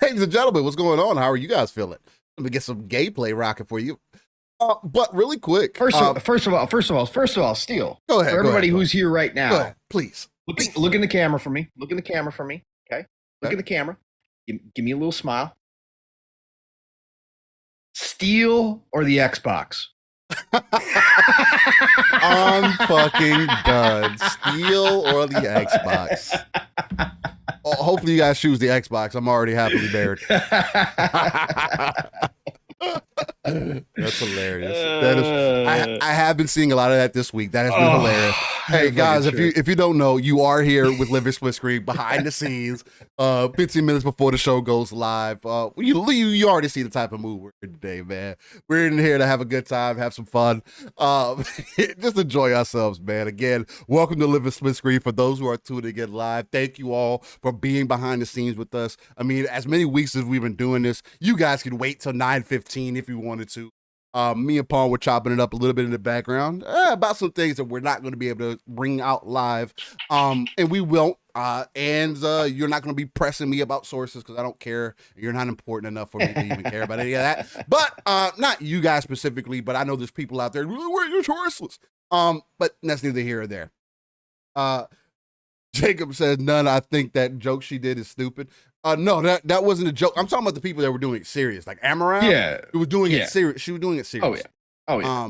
Ladies and gentlemen, what's going on? How are you guys feeling? Let me get some gameplay rocking for you. But really quick. First of all, Steel. Go ahead. For everybody go ahead. who's here right now, Go ahead, please. Look in the camera for me. Look in the camera for me. Okay. Look in the camera. Give me a little smile. Steel or the Xbox? I'm fucking done. Steel or the Xbox? Hopefully you guys choose the Xbox. I'm already happily married. That's hilarious. That is, I have been seeing a lot of that this week. That has been hilarious. Hey guys, if you don't know, you are here with Living Splitscreen behind the scenes, 15 minutes before the show goes live. You already see the type of mood we're in today, man. We're in here to have a good time, have some fun, just enjoy ourselves, man. Again, welcome to Living Splitscreen. For those who are tuning in live, thank you all for being behind the scenes with us. I mean, as many weeks as we've been doing this, you guys can wait till 9:15 if you wanted to. Me and Pong were chopping it up a little bit in the background about some things that we're not going to be able to bring out live, and we won't. You're not going to be pressing me about sources because I don't care. You're not important enough for me to even care about any of that. But not you guys specifically, but I know there's people out there where you're sourceless. But that's neither here or there. Jacob says, none. I think that joke she did is stupid. No, that wasn't a joke. I'm talking about the people that were doing it serious, like Amaral. Yeah, who was doing it serious. She was doing it serious. Oh yeah.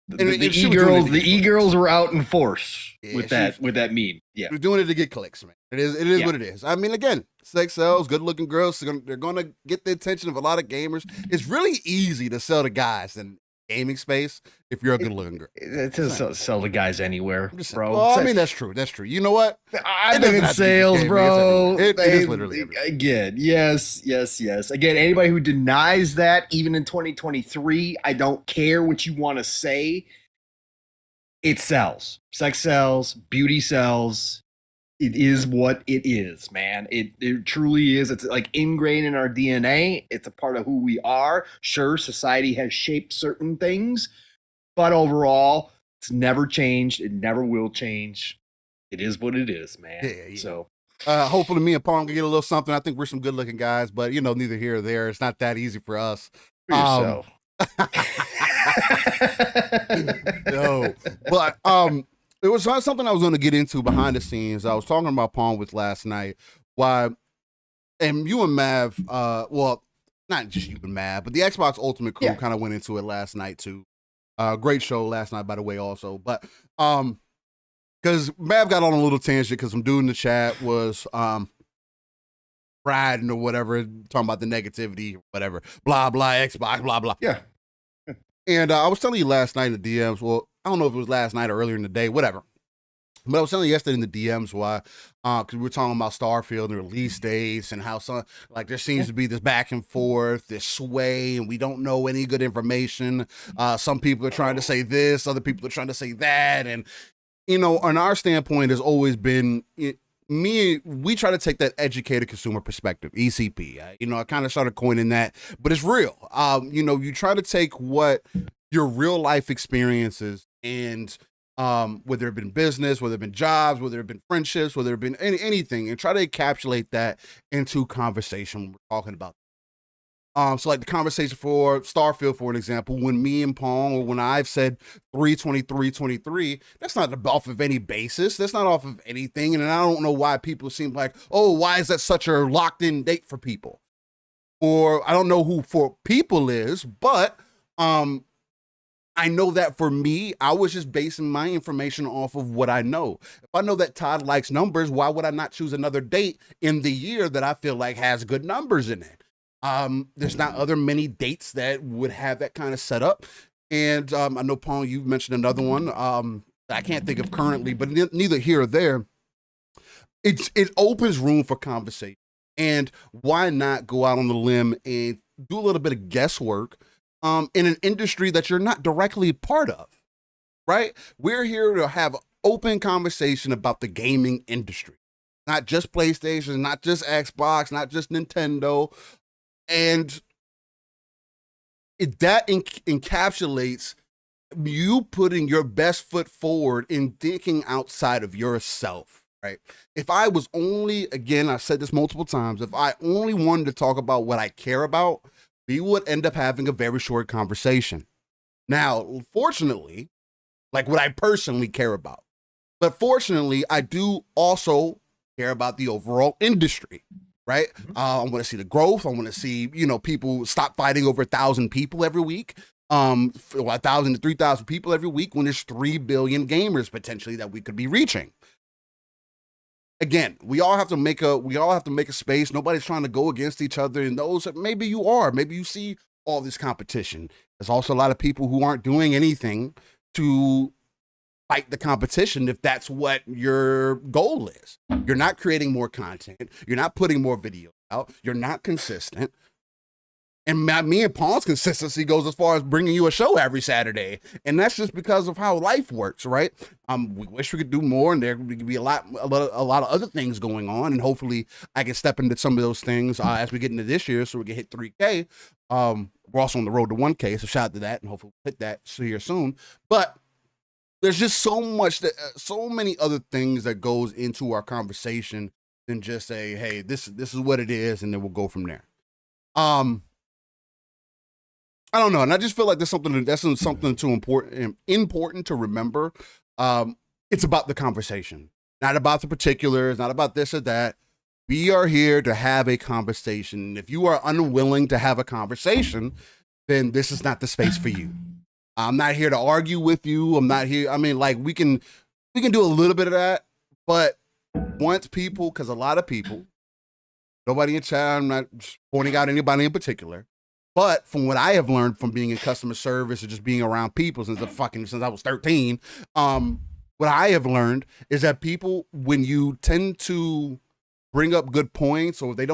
The e-girls were out in force with that meme. Yeah, she was doing it to get clicks, man. It is what it is. I mean, again, sex sells. Good looking girls, they're gonna get the attention of a lot of gamers. It's really easy to sell to guys in gaming space if you're a good looking girl. It's sell the guys anywhere, bro. Well, I mean, that's true. You know what? I've been in sales, bro. It is literally again. Yes. Again, anybody who denies that, even in 2023, I don't care what you want to say. It sells. Sex sells. Beauty sells. It is what it is, man. It truly is. It's like ingrained in our DNA. It's a part of who we are. Sure, society has shaped certain things, but overall, it's never changed. It never will change. It is what it is, man. Yeah. So hopefully me and Pong can get a little something. I think we're some good looking guys, but neither here or there. It's not that easy for us. For yourself. No, but it was something I was going to get into behind the scenes. I was talking about Pong with last night. And you and Mav, well, not just you and Mav, but the Xbox Ultimate crew kind of went into it last night too. Great show last night, by the way, also. But because Mav got on a little tangent because some dude in the chat was riding or whatever, talking about the negativity or whatever, blah, blah, Xbox, blah, blah. Yeah. And I was telling you last night in the DMs, well, I don't know if it was last night or earlier in the day, whatever. But I was telling you yesterday in the DMs why, because we were talking about Starfield and release dates and how there seems to be this back and forth, this sway, and we don't know any good information. Some people are trying to say this, other people are trying to say that. And, on our standpoint has always been, we try to take that educated consumer perspective, ECP. I kind of started coining that, but it's real. You try to take what your real life experiences and whether it been business, whether it been jobs, whether it been friendships, whether it been anything, and try to encapsulate that into conversation when we're talking about. So like the conversation for Starfield, for an example, when me and Pong, or when I've said 3/23/23, that's not off of any basis. That's not off of anything. And I don't know why people seem like, oh, why is that such a locked in date for people? Or I don't know who for people is, but I know that for me, I was just basing my information off of what I know. If I know that Todd likes numbers, why would I not choose another date in the year that I feel like has good numbers in it? There's not other many dates that would have that kind of setup. And I know, Pong, you've mentioned another one I can't think of currently, but neither here or there. It opens room for conversation. And why not go out on the limb and do a little bit of guesswork in an industry that you're not directly part of, right? We're here to have open conversation about the gaming industry, not just PlayStation, not just Xbox, not just Nintendo. And that encapsulates you putting your best foot forward in thinking outside of yourself, right? If I was only, again, I've said this multiple times, if I only wanted to talk about what I care about, we would end up having a very short conversation. Now, fortunately, like what I personally care about, but fortunately, I do also care about the overall industry, right? I want to see the growth. I want to see, people stop fighting over 1,000 people every week. 1,000 to 3,000 people every week when there's 3 billion gamers potentially that we could be reaching. Again, we all have to make a space. Nobody's trying to go against each other. And those, maybe you are, maybe you see all this competition. There's also a lot of people who aren't doing anything to fight the competition if that's what your goal is. You're not creating more content. You're not putting more videos out. You're not consistent. And me and Pong's consistency goes as far as bringing you a show every Saturday. And that's just because of how life works, right? We wish we could do more, and there could be a lot of other things going on. And hopefully I can step into some of those things as we get into this year so we can hit 3K. We're also on the road to 1K, so shout out to that, and hopefully we'll hit that here soon. But there's just so many other things that goes into our conversation than just say, hey, this is what it is, and then we'll go from there. I don't know, and I just feel like that's something too important to remember. It's about the conversation, not about the particulars, not about this or that. We are here to have a conversation. If you are unwilling to have a conversation, then this is not the space for you. I'm not here to argue with you. I'm not here. I mean, like we can do a little bit of that, but once people, because a lot of people, nobody in chat, I'm not pointing out anybody in particular, but from what I have learned from being in customer service or just being around people since I was 13, what I have learned is that people, when you tend to bring up good points, or they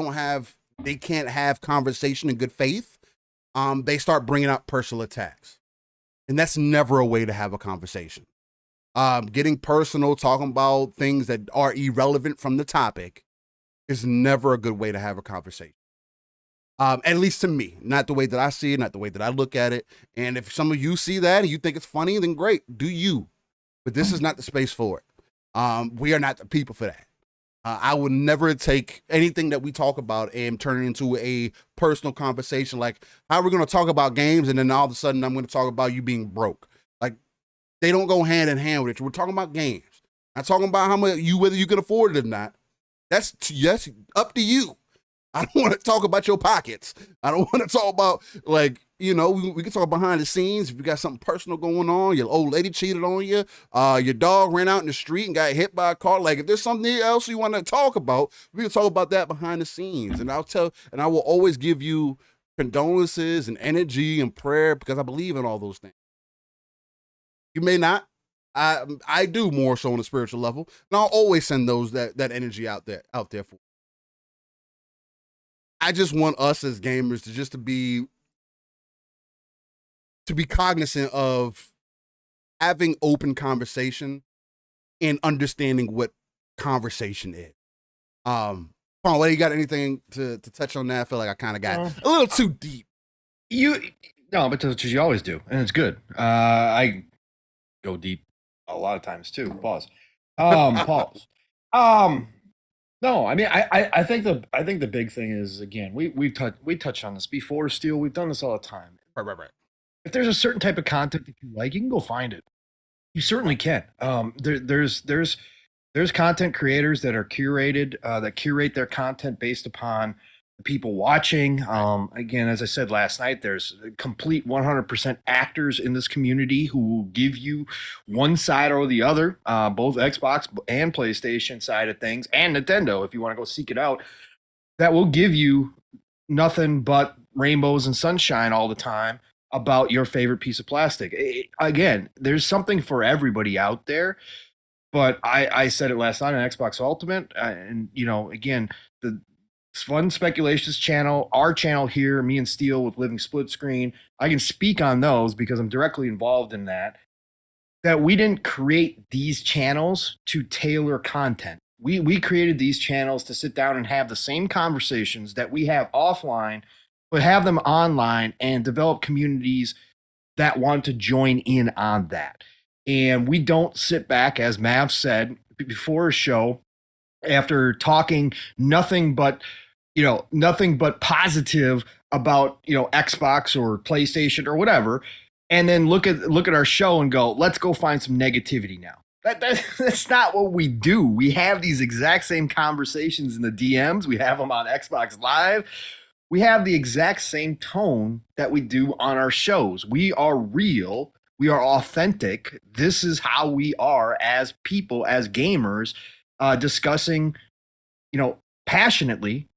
can't have conversation in good faith, they start bringing up personal attacks. And that's never a way to have a conversation. Getting personal, talking about things that are irrelevant from the topic is never a good way to have a conversation. At least to me, not the way that I see it, not the way that I look at it. And if some of you see that and you think it's funny, then great, do you. But this is not the space for it. We are not the people for that. I would never take anything that we talk about and turn it into a personal conversation. Like, how are we going to talk about games, and then all of a sudden I'm going to talk about you being broke? Like, they don't go hand in hand with it. We're talking about games. I'm talking about whether you can afford it or not. That's up to you. I don't want to talk about your pockets. I don't want to talk about, like, we can talk behind the scenes. If you got something personal going on, your old lady cheated on you, your dog ran out in the street and got hit by a car. Like, if there's something else you want to talk about, we can talk about that behind the scenes. And I will always give you condolences and energy and prayer, because I believe in all those things. You may not. I do, more so on a spiritual level, and I'll always send that energy out there for. I just want us as gamers to be cognizant of having open conversation and understanding what conversation is. Paul, what, you got anything to touch on that? I feel like I kind of got a little too deep. No, but that's what you always do, and it's good. I go deep a lot of times too. Pause. Pause. No, I mean, I think the big thing is, again, we touched on this before, Steel. We've done this all the time. Right. If there's a certain type of content that you like, you can go find it. You certainly can. There's content creators that are curated, that curate their content based upon the people watching. Again, as I said last night, there's complete 100% actors in this community who will give you one side or the other, both Xbox and PlayStation side of things, and Nintendo, if you want to go seek it out, that will give you nothing but rainbows and sunshine all the time about your favorite piece of plastic. Again, there's something for everybody out there. But I said it last night on Xbox Ultimate, and again, the Fun Speculations channel, our channel here, me and Steel with Living Splitscreen, I can speak on those because I'm directly involved in that. That we didn't create these channels to tailor content. We created these channels to sit down and have the same conversations that we have offline, but have them online and develop communities that want to join in on that. And we don't sit back, as Mav said before a show, after talking nothing but positive about, Xbox or PlayStation or whatever, and then look at our show and go, let's go find some negativity now. That's not what we do. We have these exact same conversations in the DMs. We have them on Xbox Live. We have the exact same tone that we do on our shows. We are real. We are authentic. This is how we are as people, as gamers, discussing, passionately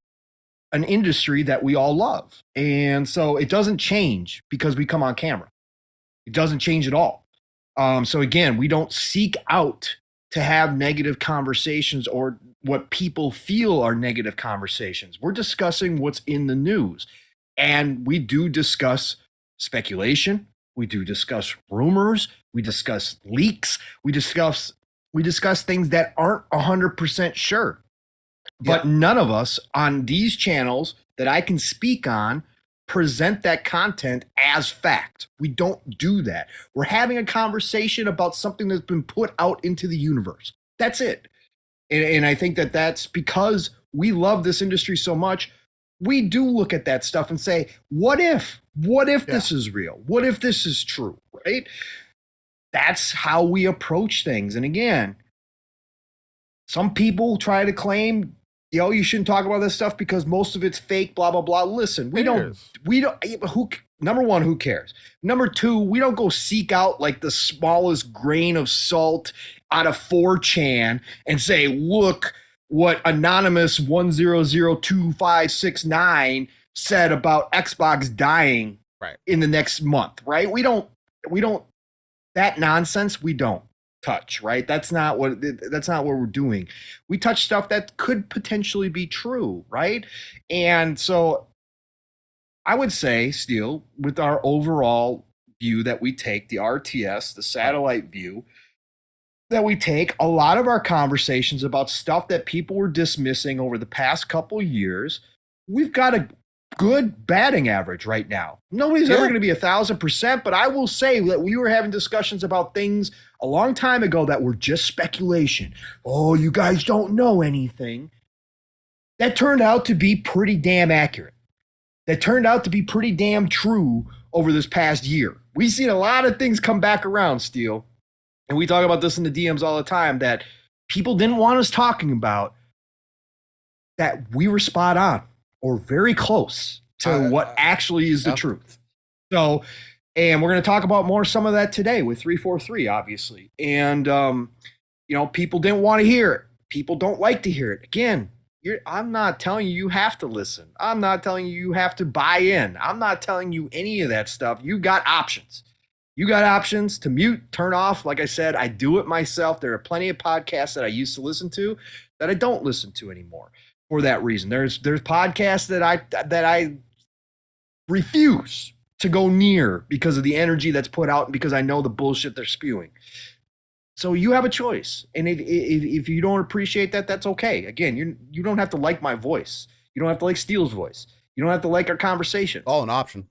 an industry that we all love. And so it doesn't change because we come on camera. It doesn't change at all. So again, we don't seek out to have negative conversations or what people feel are negative conversations. We're discussing what's in the news. And we do discuss speculation. We do discuss rumors. We discuss leaks. We discuss things that aren't 100% sure. But none of us on these channels that I can speak on present that content as fact. We don't do that. We're having a conversation about something that's been put out into the universe. That's it. And I think that that's because we love this industry so much. We do look at that stuff and say, what if this is real? What if this is true, right? That's how we approach things. And again, some people try to claim, you shouldn't talk about this stuff because most of it's fake, blah, blah, blah. Listen, number one, who cares? Number two, we don't go seek out like the smallest grain of salt out of 4chan and say, look what anonymous 1002569 said about Xbox dying in the next month, right? We don't, that nonsense, we don't touch, right? That's not what we're doing. We touch stuff that could potentially be true, right? And so I would say, Steel, with our overall view that we take, the RTS, the satellite view that we take, a lot of our conversations about stuff that people were dismissing over the past couple years, we've got a good batting average right now. Nobody's ever going to be 1,000%, but I will say that we were having discussions about things a long time ago that were just speculation. Oh, you guys don't know anything. That turned out to be pretty damn accurate. That turned out to be pretty damn true over this past year. We've seen a lot of things come back around, Steel. And we talk about this in the DMs all the time, that people didn't want us talking about, that we were spot on or very close to what actually is the truth. So, and we're going to talk about some of that today with 343, obviously. And, people didn't want to hear it. People don't like to hear it. Again, I'm not telling you have to listen. I'm not telling you have to buy in. I'm not telling you any of that stuff. You got options. You got options to mute, turn off. Like I said, I do it myself. There are plenty of podcasts that I used to listen to that I don't listen to anymore for that reason. There's podcasts that I refuse to go near because of the energy that's put out and because I know the bullshit they're spewing. So you have a choice. And if you don't appreciate that, that's okay. Again, you don't have to like my voice. You don't have to like Steele's voice. You don't have to like our conversation. All an option.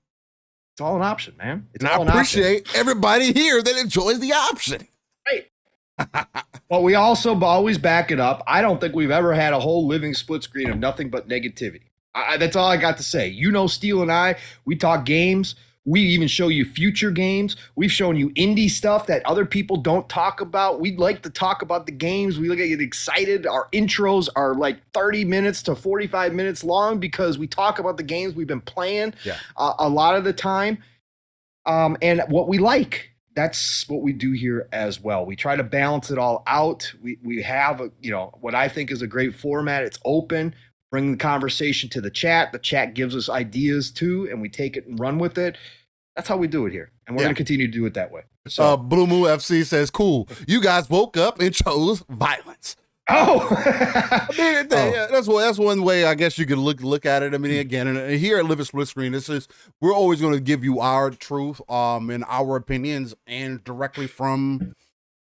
It's all an option, man. It's and all I appreciate everybody here that enjoys the option. Right. But we also always back it up. I don't think we've ever had a whole living split screen of nothing but negativity. That's all I got to say. Steel and I, we talk games. We even show you future games. We've shown you indie stuff that other people don't talk about. We'd like to talk about the games. We get excited. Our intros are like 30 minutes to 45 minutes long because we talk about the games we've been playing a lot of the time. And what we like, that's what we do here as well. We try to balance it all out. We have, what I think is a great format. It's open. Bring the conversation to the chat. The chat gives us ideas too, and we take it and run with it. That's how we do it here. And we're going to continue to do it that way. So, Blue Moon FC says, cool. You guys woke up and chose violence. Oh, that's one way I guess you could look at it. I mean, again, and here at Living Splitscreen, we're always going to give you our truth, and our opinions, and directly from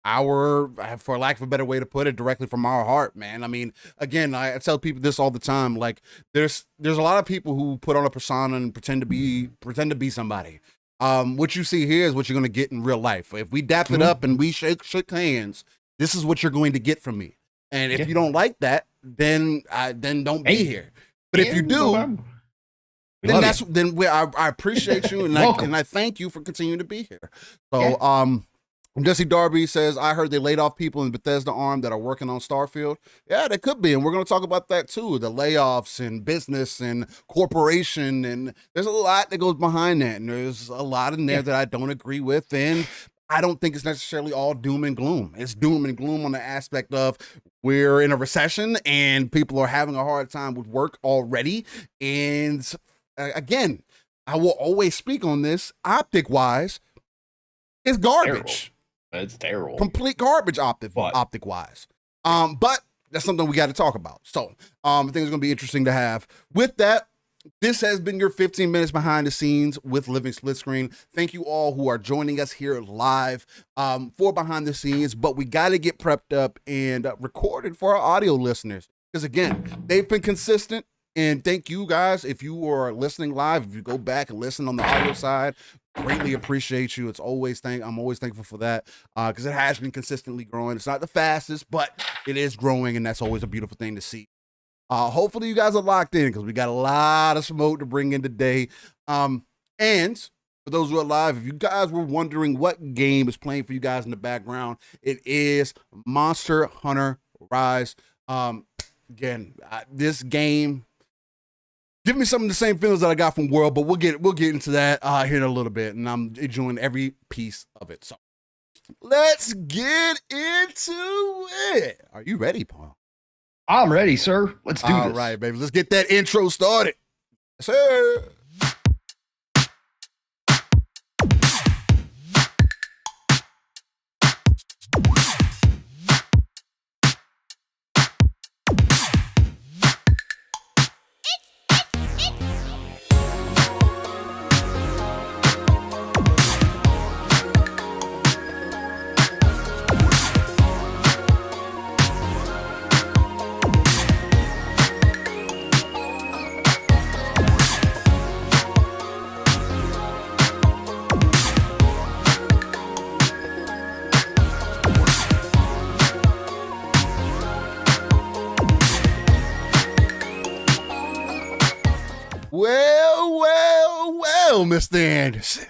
our, for lack of a better way to put it, directly from our heart, man. I mean, again, I tell people this all the time. Like, there's a lot of people who put on a persona and pretend to be somebody. What you see here is what you're going to get in real life. If we dapped it up and we shook hands, this is what you're going to get from me. And if you don't like that, then don't be here. But if you do, I appreciate you, and I thank you for continuing to be here. So Jesse Darby says, I heard they laid off people in Bethesda Arm that are working on Starfield. Yeah, they could be. And we're going to talk about that too. The layoffs and business and corporation. And there's a lot that goes behind that. And there's a lot in there that I don't agree with. And I don't think it's necessarily all doom and gloom. It's doom and gloom on the aspect of we're in a recession and people are having a hard time with work already. And again, I will always speak on this. Optic wise, it's garbage. It's terrible. Complete garbage optic wise. But that's something we got to talk about. So I think it's going to be interesting to have. With that, this has been your 15 minutes behind the scenes with Living Splitscreen. Thank you all who are joining us here live for behind the scenes, but we got to get prepped up and recorded for our audio listeners. Because again, they've been consistent. And thank you guys. If you are listening live, if you go back and listen on the audio side, greatly appreciate you. I'm always thankful for that because it has been consistently growing. It's not the fastest, but it is growing, and that's always a beautiful thing to see. Hopefully you guys are locked in because we got a lot of smoke to bring in today. And for those who are live, if you guys were wondering what game is playing for you guys in the background, it is Monster Hunter Rise. Again, this game, give me some of the same feelings that I got from World, but we'll get into that here in a little bit, and I'm enjoying every piece of it. So let's get into it. Are you ready, Paul? I'm ready, sir. Let's do this. All right, baby. Let's get that intro started. Yes, sir. Well, Mr. Anderson.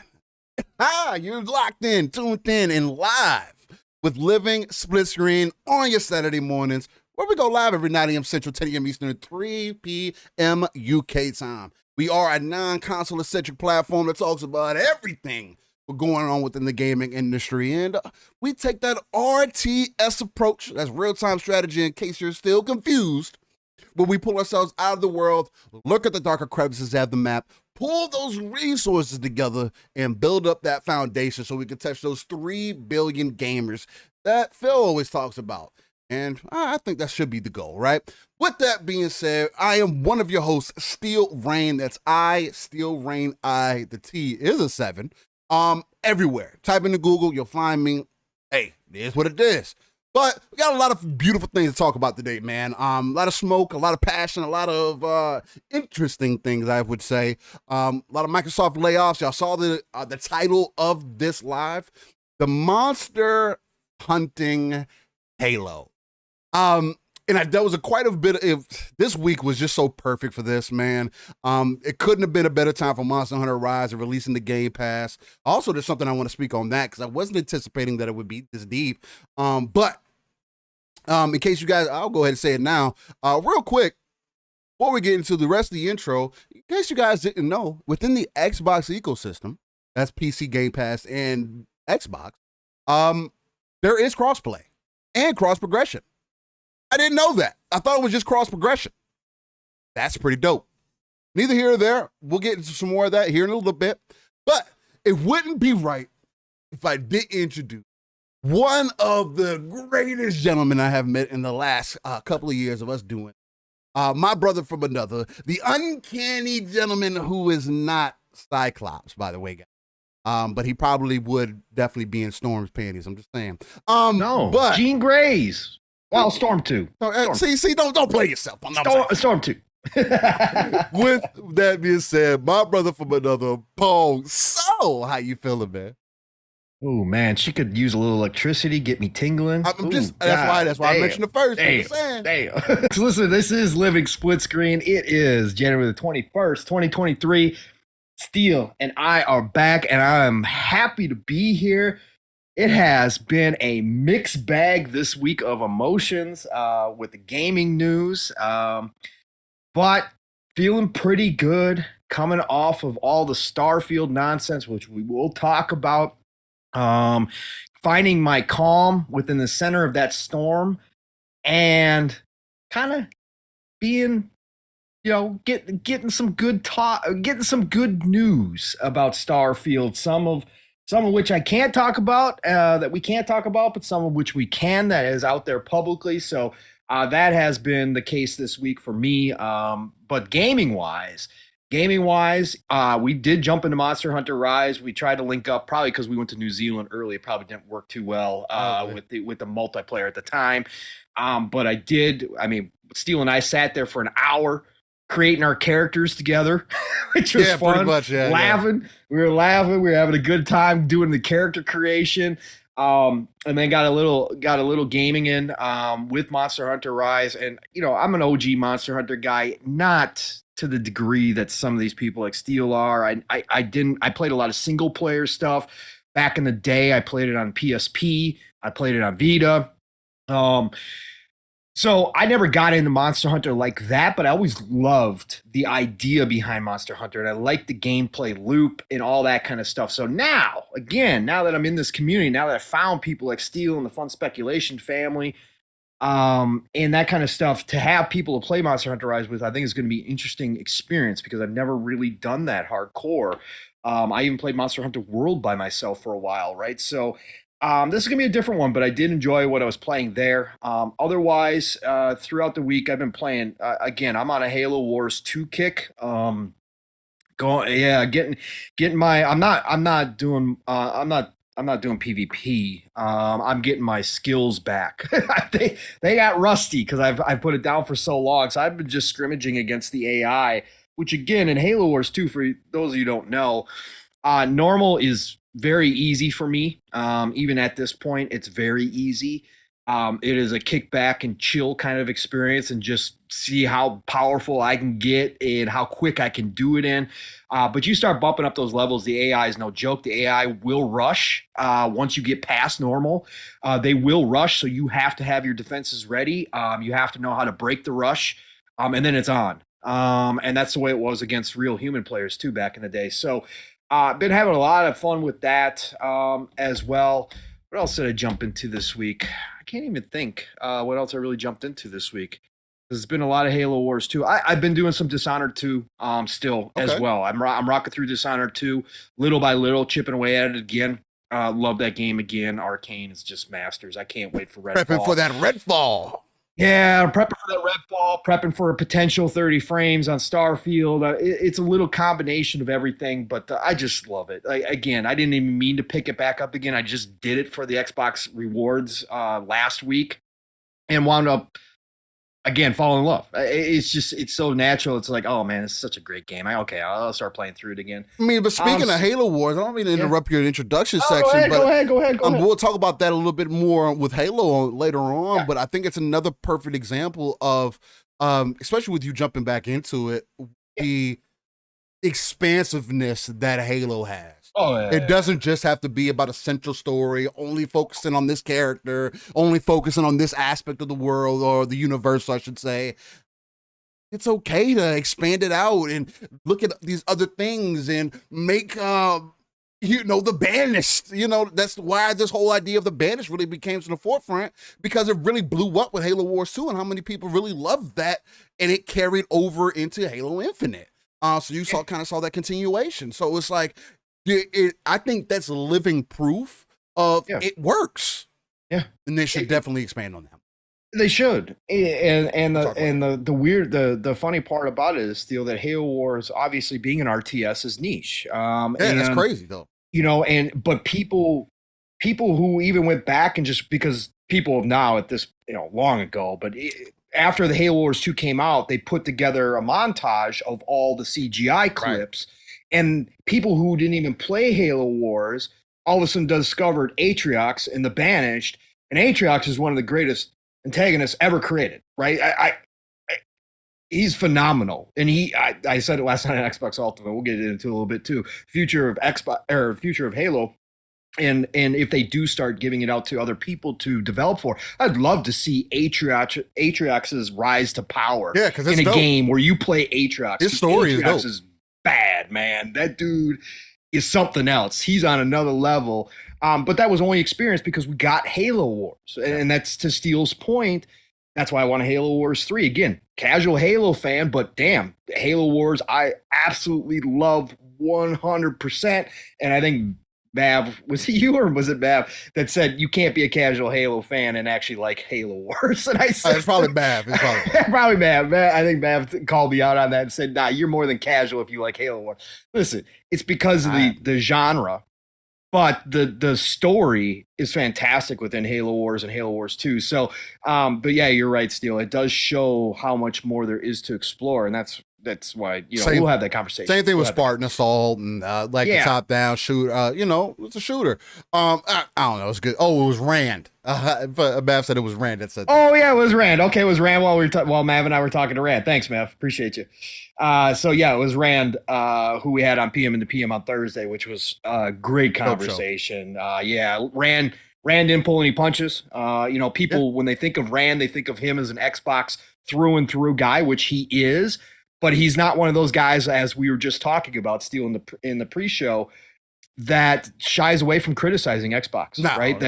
You're locked in, tuned in, and live with Living Splitscreen on your Saturday mornings, where we go live every 9 a.m. Central, 10 a.m. Eastern, 3 p.m. UK time. We are a non-console centric platform that talks about everything going on within the gaming industry. And we take that RTS approach, that's real-time strategy in case you're still confused, where we pull ourselves out of the world, look at the darker crevices of the map, pull those resources together, and build up that foundation so we can touch those 3 billion gamers that Phil always talks about. And I think that should be the goal, right? With that being said, I am one of your hosts, Steel Rain. That's I, Steel Rain, I. The T is a 7. Everywhere. Type into Google, you'll find me. Hey, it is what it is. But we got a lot of beautiful things to talk about today, man. A lot of smoke, a lot of passion, a lot of interesting things, I would say. A lot of Microsoft layoffs. Y'all saw the title of this live, The Monster Hunting Halo. And there was quite a bit of, this week was just so perfect for this, man. It couldn't have been a better time for Monster Hunter Rise and releasing the Game Pass. Also, there's something I want to speak on that because I wasn't anticipating that it would be this deep. But in case you guys, I'll go ahead and say it now. Real quick, before we get into the rest of the intro, in case you guys didn't know, within the Xbox ecosystem, that's PC, Game Pass, and Xbox, there is crossplay and cross progression. I didn't know that. I thought it was just cross progression. That's pretty dope. Neither here or there. We'll get into some more of that here in a little bit. But it wouldn't be right if I didn't introduce one of the greatest gentlemen I have met in the last couple of years of us doing. My brother from another, the uncanny gentleman who is not Cyclops, by the way, guys. But he probably would definitely be in Storm's panties. I'm just saying. No, but Jean Grey's. Well, Storm 2. See, don't play yourself. Storm 2. With that being said, my brother from another, Pong. So, how you feeling, man? Oh man, she could use a little electricity, get me tingling. I'm Ooh, just God, that's why I mentioned it first. I'm just saying. damn. So listen, this is Living Split Screen. It is January the 21st, 2023. Steel and I are back, and I am happy to be here. It has been a mixed bag this week of emotions with the gaming news, but feeling pretty good coming off of all the Starfield nonsense, which we will talk about. Um, Finding my calm within the center of that storm and kind of being, getting some good talk, getting some good news about Starfield. Some of which I can't talk about, that we can't talk about, but some of which we can, that is out there publicly. So that has been the case this week for me. But gaming wise, we did jump into Monster Hunter Rise. We tried to link up probably because we went to New Zealand early. It probably didn't work too well with the multiplayer at the time. But I did. I mean, Steele and I sat there for an hour creating our characters together, which was fun. Pretty much, laughing. Yeah. We were laughing. We were having a good time doing the character creation. And then got a little gaming in with Monster Hunter Rise. And I'm an OG Monster Hunter guy, not to the degree that some of these people like Steel are. I played a lot of single player stuff back in the day. I played it on PSP. I played it on Vita. So I never got into Monster Hunter like that, but I always loved the idea behind Monster Hunter, and I liked the gameplay loop and all that kind of stuff. So now that I'm in this community, now that I found people like Steel and the Fun Speculation family, and that kind of stuff, to have people to play Monster Hunter Rise with, I think is going to be an interesting experience because I've never really done that hardcore. I even played Monster Hunter World by myself for a while, right? So this is going to be a different one, but I did enjoy what I was playing there. Otherwise, throughout the week, I've been playing, again, I'm on a Halo Wars 2 kick. Getting my, I'm not doing PvP. I'm getting my skills back. They got rusty because I've put it down for so long. So I've been just scrimmaging against the AI, which again, in Halo Wars 2, for those of you who don't know, normal is very easy for me. Even at this point, it's very easy. It is a kick back and chill kind of experience and just see how powerful I can get and how quick I can do it in. But you start bumping up those levels, the AI is no joke. The AI will rush once you get past normal. They will rush, so you have to have your defenses ready. You have to know how to break the rush, and then it's on. And that's the way it was against real human players too back in the day. So been having a lot of fun with that as well. What else did I jump into this week? I can't even think what else I really jumped into this week. There's been a lot of Halo Wars 2. I've been doing some Dishonored 2 still as well. I'm rocking through Dishonored 2 little by little, chipping away at it again. Love that game again. Arcane is just masters. I can't wait for Redfall. Prepping for that Redfall. Yeah, prepping for that Redfall, prepping for a potential 30 frames on Starfield. It's a little combination of everything, but I just love it. Again, I didn't even mean to pick it back up again. I just did it for the Xbox rewards last week and wound up, again, falling in love. It's so natural. It's like, oh man, it's such a great game. I'll start playing through it again. I mean, but speaking of Halo Wars, I don't mean to interrupt your introduction section. Go ahead. We'll talk about that a little bit more with Halo later on. Yeah. But I think it's another perfect example of, especially with you jumping back into it, the expansiveness that Halo has. It doesn't just have to be about a central story, only focusing on this character, only focusing on this aspect of the world or the universe, I should say. It's okay to expand it out and look at these other things and make, the Banished. That's why this whole idea of the Banished really became to the forefront, because it really blew up with Halo Wars 2 and how many people really loved that, and it carried over into Halo Infinite. So you saw that continuation. So it's like, I think that's living proof of it works. Yeah, and they should definitely expand on that. They should. And the funny part about it is still that Halo Wars, obviously being an RTS, is niche. That's crazy though. But people who even went back and just because people now at this long ago, but after the Halo Wars 2 came out, they put together a montage of all the CGI clips. Right. And people who didn't even play Halo Wars all of a sudden discovered Atriox in the Banished, and Atriox is one of the greatest antagonists ever created, right? He's phenomenal, and I said it last night on Xbox Ultimate. We'll get into it a little bit too. Future of Xbox or future of Halo. And if they do start giving it out to other people to develop for, I'd love to see Atriox's rise to power in a game where you play Atriox. His story Atriox is bad, man. That dude is something else. He's on another level. But that was only experienced because we got Halo Wars. And that's to Steele's point. That's why I want a Halo Wars 3. Again, casual Halo fan, but damn, Halo Wars, I absolutely love 100%. And I think Mav, was it you or was it Mav that said you can't be a casual Halo fan and actually like Halo Wars? And I said, it's probably Mav. It's probably Mav. I think Mav called me out on that and said, nah, you're more than casual if you like Halo Wars. Listen, it's because of the genre. But the story is fantastic within Halo Wars and Halo Wars 2. So, but yeah, you're right, Steele. It does show how much more there is to explore, and that's why we'll have that conversation. Same thing with Spartan Assault and the top down shoot. It's a shooter. I don't know. It's good. Oh, it was Rand. But Mav said it was Rand that said. Oh yeah, it was Rand. Okay, it was Rand while Mav and I were talking to Rand. Thanks, Mav. Appreciate you. So yeah, it was Rand who we had on PM and the PM on Thursday, which was a great conversation. Yeah, Rand didn't pull any punches. People when they think of Rand, they think of him as an Xbox through and through guy, which he is. But he's not one of those guys, as we were just talking about, Steel in the pre-show, that shies away from criticizing Xbox, right?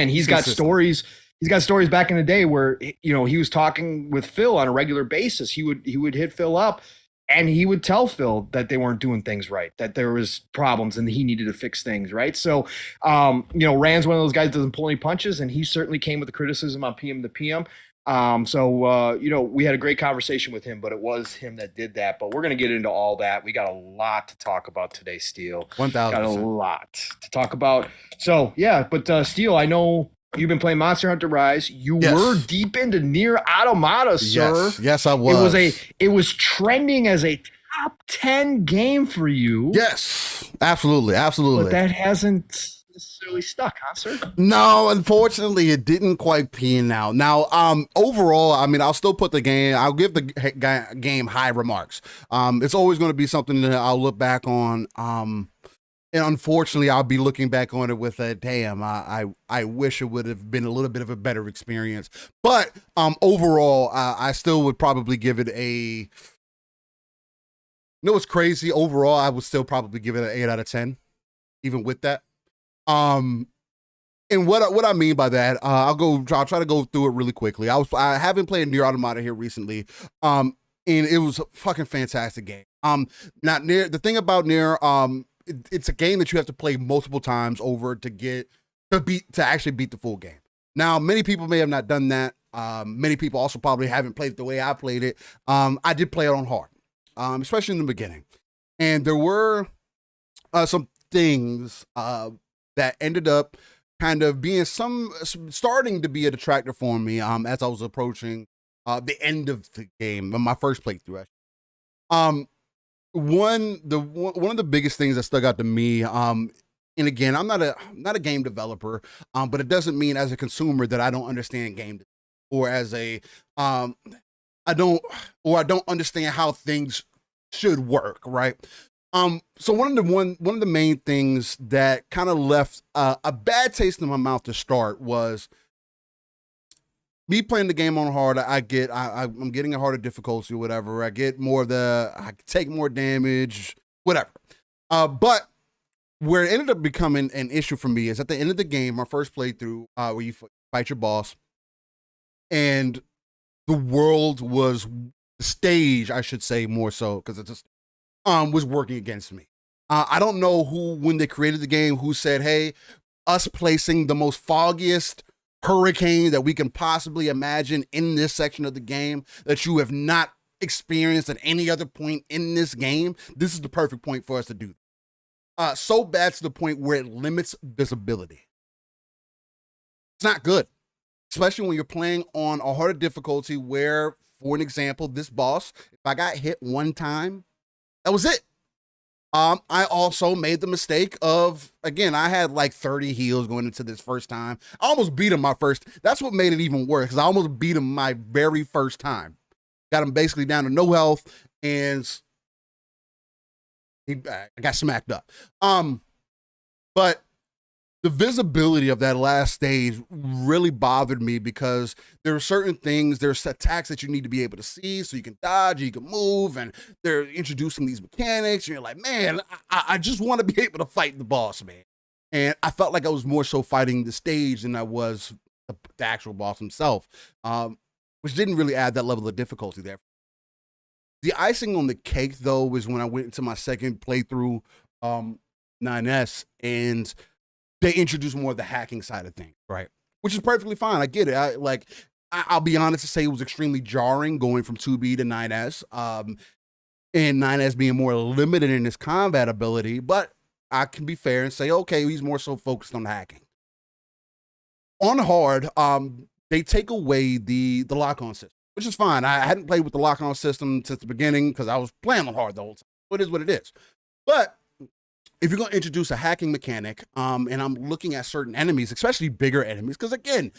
He's got stories. He's got stories back in the day where he was talking with Phil on a regular basis. He would hit Phil up, and he would tell Phil that they weren't doing things right, that there was problems, and he needed to fix things, right? So, Rand's one of those guys that doesn't pull any punches, and he certainly came with the criticism on PM to PM. We had a great conversation with him, but it was him that did that. But we're going to get into all that. We got a lot to talk about today, Steel. 1,000%. Got a lot to talk about. So, yeah, but Steel, I know you've been playing Monster Hunter Rise. You were deep into Nier Automata, sir. Yes, I was. It was trending as a top 10 game for you. Yes, absolutely. But that hasn't necessarily stuck, huh, sir? No, unfortunately, it didn't quite pan out. Now, overall, I'll still put the game. I'll give the game high remarks. It's always going to be something that I'll look back on. And unfortunately, I'll be looking back on it with a damn. I wish it would have been a little bit of a better experience. But overall, I still would probably give it a. It's crazy. Overall, I would still probably give it an 8 out of 10, even with that. And what I mean by that, I'll try to go through it really quickly. I haven't played Nier Automata here recently, and it was a fucking fantastic game. Not Nier. The thing about Nier, it's a game that you have to play multiple times over to actually beat the full game. Now, many people may have not done that. Many people also probably haven't played it the way I played it. I did play it on hard, especially in the beginning, and there were some things that ended up kind of being starting to be a detractor for me as I was approaching the end of the game, my first playthrough. One of the biggest things that stuck out to me, and again, I'm not a game developer, but it doesn't mean as a consumer that I don't understand game, or as a I don't understand how things should work, right? So one of the main things that kind of left a bad taste in my mouth to start was me playing the game on hard. I'm getting a harder difficulty or whatever. I take more damage, whatever. But where it ended up becoming an issue for me is at the end of the game, my first playthrough, where you fight your boss, and the world was the stage, I should say, more so, because it's was working against me. I don't know when they created the game, who said, hey, us placing the most foggiest hurricane that we can possibly imagine in this section of the game that you have not experienced at any other point in this game, this is the perfect point for us to do. So bad to the point where it limits visibility. It's not good, especially when you're playing on a harder difficulty where, for an example, this boss, if I got hit one time, that was it. I also made the mistake of, again, I had like 30 heals going into this first time. I almost beat him my first. That's what made it even worse, because I almost beat him my very first time. Got him basically down to no health, and I got smacked up. But the visibility of that last stage really bothered me, because there are certain things, there's attacks that you need to be able to see so you can dodge, you can move, and they're introducing these mechanics, and you're like, man, I just want to be able to fight the boss, man. And I felt like I was more so fighting the stage than I was the actual boss himself, which didn't really add that level of difficulty there. The icing on the cake, though, was when I went into my second playthrough, 9S, and they introduced more of the hacking side of things, right? Which is perfectly fine. I get it. I'll be honest to say it was extremely jarring going from 2B to 9S, and 9S being more limited in his combat ability, but I can be fair and say, okay, he's more so focused on hacking. On hard, they take away the lock-on system, which is fine. I hadn't played with the lock-on system since the beginning because I was playing on hard the whole time. It is what it is. But if you're going to introduce a hacking mechanic, and I'm looking at certain enemies, especially bigger enemies, because again,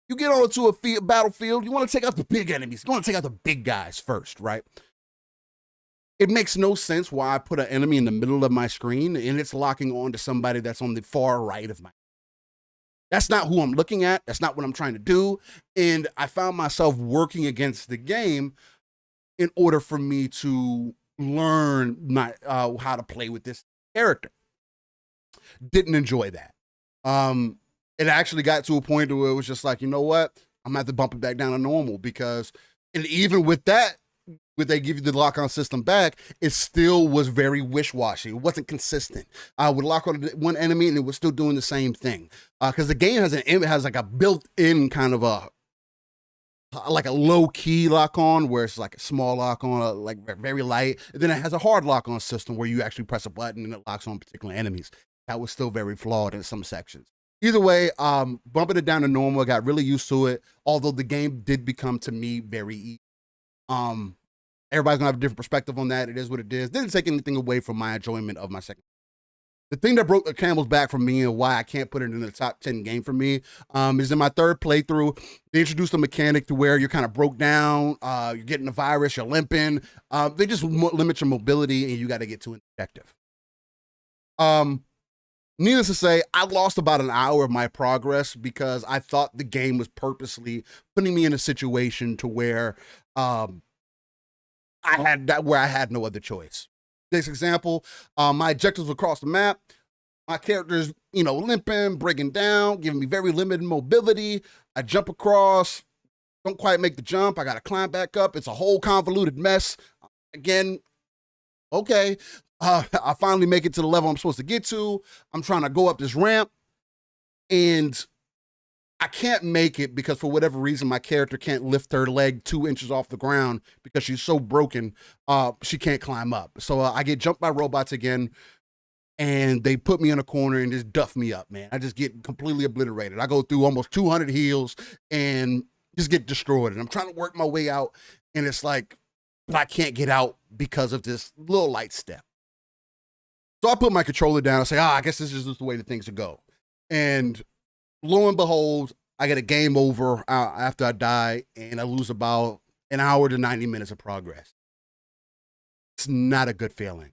you get onto a battlefield, you want to take out the big enemies. You want to take out the big guys first, right? It makes no sense why I put an enemy in the middle of my screen and it's locking on to somebody that's on the far right of my. That's not who I'm looking at. That's not what I'm trying to do. And I found myself working against the game in order for me to learn how to play with this character. Didn't enjoy that. It actually got to a point where it was just like, you know what? I'm gonna have to bump it back down to normal, because, and even with that, when they give you the lock-on system back, it still was very wish-washy. It wasn't consistent. I would lock on one enemy and it was still doing the same thing. Because the game has like a built-in kind of a low-key lock-on, where it's like a small lock-on, like very light. And then it has a hard lock-on system where you actually press a button and it locks on particular enemies. That was still very flawed in some sections. Either way, bumping it down to normal, I got really used to it, although the game did become, to me, very easy. Everybody's gonna have a different perspective on that. It is what it is. Didn't take anything away from my enjoyment of my second. The thing that broke the camel's back for me and why I can't put it in the top 10 game for me, is in my third playthrough, they introduced a mechanic to where you're kind of broke down, you're getting a virus, you're limping. They just limit your mobility and you got to get to an objective. Needless to say, I lost about an hour of my progress because I thought the game was purposely putting me in a situation to where, I had no other choice. This example, my objectives were across the map. My character's, limping, breaking down, giving me very limited mobility. I jump across, don't quite make the jump. I got to climb back up. It's a whole convoluted mess. Again, okay. I finally make it to the level I'm supposed to get to. I'm trying to go up this ramp, and I can't make it because for whatever reason, my character can't lift her leg 2 inches off the ground because she's so broken, she can't climb up. So I get jumped by robots again, and they put me in a corner and just duff me up, man. I just get completely obliterated. I go through almost 200 heals and just get destroyed. And I'm trying to work my way out, and it's like, but I can't get out because of this little light step. So I put my controller down and say, I guess this is just the way that things should go. And lo and behold, I get a game over after I die, and I lose about an hour to 90 minutes of progress. It's not a good feeling.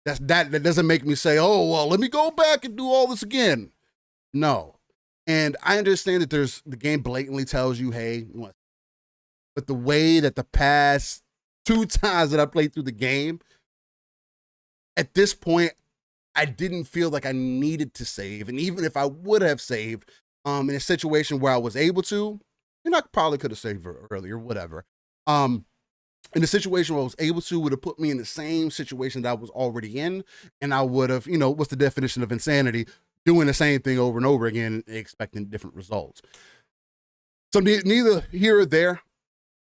That doesn't make me say, oh, well, let me go back and do all this again. No. And I understand that the game blatantly tells you, hey, but the way that the past 2 times that I played through the game, at this point, I didn't feel like I needed to save. And even if I would have saved, in a situation where I was able to, and I probably could have saved earlier, whatever. In a situation where I was able to, would have put me in the same situation that I was already in. And I would have, what's the definition of insanity? Doing the same thing over and over again, expecting different results. So neither here or there.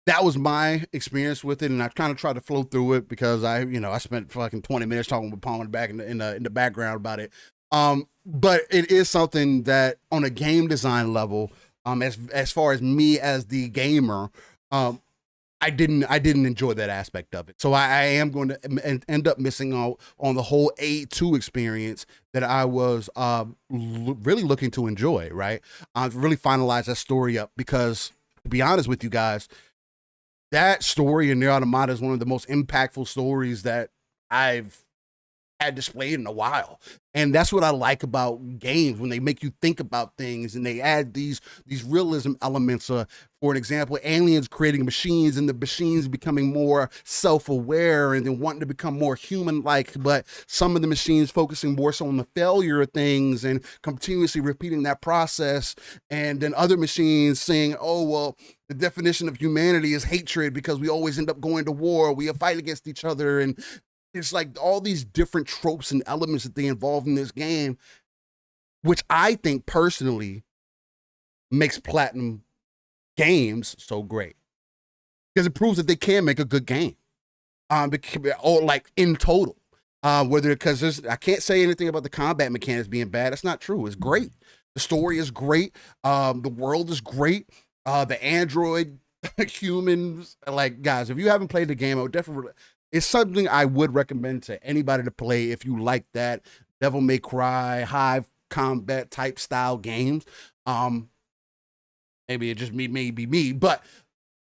That was my experience with it, and I kind of tried to flow through it because I spent fucking 20 minutes talking with Pong back in the background about it. But it is something that on a game design level, as far as me as the gamer, I didn't enjoy that aspect of it. So I am going to end up missing out on the whole A2 experience that I was really looking to enjoy, right? Really finalize that story up because, to be honest with you guys, that story in Near Automata is one of the most impactful stories that I've had displayed in a while. And that's what I like about games, when they make you think about things and they add these realism elements. For an example, aliens creating machines and the machines becoming more self-aware and then wanting to become more human-like, but some of the machines focusing more so on the failure of things and continuously repeating that process. And then other machines saying, oh, well, the definition of humanity is hatred because we always end up going to war. We fight against each other. And it's like all these different tropes and elements that they involve in this game, which I think personally makes Platinum Games so great because it proves that they can make a good game. Or like in total, whether because I can't say anything about the combat mechanics being bad. That's not true. It's great. The story is great. The world is great. The android humans, like, guys, if you haven't played the game, I would definitely. It's something I would recommend to anybody to play if you like that Devil May Cry, high combat type style games. Maybe it just maybe me, but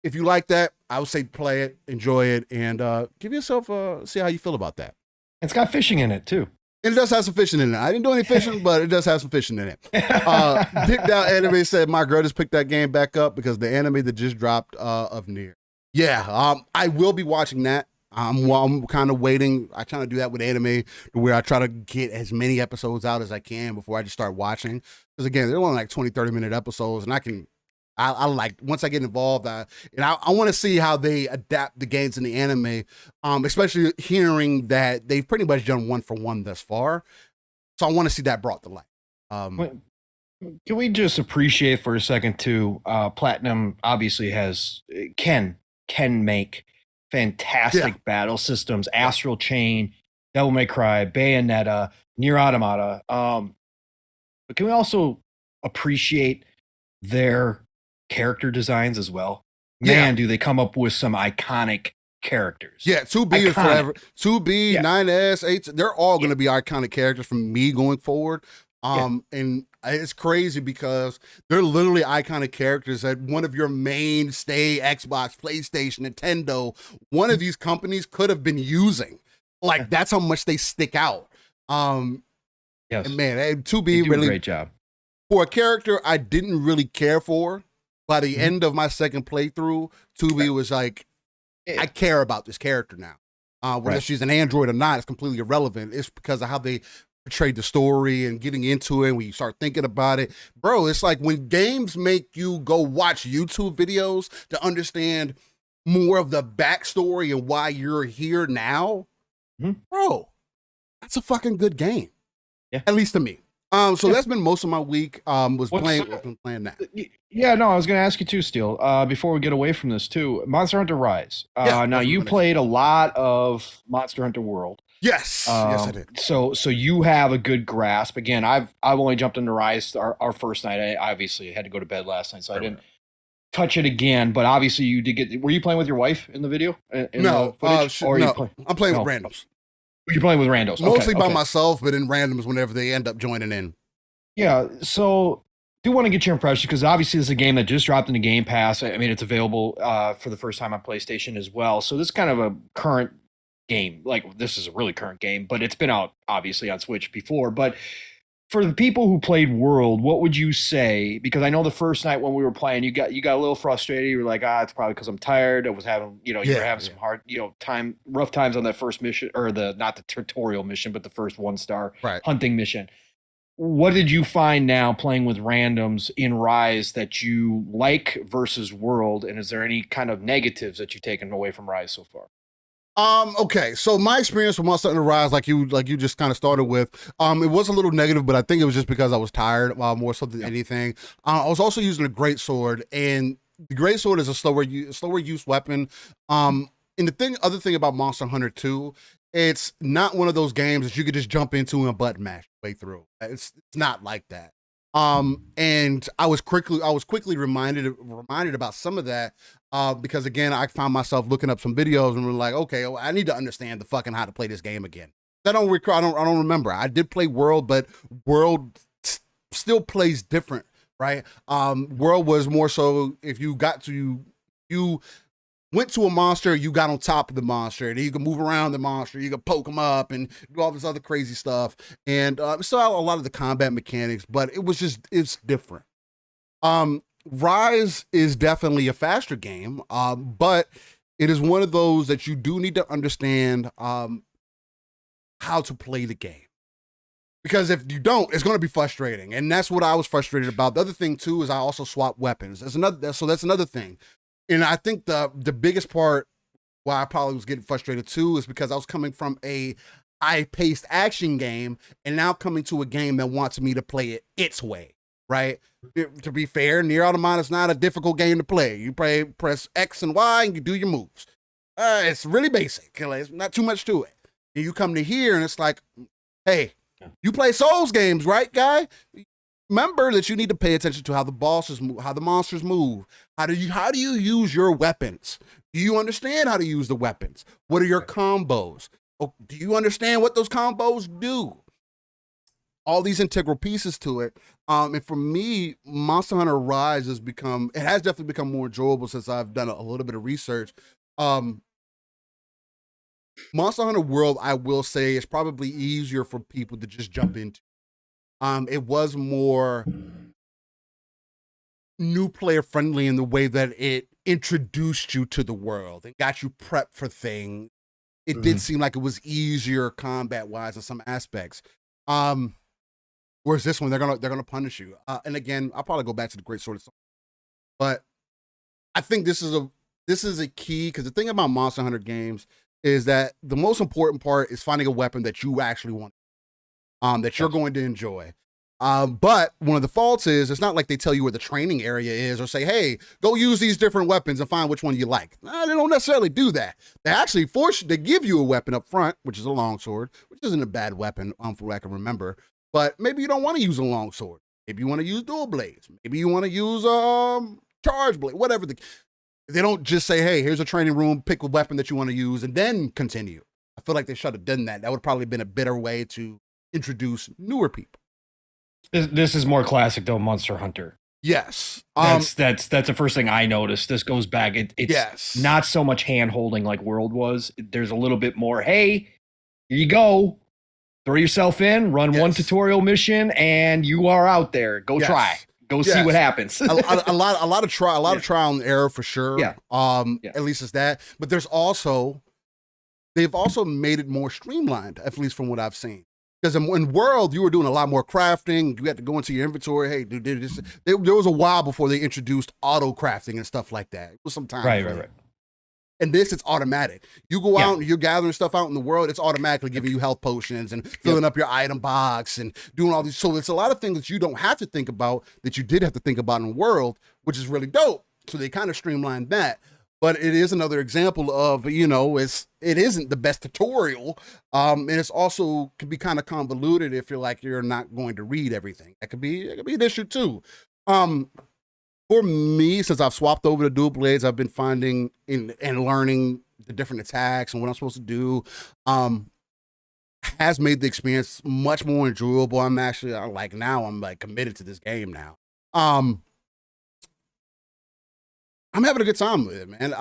if you like that, I would say play it, enjoy it, and give yourself see how you feel about that. It's got fishing in it too. And it does have some fishing in it. I didn't do any fishing, but it does have some fishing in it. Dick Down Anime said, my girl just picked that game back up because the anime that just dropped of Nier. Yeah, I will be watching that. I'm kind of waiting. I try to do that with anime to where I try to get as many episodes out as I can before I just start watching. Because again, they're only like 20, 30-minute episodes, and I like, once I get involved, I want to see how they adapt the games in the anime, especially hearing that they've pretty much done one for one thus far. So I want to see that brought to light. Can we just appreciate for a second too? Platinum obviously can make fantastic battle systems, Astral Chain, Devil May Cry, Bayonetta, Nier Automata. But can we also appreciate their character designs as well? Man, do they come up with some iconic characters. Yeah, 2B is forever. 2B, 9S, 8, they're all going to be iconic characters from me going forward. And it's crazy because they're literally iconic characters that one of your mainstay Xbox, PlayStation, Nintendo, one of these companies could have been using. Like, that's how much they stick out. Yes. And man, 2B really, a great job. For a character I didn't really care for, by the end of my second playthrough, 2B was like, I care about this character now. Whether she's an android or not, it's completely irrelevant. It's because of how they portrayed the story and getting into it. When you start thinking about it, bro, it's like when games make you go watch YouTube videos to understand more of the backstory and why you're here now, bro, that's a fucking good game. Yeah. At least to me. So that's been most of my week. Was playing that. Yeah, no, I was going to ask you too, Steel. Before we get away from this too, Monster Hunter Rise. Now you played a lot of Monster Hunter World. Yes, yes, I did. So you have a good grasp. Again, I've only jumped into Rise our first night. I obviously had to go to bed last night, so I didn't touch it again. But obviously, you did get. Were you playing with your wife in the video? No, I'm playing with randoms. You're playing with randos. Mostly by myself, but in randoms whenever they end up joining in. Yeah, so do want to get your impression because obviously this is a game that just dropped into Game Pass. I mean, it's available for the first time on PlayStation as well. So this is kind of a current game. Like, this is a really current game, but it's been out obviously on Switch before. But for the people who played World, what would you say? Because I know the first night when we were playing, you got a little frustrated. You were like, it's probably because I'm tired. I was having, you were having some hard, rough times on that first mission, or not the tutorial mission, but the first 1-star hunting mission. What did you find now playing with randoms in Rise that you like versus World? And is there any kind of negatives that you've taken away from Rise so far? Okay, so my experience with Monster Hunter Rise, like you just kind of started with, it was a little negative, but I think it was just because I was tired, more so than anything. I was also using a greatsword, and the greatsword is a slower use weapon. And the other thing about Monster Hunter 2, it's not one of those games that you could just jump into and button mash way through. It's not like that. And I was quickly reminded about some of that because again, I found myself looking up some videos and we're like, okay, well, I need to understand the fucking how to play this game again. I don't remember. I did play World, but World still plays different, right? World was more so if you went to a monster, you got on top of the monster, and you can move around the monster, you can poke them up and do all this other crazy stuff. And still a lot of the combat mechanics, but it's different. Rise is definitely a faster game, but it is one of those that you do need to understand how to play the game. Because if you don't, it's going to be frustrating. And that's what I was frustrated about. The other thing, too, is I also swap weapons. That's another thing. And I think the biggest part why I probably was getting frustrated, too, is because I was coming from a high-paced action game and now coming to a game that wants me to play it its way, right? To be fair, Nier Automata is not a difficult game to play. You press X and Y and you do your moves. It's really basic. It's not too much to it. And you come to here and it's like, hey, you play Souls games, right, guy? Remember that you need to pay attention to how the bosses move, how the monsters move. How do you use your weapons? Do you understand how to use the weapons? What are your combos? Oh, do you understand what those combos do? All these integral pieces to it. And for me, Monster Hunter Rise has definitely become more enjoyable since I've done a little bit of research. Monster Hunter World, I will say, is probably easier for people to just jump into. It was more new player friendly in the way that it introduced you to the world and got you prepped for things. It did seem like it was easier combat wise in some aspects. Whereas this one, they're gonna punish you. And again, I'll probably go back to the Great Sword of Song. But I think this is a key, because the thing about Monster Hunter games is that the most important part is finding a weapon that you actually want, that you're going to enjoy. But one of the faults is it's not like they tell you where the training area is or say, hey, go use these different weapons and find which one you like. No, they don't necessarily do that. They actually they give you a weapon up front, which is a longsword, which isn't a bad weapon, from what I can remember. But maybe you don't want to use a longsword. Maybe you want to use dual blades. Maybe you want to use charge blade, whatever. They don't just say, hey, here's a training room, pick a weapon that you want to use, and then continue. I feel like they should have done that. That would probably have been a better way to introduce newer people. This is more classic, though, Monster Hunter. Yes. That's the first thing I noticed. This goes back. It's not so much hand-holding like World was. There's a little bit more, hey, here you go. Throw yourself in, run one tutorial mission, and you are out there. Go try. Go see what happens. a lot of trial and error for sure. Yeah. At least it's that. But they've also made it more streamlined, at least from what I've seen. Because in World, you were doing a lot more crafting. You had to go into your inventory. Hey, dude, there was a while before they introduced auto crafting and stuff like that. It was some time. Right. And this, it's automatic. You go out and you're gathering stuff out in the world, it's automatically giving you health potions and filling up your item box and doing all these. So it's a lot of things that you don't have to think about that you did have to think about in World, which is really dope. So they kind of streamlined that. But it is another example of, it isn't the best tutorial. And it's also could be kind of convoluted if you're not going to read everything. That could be an issue too. For me, since I've swapped over to dual blades, I've been finding and learning the different attacks and what I'm supposed to do, has made the experience much more enjoyable. I'm committed to this game now. I'm having a good time with it, man.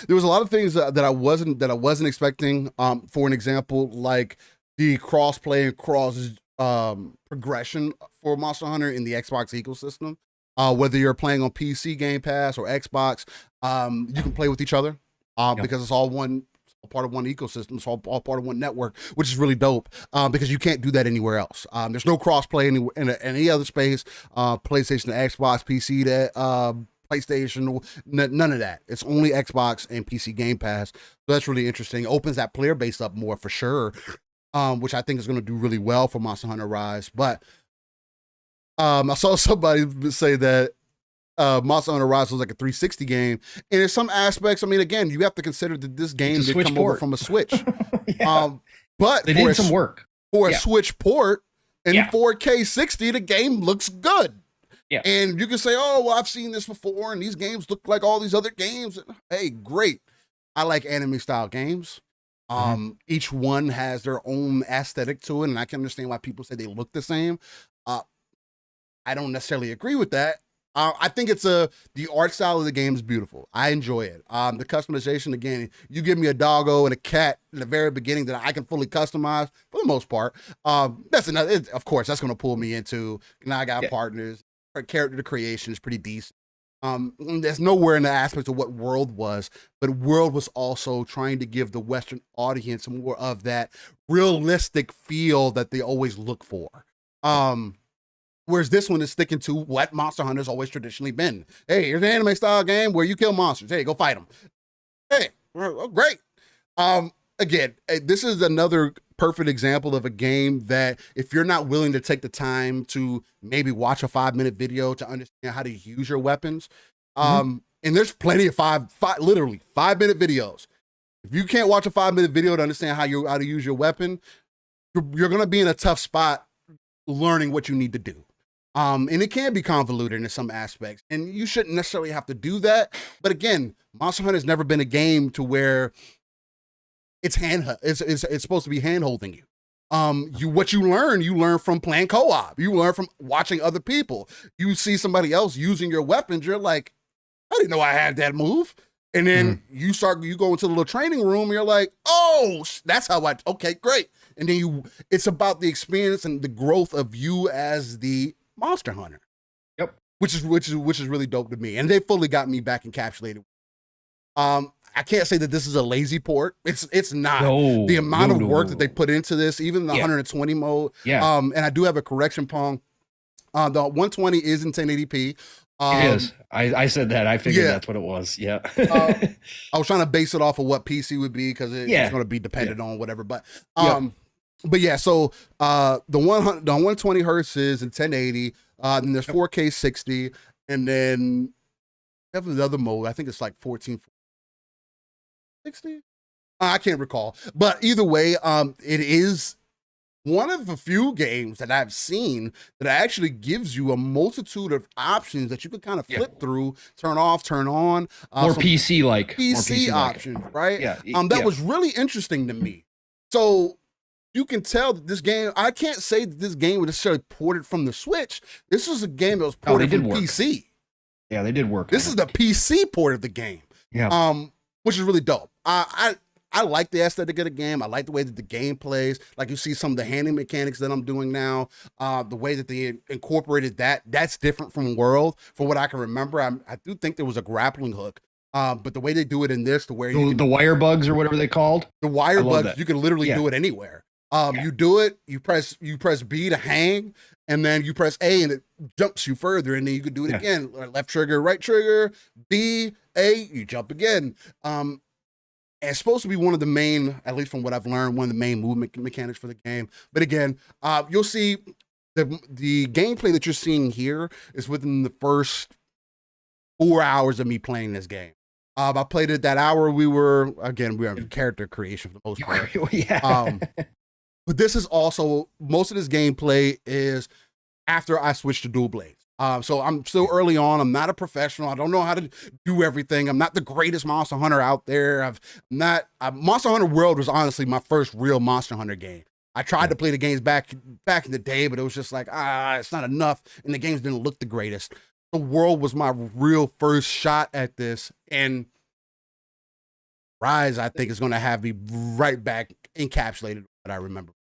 There was a lot of things that I wasn't expecting. For an example, like the cross-play and cross progression for Monster Hunter in the Xbox ecosystem. Whether you're playing on PC Game Pass or Xbox, you can play with each other because it's all part of one ecosystem. It's all part of one network, which is really dope because you can't do that anywhere else. There's no cross-play in any other space, PlayStation to Xbox, PC to PlayStation, none of that. It's only Xbox and PC Game Pass. So that's really interesting. It opens that player base up more for sure, which I think is going to do really well for Monster Hunter Rise. But I saw somebody say that Monster Hunter Rise was like a 360 game, and in some aspects, again, you have to consider that this game did come over from a Switch. But they did some work for a Switch port in 4K 60. The game looks good. Yeah. And you can say, oh, well, I've seen this before, and these games look like all these other games. Hey, great. I like anime style games. Each one has their own aesthetic to it, and I can understand why people say they look the same. I don't necessarily agree with that. I think the art style of the game is beautiful. I enjoy it. The customization, again, you give me a doggo and a cat in the very beginning that I can fully customize for the most part. That's another, of course, that's going to pull me into, now I got partners. Her character creation is pretty decent. There's nowhere in the aspect of what World was, but World was also trying to give the Western audience more of that realistic feel that they always look for. Whereas this one is sticking to what Monster Hunter's always traditionally been. Hey, here's an anime style game where you kill monsters. Hey, go fight them. Hey, oh, great. Again, this is another perfect example of a game that if you're not willing to take the time to maybe watch a 5-minute video to understand how to use your weapons, and there's plenty of literally 5-minute videos. If you can't watch a 5-minute video to understand how to use your weapon, you're going to be in a tough spot learning what you need to do. And it can be convoluted in some aspects, and you shouldn't necessarily have to do that. But again, Monster Hunter has never been a game to where it's supposed to be hand holding you. What you learn from playing co-op. You learn from watching other people. You see somebody else using your weapons. You're like, I didn't know I had that move. And then you go into the little training room. And you're like, oh, that's how okay, great. And then it's about the experience and the growth of you as the Monster Hunter. Yep. Which is really dope to me. And they fully got me back encapsulated. I can't say that this is a lazy port. It's not. The amount of work that they put into this, even the 120 mode. Yeah. And I do have a correction, Pong. The 120 is in 1080p. It is. I said that. I figured that's what it was. Yeah. I was trying to base it off of what PC would be because it's going to be dependent on whatever. But but yeah, so the 120 hertz is in 1080. And there's 4K 60, and then the other mode. I think it's like 1460. I can't recall, but either way, it is one of the few games that I've seen that actually gives you a multitude of options that you can kind of flip through, turn off, turn on. More PC-like. PC options, right? Yeah. That was really interesting to me. So you can tell that this game, I can't say that this game was necessarily ported from the Switch. This was a game that was ported from PC. Yeah, they did work. This is the PC port of the game. Yeah. Which is really dope. I like the aesthetic of the game. I like the way that the game plays. Like you see some of the handling mechanics that I'm doing now. The way that they incorporated that's different from World. From what I can remember, I do think there was a grappling hook. But the way they do it in this, to where the wire bugs or whatever they called. The wire bugs, you can literally do it anywhere. You do it, you press B to hang, and then you press A and it jumps you further, and then you can do it again. Left trigger, right trigger, B, A, you jump again. And it's supposed to be one of the main, at least from what I've learned, one of the main movement mechanics for the game. But again, you'll see the gameplay that you're seeing here is within the first 4 hours of me playing this game. I played it that hour. We were in character creation for the most part. But this is also, most of this gameplay is after I switched to dual blades. So I'm still early on. I'm not a professional. I don't know how to do everything. I'm not the greatest Monster Hunter out there. Monster Hunter World was honestly my first real Monster Hunter game. I tried to play the games back in the day, but it was just like, it's not enough. And the games didn't look the greatest. The World was my real first shot at this. And Rise, I think, is going to have me right back encapsulated what I remember.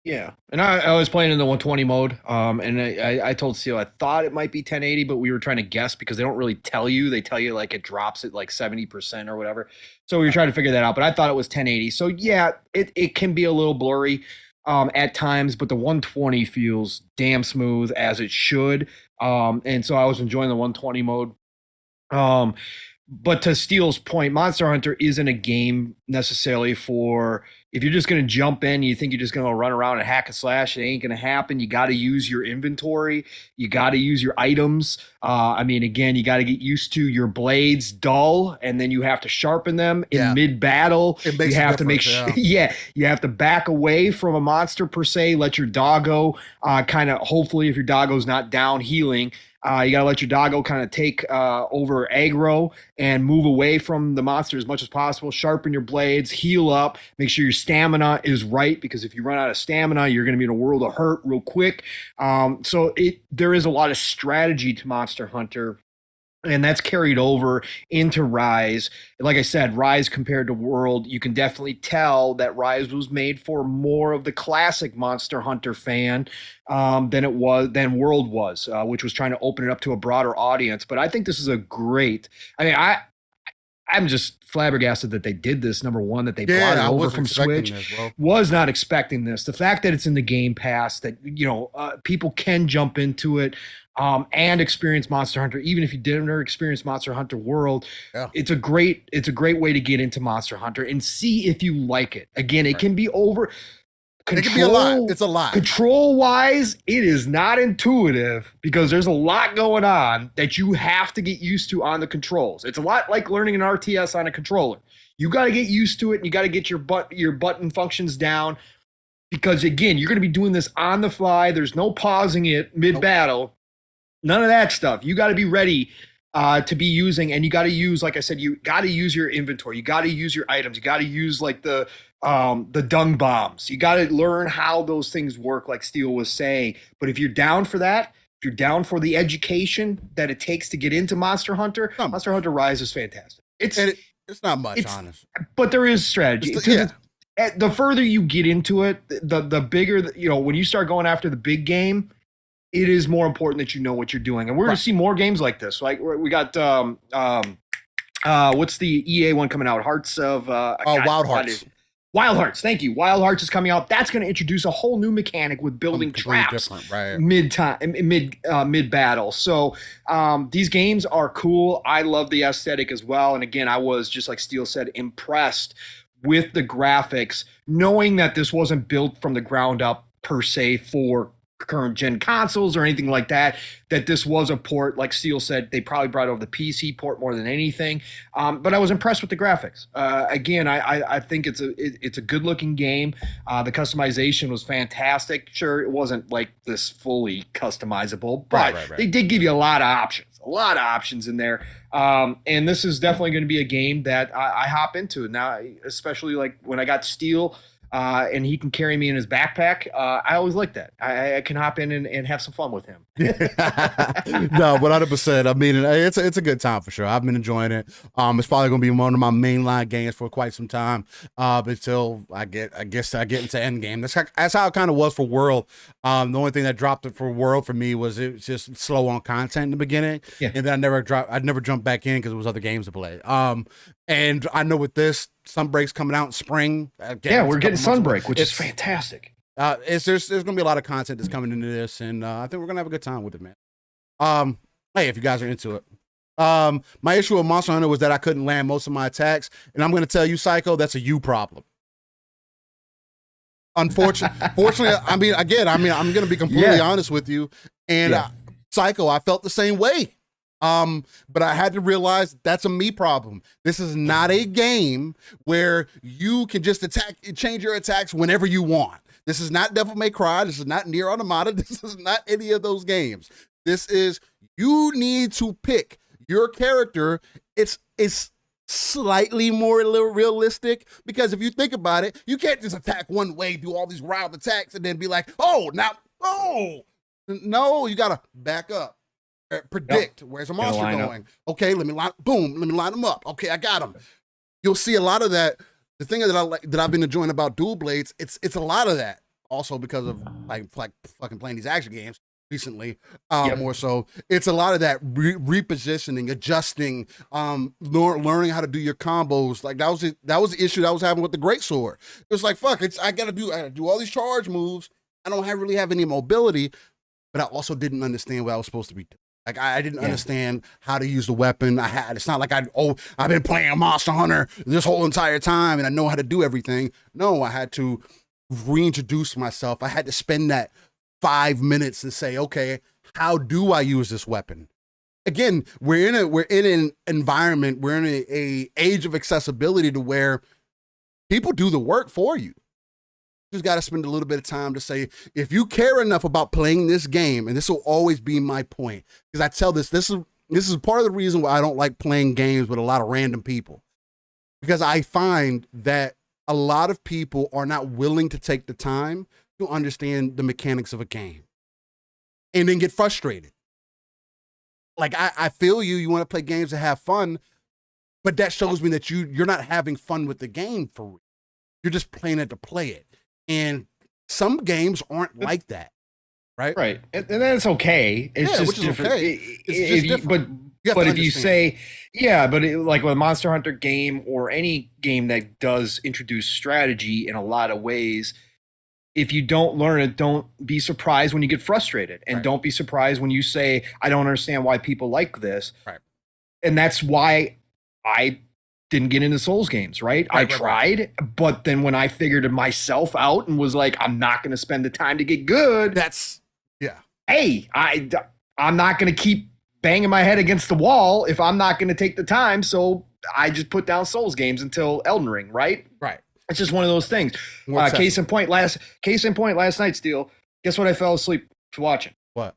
Yeah, and I was playing in the 120 mode, and I told Seal I thought it might be 1080, but we were trying to guess because they don't really tell you. They tell you like it drops at like 70% or whatever. So we were trying to figure that out, but I thought it was 1080. So yeah, it can be a little blurry at times, but the 120 feels damn smooth as it should. And so I was enjoying the 120 mode. But to Steele's point, Monster Hunter isn't a game necessarily for if you're just going to jump in, you think you're just going to run around and hack and slash. It ain't going to happen. You got to use your inventory. You got to use your items. I mean, again, you got to get used to your blades dull, and then you have to sharpen them in mid battle. You have to make sure, you have to back away from a monster per se. Let your doggo kind of, hopefully, if your doggo's not down healing. You got to let your doggo kind of take over aggro and move away from the monster as much as possible. Sharpen your blades, heal up, make sure your stamina is right, because if you run out of stamina, you're going to be in a world of hurt real quick. So there is a lot of strategy to Monster Hunter. And that's carried over into Rise. Like I said, Rise compared to World, you can definitely tell that Rise was made for more of the classic Monster Hunter fan than World was, which was trying to open it up to a broader audience. But I think this is a great. I mean, I'm just flabbergasted that they did this. Number one, that they brought it over from Switch. Was not expecting this. The fact that it's in the Game Pass, that people can jump into it. And experience Monster Hunter, even if you didn't experience Monster Hunter World, it's a great way to get into Monster Hunter and see if you like it. Again, it can be over. It can be a lot. It's a lot. Control wise, it is not intuitive because there's a lot going on that you have to get used to on the controls. It's a lot like learning an RTS on a controller. You got to get used to it, and you got to get your button functions down, because again, you're going to be doing this on the fly. There's no pausing it mid battle. None of that stuff. You got to be ready to be using, and you got to use, like I said, you got to use your inventory. You got to use your items. You got to use like the dung bombs. You got to learn how those things work, like Steele was saying. But if you're down for that, if you're down for the education that it takes to get into Monster Hunter, Monster Hunter Rise is fantastic. It's not much, honest. But there is strategy. The further you get into it, the bigger, when you start going after the big game, it is more important that you know what you're doing. And we're going to see more games like this. Like we got, what's the EA one coming out? Wild Hearts. Wild Hearts. Thank you. Wild Hearts is coming out. That's going to introduce a whole new mechanic with building traps mid battle. So these games are cool. I love the aesthetic as well. And again, I was, just like Steele said, impressed with the graphics, knowing that this wasn't built from the ground up per se for current gen consoles or anything like that, that this was a port. Like Steele said, they probably brought over the PC port more than anything. But I was impressed with the graphics. Again, I think it's a good looking game. The customization was fantastic. Sure, it wasn't like this fully customizable, but they did give you a lot of options in there. And this is definitely going to be a game that I hop into now, especially like when I got Steele. And he can carry me in his backpack. I always like that. I can hop in and have some fun with him. No, 100%. I mean, it's a good time for sure. I've been enjoying it. It's probably going to be one of my mainline games for quite some time. Until I get into Endgame. That's how it kind of was for World. The only thing that dropped it for World for me was it was just slow on content in the beginning, and then I'd never jumped back in because there was other games to play. And I know with this, Sunbreak's coming out in spring. Again, we're getting Sunbreak, which is fantastic. There's going to be a lot of content that's coming into this, and I think we're going to have a good time with it, man. Hey, if you guys are into it. My issue with Monster Hunter was that I couldn't land most of my attacks, and I'm going to tell you, Psycho, that's a you problem. Fortunately, I'm going to be completely honest with you, and Psycho, I felt the same way. But I had to realize that's a me problem. This is not a game where you can just change your attacks whenever you want. This is not Devil May Cry. This is not Nier Automata. This is not any of those games. This is, you need to pick your character. It's slightly more realistic, because if you think about it, you can't just attack one way, do all these wild attacks, and then be like, no, you gotta back up. Predict where's the monster going. Okay, let me line them up. Okay, I got them. You'll see a lot of that. The thing that I've been enjoying about Dual Blades, it's a lot of that. Also because of like fucking playing these action games recently, more so. It's a lot of that repositioning, adjusting, learning how to do your combos. Like that was the issue that I was having with the Greatsword. It was like, fuck, I gotta do all these charge moves. I don't really have any mobility, but I also didn't understand what I was supposed to be doing. Like I didn't understand how to use the weapon. It's not like I've been playing Monster Hunter this whole entire time and I know how to do everything. No, I had to reintroduce myself. I had to spend that 5 minutes and say, okay, how do I use this weapon? Again, we're in an environment, we're in a age of accessibility to where people do the work for you. You just got to spend a little bit of time to say, if you care enough about playing this game, and this will always be my point, because I tell this is part of the reason why I don't like playing games with a lot of random people, because I find that a lot of people are not willing to take the time to understand the mechanics of a game and then get frustrated. Like I feel you want to play games to have fun, but that shows me that you're not having fun with the game for real. You're just playing it to play it. And some games aren't like that, right? Right, and that's okay. It's just different. Okay. It's just different. But if you say, like with a Monster Hunter game or any game that does introduce strategy in a lot of ways, if you don't learn it, don't be surprised when you get frustrated, and don't be surprised when you say, I don't understand why people like this. Right. And that's why I didn't get into Souls games, right? I tried, but then when I figured myself out and was like, I'm not going to spend the time to get good. Hey, I'm not going to keep banging my head against the wall if I'm not going to take the time. So I just put down Souls games until Elden Ring, right? Right. It's just one of those things. Case in point, last night, Steel. Guess what I fell asleep to watching? What?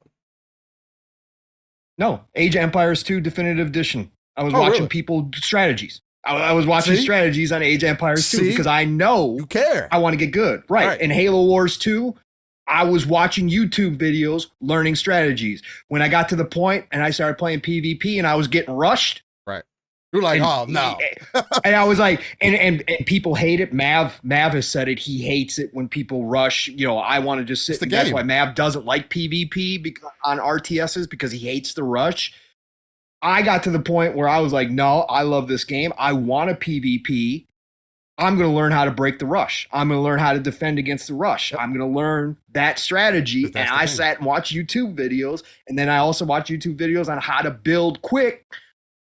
No, Age of Empires 2 Definitive Edition. I was watching people strategies. I was watching strategies on Age of Empires 2 because I know you care. I want to get good. Right. In Halo Wars 2, I was watching YouTube videos, learning strategies. When I got to the point and I started playing PvP and I was getting rushed. Right. You're like, oh, no. And I was like, and people hate it. Mav has said it. He hates it when people rush. I want to just sit. That's why Mav doesn't like PvP on RTSs, because he hates the rush. I got to the point where I was like, no, I love this game. I want a PvP. I'm going to learn how to break the rush. I'm going to learn how to defend against the rush. I'm going to learn that strategy. And I sat and watched YouTube videos. And then I also watched YouTube videos on how to build quick.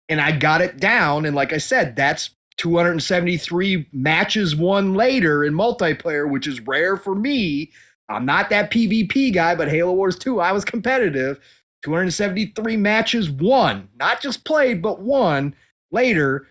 And I got it down. And like I said, that's 273 matches won later in multiplayer, which is rare for me. I'm not that PvP guy, but Halo Wars 2, I was competitive. 273 matches won, not just played, but won later.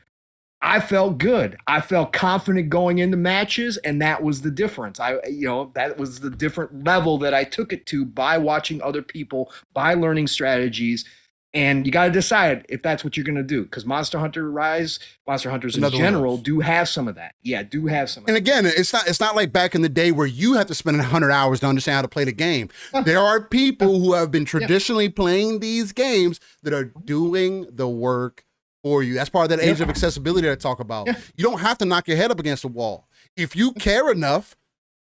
I felt good. I felt confident going into matches, and that was the difference. That was the different level that I took it to by watching other people, by learning strategies. And you got to decide if that's what you're going to do, because Monster Hunter Rise, Monster Hunters in general do have some of that. Yeah, do have some of that. And again, it's not like back in the day where you have to spend 100 hours to understand how to play the game. There are people who have been traditionally playing these games that are doing the work for you. That's part of that age of accessibility that I talk about. You don't have to knock your head up against the wall. If you care enough,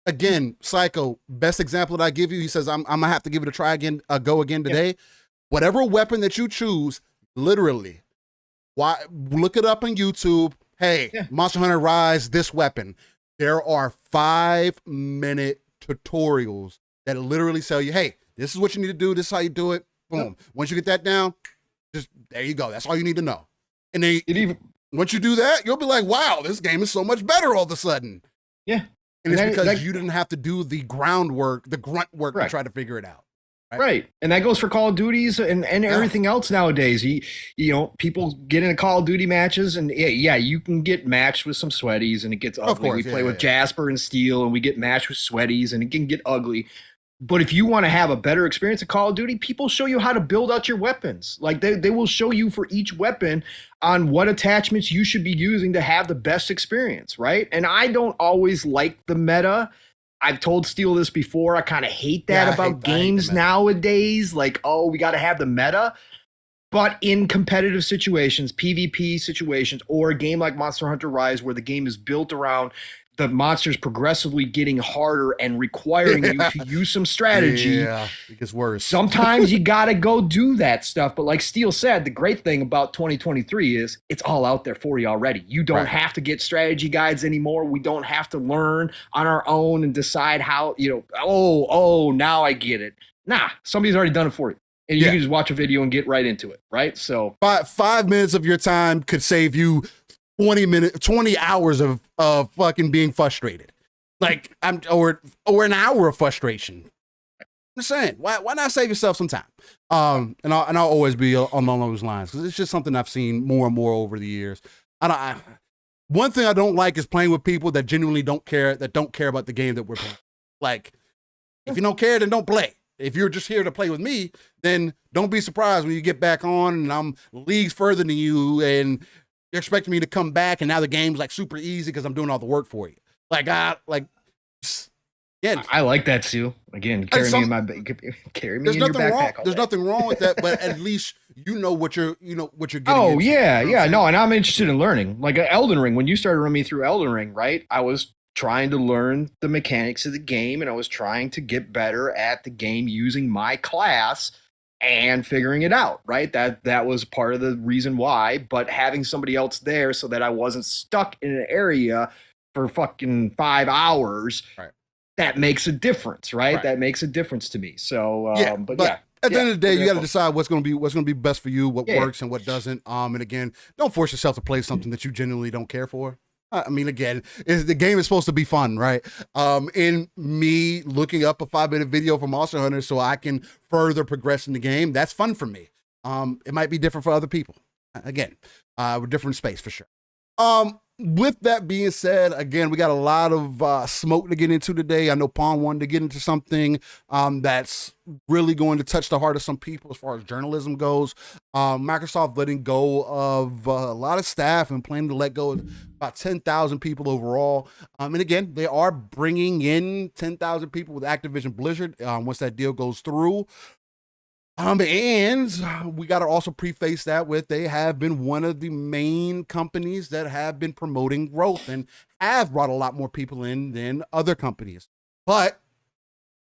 again, Psycho, best example that I give you, he says, I'm going to have to give it a try again, go again today. Whatever weapon that you choose, literally, look it up on YouTube. Hey, Monster Hunter Rise, this weapon. There are 5-minute tutorials that literally tell you, hey, this is what you need to do. This is how you do it. Boom. Once you get that down, just there you go. That's all you need to know. And once you do that, you'll be like, wow, this game is so much better all of a sudden. Yeah. And it's because you didn't have to do the groundwork, the grunt work to try to figure it out. Right. And that goes for Call of Duties and everything else nowadays. People get into Call of Duty matches, and you can get matched with some sweaties, and it gets ugly. Of course, we play with Jasper and Steel, and we get matched with sweaties, and it can get ugly. But if you want to have a better experience at Call of Duty, people show you how to build out your weapons. Like they will show you for each weapon on what attachments you should be using to have the best experience, right? And I don't always like the meta. I've told Steel this before. I kind of hate that about games nowadays. Like, oh, we got to have the meta. But in competitive situations, PvP situations, or a game like Monster Hunter Rise, where the game is built around the monsters progressively getting harder and requiring you to use some strategy. Yeah, it gets worse. Sometimes you got to go do that stuff. But like Steel said, the great thing about 2023 is it's all out there for you already. You don't have to get strategy guides anymore. We don't have to learn on our own and decide how, now I get it. Nah, somebody's already done it for you. And you can just watch a video and get right into it, right? So 5 minutes of your time could save you 20 hours of fucking being frustrated. Like or an hour of frustration. I'm just saying, why not save yourself some time? And I'll always be along those lines because it's just something I've seen more and more over the years. One thing I don't like is playing with people that genuinely don't care about the game that we're playing. Like, if you don't care, then don't play. If you're just here to play with me, then don't be surprised when you get back on and I'm leagues further than you and you're expecting me to come back and now the game's like super easy because I'm doing all the work for you. Yeah. I like that, Sue. Again, carry me in your backpack. There's nothing wrong with that, but at least you know what you're getting. Oh, into, yeah. No, and I'm interested in learning. Like Elden Ring, when you started running me through Elden Ring, right? I was trying to learn the mechanics of the game and I was trying to get better at the game using my class and figuring it out, right? That was part of the reason why, but having somebody else there so that I wasn't stuck in an area for fucking 5 hours, right. That makes a difference, right? That makes a difference to me. So, at the end of the day, you got to decide what's going to be best for you, what works and what doesn't. And again, don't force yourself to play something that you genuinely don't care for. I mean, again, the game is supposed to be fun, right? In me looking up a 5-minute video for Monster Hunter so I can further progress in the game, that's fun for me. It might be different for other people. Again, we're different space for sure. With that being said, again, we got a lot of smoke to get into today. I know Pong wanted to get into something that's really going to touch the heart of some people as far as journalism goes. Microsoft letting go of a lot of staff and planning to let go of about 10,000 people overall. And again, they are bringing in 10,000 people with Activision Blizzard once that deal goes through. And we got to also preface that with they have been one of the main companies that have been promoting growth and have brought a lot more people in than other companies. But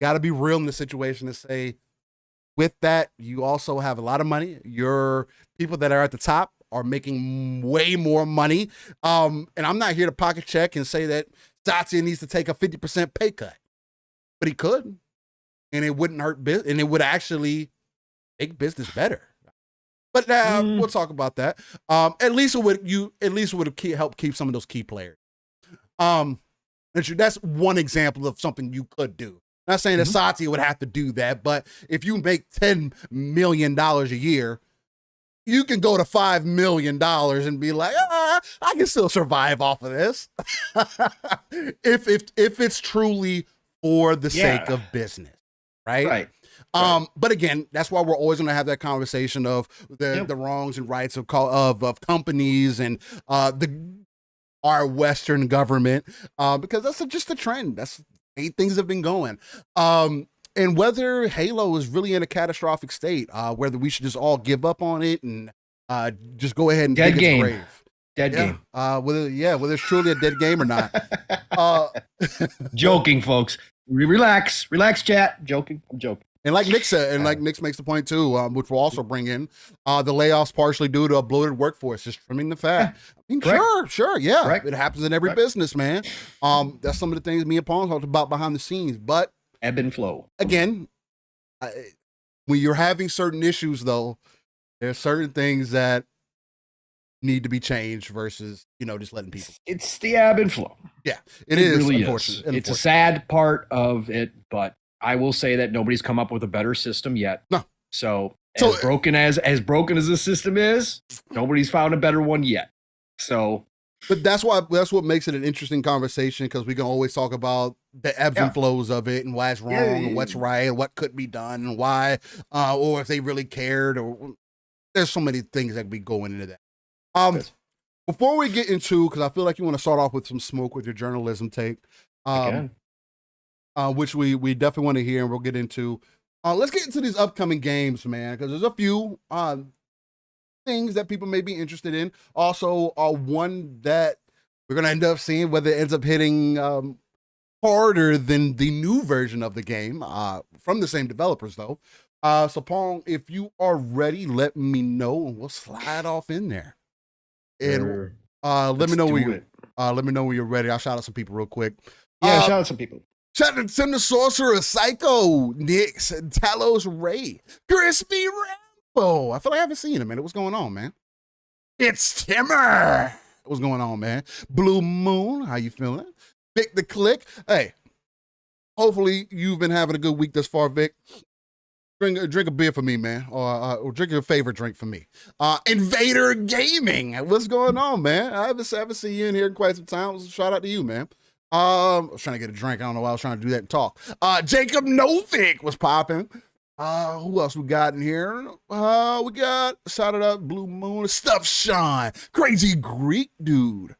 got to be real in the situation to say, with that, you also have a lot of money. Your people that are at the top are making way more money. And I'm not here to pocket check and say that Satya needs to take a 50% pay cut, but he could, and it wouldn't hurt business, and it would actually make business better. But we'll talk about that. At least it would help keep some of those key players. That's one example of something you could do. Not saying that Satya would have to do that, but if you make $10 million a year, you can go to $5 million and be like, I can still survive off of this. if it's truly for the sake of business, right? But again, that's why we're always going to have that conversation of the wrongs and rights of companies and our Western government, because that's just a trend. That's the way things have been going. And whether Halo is really in a catastrophic state, whether we should just all give up on it and just go ahead and dig its grave. Dead game. Whether it's truly a dead game or not. Joking, folks. Relax, chat. I'm joking. And like Nick said, and like Nick makes the point too, which we'll also bring in, the layoffs partially due to a bloated workforce, just trimming the fat. I mean, sure, yeah. Correct. It happens in every business, man. That's some of the things me and Pong talked about behind the scenes. But ebb and flow. Again, when you're having certain issues, though, there's certain things that need to be changed versus, just letting people. It's the ebb and flow. Yeah, it is. Really is. It's a sad part of it, but I will say that nobody's come up with a better system yet. No. So broken as the system is, nobody's found a better one yet. So, but that's what makes it an interesting conversation, because we can always talk about the ebbs and flows of it and why it's wrong and what's right and what could be done and why, or if they really cared, or there's so many things that be going into that. Before we get into, because I feel like you want to start off with some smoke with your journalism take. Which we definitely want to hear, and we'll get into. Let's get into these upcoming games, man, because there's a few things that people may be interested in. Also, one that we're going to end up seeing, whether it ends up hitting harder than the new version of the game, from the same developers, though. So, Pong, if you are ready, let me know, and we'll slide off in there. And let me know when you're ready. I'll shout out some people real quick. Yeah, shout out some people. Shout out to Tim the Sorcerer, Psycho, Nix, Talos Ray, Crispy Rambo. I feel like I haven't seen him, man. What's going on, man? It's Timmer. What's going on, man? Blue Moon, how you feeling? Vic the Click. Hey, hopefully you've been having a good week thus far, Vic. Drink a beer for me, man, or drink your favorite drink for me. Invader Gaming. What's going on, man? I haven't seen you in here in quite some time. Shout out to you, man. I was trying to get a drink. I don't know why I was trying to do that and talk. Jacob Novick was popping. Who else we got in here? We got, shout it out, Blue Moon, Stuff Shine, Crazy Greek Dude.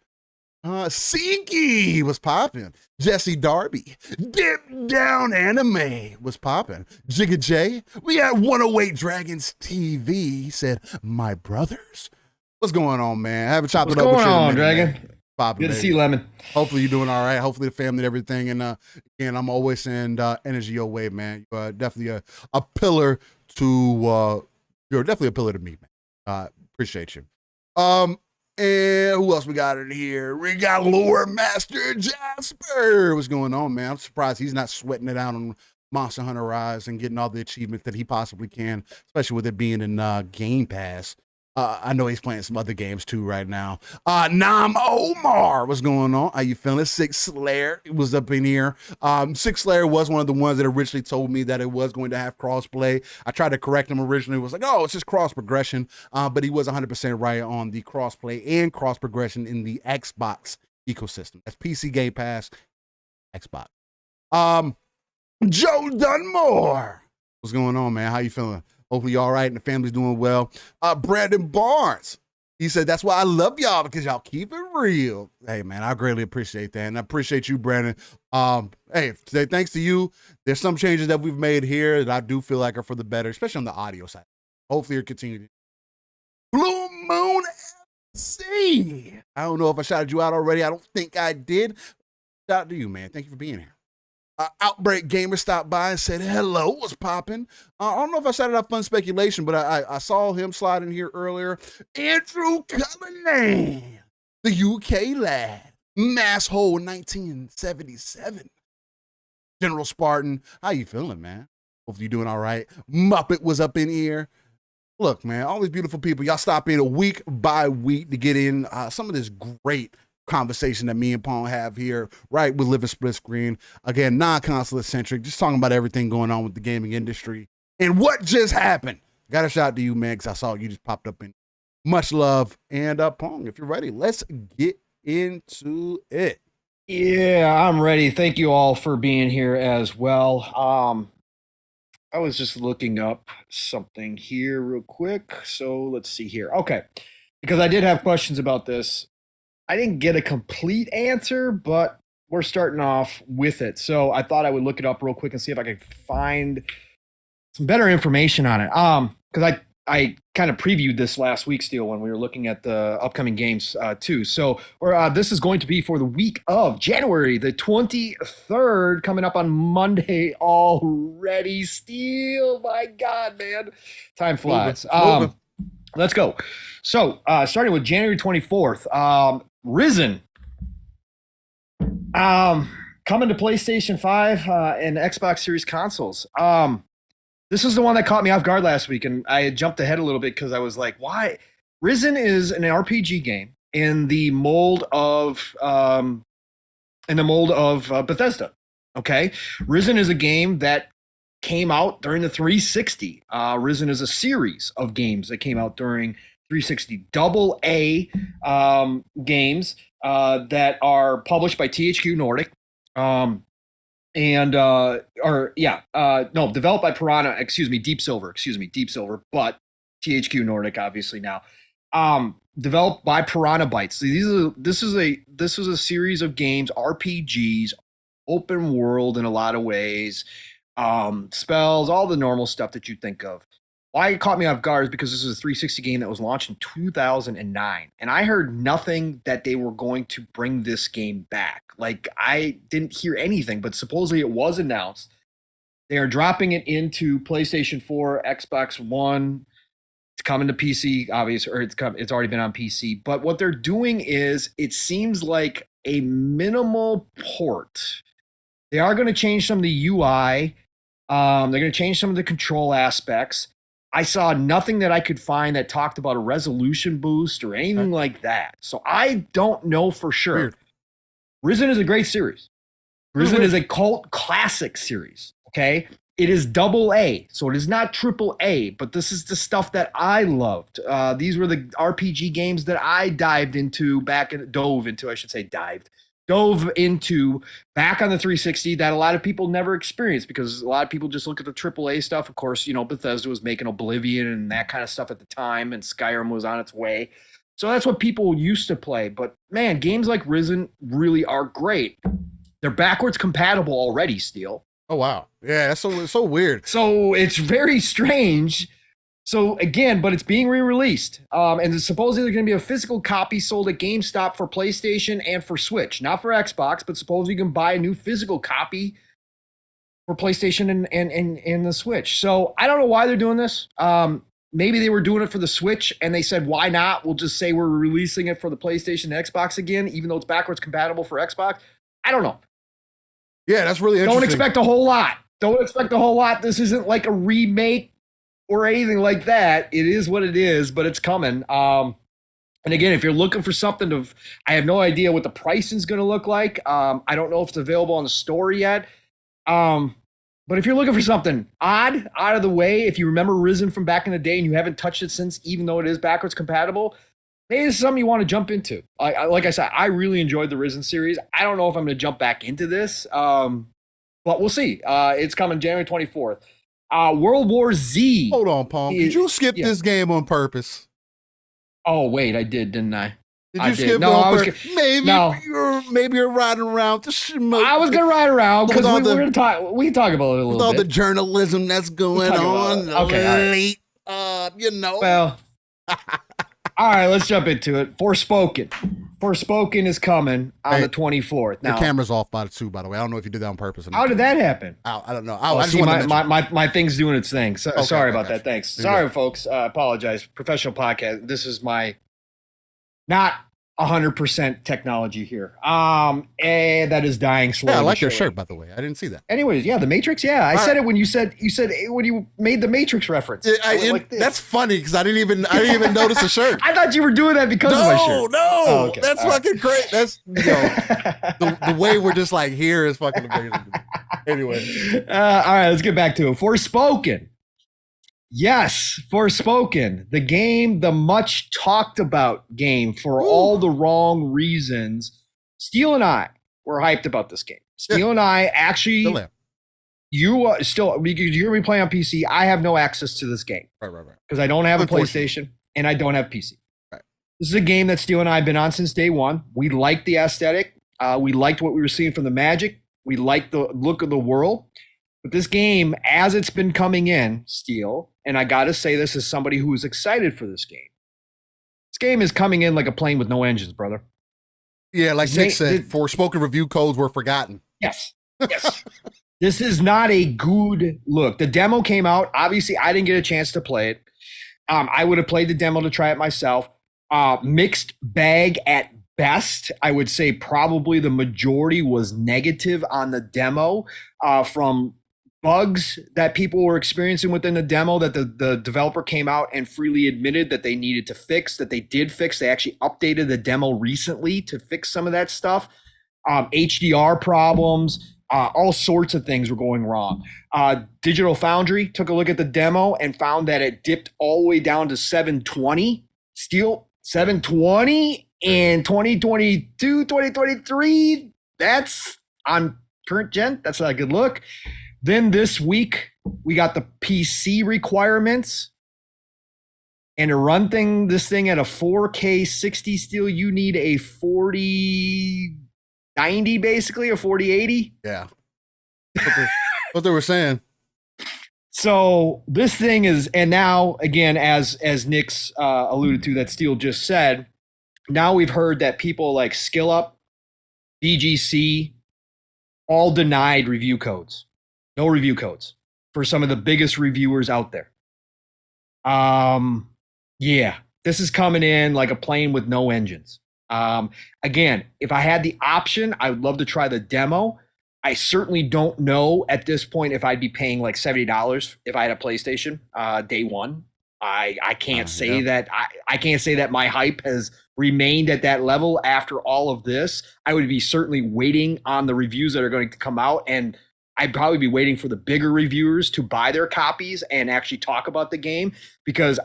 Sinky was popping. Jesse Darby. Dip Down Anime was popping. Jigga J. We got 108 Dragons TV. He said, my brothers. What's going on, man? I haven't chopped it up with you. What's going on, Dragon? Popping, good to see you, Lemon. Hopefully you're doing all right. Hopefully the family and everything. And again, I'm always sending energy your way, man. You're definitely a pillar to you're definitely a pillar to me, man. Appreciate you. And who else we got in here? We got Lore Master Jasper. What's going on, man? I'm surprised he's not sweating it out on Monster Hunter Rise and getting all the achievements that he possibly can, especially with it being in Game Pass. I know he's playing some other games too right now. Nam Omar, what's going on? How you feeling? Six Slayer was up in here. Six Slayer was one of the ones that originally told me that it was going to have crossplay. I tried to correct him originally. It was like, oh, it's just cross progression. But he was 100% right on the crossplay and cross progression in the Xbox ecosystem. That's PC Game Pass, Xbox. Joe Dunmore, what's going on, man? How you feeling? Hopefully you're all right and the family's doing well. Brandon Barnes, he said, that's why I love y'all, because y'all keep it real. Hey, man, I greatly appreciate that. And I appreciate you, Brandon. Hey, thanks to you, there's some changes that we've made here that I do feel like are for the better, especially on the audio side. Hopefully you're continuing. Blue Moon FC. I don't know if I shouted you out already. I don't think I did. Shout out to you, man. Thank you for being here. Outbreak Gamer stopped by and said hello, what's popping. I don't know if I shouted out Fun Speculation, but I saw him slide in here earlier. Andrew Cullinan, the UK lad, Masshole 1977. General Spartan, how you feeling, man? Hopefully you're doing all right. Muppet was up in here. Look, man, all these beautiful people, y'all stop in week by week to get in some of this great conversation that me and Pong have here, right, with Living Splitscreen. Again, non-console centric, just talking about everything going on with the gaming industry and what just happened. Got a shout out to you, man, because I saw you just popped up in. Much love. And Pong, if you're ready, let's get into it. Yeah, I'm ready. Thank you all for being here as well. I was just looking up something here real quick. So let's see here. Okay, because I did have questions about this. I didn't get a complete answer, but we're starting off with it. So I thought I would look it up real quick and see if I could find some better information on it. Because I kind of previewed this last week, Steel, when we were looking at the upcoming games too. So this is going to be for the week of January the 23rd, coming up on Monday already. Steel, my God, man, time flies. Let's go. So starting with January 24th, Risen. Coming to PlayStation 5 and Xbox Series consoles. This is the one that caught me off guard last week, and I had jumped ahead a little bit because I was like, why? Risen is an RPG game in the mold of Bethesda. Okay. Risen is a game that came out during the 360. Risen is a series of games that came out during 360 double A games that are published by THQ Nordic, developed by Piranha. Deep Silver, but THQ Nordic obviously now. Developed by Piranha Bytes. So this is a series of games, RPGs, open world in a lot of ways, spells, all the normal stuff that you think of. Why it caught me off guard is because this is a 360 game that was launched in 2009. And I heard nothing that they were going to bring this game back. Like, I didn't hear anything, but supposedly it was announced. They are dropping it into PlayStation 4, Xbox One. It's coming to PC, obviously, or it's already been on PC. But what they're doing is, it seems like a minimal port. They are going to change some of the UI. They're going to change some of the control aspects. I saw nothing that I could find that talked about a resolution boost or anything like that. So I don't know for sure. Weird. Risen is a great series. Risen is a cult classic series. Okay. It is AA, so it is not AAA, but this is the stuff that I loved. These were the RPG games that I dove into back on the 360 that a lot of people never experienced because a lot of people just look at the AAA stuff. Of course, Bethesda was making Oblivion and that kind of stuff at the time, and Skyrim was on its way. So that's what people used to play. But man, games like Risen really are great. They're backwards compatible already, Steel. Oh, wow. Yeah, that's so weird. So it's very strange. So again, but it's being re-released. And supposedly there's going to be a physical copy sold at GameStop for PlayStation and for Switch. Not for Xbox, but supposedly you can buy a new physical copy for PlayStation and the Switch. So I don't know why they're doing this. Maybe they were doing it for the Switch and they said, why not? We'll just say we're releasing it for the PlayStation and Xbox again, even though it's backwards compatible for Xbox. I don't know. Yeah, that's really interesting. Don't expect a whole lot. This isn't like a remake or anything like that. It is what it is, but it's coming. And again, if you're looking for something I have no idea what the pricing is going to look like. I don't know if it's available on the store yet. But if you're looking for something odd, out of the way, if you remember Risen from back in the day and you haven't touched it since, even though it is backwards compatible, maybe it's something you want to jump into. Like I said, I really enjoyed the Risen series. I don't know if I'm going to jump back into this, but we'll see. It's coming January 24th. World War Z. Hold on, Pong. Did you skip this game on purpose? Oh, wait, I did, didn't I? Did you skip it on purpose? Maybe you're riding around. I was going to ride around because we're going to talk. We can talk about it a little bit. With all the journalism that's going on. Okay, Well, all right, let's jump into it. Forspoken. Forspoken is coming on the 24th. Now, the camera's off by the way. I don't know if you did that on purpose. How did that happen? I don't know. I see my thing's doing its thing. So, okay, sorry about that. Thanks. Sorry, folks. Apologize. Professional podcast. This is my not 100% technology here. And that is dying slowly. Yeah, I like your shirt, by the way. I didn't see that. Anyways, yeah, the Matrix. Yeah, I said it when you said when you made the Matrix reference. That's funny because I didn't even notice the shirt. I thought you were doing that because of my shirt. No, oh, okay. That's fucking great. That's the way we're just like here is fucking amazing. Anyway, all right, let's get back to it. Forspoken. Yes, Forspoken, the game, the much talked about game for all the wrong reasons. Steel and I were hyped about this game. Steel and I actually, you're going to be playing on PC. I have no access to this game. Right. Because I don't have a PlayStation and I don't have PC. Right. This is a game that Steel and I have been on since day one. We liked the aesthetic. We liked what we were seeing from the magic. We liked the look of the world. But this game, as it's been coming in, Steel, and I got to say this as somebody who is excited for this game. This game is coming in like a plane with no engines, brother. Yeah, like Nick said, Forspoken review codes were forgotten. Yes. This is not a good look. The demo came out. Obviously, I didn't get a chance to play it. I would have played the demo to try it myself. Mixed bag at best. I would say probably the majority was negative on the demo from bugs that people were experiencing within the demo that the developer came out and freely admitted that they needed to fix, that they did fix. They actually updated the demo recently to fix some of that stuff. HDR problems, all sorts of things were going wrong. Digital Foundry took a look at the demo and found that it dipped all the way down to 720. Steel 720 in 2022, 2023. That's on current gen. That's not a good look. Then this week, we got the PC requirements. And to run this thing at a 4K 60 Steel, you need a 4090, basically, a 4080. Yeah. What they were saying. So this thing is, and now, again, as Nick's alluded to, that Steel just said, now we've heard that people like SkillUp, BGC, all denied review codes. No review codes for some of the biggest reviewers out there. Yeah, this is coming in like a plane with no engines. Again, if I had the option, I would love to try the demo. I certainly don't know at this point if I'd be paying like $70 if I had a PlayStation day one. I can't say that I can't say that my hype has remained at that level after all of this. I would be certainly waiting on the reviews that are going to come out, and I'd probably be waiting for the bigger reviewers to buy their copies and actually talk about the game. Because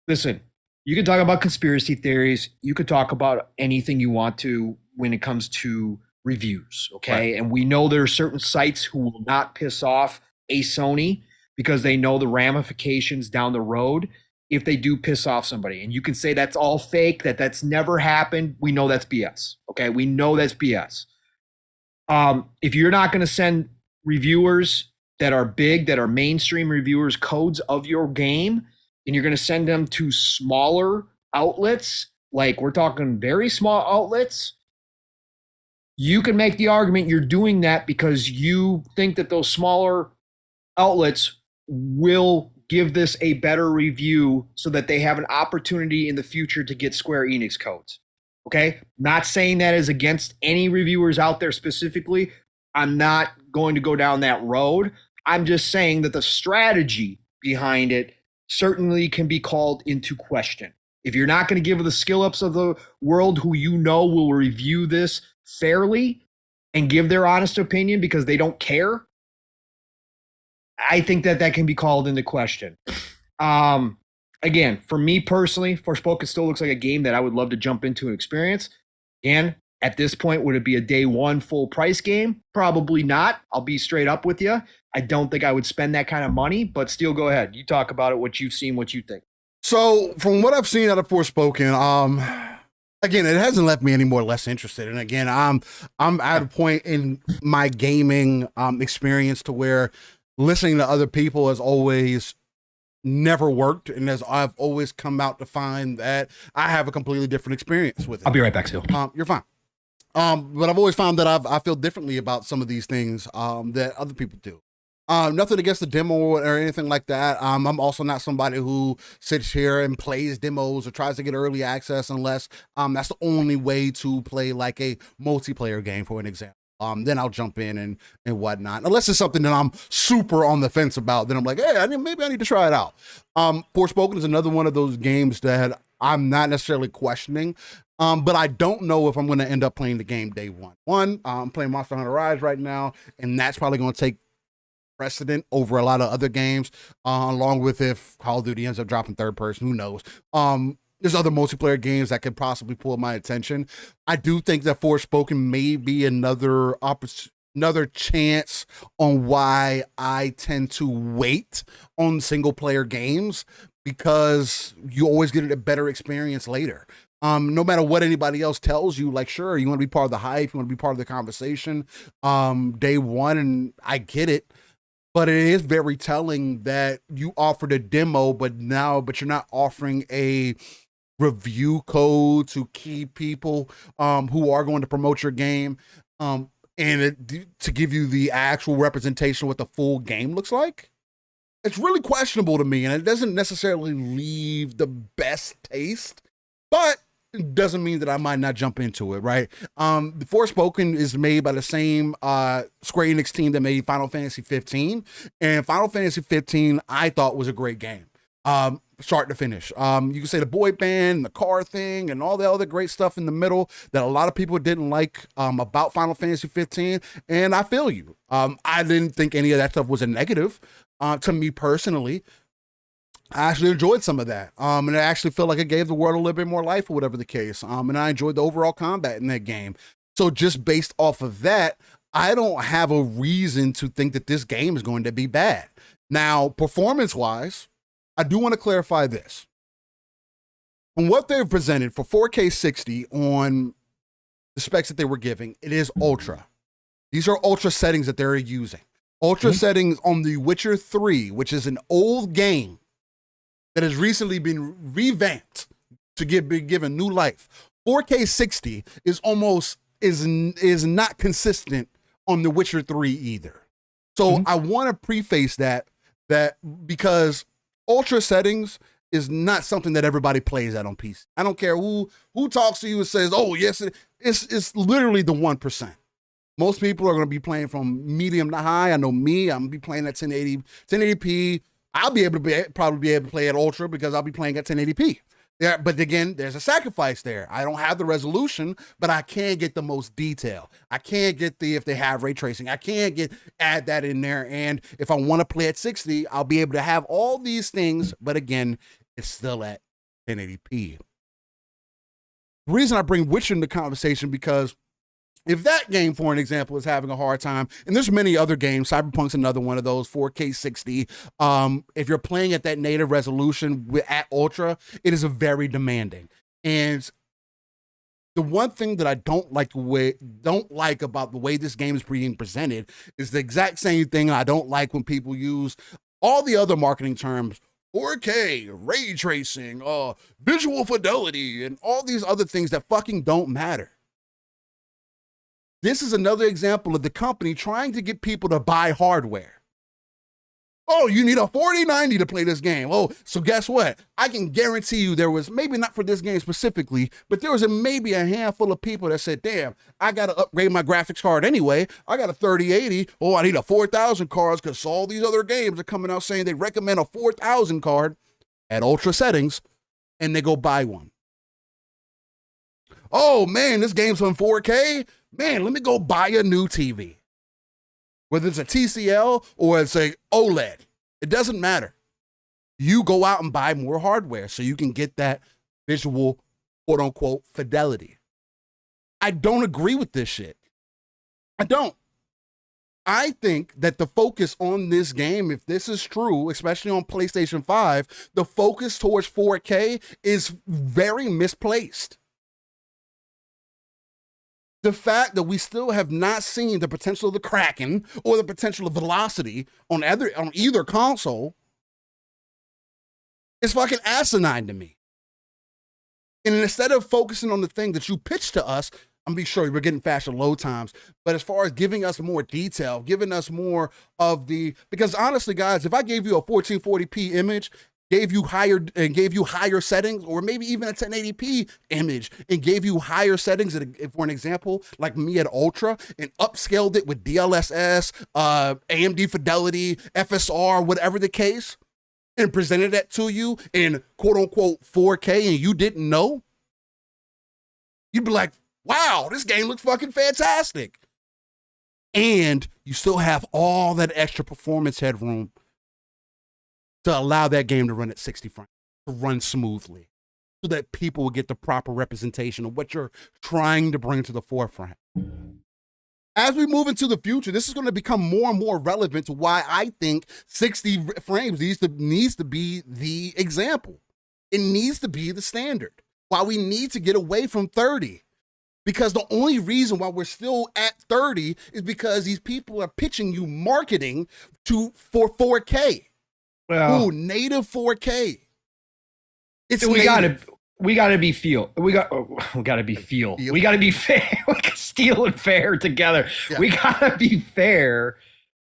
listen, you can talk about conspiracy theories, you could talk about anything you want to when it comes to reviews, okay? Right. And we know there are certain sites who will not piss off a Sony because they know the ramifications down the road if they do piss off somebody. And you can say that's all fake, that's never happened. We know that's BS, okay? We know that's BS. If you're not going to send reviewers that are big, that are mainstream reviewers, codes of your game, and you're going to send them to smaller outlets, like we're talking very small outlets, you can make the argument you're doing that because you think that those smaller outlets will give this a better review so that they have an opportunity in the future to get Square Enix codes. Okay? Not saying that is against any reviewers out there specifically. I'm not going to go down that road. I'm just saying that the strategy behind it certainly can be called into question. If you're not going to give the skill ups of the world who you know will review this fairly and give their honest opinion because they don't care, I think that can be called into question. Again, for me personally, Forspoken still looks like a game that I would love to jump into and experience. And at this point, would it be a day one full price game? Probably not. I'll be straight up with you. I don't think I would spend that kind of money, but still go ahead. You talk about it, what you've seen, what you think. So from what I've seen out of Forspoken, again, it hasn't left me any more or less interested. And again, I'm at a point in my gaming experience to where listening to other people has always never worked, and as I've always come out to find that I have a completely different experience with it. I'll be right back, Seal. You're fine. But I've always found that I feel differently about some of these things that other people do. Nothing against the demo or anything like that. I'm also not somebody who sits here and plays demos or tries to get early access unless that's the only way to play like a multiplayer game, for an example. Then I'll jump in and whatnot. Unless it's something that I'm super on the fence about, then I'm like, hey, maybe I need to try it out. Forspoken is another one of those games that I'm not necessarily questioning, but I don't know if I'm going to end up playing the game day one. I'm playing Monster Hunter Rise right now, and that's probably going to take precedent over a lot of other games, along with if Call of Duty ends up dropping third person, who knows. There's other multiplayer games that could possibly pull my attention. I do think that Forspoken may be another chance on why I tend to wait on single player games, because you always get a better experience later. No matter what anybody else tells you, like, sure, you want to be part of the hype, you want to be part of the conversation, day one, and I get it. But it is very telling that you offered a demo, but you're not offering a review code to key people who are going to promote your game, to give you the actual representation of what the full game looks like. It's really questionable to me, and it doesn't necessarily leave the best taste, but it doesn't mean that I might not jump into it, right? The Forspoken is made by the same Square Enix team that made Final Fantasy 15, and Final Fantasy 15 I thought was a great game. Start to finish. You can say the boy band and the car thing and all the other great stuff in the middle that a lot of people didn't like about Final Fantasy 15, and I feel you. I didn't think any of that stuff was a negative to me personally. I actually enjoyed some of that, and I actually felt like it gave the world a little bit more life, or whatever the case, and I enjoyed the overall combat in that game. So just based off of that, I don't have a reason to think that this game is going to be bad. Now, performance-wise, I do want to clarify this. From what they've presented for 4K 60 on the specs that they were giving, it is ultra. These are ultra settings that they're using. Ultra settings on The Witcher 3, which is an old game that has recently been revamped to be given new life. 4K 60 is not consistent on The Witcher 3 either. So I want to preface that because ultra settings is not something that everybody plays at on PC. I don't care who talks to you and says, oh, yes, it's literally the 1%. Most people are going to be playing from medium to high. I know me. I'm going to be playing at 1080p. I'll be able to probably be able to play at ultra because I'll be playing at 1080p. Yeah, but again, there's a sacrifice there. I don't have the resolution, but I can get the most detail. I can get if they have ray tracing. I can add that in there. And if I want to play at 60, I'll be able to have all these things. But again, it's still at 1080p. The reason I bring Witcher into conversation because if that game, for an example, is having a hard time, and there's many other games, Cyberpunk's another one of those, 4K 60. If you're playing at that native resolution at Ultra, it is a very demanding. And the one thing that I don't like about the way this game is being presented is the exact same thing I don't like when people use all the other marketing terms. 4K, ray tracing, visual fidelity, and all these other things that fucking don't matter. This is another example of the company trying to get people to buy hardware. Oh, you need a 4090 to play this game. Oh, so guess what? I can guarantee you there was, maybe not for this game specifically, but there was maybe a handful of people that said, damn, I got to upgrade my graphics card anyway. I got a 3080. Oh, I need a 4000 card because all these other games are coming out saying they recommend a 4000 card at ultra settings, and they go buy one. Oh, man, this game's on 4K. Man, let me go buy a new TV. Whether it's a TCL or it's a OLED, it doesn't matter. You go out and buy more hardware so you can get that visual, quote unquote, fidelity. I don't agree with this shit. I don't. I think that the focus on this game, if this is true, especially on PlayStation 5, the focus towards 4K is very misplaced. The fact that we still have not seen the potential of the Kraken or the potential of velocity on either console is fucking asinine to me. And instead of focusing on the thing that you pitched to us, I'm be sure we're getting faster load times, but as far as giving us more detail, giving us more of because honestly, guys, if I gave you a 1440p image, gave you higher settings, or maybe even a 1080p image and gave you higher settings, for an example, like me at Ultra, and upscaled it with DLSS, AMD Fidelity, FSR, whatever the case, and presented that to you in quote unquote 4K and you didn't know, you'd be like, wow, this game looks fucking fantastic. And you still have all that extra performance headroom to allow that game to run at 60 frames, to run smoothly, so that people will get the proper representation of what you're trying to bring to the forefront. As we move into the future, this is going to become more and more relevant to why I think 60 frames needs to be the example. It needs to be the standard. Why we need to get away from 30. Because the only reason why we're still at 30 is because these people are pitching you marketing for 4K. Well, native 4K. We gotta be fair. We gotta be fair. We can steal and fair together. Yeah. We gotta be fair.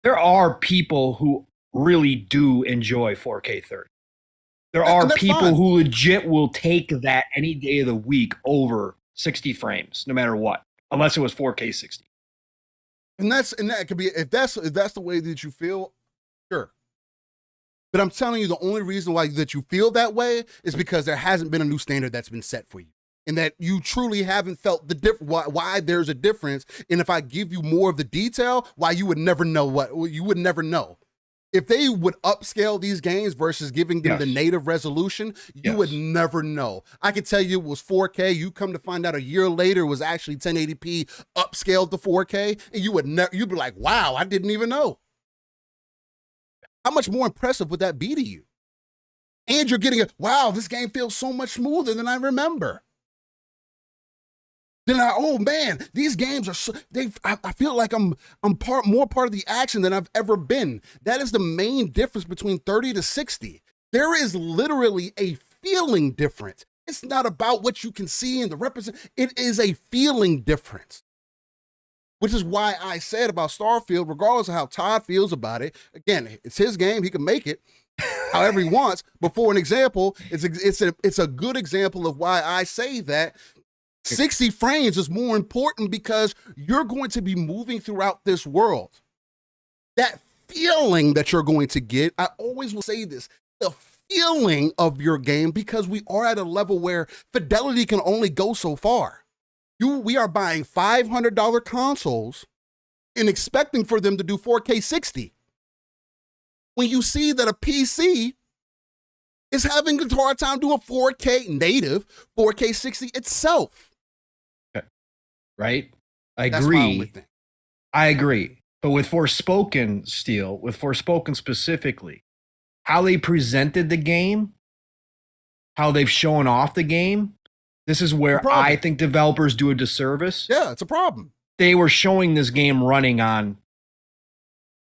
There are people who really do enjoy 4K 30. There are people who legit will take that any day of the week over 60 frames, no matter what, unless it was 4K 60. And that could be, if that's the way that you feel, sure. But I'm telling you, the only reason why that you feel that way is because there hasn't been a new standard that's been set for you, and that you truly haven't felt why there's a difference. And if I give you more of the detail, why you would never know. If they would upscale these games versus giving them the native resolution, you would never know. I could tell you it was 4K. You come to find out a year later it was actually 1080p upscaled to 4K, and you'd be like, wow, I didn't even know. How much more impressive would that be to you? And you're getting wow, this game feels so much smoother than I remember. Then oh man, these games are I feel like I'm more part of the action than I've ever been. That is the main difference between 30 to 60. There is literally a feeling difference. It's not about what you can see and it is a feeling difference. Which is why I said about Starfield, regardless of how Todd feels about it, again, it's his game, he can make it however he wants. But for an example, it's a good example of why I say that 60 frames is more important because you're going to be moving throughout this world. That feeling that you're going to get, I always will say this, the feeling of your game, because we are at a level where fidelity can only go so far. We are buying $500 consoles and expecting for them to do 4K 60. When you see that a PC is having a hard time doing 4K native, 4K 60 itself. Right? I agree. I agree. But with Forspoken, Steel, with Forspoken specifically, how they presented the game, how they've shown off the game, this is where I think developers do a disservice. Yeah, it's a problem. They were showing this game running on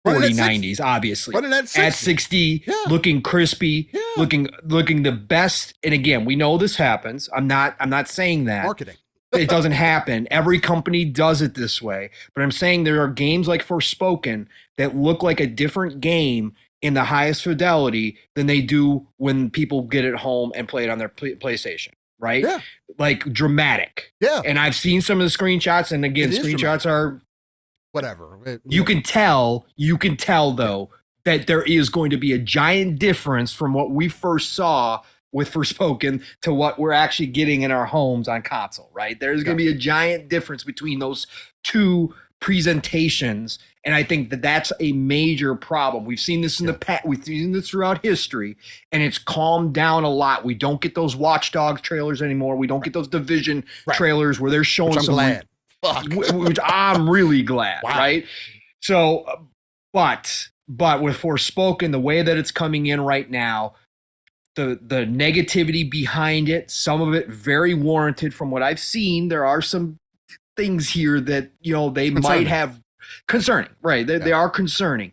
4090s, obviously. Running at 60. At 60, looking crispy, looking the best. And again, we know this happens. I'm not saying that. Marketing. It doesn't happen. Every company does it this way. But I'm saying there are games like Forspoken that look like a different game in the highest fidelity than they do when people get it home and play it on their PlayStation, right? Yeah. Like dramatic. Yeah. And I've seen some of the screenshots, and again, screenshots are whatever. You can tell though that there is going to be a giant difference from what we first saw with Forspoken to what we're actually getting in our homes on console, right? There's going to be a giant difference between those two presentations, and I think that that's a major problem. We've seen this in the past, we've seen this throughout history, and it's calmed down a lot. We don't get those Watch Dogs trailers anymore. We don't get those Division trailers where they're showing some. Glad. Which I'm really glad, right? So, but with Forspoken, the way that it's coming in right now, the negativity behind it, some of it very warranted from what I've seen. There are some things here that, they might have concerning, right? They are concerning.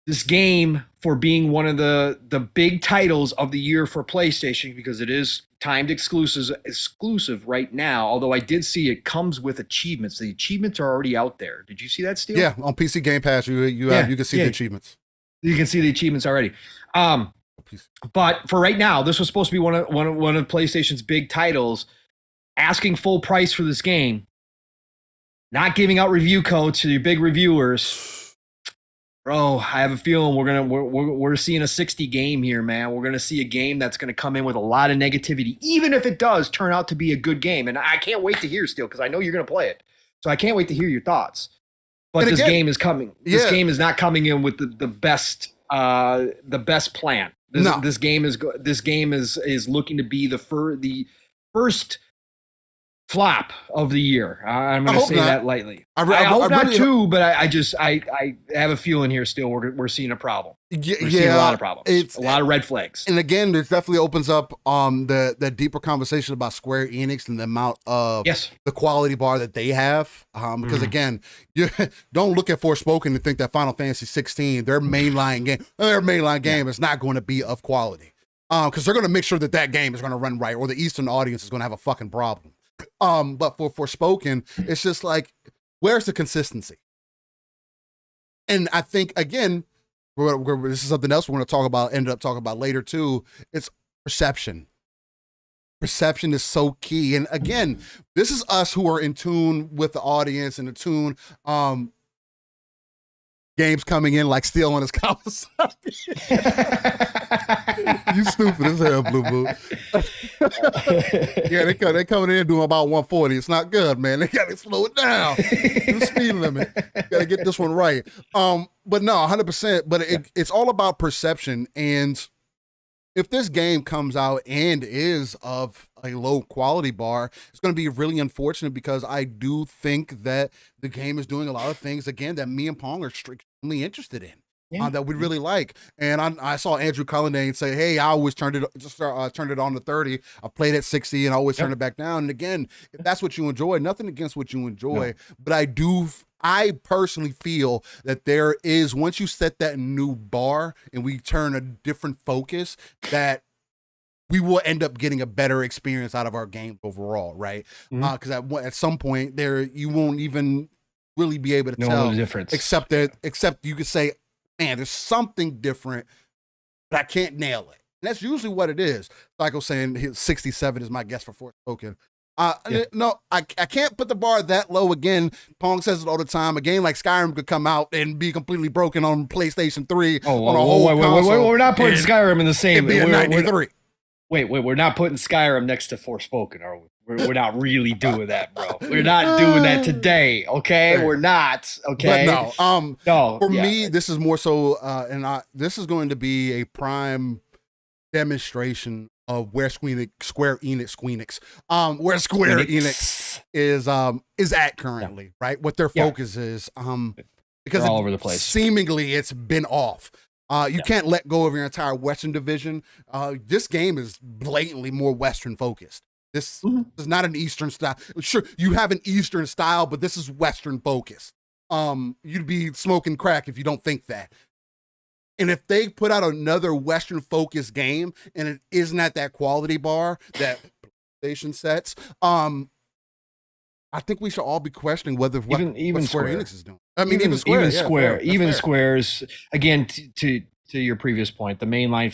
This game, for being one of the big titles of the year for PlayStation, because it is timed exclusive right now, although I did see it comes with achievements. The achievements are already out there. Did you see that, Steel? Yeah, on PC Game Pass, you can see the achievements. You can see the achievements already. But for right now, this was supposed to be one of PlayStation's big titles. Asking full price for this game, not giving out review codes to your big reviewers. Bro, I have a feeling we're seeing a 60 game here, man. We're gonna see a game that's gonna come in with a lot of negativity, even if it does turn out to be a good game. And I can't wait to hear, Steel, because I know you're gonna play it. So I can't wait to hear your thoughts. But this game is coming. This game is not coming in with the best plan. This game is looking to be the first flop of the year. I'm going to say that lightly. I hope not too, but I have a feeling here still we're seeing a problem. We're seeing a lot of problems. It's a lot of red flags. And again, it definitely opens up the deeper conversation about Square Enix and the amount of the quality bar that they have. Because again, you don't look at Forspoken and think that Final Fantasy 16, their mainline game is not going to be of quality. Because they're going to make sure that game is going to run right, or the Eastern audience is going to have a fucking problem. But for Forspoken, it's just like, where's the consistency? And I think, again, this is something else we're going to end up talking about later too. It's perception. Perception is so key. And again, this is us who are in tune with the audience and in tune, games coming in like Steel on his conversation. You stupid as hell, Blue Boo. Yeah, they coming in doing about 140. It's not good, man. They gotta slow it down. The speed limit. Gotta get this one right. But no, 100%. But it's all about perception. And if this game comes out and is of a low quality bar, it's going to be really unfortunate, because I do think that the game is doing a lot of things, again, that me and Pong are extremely interested in. That we really like. And I saw Andrew Cullinane say, hey, I always turned it on to 30. I played at 60 and I always turn it back down. And again, if that's what you enjoy, nothing against what you enjoy, but I personally feel that there is, once you set that new bar and we turn a different focus, that we will end up getting a better experience out of our game overall, right? Because at some point there, you won't even really be able to tell the difference, except you could say, man, there's something different, but I can't nail it. And that's usually what it is. Like I was saying, 67 is my guess for Forspoken. No, I can't put the bar that low again. Pong says it all the time. A game like Skyrim could come out and be completely broken on PlayStation 3 on a whole console. We're not putting Skyrim in the same. It'd be a 93. Wait, we're not putting Skyrim next to Forspoken, are we? We're not really doing that, bro. We're not doing that today, okay? We're not, okay? But no. For me, this is more so, this is going to be a prime demonstration of where Square Enix is at currently, right? What their focus is, because they're all over the place. Seemingly, it's been off. You can't let go of your entire Western division. This game is blatantly more Western focused. This is not an Eastern style. Sure, you have an Eastern style, but this is Western focused. You'd be smoking crack if you don't think that. And if they put out another Western focused game and it isn't at that quality bar that PlayStation sets, I think we should all be questioning whether what Square Enix is doing. I mean, even Square's again to your previous point, the mainline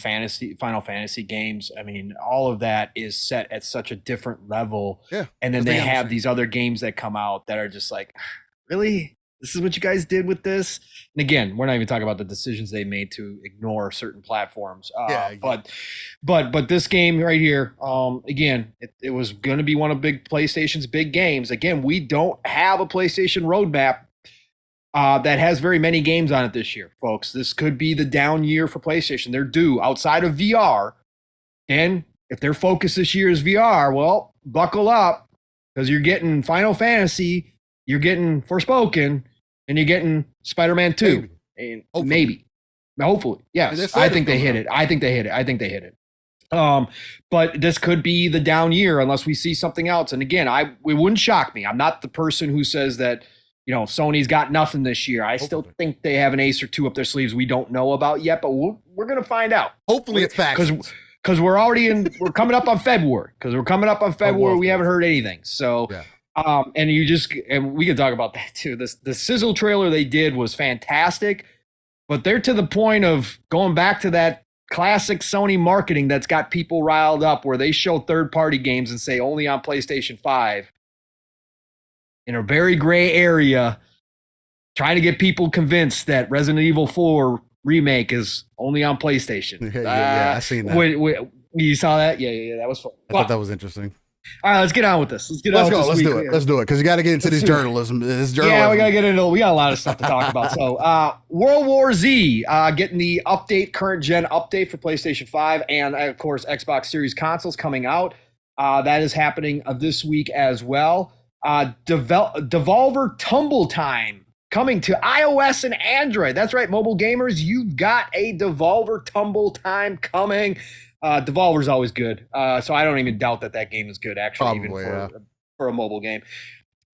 Final Fantasy games. I mean, all of that is set at such a different level. Yeah, and then they have these other games that come out that are just like, really, this is what you guys did with this. And again, we're not even talking about the decisions they made to ignore certain platforms. But this game right here, again, it was going to be one of PlayStation's big games. Again, we don't have a PlayStation roadmap that has very many games on it this year, folks. This could be the down year for PlayStation. They're due outside of VR. And if their focus this year is VR, well, buckle up, because you're getting Final Fantasy, you're getting Forspoken, and you're getting Spider-Man 2. Maybe. Hopefully. Yes. I think they hit it. But this could be the down year unless we see something else. And again, it wouldn't shock me. I'm not the person who says that, Sony's got nothing this year. I still think they have an ace or two up their sleeves we don't know about yet, but we're going to find out. Hopefully it's facts. Because we're coming up on February. We haven't heard anything. So, and we can talk about that too. The sizzle trailer they did was fantastic, but they're to the point of going back to that classic Sony marketing that's got people riled up, where they show third-party games and say only on PlayStation 5. In a very gray area, trying to get people convinced that Resident Evil 4 remake is only on PlayStation. I seen that. You saw that? Yeah, that was fun. I thought that was interesting. All right, let's get on with this. Let's do it, because you got to get into this journalism. Yeah, we got to get into it. We got a lot of stuff to talk about. So, World War Z, getting the current gen update for PlayStation 5 and, of course, Xbox Series consoles coming out. That is happening this week as well. Devolver Tumble Time coming to iOS and Android. That's right, mobile gamers, you've got a Devolver Tumble Time coming. Devolver's always good, so I don't even doubt that game is good, actually. Probably, even for a mobile game.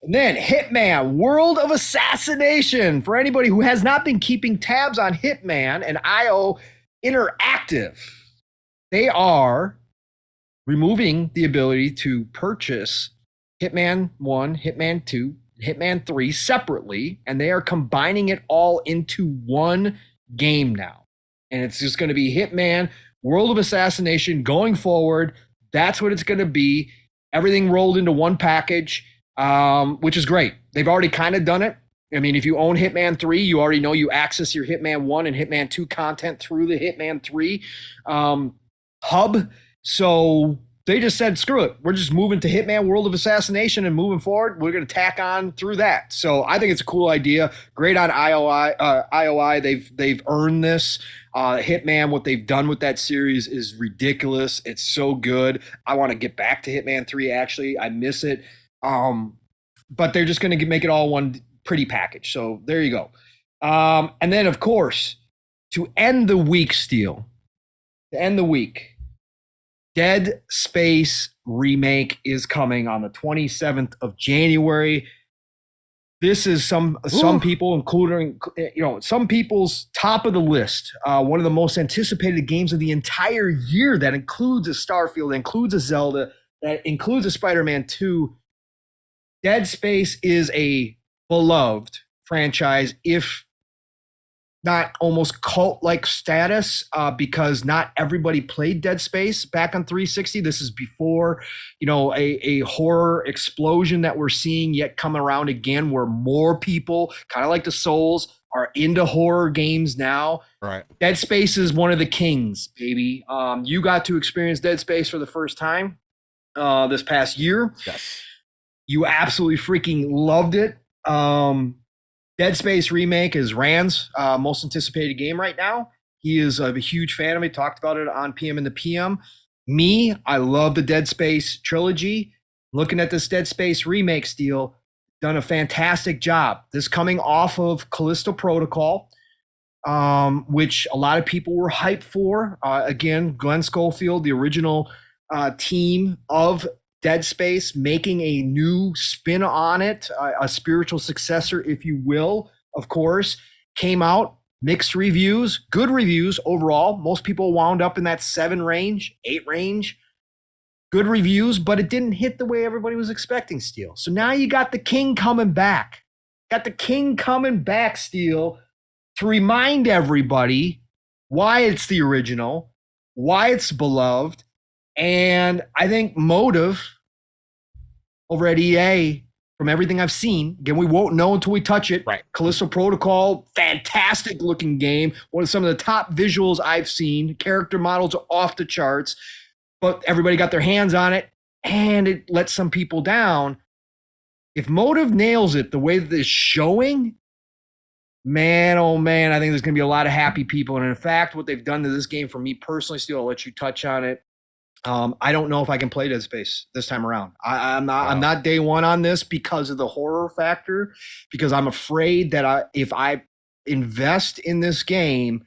And then Hitman World of Assassination. For anybody who has not been keeping tabs on Hitman and IO Interactive, they are removing the ability to purchase Hitman 1, Hitman 2, Hitman 3 separately, and they are combining it all into one game now. And it's just going to be Hitman World of Assassination going forward. That's what it's going to be. Everything rolled into one package, which is great. They've already kind of done it. I mean, if you own Hitman 3, you already know you access your Hitman 1 and Hitman 2 content through the Hitman 3 hub. So they just said, screw it. We're just moving to Hitman World of Assassination, and moving forward, we're going to tack on through that. So I think it's a cool idea. Great on IOI. They've earned this. Hitman, what they've done with that series is ridiculous. It's so good. I want to get back to Hitman 3, actually. I miss it. But they're just going to make it all one pretty package. So there you go. And then, of course, to end the week, Dead Space remake is coming on the 27th of January. This is some people, including some people's top of the list. One of the most anticipated games of the entire year. That includes a Starfield, that includes a Zelda, that includes a Spider-Man 2. Dead Space is a beloved franchise. If not almost cult-like status because not everybody played Dead Space back on 360. This is before, a horror explosion that we're seeing yet come around again, where more people, kind of like the Souls, are into horror games now. Right. Dead Space is one of the kings, baby. You got to experience Dead Space for the first time this past year. Yes. You absolutely freaking loved it. Dead Space Remake is Rand's most anticipated game right now. He is a huge fan of it. Talked about it on PM and the PM. Me, I love the Dead Space trilogy. Looking at this Dead Space Remake, Steel, done a fantastic job. This coming off of Callisto Protocol, which a lot of people were hyped for. Again, Glenn Schofield, the original team of Dead Space, making a new spin on it, a spiritual successor, if you will, of course, came out, mixed reviews, good reviews overall. Most people wound up in that 7 range, 8 range. Good reviews, but it didn't hit the way everybody was expecting, Steel. So now you got the king coming back. Got the king coming back, Steel, to remind everybody why it's the original, why it's beloved. And I think motive over at EA, from everything I've seen, again, we won't know until we touch it. Right. Callisto Protocol, fantastic looking game. One of some of the top visuals I've seen. Character models are off the charts, but everybody got their hands on it, and it let some people down. If motive nails it the way that it's showing, man, oh man, I think there's going to be a lot of happy people. And in fact, what they've done to this game for me personally, Steel, I'll let you touch on it. I don't know if I can play Dead Space this time around. I'm not day one on this because of the horror factor, because I'm afraid that if I invest in this game,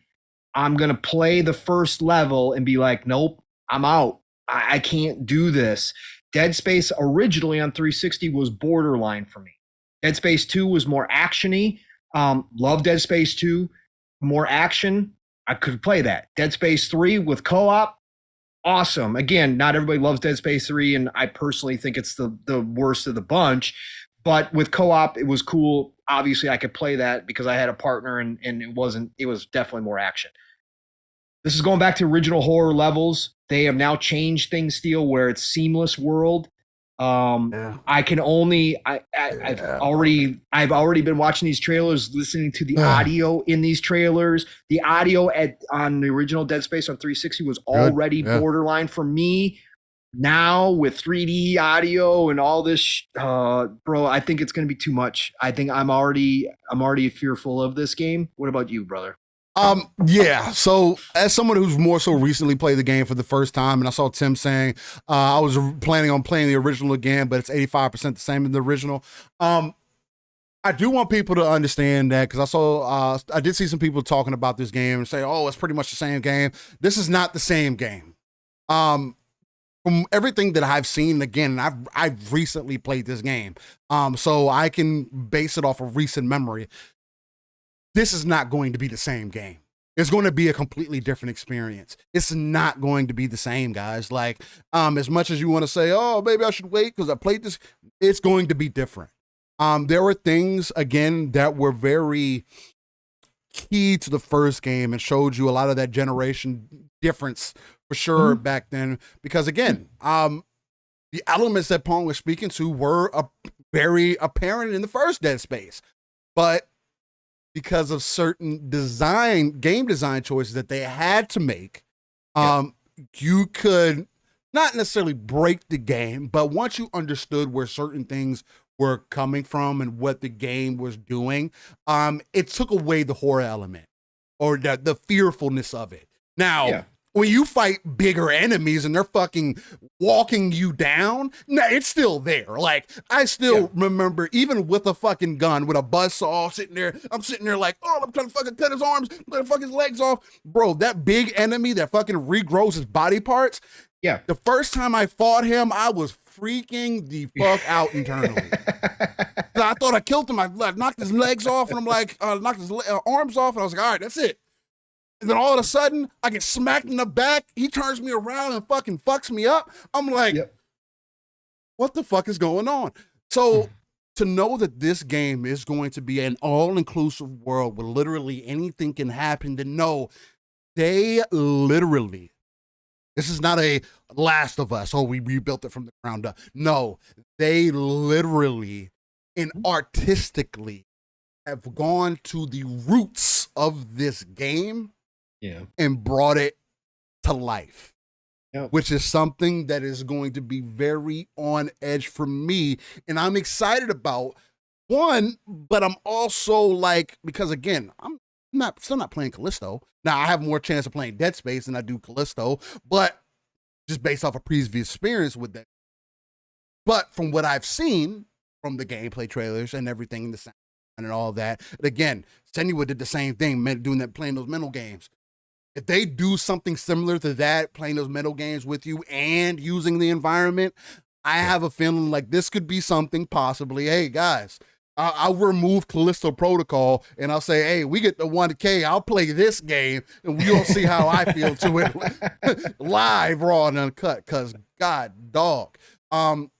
I'm going to play the first level and be like, nope, I'm out. I can't do this. Dead Space originally on 360 was borderline for me. Dead Space 2 was more actiony. Love Dead Space 2. More action. I could play that. Dead Space 3 with co-op. Awesome. Again, not everybody loves Dead Space 3, and I personally think it's the worst of the bunch. But with co-op, it was cool. Obviously, I could play that because I had a partner, and it was definitely more action. This is going back to original horror levels. They have now changed things, Steel, where it's seamless world. I can only I've already been watching these trailers, listening to the audio in these trailers. The audio on the original Dead Space on 360 was already borderline for me. Now with 3D audio and all this, bro, I think it's going to be too much. I think I'm already fearful of this game. What about you, brother? Yeah. So as someone who's more so recently played the game for the first time, and I saw Tim saying, I was planning on playing the original again, but it's 85% the same as the original. I do want people to understand that, because I did see some people talking about this game and say, oh, it's pretty much the same game. This is not the same game. From everything that I've seen, again, I've recently played this game. So I can base it off of recent memory. This is not going to be the same game. It's going to be a completely different experience. It's not going to be the same, guys. Like, as much as you want to say, oh, maybe I should wait because I played this, it's going to be different. There were things, again, that were very key to the first game and showed you a lot of that generation difference for sure back then. Because, again, the elements that Pong was speaking to were very apparent in the first Dead Space. But because of certain game design choices that they had to make, you could not necessarily break the game, but once you understood where certain things were coming from and what the game was doing, it took away the horror element or the fearfulness of it. Now, when you fight bigger enemies and they're fucking walking you down, nah, it's still there. Like, I still remember, even with a fucking gun, with a buzzsaw I'm sitting there like, oh, I'm trying to fucking cut his arms, trying to fuck his legs off. Bro, that big enemy that fucking regrows his body parts. Yeah. The first time I fought him, I was freaking the fuck out internally. I thought I killed him. I knocked his legs off, and I'm like, knocked his arms off, and I was like, all right, that's it. And then all of a sudden, I get smacked in the back. He turns me around and fucking fucks me up. I'm like, what the fuck is going on? So to know that this game is going to be an all-inclusive world where literally anything can happen, to know they literally, this is not a Last of Us, oh, we rebuilt it from the ground up. No, they literally and artistically have gone to the roots of this game and brought it to life. Yep. Which is something that is going to be very on edge for me. And I'm excited about, one, but I'm also like, because again, I'm still not playing Callisto. Now, I have more chance of playing Dead Space than I do Callisto, but just based off a previous experience with that. But from what I've seen from the gameplay trailers and everything in the sound and all that, and again, Senua did the same thing, doing that, playing those mental games. If they do something similar to that, playing those mental games with you and using the environment, I have a feeling like this could be something possibly, hey, guys, I'll remove Callisto Protocol and I'll say, hey, we get the 1K, I'll play this game and we'll see how I feel to it live, raw, and uncut, because God, dog. I'm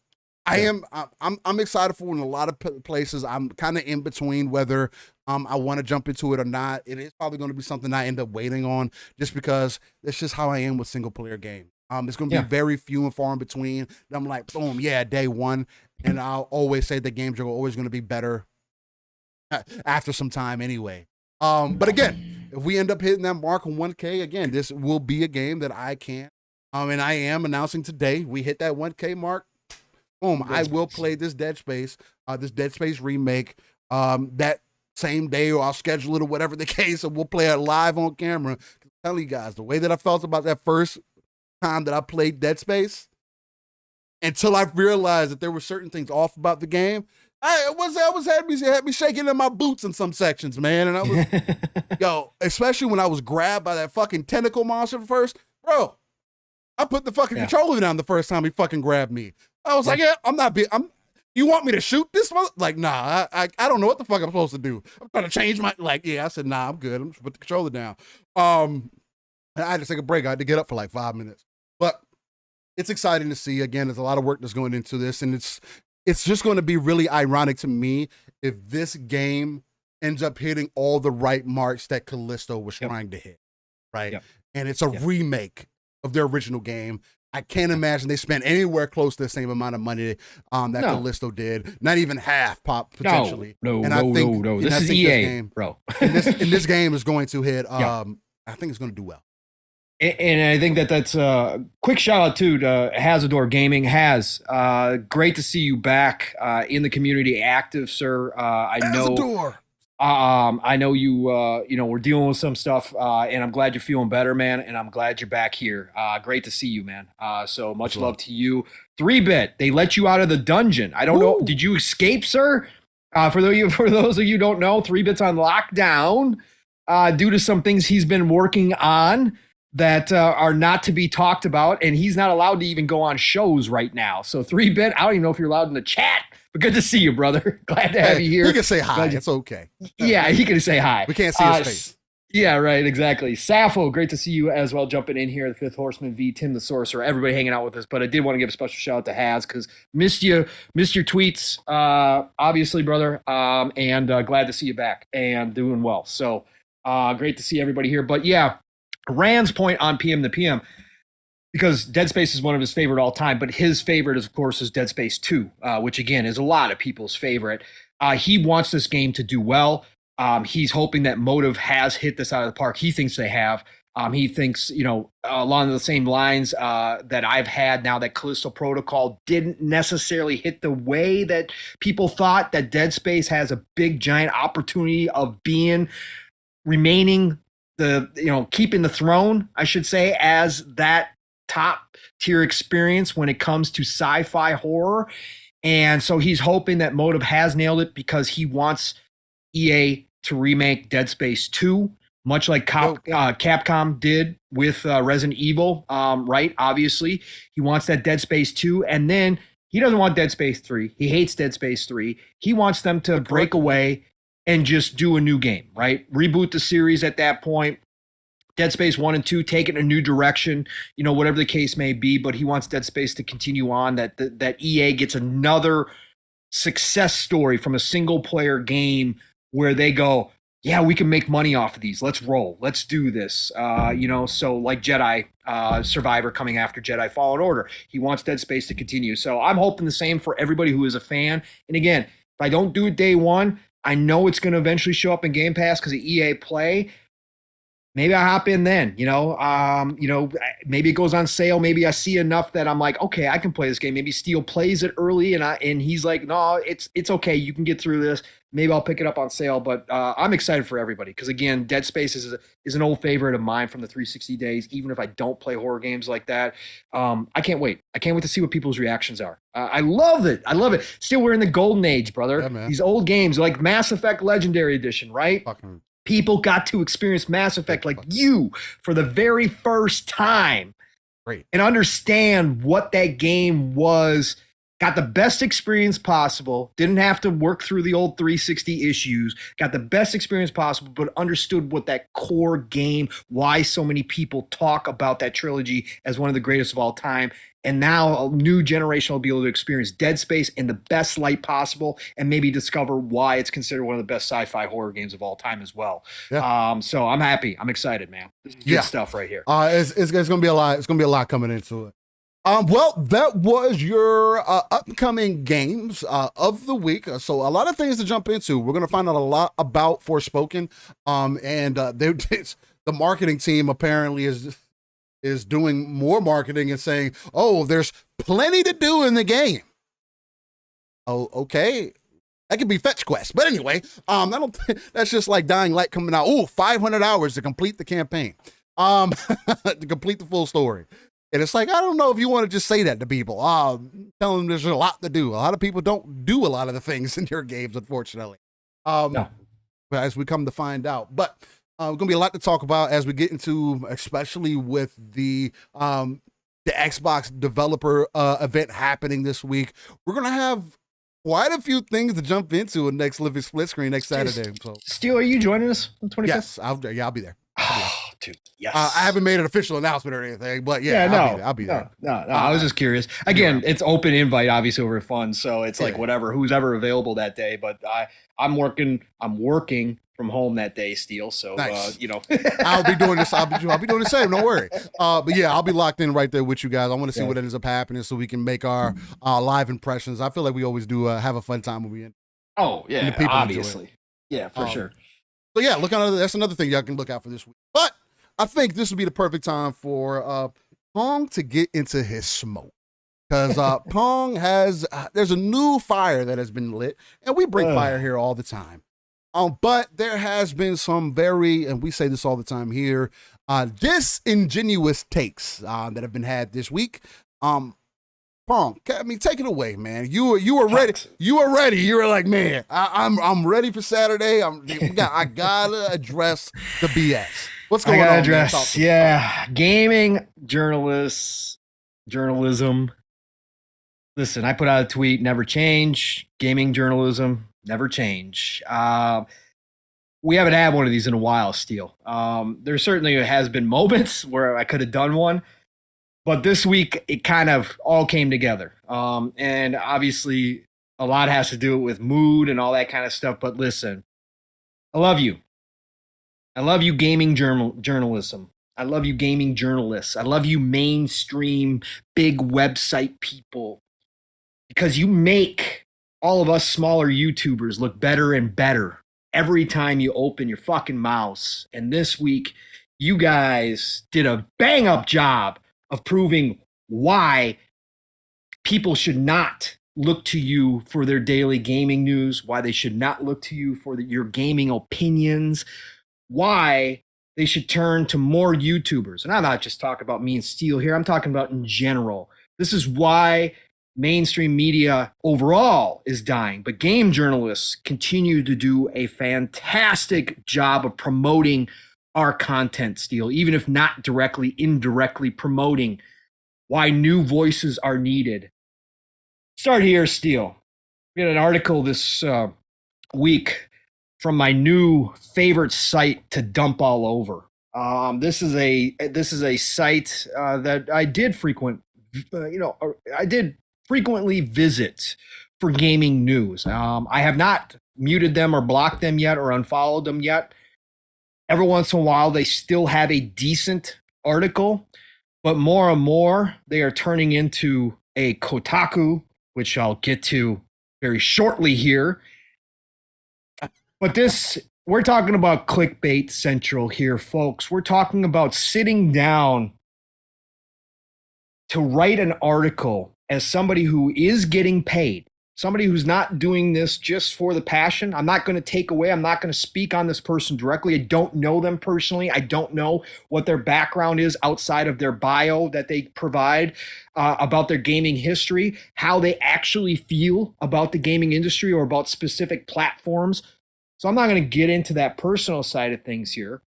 excited for it in a lot of places. I'm kind of in between whether I want to jump into it or not. It is probably going to be something I end up waiting on, just because that's just how I am with single player games. It's going to be very few and far in between. I'm like, boom, yeah, day one. And I'll always say the games are always going to be better after some time anyway. But again, if we end up hitting that mark on 1K, again, this will be a game that I can. And I am announcing today, we hit that 1K mark. Boom, I will play this Dead Space remake that same day, or I'll schedule it or whatever the case, and we'll play it live on camera. I'm telling you guys, the way that I felt about that first time that I played Dead Space, until I realized that there were certain things off about the game, had me shaking in my boots in some sections, man. And I was, especially when I was grabbed by that fucking tentacle monster first, bro. I put the fucking controller down the first time he fucking grabbed me. I was like, you want me to shoot this one? Like, nah, I don't know what the fuck I'm supposed to do. I'm trying to change my, I said, nah, I'm good. I'm just put the controller down. And I had to take a break. I had to get up for like 5 minutes. But it's exciting to see. Again, there's a lot of work that's going into this, and it's just going to be really ironic to me if this game ends up hitting all the right marks that Callisto was trying to hit, right? And it's a remake of their original game. I can't imagine they spent anywhere close to the same amount of money that Callisto did. Not even half, potentially. No. This is EA, bro. and this game is going to hit. I think it's going to do well. And I think that's a quick shout out too to Hazador Gaming. Great to see you back in the community, active, sir. I know you we're dealing with some stuff, and I'm glad you're feeling better, man. And I'm glad you're back here. Great to see you, man. So much love to you. 3-Bit, they let you out of the dungeon. I don't know. Did you escape, sir? For those of you who don't know, 3-Bit's on lockdown due to some things he's been working on that are not to be talked about, and he's not allowed to even go on shows right now. So 3-Bit, I don't even know if you're allowed in the chat, but good to see you, brother. Glad to have you here. He can say hi. It's okay. Yeah, he can say hi. We can't see his face. Yeah, right, exactly. Sappho, great to see you as well, jumping in here. The Fifth Horseman V, Tim the Sorcerer, everybody hanging out with us. But I did want to give a special shout out to Haz, because missed your tweets, obviously, brother. And glad to see you back and doing well. So great to see everybody here. But yeah, Rand's point on PM the PM, because Dead Space is one of his favorite all time, but his favorite, of course, is Dead Space 2, which again is a lot of people's favorite. He wants this game to do well. He's hoping that Motive has hit this out of the park. He thinks they have. He thinks, along the same lines that I've had now, that Callisto Protocol didn't necessarily hit the way that people thought, that Dead Space has a big, giant opportunity of remaining keeping the throne, I should say, as that top tier experience when it comes to sci-fi horror. And so he's hoping that Motive has nailed it, because he wants EA to remake Dead Space 2, much like Capcom did with Resident Evil, right? Obviously, he wants that Dead Space 2, and then he doesn't want Dead Space 3. He hates Dead Space 3. He wants them to break away and just do a new game, right? Reboot the series at that point. Dead Space 1 and 2, take it in a new direction, whatever the case may be, but he wants Dead Space to continue on, that EA gets another success story from a single player game where they go, yeah, we can make money off of these. Let's roll. Let's do this. So like Jedi Survivor coming after Jedi Fallen Order. He wants Dead Space to continue. So I'm hoping the same for everybody who is a fan. And again, if I don't do it day one, I know it's going to eventually show up in Game Pass because of EA Play. Maybe I hop in then, maybe it goes on sale. Maybe I see enough that I'm like, okay, I can play this game. Maybe Steele plays it early and he's like, no, it's okay. You can get through this. Maybe I'll pick it up on sale, but I'm excited for everybody. Cause again, Dead Space is an old favorite of mine from the 360 days. Even if I don't play horror games like that, I can't wait. I can't wait to see what people's reactions are. I love it. I love it. Still, we're in the golden age, brother. Yeah, these old games like Mass Effect Legendary Edition, right? Fucking People got to experience Mass Effect like you for the very first time. Great. And understand what that game was. Got the best experience possible. Didn't have to work through the old 360 issues. Got the best experience possible, but understood what that core game, why so many people talk about that trilogy as one of the greatest of all time. And now a new generation will be able to experience Dead Space in the best light possible and maybe discover why it's considered one of the best sci-fi horror games of all time as well. Yeah. So I'm happy. I'm excited, man. This is good stuff right here. It's going to be a lot. It's going to be a lot coming into it. Well, that was your upcoming games of the week. So a lot of things to jump into. We're going to find out a lot about Forspoken. The marketing team apparently is doing more marketing and saying, oh, there's plenty to do in the game. Oh, okay. That could be Fetch Quest. But anyway, that's just like Dying Light coming out. Oh, 500 hours to complete the campaign. To complete the full story. And it's like, I don't know if you want to just say that to people. Tell them there's a lot to do. A lot of people don't do a lot of the things in your games, unfortunately. No. As we come to find out. But going to be a lot to talk about as we get into, especially with the Xbox developer event happening this week. We're going to have quite a few things to jump into in next Living Splitscreen next Saturday. So, Steele, are you joining us on the 25th? Yes, I'll be there. Dude, yes. I haven't made an official announcement or anything, but I'll be there. No, I was just curious. Again, it's open invite, obviously over fun, so it's like whatever, who's ever available that day. But I'm working from home that day, Steele. So nice. I'll be doing this. I'll be doing the same. Don't worry. But yeah, I'll be locked in right there with you guys. I want to see what ends up happening so we can make our live impressions. I feel like we always do have a fun time when we in. Oh yeah, obviously. Yeah, for sure. So yeah, that's another thing y'all can look out for this week. But I think this would be the perfect time for Pong to get into his smoke. Because Pong there's a new fire that has been lit, and we bring fire here all the time. But there has been some and we say this all the time here, disingenuous takes that have been had this week. Pong, take it away, man. You were ready. You were ready. You were like, man, I'm ready for Saturday. I gotta address the BS. What's going on? Address, gaming journalism. Listen, I put out a tweet, never change. Gaming journalism, never change. We haven't had one of these in a while, Steele. There certainly has been moments where I could have done one, but this week it kind of all came together. And obviously a lot has to do with mood and all that kind of stuff. But listen, I love you. I love you, gaming journalism. I love you, gaming journalists. I love you, mainstream, big website people, because you make all of us smaller YouTubers look better and better every time you open your fucking mouse. And this week, you guys did a bang-up job of proving why people should not look to you for their daily gaming news, why they should not look to you for your gaming opinions, why they should turn to more YouTubers. And I'm not just talking about me and Steele here. I'm talking about in general. This is why mainstream media overall is dying, but game journalists continue to do a fantastic job of promoting our content, Steele, even if not directly, indirectly promoting why new voices are needed. Start here, Steele. We had an article this week from my new favorite site to dump all over. This is a site that I did frequently visit for gaming news. I have not muted them or blocked them yet or unfollowed them yet. Every once in a while, they still have a decent article, but more and more, they are turning into a Kotaku, which I'll get to very shortly here. But we're talking about clickbait central here, folks. We're talking about sitting down to write an article as somebody who is getting paid, somebody who's not doing this just for the passion. I'm not going to take away, I'm not going to speak on this person directly. I don't know them personally. I don't know what their background is outside of their bio that they provide about their gaming history, how they actually feel about the gaming industry or about specific platforms. So I'm not going to get into that personal side of things here.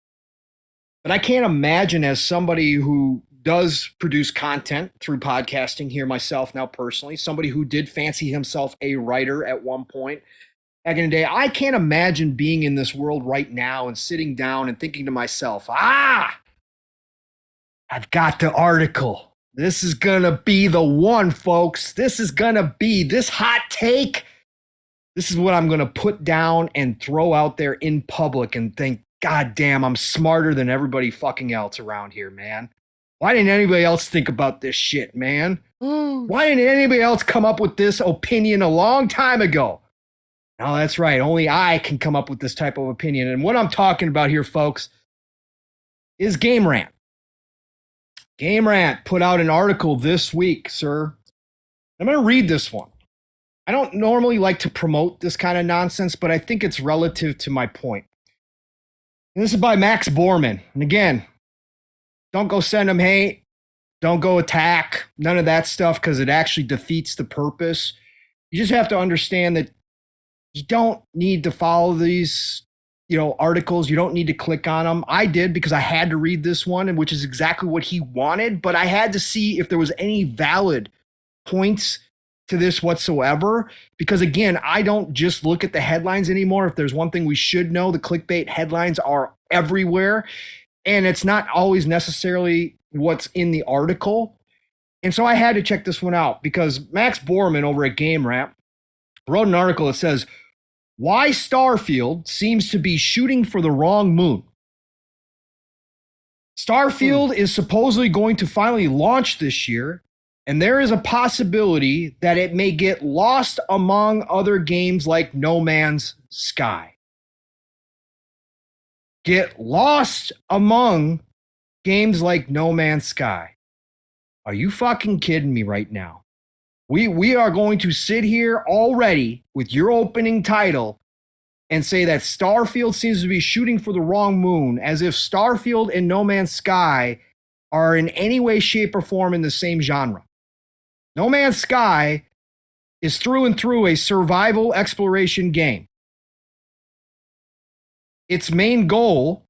But I can't imagine, as somebody who does produce content through podcasting here myself now personally, somebody who did fancy himself a writer at one point back in the day, I can't imagine being in this world right now and sitting down and thinking to myself, I've got the article. This is going to be the one, folks. This is going to be this hot take. This is what I'm going to put down and throw out there in public and think, God damn, I'm smarter than everybody fucking else around here, man. Why didn't anybody else think about this shit, man? Why didn't anybody else come up with this opinion a long time ago? No, that's right. Only I can come up with this type of opinion. And what I'm talking about here, folks, is Game Rant. Game Rant put out an article this week, sir. I'm going to read this one. I don't normally like to promote this kind of nonsense, but I think it's relative to my point. And this is by Max Borman. And again, don't go send him hate. Don't go attack. None of that stuff, because it actually defeats the purpose. You just have to understand that you don't need to follow these, articles. You don't need to click on them. I did because I had to read this one, and which is exactly what he wanted. But I had to see if there was any valid points to this whatsoever, because again, I don't just look at the headlines anymore. If there's one thing we should know, the clickbait headlines are everywhere, and it's not always necessarily what's in the article. And so I had to check this one out because Max Borman over at Game Rant wrote an article that says, why Starfield seems to be shooting for the wrong moon. Starfield is supposedly going to finally launch this year, and there is a possibility that it may get lost among other games like No Man's Sky. Get lost among games like No Man's Sky. Are you fucking kidding me right now? We are going to sit here already with your opening title and say that Starfield seems to be shooting for the wrong moon, as if Starfield and No Man's Sky are in any way, shape, or form in the same genre. No Man's Sky is through and through a survival exploration game. Its main goal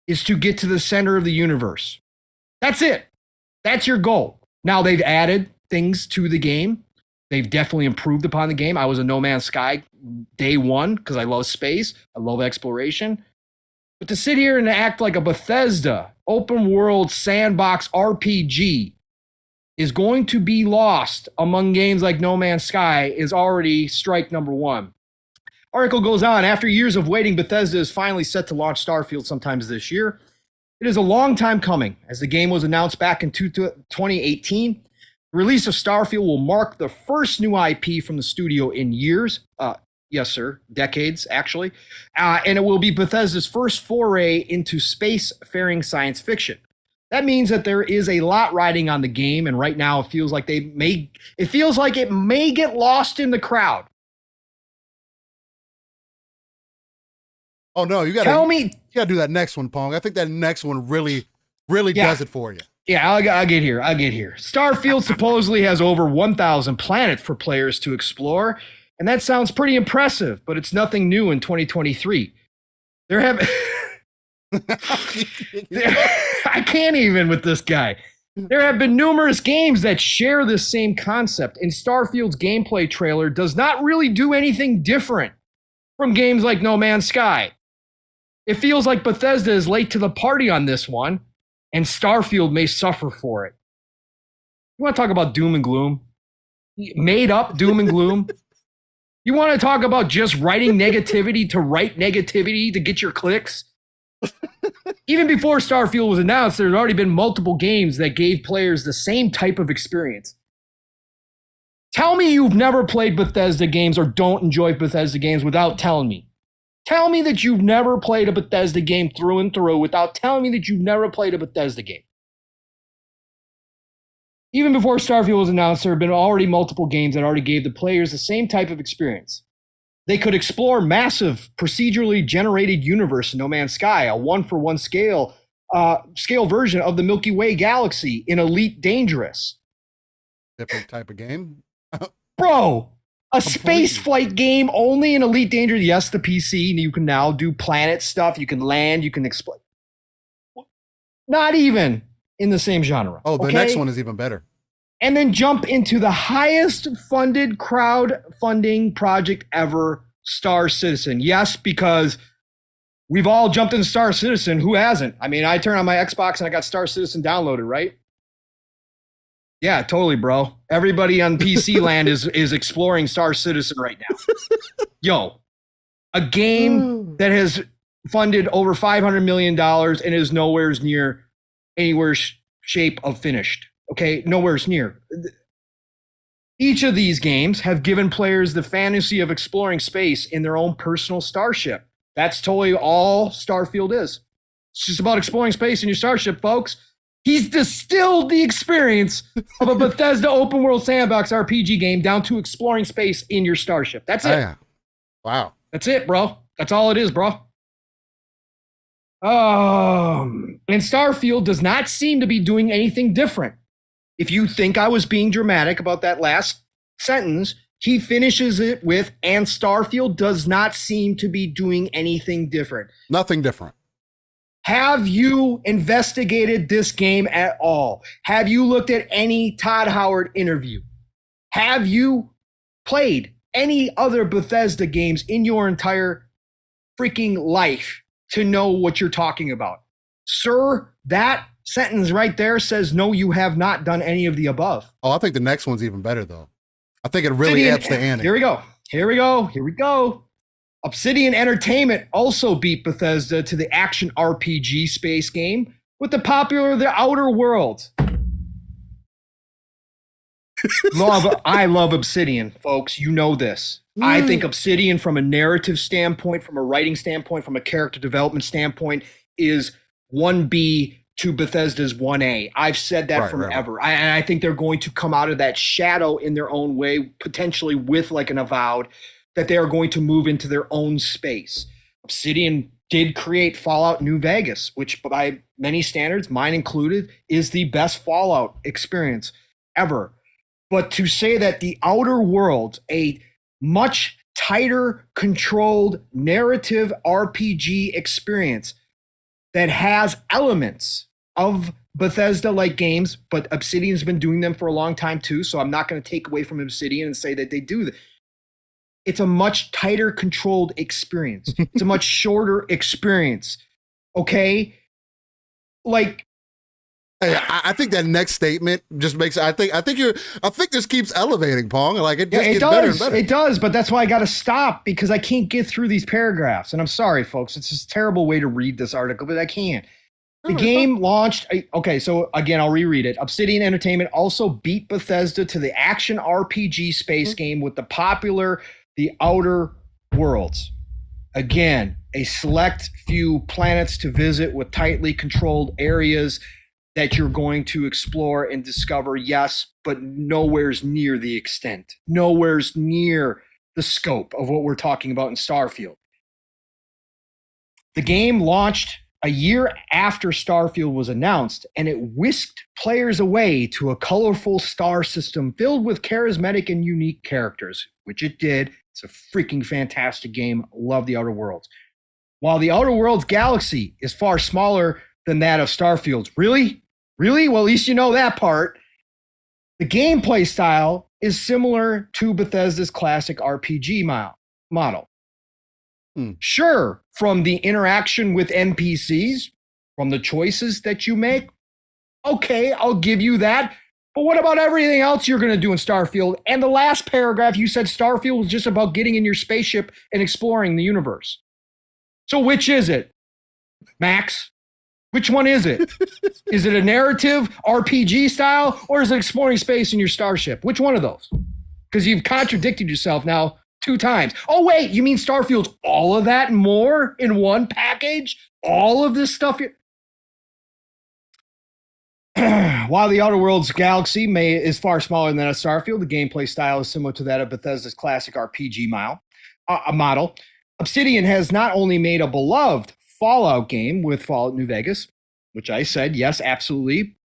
is to get to the center of the universe. That's it. That's your goal. Now, they've added things to the game. They've definitely improved upon the game. I was a No Man's Sky day one because I love space. I love exploration. But to sit here and act like a Bethesda open world sandbox RPG is going to be lost among games like No Man's Sky is already strike number one. Article goes on, after years of waiting, Bethesda is finally set to launch Starfield sometimes this year. It is a long time coming, as the game was announced back in 2018. The release of Starfield will mark the first new IP from the studio in years. Yes, sir, decades, actually. And it will be Bethesda's first foray into space-faring science fiction. That means that there is a lot riding on the game, and right now it feels like it may get lost in the crowd. Oh no, you gotta do that next one, Pong. I think that next one really does it for you. Yeah, I'll get here. Starfield supposedly has over 1,000 planets for players to explore, and that sounds pretty impressive, but it's nothing new in 2023. I can't even with this guy. There have been numerous games that share this same concept, and Starfield's gameplay trailer does not really do anything different from games like No Man's Sky. It feels like Bethesda is late to the party on this one, and Starfield may suffer for it. You want to talk about doom and gloom? Made up doom and gloom? You want to talk about just writing negativity to write negativity to get your clicks? Even before Starfield was announced, there's already been multiple games that gave players the same type of experience. Tell me you've never played Bethesda games or don't enjoy Bethesda games without telling me. Tell me that you've never played a Bethesda game through and through without telling me that you've never played a Bethesda game. Even before Starfield was announced, there have been already multiple games that already gave the players the same type of experience. They could explore massive, procedurally generated universe in No Man's Sky, a one-for-one scale version of the Milky Way galaxy in Elite Dangerous. Different type of game. Bro, a space flight game only in Elite Dangerous. Yes, the PC, and you can now do planet stuff. You can land, you can explore. Not even in the same genre. Oh, the next one is even better. And then jump into the highest funded crowdfunding project ever, Star Citizen. Yes, because we've all jumped in Star Citizen. Who hasn't? I mean, I turned on my Xbox and I got Star Citizen downloaded, right? Yeah, totally, bro. Everybody on PC land is exploring Star Citizen right now. Yo, a game that has funded over $500 million and is nowhere near anywhere shape of finished. Okay, nowhere near. Each of these games have given players the fantasy of exploring space in their own personal starship. That's totally all Starfield is. It's just about exploring space in your starship, folks. He's distilled the experience of a Bethesda open world sandbox RPG game down to exploring space in your starship. That's it. Yeah. Wow. That's it, bro. That's all it is, bro. And Starfield does not seem to be doing anything different. If you think I was being dramatic about that last sentence, he finishes it with, and Starfield does not seem to be doing anything different. Nothing different. Have you investigated this game at all? Have you looked at any Todd Howard interview? Have you played any other Bethesda games in your entire freaking life to know what you're talking about? Sir, that sentence right there says, no, you have not done any of the above. Oh, I think the next one's even better, though. I think it really ups the ante. Here we go. Obsidian Entertainment also beat Bethesda to the action RPG space game with the popular The Outer Worlds. I love Obsidian, folks. You know this. I think Obsidian, from a narrative standpoint, from a writing standpoint, from a character development standpoint, is 1B to Bethesda's 1A. I've said that forever. Right. I think they're going to come out of that shadow in their own way, potentially with like an Avowed, that they are going to move into their own space. Obsidian did create Fallout New Vegas, which by many standards, mine included, is the best Fallout experience ever. But to say that The Outer Worlds, a much tighter controlled narrative RPG experience that has elements of Bethesda-like games, but Obsidian's been doing them for a long time too, so I'm not going to take away from Obsidian and say that they do that. It's a much tighter controlled experience. It's a much shorter experience. Okay? Like, I think that next statement just makes I think this keeps elevating, Pong. Like it just gets better and better. It does, but that's why I got to stop, because I can't get through these paragraphs. And I'm sorry, folks. It's just a terrible way to read this article, but I can't. The game launched. Okay, so again, I'll reread it. Obsidian Entertainment also beat Bethesda to the action RPG space game with the popular The Outer Worlds. Again, a select few planets to visit with tightly controlled areas that you're going to explore and discover, yes, but nowhere's near the extent, nowhere's near the scope of what we're talking about in Starfield. The game launched a year after Starfield was announced, and it whisked players away to a colorful star system filled with charismatic and unique characters, which it did. It's a freaking fantastic game. Love The Outer Worlds. While The Outer Worlds galaxy is far smaller than that of Starfield's. Really? Well, at least you know that part. The gameplay style is similar to Bethesda's classic RPG model. Sure, from the interaction with NPCs, from the choices that you make, okay, I'll give you that. But what about everything else you're going to do in Starfield? And the last paragraph, you said Starfield was just about getting in your spaceship and exploring the universe. So which is it, Max? Which one is it? Is it a narrative RPG style, or is it exploring space in your starship? Which one of those? Because you've contradicted yourself now 2 times. Oh, wait, you mean Starfield's all of that and more in one package? All of this stuff? While the Outer Worlds galaxy is far smaller than a Starfield, the gameplay style is similar to that of Bethesda's classic RPG model. Obsidian has not only made a beloved Fallout game with Fallout New Vegas, which I said, yes, absolutely.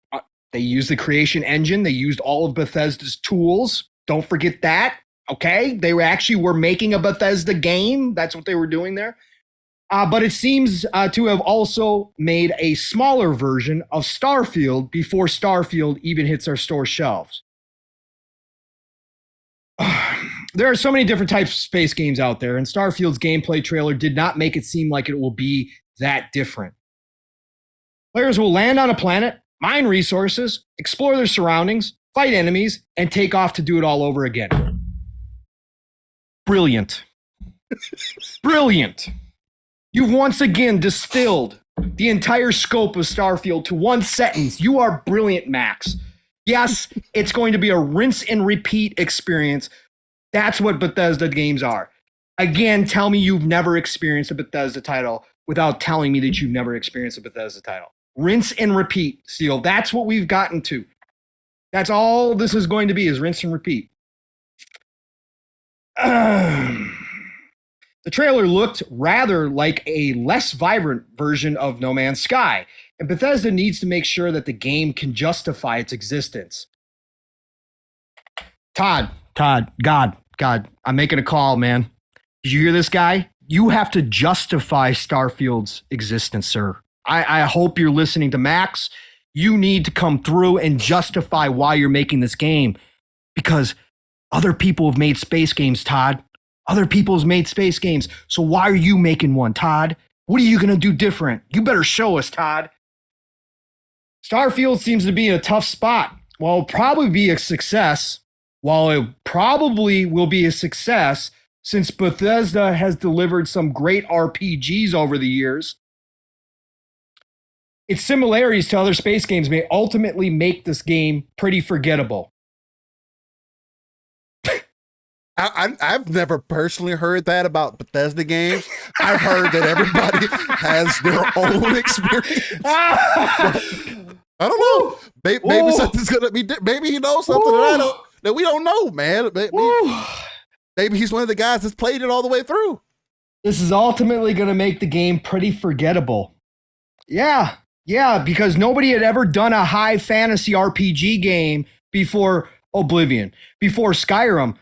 They used the creation engine. They used all of Bethesda's tools. Don't forget that, okay? They were making a Bethesda game. That's what they were doing there. But it seems to have also made a smaller version of Starfield before Starfield even hits our store shelves. There are so many different types of space games out there, and Starfield's gameplay trailer did not make it seem like it will be that different. Players will land on a planet, mine resources, explore their surroundings, fight enemies, and take off to do it all over again. Brilliant. Brilliant. You've once again distilled the entire scope of Starfield to one sentence. You are brilliant, Max. Yes, it's going to be a rinse and repeat experience. That's what Bethesda games are. Again, tell me you've never experienced a Bethesda title without telling me that you've never experienced a Bethesda title. Rinse and repeat, Steel. That's what we've gotten to. That's all this is going to be, is rinse and repeat. The trailer looked rather like a less vibrant version of No Man's Sky, and Bethesda needs to make sure that the game can justify its existence. Todd, God, I'm making a call, man. Did you hear this guy? You have to justify Starfield's existence, sir. I hope you're listening to Max. You need to come through and justify why you're making this game, because other people have made space games, Todd. Other people have made space games. So why are you making one, Todd? What are you going to do different? You better show us, Todd. Starfield seems to be in a tough spot. While it'll probably be a success, since Bethesda has delivered some great RPGs over the years, its similarities to other space games may ultimately make this game pretty forgettable. I've never personally heard that about Bethesda games. I've heard that everybody has their own experience. I don't know. Maybe something's gonna be. Maybe he knows something that we don't know, man. Maybe he's one of the guys that's played it all the way through. This is ultimately going to make the game pretty forgettable. Yeah, because nobody had ever done a high fantasy RPG game before Oblivion, before Skyrim.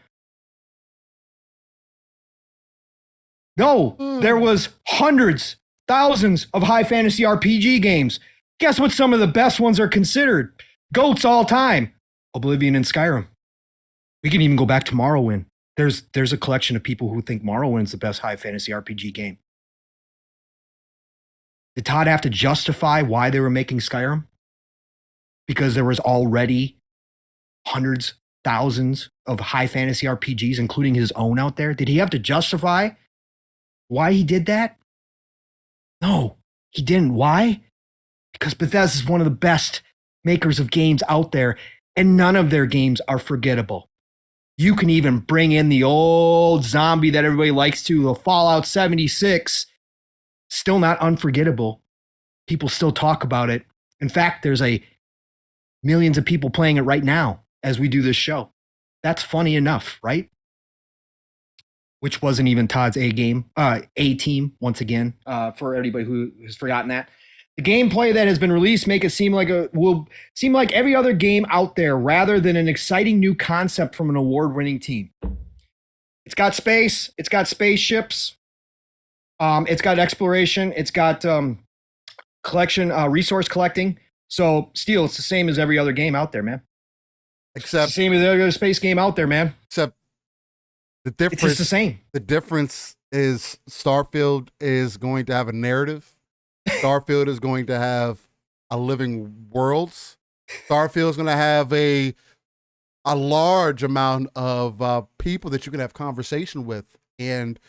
No, there was hundreds, thousands of high fantasy RPG games. Guess what some of the best ones are considered? GOATs all time. Oblivion and Skyrim. We can even go back to Morrowind. There's a collection of people who think Morrowind's the best high fantasy RPG game. Did Todd have to justify why they were making Skyrim? Because there was already hundreds, thousands of high fantasy RPGs, including his own out there. Did he have to justify why he did that? No, he didn't. Why? Because Bethesda is one of the best makers of games out there, and none of their games are forgettable. You can even bring in the old zombie that everybody likes to, the Fallout 76. Still not unforgettable. People still talk about it. In fact, there's millions of people playing it right now as we do this show. That's funny enough, right? Which wasn't even Todd's A team, once again, for anybody who has forgotten that. The gameplay that has been released will seem like every other game out there rather than an exciting new concept from an award-winning team. It's got space, it's got spaceships, it's got exploration, it's got resource collecting. So, Steel, it's the same as every other game out there, man. Except it's the same as every other space game out there, man. Except the difference. It's just the same. The difference is Starfield is going to have a narrative. Starfield is going to have a living worlds. Starfield's going to have a large amount of people that you can have conversation with. And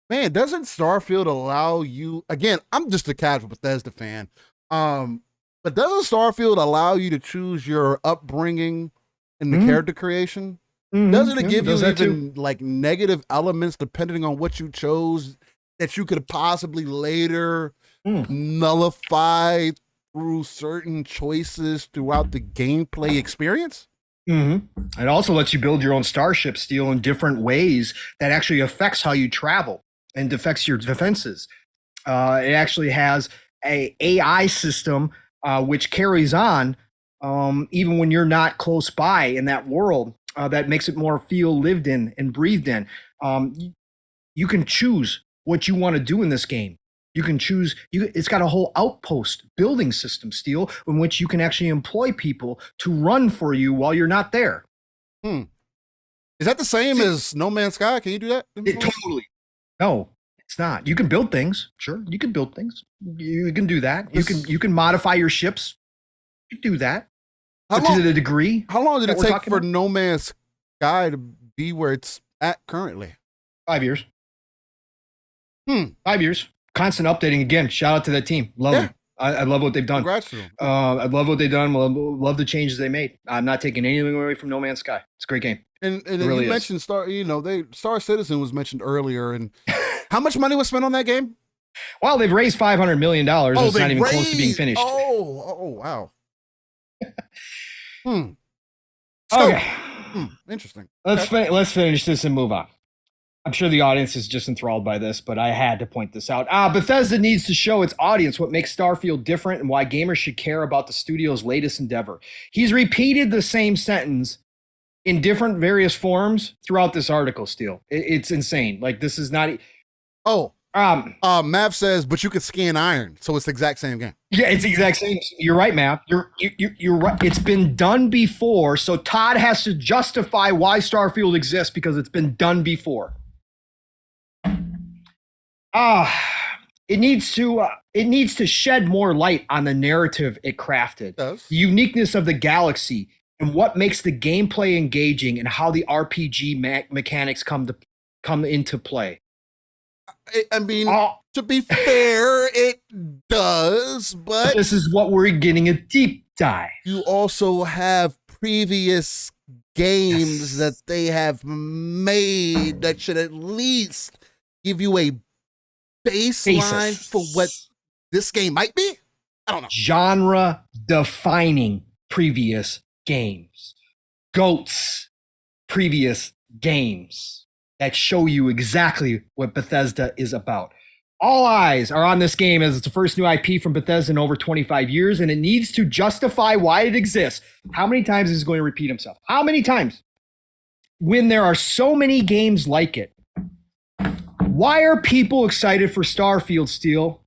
man, doesn't Starfield allow you, again, I'm just a casual Bethesda fan, but doesn't Starfield allow you to choose your upbringing and the character creation? Doesn't it give you even like negative elements depending on what you chose that you could possibly later nullify through certain choices throughout the gameplay experience? It also lets you build your own starship steel in different ways that actually affects how you travel and affects your defenses. It actually has a AI system which carries on even when you're not close by in that world. That makes it more feel lived in and breathed in. You can choose what you want to do in this game. You can choose. It's got a whole outpost building system, Steel, in which you can actually employ people to run for you while you're not there. Is that the same as No Man's Sky? Can you do that? Totally. No, it's not. You can build things. Sure, you can build things. You can do that. You can modify your ships. You can do that. To the degree. How long did it take for No Man's Sky to be where it's at currently? 5 years. 5 years. Constant updating. Again, shout out to that team. Love them. I love what they've done. Congrats to them. I love what they've done. Love the changes they made. I'm not taking anything away from No Man's Sky. It's a great game. And really you mentioned Star Citizen was mentioned earlier. And how much money was spent on that game? Well, they've raised $500 million. It's not even close to being finished. Oh, wow. Okay. Interesting. Let's finish this and move on. I'm sure the audience is just enthralled by this, but I had to point this out. Bethesda needs to show its audience what makes Starfield different and why gamers should care about the studio's latest endeavor. He's repeated the same sentence in different various forms throughout this article, Steel. It's insane. Like, this is not... Mav says, but you could scan iron, so it's the exact same game. Yeah, it's the exact same. You're right, Mav. You're right. It's been done before, so Todd has to justify why Starfield exists because it's been done before. It needs to shed more light on the narrative it crafted, the uniqueness of the galaxy, and what makes the gameplay engaging, and how the RPG mechanics come into play. I mean, to be fair, it does, but this is what we're getting a deep dive. You also have previous games that they have made that should at least give you a baseline for what this game might be. I don't know. Genre defining previous games. GOATs previous games that show you exactly what Bethesda is about. All eyes are on this game as it's the first new IP from Bethesda in over 25 years, and it needs to justify why it exists. How many times is it going to repeat himself? How many times? When there are so many games like it. Why are people excited for Starfield, Steel?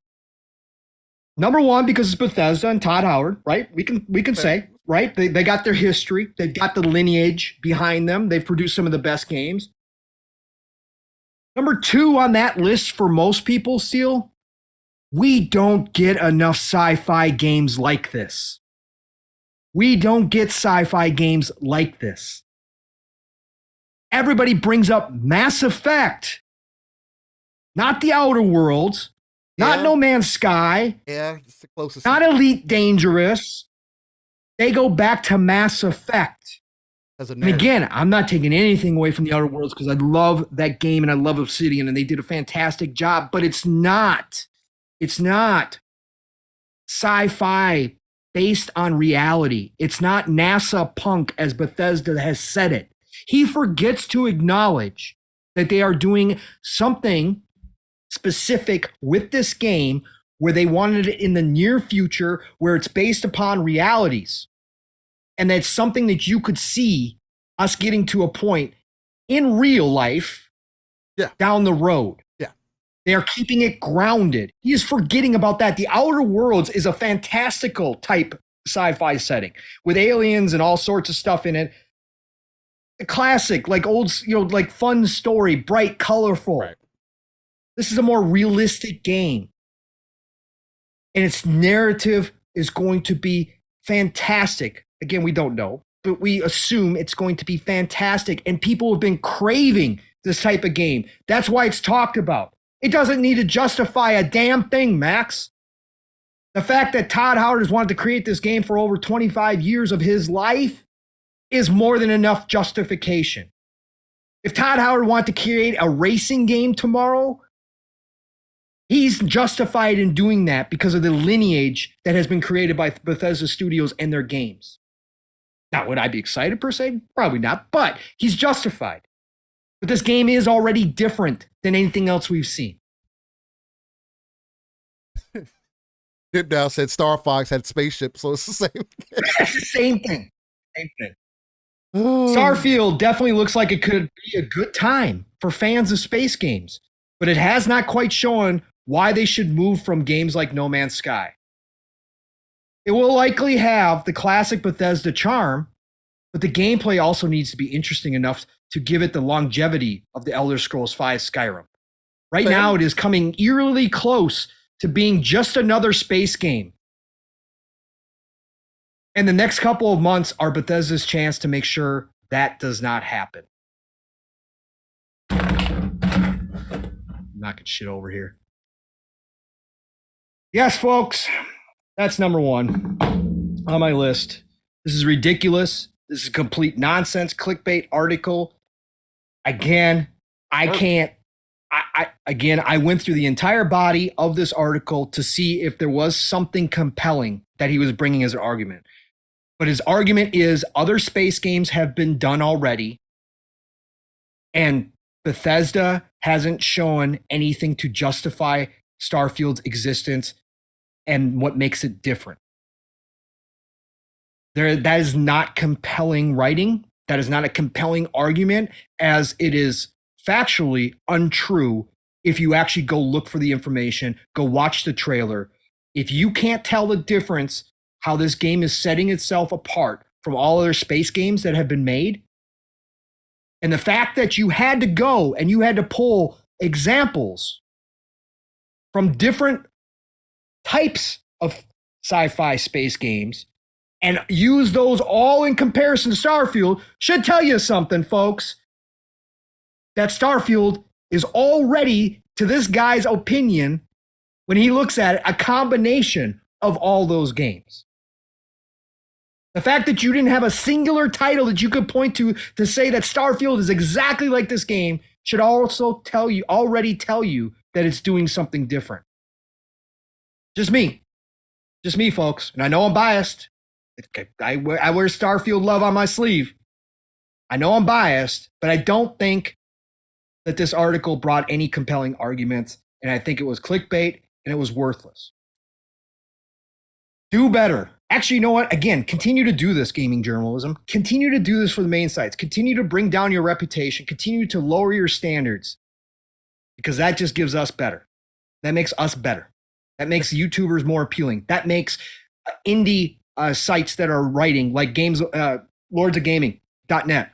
Number one, because it's Bethesda and Todd Howard, right? We can say, right? They got their history. They've got the lineage behind them. They've produced some of the best games. Number two on that list for most people, Steel, we don't get enough sci-fi games like this. We don't get sci-fi games like this. Everybody brings up Mass Effect. Not the Outer Worlds, not No Man's Sky. Yeah, it's the closest. Not Elite Dangerous. They go back to Mass Effect. And again, I'm not taking anything away from the Outer Worlds because I love that game and I love Obsidian and they did a fantastic job, but it's not sci-fi based on reality. It's not NASA punk as Bethesda has said it. He forgets to acknowledge that they are doing something specific with this game where they wanted it in the near future, where it's based upon realities. And that's something that you could see us getting to a point in real life down the road. Yeah. They are keeping it grounded. He is forgetting about that. The Outer Worlds is a fantastical type sci-fi setting with aliens and all sorts of stuff in it. A classic, like old, like fun story, bright, colorful. Right. This is a more realistic game. And its narrative is going to be fantastic. Again, we don't know, but we assume it's going to be fantastic. And people have been craving this type of game. That's why it's talked about. It doesn't need to justify a damn thing, Max. The fact that Todd Howard has wanted to create this game for over 25 years of his life is more than enough justification. If Todd Howard wanted to create a racing game tomorrow, he's justified in doing that because of the lineage that has been created by Bethesda Studios and their games. Now, would I be excited per se? Probably not, but he's justified. But this game is already different than anything else we've seen. Dip Down said Star Fox had spaceships, so it's the same thing. It's the same thing. Same thing. Starfield definitely looks like it could be a good time for fans of space games, but it has not quite shown why they should move from games like No Man's Sky. It will likely have the classic Bethesda charm, but the gameplay also needs to be interesting enough to give it the longevity of the Elder Scrolls V Skyrim. Right now, it is coming eerily close to being just another space game. And the next couple of months are Bethesda's chance to make sure that does not happen. I'm knocking shit over here. Yes, folks, that's number one on my list. This is ridiculous. This is complete nonsense clickbait article. Again, I can't. I went through the entire body of this article to see if there was something compelling that he was bringing as an argument. But his argument is other space games have been done already, and Bethesda hasn't shown anything to justify Starfield's existence and what makes it different. That is not compelling writing. That is not a compelling argument, as it is factually untrue if you actually go look for the information, go watch the trailer. If you can't tell the difference, how this game is setting itself apart from all other space games that have been made, and the fact that you had to go and you had to pull examples from different types of sci-fi space games and use those all in comparison to Starfield should tell you something, folks. That Starfield is already, to this guy's opinion, when he looks at it, a combination of all those games. The fact that you didn't have a singular title that you could point to say that Starfield is exactly like this game should also already tell you that it's doing something different. Just me, folks. And I know I'm biased. I wear Starfield love on my sleeve. I know I'm biased, but I don't think that this article brought any compelling arguments, and I think it was clickbait and it was worthless. Do better. Actually, you know what? Again, continue to do this, gaming journalism. Continue to do this for the main sites. Continue to bring down your reputation. Continue to lower your standards, because that just gives us better. That makes us better. That makes YouTubers more appealing. That makes indie sites that are writing, like lordsofgaming.net,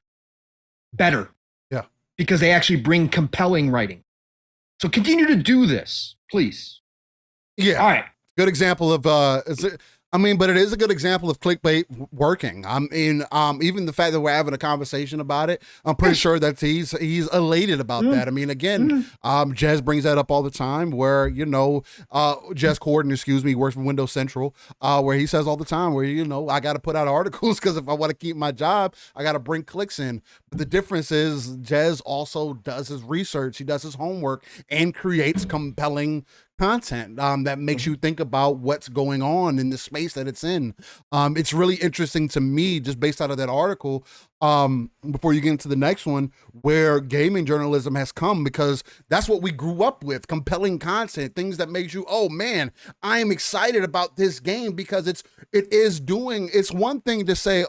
better. Yeah. Because they actually bring compelling writing. So continue to do this, please. Yeah. All right. Good example of but it is a good example of clickbait working. I mean, even the fact that we're having a conversation about it, I'm pretty sure that he's elated about that. I mean, again, Jez brings that up all the time, where, Jez Corden, works for Windows Central, where he says all the time, where, I got to put out articles because if I want to keep my job, I got to bring clicks in. But the difference is Jez also does his research, he does his homework, and creates compelling content that makes you think about what's going on in the space that it's in. It's really interesting to me, just based out of that article, before you get into the next one, where gaming journalism has come, because that's what we grew up with: compelling content, things that makes you, oh man, I am excited about this game because it's one thing to say,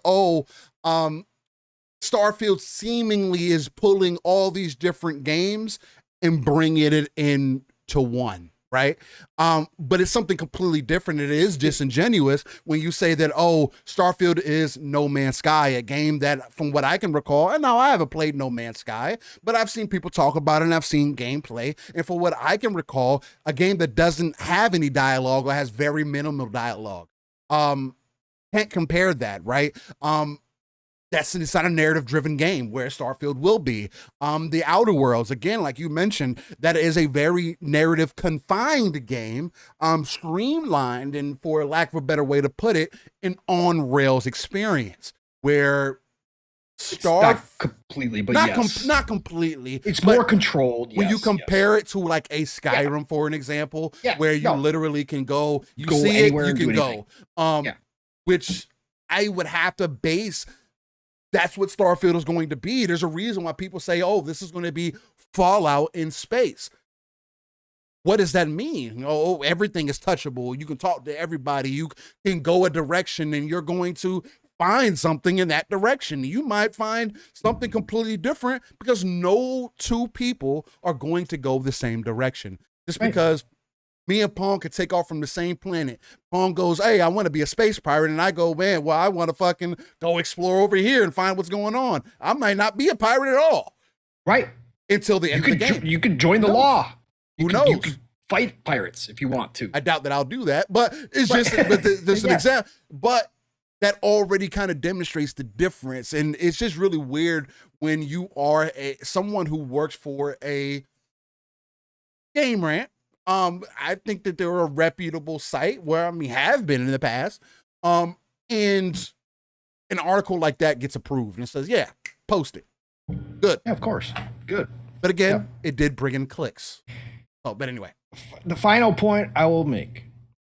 Starfield seemingly is pulling all these different games and bringing it into one. Right. But it's something completely different. It is disingenuous when you say that, Starfield is No Man's Sky, a game that, from what I can recall, and now I haven't played No Man's Sky, but I've seen people talk about it and I've seen gameplay. And for what I can recall, a game that doesn't have any dialogue or has very minimal dialogue. can't compare that, right? It's not a narrative-driven game where Starfield will be. The Outer Worlds, again, like you mentioned, that is a very narrative-confined game, streamlined, and for lack of a better way to put it, an on-rails experience where not completely, but not completely. It's more controlled. When you compare it to like a Skyrim, for an example, where you literally can go, you go see anywhere it, you can go. Which I would have to base. That's what Starfield is going to be. There's a reason why people say, "Oh, this is going to be Fallout in space." What does that mean? Oh, everything is touchable. You can talk to everybody. You can go a direction, and you're going to find something in that direction. You might find something completely different because no two people are going to go the same direction. Just because me and Pong could take off from the same planet. Pong goes, "Hey, I want to be a space pirate." And I go, "Man, well, I want to fucking go explore over here and find what's going on." I might not be a pirate at all. Right. Until the end of the game. You could join the law. Who knows? You could fight pirates if you want to. I doubt that I'll do that, but it's just there's an example. But that already kind of demonstrates the difference. And it's just really weird when you are someone who works for a Game Rant. I think that they're a reputable site where, have been in the past. And an article like that gets approved and it says, yeah, post it. Good. Yeah, of course. Good. But again, it did bring in clicks. Oh, but anyway. The final point I will make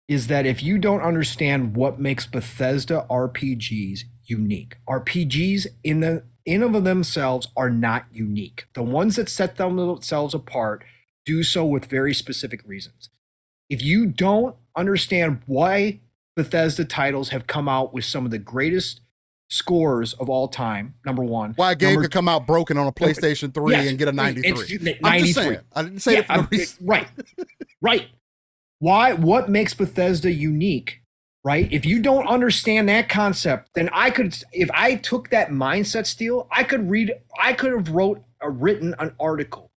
is that if you don't understand what makes Bethesda RPGs unique, RPGs in of themselves are not unique. The ones that set themselves apart do so with very specific reasons. If you don't understand why Bethesda titles have come out with some of the greatest scores of all time, number one. Why a game could come out broken on a PlayStation 3 and get a 93. It's I'm just saying. I didn't say it for no reason. Right. What makes Bethesda unique, right? If you don't understand that concept, then if I took that mindset, Steel, I could have written an article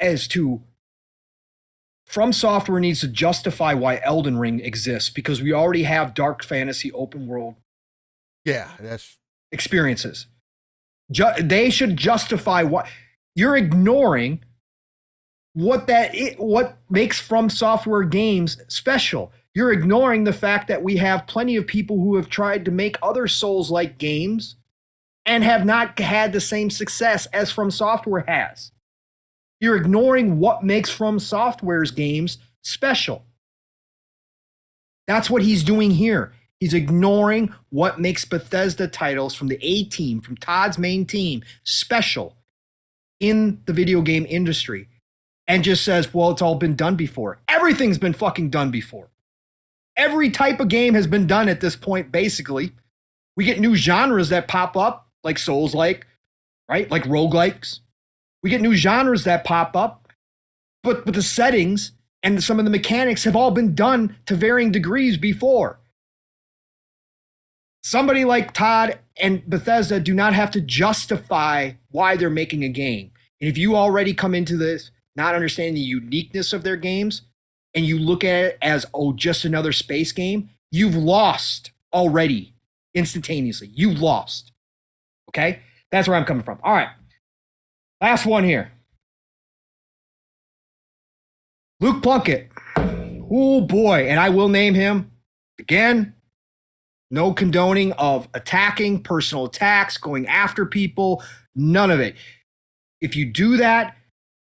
as to From Software needs to justify why Elden Ring exists because we already have dark fantasy open world experiences. They should justify what you're ignoring. What makes From Software games special. You're ignoring the fact that we have plenty of people who have tried to make other Souls-like games and have not had the same success as From Software has. You're ignoring what makes From Software's games special. That's what he's doing here. He's ignoring what makes Bethesda titles from the A team, from Todd's main team, special in the video game industry. And just says, well, it's all been done before. Everything's been fucking done before. Every type of game has been done at this point, basically. We get new genres that pop up, like Souls-like, right? Like roguelikes. We get new genres that pop up, but the settings and some of the mechanics have all been done to varying degrees before. Somebody like Todd and Bethesda do not have to justify why they're making a game. And if you already come into this not understanding the uniqueness of their games, and you look at it as, just another space game, you've lost already instantaneously. You've lost. Okay? That's where I'm coming from. All right. Last one here. Luke Plunkett. Oh, boy. And I will name him again. No condoning of attacking, personal attacks, going after people, none of it. If you do that,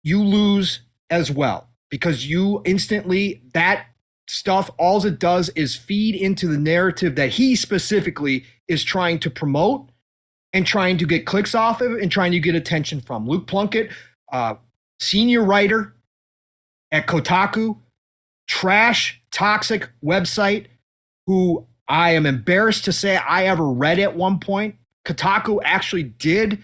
you lose as well because you instantly, that stuff, all it does is feed into the narrative that he specifically is trying to promote and trying to get clicks off of and trying to get attention from. Luke Plunkett, senior writer at Kotaku, trash, toxic website who I am embarrassed to say I ever read at one point. Kotaku actually did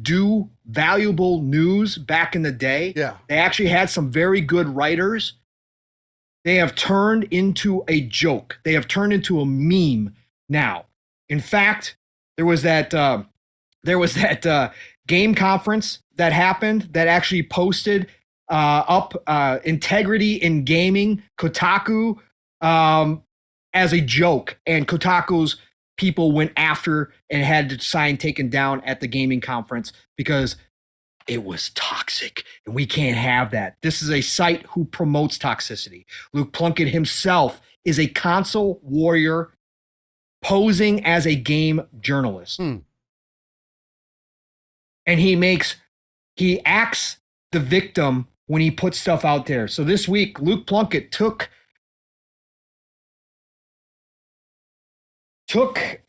do valuable news back in the day. Yeah. They actually had some very good writers. They have turned into a joke. They have turned into a meme now. In fact, there was that game conference that happened that actually posted up integrity in gaming, Kotaku, as a joke. And Kotaku's people went after and had the sign taken down at the gaming conference because it was toxic, and we can't have that. This is a site who promotes toxicity. Luke Plunkett himself is a console warrior posing as a game journalist. And he acts the victim when he puts stuff out there. So this week, Luke Plunkett took the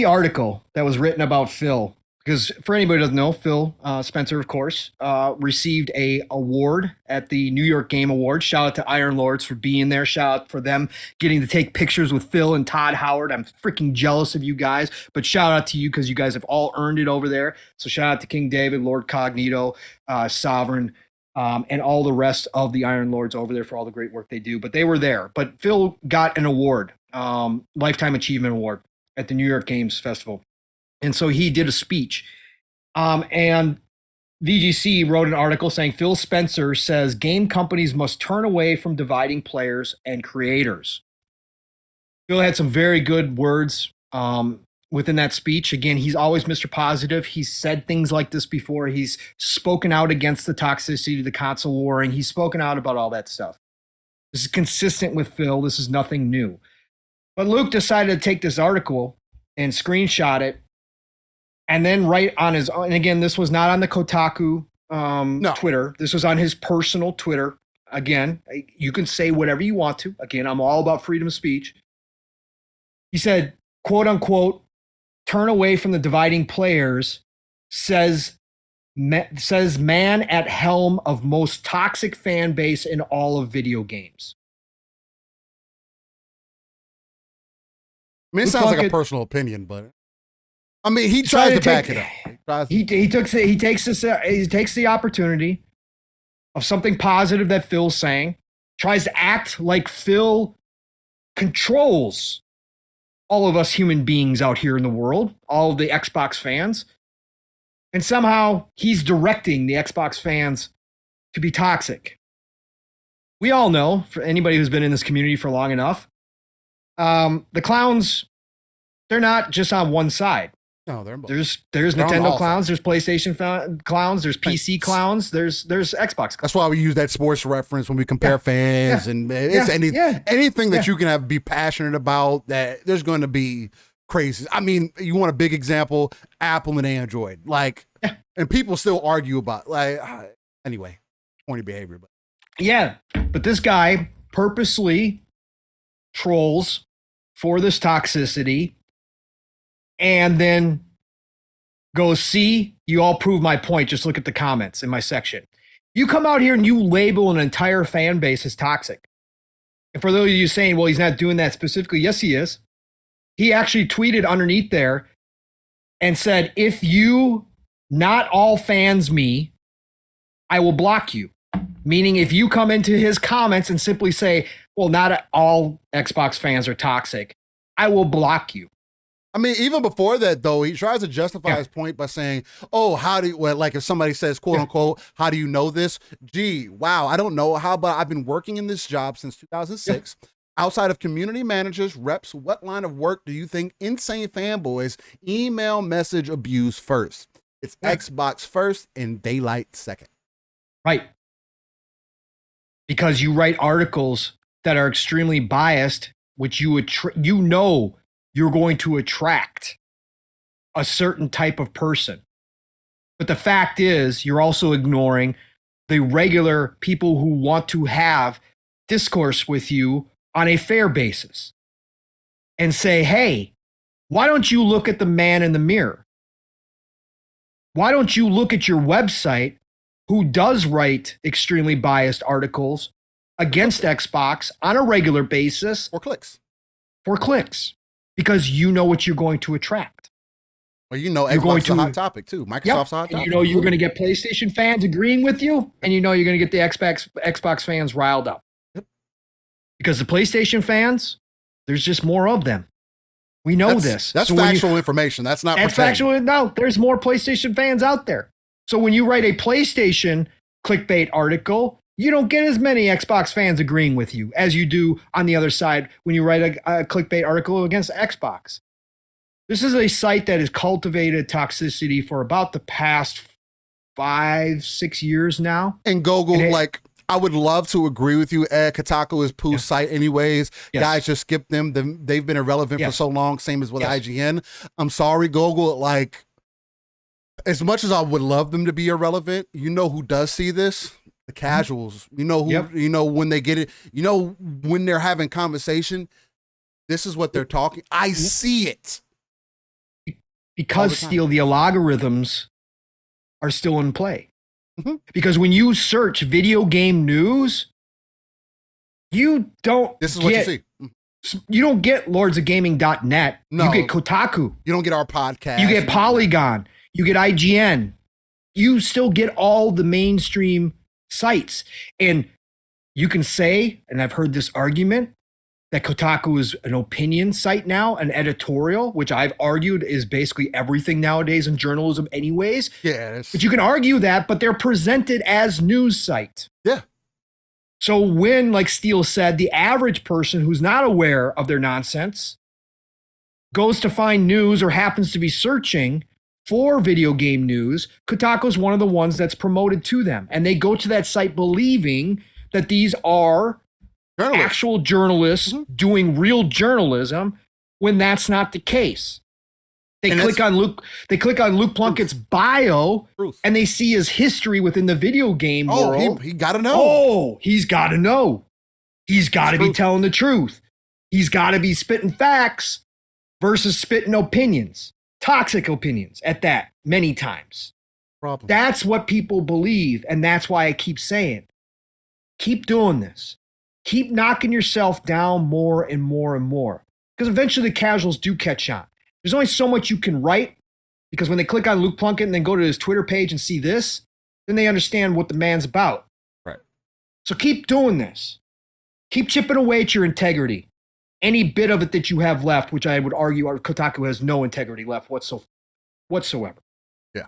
article that was written about Phil, because for anybody who doesn't know, Phil Spencer, of course, received a award at the New York Game Awards. Shout out to Iron Lords for being there. Shout out for them getting to take pictures with Phil and Todd Howard. I'm freaking jealous of you guys, but shout out to you because you guys have all earned it over there. So shout out to King David, Lord Cognito, Sovereign, and all the rest of the Iron Lords over there for all the great work they do. But they were there. But Phil got an award, Lifetime Achievement Award at the New York Games Festival. And so he did a speech. And VGC wrote an article saying Phil Spencer says game companies must turn away from dividing players and creators. Phil had some very good words within that speech. Again, he's always Mr. Positive. He's said things like this before. He's spoken out against the toxicity, the console warring. He's spoken out about all that stuff. This is consistent with Phil. This is nothing new. But Luke decided to take this article and screenshot it and then write on his own. And again, this was not on the Kotaku Twitter. This was on his personal Twitter. Again, you can say whatever you want to. Again, I'm all about freedom of speech. He said, quote unquote, turn away from the dividing players, says man at helm of most toxic fan base in all of video games. I mean, it sounds like a personal opinion, but I mean, he tries to back it up. He takes the opportunity of something positive that Phil's saying, tries to act like Phil controls all of us human beings out here in the world, all of the Xbox fans, and somehow he's directing the Xbox fans to be toxic. We all know, for anybody who's been in this community for long enough, the clowns, they're not just on one side. No, they're both. There's Nintendo clowns, there's PlayStation clowns, there's PC clowns, there's Xbox clowns. That's why we use that sports reference when we compare fans and it's anything that you can be passionate about. That there's going to be crazy. I mean, you want a big example? Apple and Android, and people still argue about anyway, corny behavior. But this guy purposely trolls for this toxicity and then goes, see, you all prove my point. Just look at the comments in my section. You come out here and you label an entire fan base as toxic. And for those of you saying, well, he's not doing that specifically, yes, he is. He actually tweeted underneath there and said, if you not all fans me, I will block you. Meaning if you come into his comments and simply say, well, not all Xbox fans are toxic, I will block you. I mean, even before that, though, he tries to justify his point by saying, oh, how do you, like if somebody says, quote unquote, how do you know this? Gee, wow, I don't know. How about I've been working in this job since 2006. Outside of community managers, reps, what line of work do you think insane fanboys email message abuse first? It's Xbox first and Daylight second. Right. Because you write articles that are extremely biased, which you're going to attract a certain type of person. But the fact is, you're also ignoring the regular people who want to have discourse with you on a fair basis and say, hey, why don't you look at the man in the mirror? Why don't you look at your website who does write extremely biased articles against Xbox on a regular basis? For clicks. Because you know what you're going to attract. Well, Xbox is a hot topic too. Microsoft's a hot topic. You know you're going to get PlayStation fans agreeing with you, and you know you're going to get the Xbox fans riled up. Yep. Because the PlayStation fans, there's just more of them. We know this. That's factual information. That's not factual. No, there's more PlayStation fans out there. So when you write a PlayStation clickbait article, you don't get as many Xbox fans agreeing with you as you do on the other side when you write a clickbait article against Xbox. This is a site that has cultivated toxicity for about the past 5-6 years now. And Google, like, I would love to agree with you, Ed. Kotaku is Pooh's site anyways. Yes. Guys, just skip them. They've been irrelevant for so long, same as with IGN. I'm sorry, Google. Like, as much as I would love them to be irrelevant, you know who does see this? The casuals. You know who, you know, when they get it, you know, when they're having conversation, this is what they're talking. I see it. Because Steel, the algorithms are still in play. Because when you search video game news, you don't This is what you see. You don't get lordsofgaming.net. No. You get Kotaku. You don't get our podcast. You get Polygon. You get IGN. You still get all the mainstream sites. And you can say, and I've heard this argument, that Kotaku is an opinion site now, an editorial, which I've argued is basically everything nowadays in journalism anyways. Yeah. But you can argue that, but they're presented as news site. Yeah. So when, like Steele said, the average person who's not aware of their nonsense goes to find news or happens to be searching for video game news, Kotaku's one of the ones that's promoted to them. And they go to that site believing that these are actual journalists doing real journalism when that's not the case. They click on Luke Plunkett's bio and they see his history within the video game world. He got to know. Oh, he's got to know. He's got to be telling the truth. He's got to be spitting facts versus spitting opinions, toxic opinions at that many times. That's what people believe. And that's why I keep saying, keep doing this. Keep knocking yourself down more and more and more. Because eventually the casuals do catch on. There's only so much you can write, because when they click on Luke Plunkett and then go to his Twitter page and see this, then they understand what the man's about. Right. So keep doing this. Keep chipping away at your integrity. Any bit of it that you have left, which I would argue Kotaku has no integrity left whatsoever. Yeah.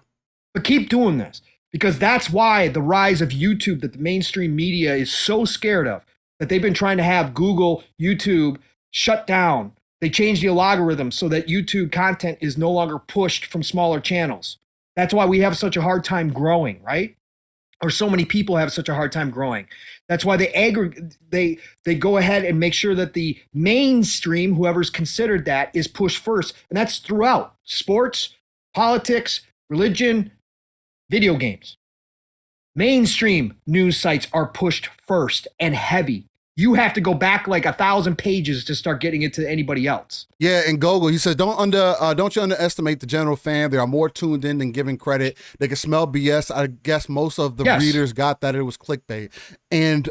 But keep doing this, because that's why the rise of YouTube that the mainstream media is so scared of, that they've been trying to have Google, YouTube shut down. They changed the algorithm so that YouTube content is no longer pushed from smaller channels. That's why we have such a hard time growing, right? Or so many people have such a hard time growing. That's why they go ahead and make sure that the mainstream, whoever's considered that, is pushed first. And that's throughout sports, politics, religion, video games. Mainstream news sites are pushed first and heavy. You have to go back like 1,000 pages to start getting it to anybody else. Yeah, and Gogol, he says, don't you underestimate the general fan. They are more tuned in than giving credit. They can smell BS. I guess most of the readers got that it was clickbait. And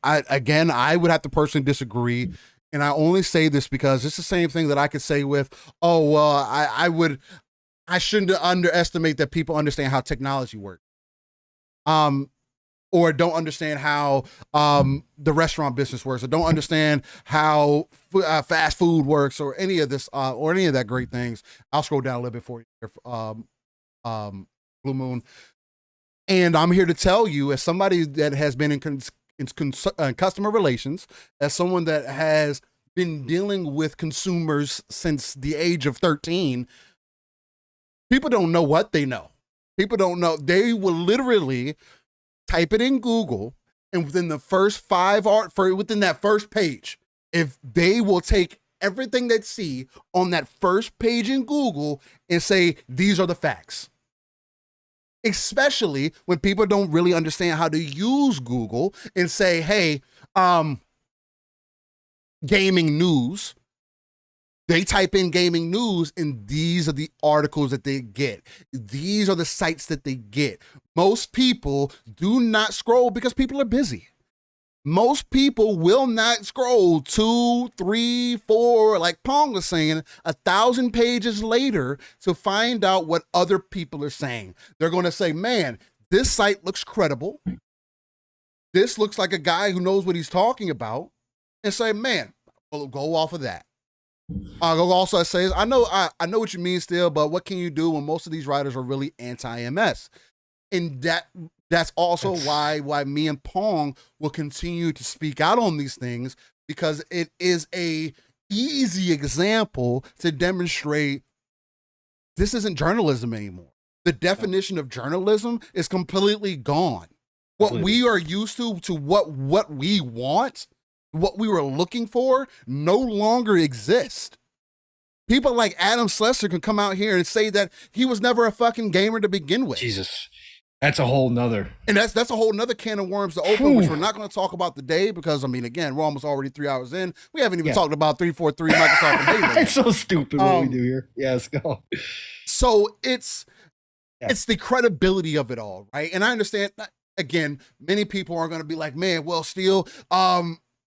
I would have to personally disagree. And I only say this because it's the same thing that I could say with, I shouldn't underestimate that people understand how technology works. Or don't understand how the restaurant business works, or don't understand how fast food works, or any of this, or any of that great things. I'll scroll down a little bit for you, Blue Moon. And I'm here to tell you, as somebody that has been in customer relations, as someone that has been dealing with consumers since the age of 13, people don't know what they know. People don't know. They will literally type it in Google, and within the first within that first page, if they will take everything they see on that first page in Google and say, these are the facts. Especially when people don't really understand how to use Google and say, hey, gaming news. They type in gaming news, and these are the articles that they get. These are the sites that they get. Most people do not scroll because people are busy. Most people will not scroll 2, 3, 4, like Pong was saying, 1,000 pages later to find out what other people are saying. They're going to say, man, this site looks credible. This looks like a guy who knows what he's talking about, and say, man, we'll go off of that. Also says, I know what you mean still, but what can you do when most of these writers are really anti-MS? And that's also why me and Pong will continue to speak out on these things, because it is a easy example to demonstrate this isn't journalism anymore. The definition of journalism is completely gone. What we are used to what we want, what we were looking for, no longer exists. People like Adam Schlesinger can come out here and say that he was never a fucking gamer to begin with. Jesus. That's a whole nother. And that's a whole nother can of worms to open, which we're not going to talk about today because, I mean, again, we're almost already 3 hours in. We haven't even talked about 343 Microsoft and Halo. It's so stupid what we do here. Yes, go. So it's the credibility of it all, right? And I understand, again, many people are going to be like, man, well, Steel,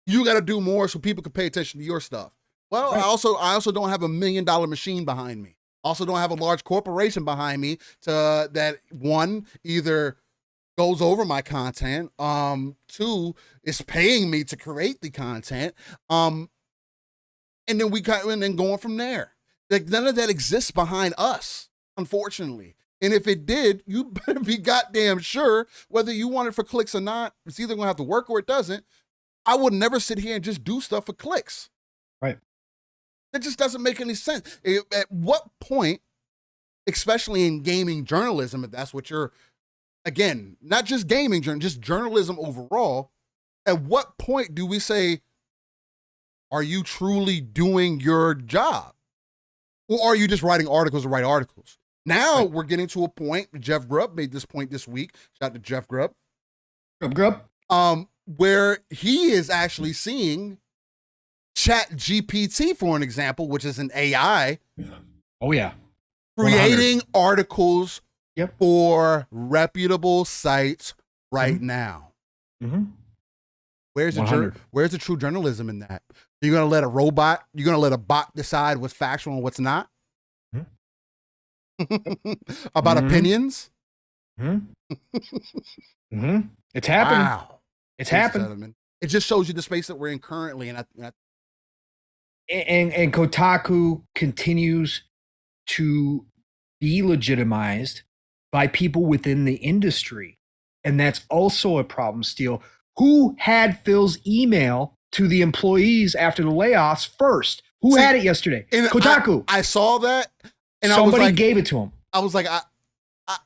you got to do more so people can pay attention to your stuff. Well, right. I also don't have $1 million machine behind me. Also don't have a large corporation behind me that one, either goes over my content, two, is paying me to create the content, and then going from there. Like, none of that exists behind us, unfortunately. And if it did, you better be goddamn sure whether you want it for clicks or not. It's either gonna have to work or it doesn't. I would never sit here and just do stuff for clicks. Right. That just doesn't make any sense. At what point, especially in gaming journalism, if that's what you're, again, not just gaming, just journalism overall, at what point do we say, are you truly doing your job? Or are you just writing articles to write articles? Now we're getting to a point, Jeff Grubb made this point this week, shout out to Jeff Grubb. Grubb. Where he is actually seeing Chat GPT, for an example, which is an AI. Oh, yeah. Creating 100. articles for reputable sites right now. Mm-hmm. Where's the true journalism in that? You're going to let a bot decide what's factual and what's not? Mm-hmm. About opinions? Mm-hmm. Mm-hmm. It's happening. Wow. It's happening. It just shows you the space that we're in currently. And Kotaku continues to be legitimized by people within the industry. And that's also a problem, Steel. Who had Phil's email to the employees after the layoffs first? Who had it yesterday? Kotaku. I saw that. And somebody gave it to him. I was like,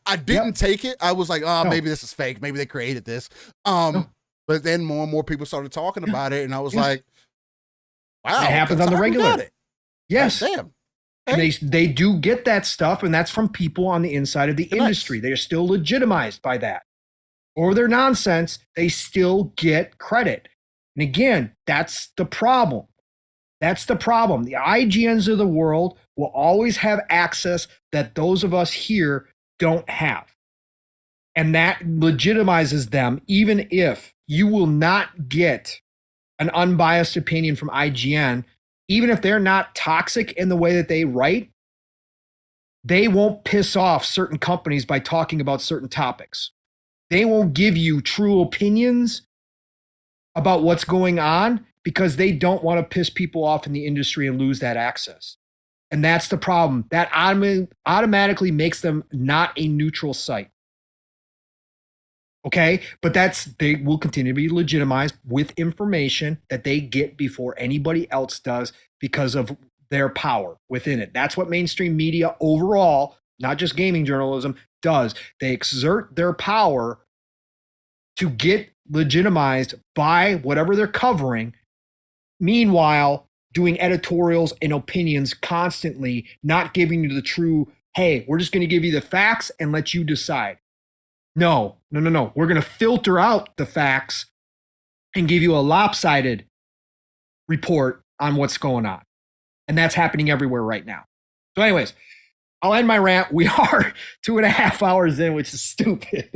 I didn't take it. I was like, maybe this is fake. Maybe they created this. But then more and more people started talking about it. And I was like, wow. It happens on the regular. Yes. Damn. And they do get that stuff, and that's from people on the inside of the industry. They are still legitimized by that. Or their nonsense, they still get credit. And again, that's the problem. That's the problem. The IGNs of the world will always have access that those of us here don't have. And that legitimizes them, even if you will not get an unbiased opinion from IGN. Even if they're not toxic in the way that they write, they won't piss off certain companies by talking about certain topics. They won't give you true opinions about what's going on because they don't want to piss people off in the industry and lose that access. And that's the problem. That automatically makes them not a neutral site. Okay, but they will continue to be legitimized with information that they get before anybody else does because of their power within it. That's what mainstream media overall, not just gaming journalism, does. They exert their power to get legitimized by whatever they're covering. Meanwhile, doing editorials and opinions constantly, not giving you the true, hey, we're just going to give you the facts and let you decide. No. We're going to filter out the facts and give you a lopsided report on what's going on. And that's happening everywhere right now. So anyways, I'll end my rant. We are 2.5 hours in, which is stupid.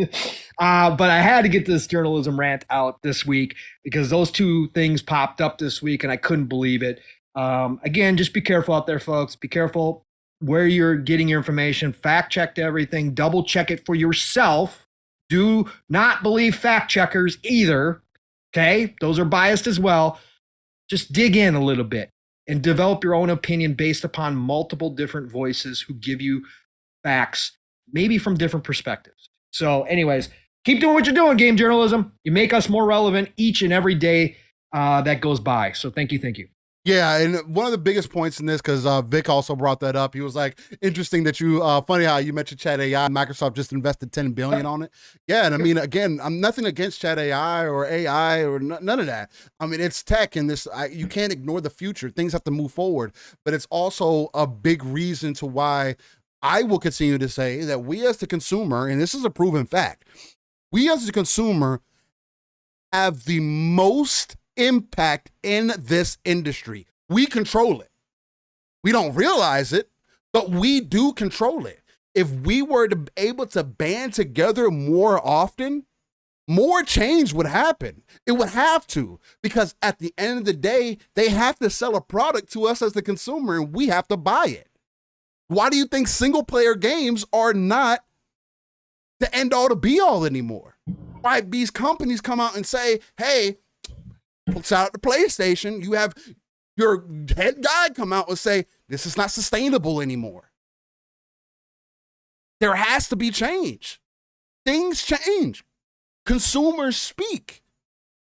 But I had to get this journalism rant out this week because those two things popped up this week and I couldn't believe it. Again, just be careful out there, folks. Be careful where you're getting your information. Fact check everything. Double check it for yourself. Do not believe fact checkers either. Okay? Those are biased as well. Just dig in a little bit and develop your own opinion based upon multiple different voices who give you facts, maybe from different perspectives. So, anyways, keep doing what you're doing, game journalism. You make us more relevant each and every day that goes by. So thank you. Yeah, and one of the biggest points in this, because Vic also brought that up, he was like, interesting that you, funny how you mentioned Chat AI, Microsoft just invested $10 billion on it. Yeah, and I mean, again, I'm nothing against Chat AI or none of that. I mean, it's tech, and you can't ignore the future. Things have to move forward, but it's also a big reason to why I will continue to say that we as the consumer, and this is a proven fact, we as the consumer have the most impact in this industry. We control it. We don't realize it, but we do control it. If we were to be able to band together more often, more change would happen. It would have to, because at the end of the day, they have to sell a product to us as the consumer, and we have to buy it. Why do you think single player games are not the end all to be all anymore? Why these companies come out and say, hey, puts out the PlayStation, you have your head guy come out and say, this is not sustainable anymore. There has to be change. Things change. Consumers speak.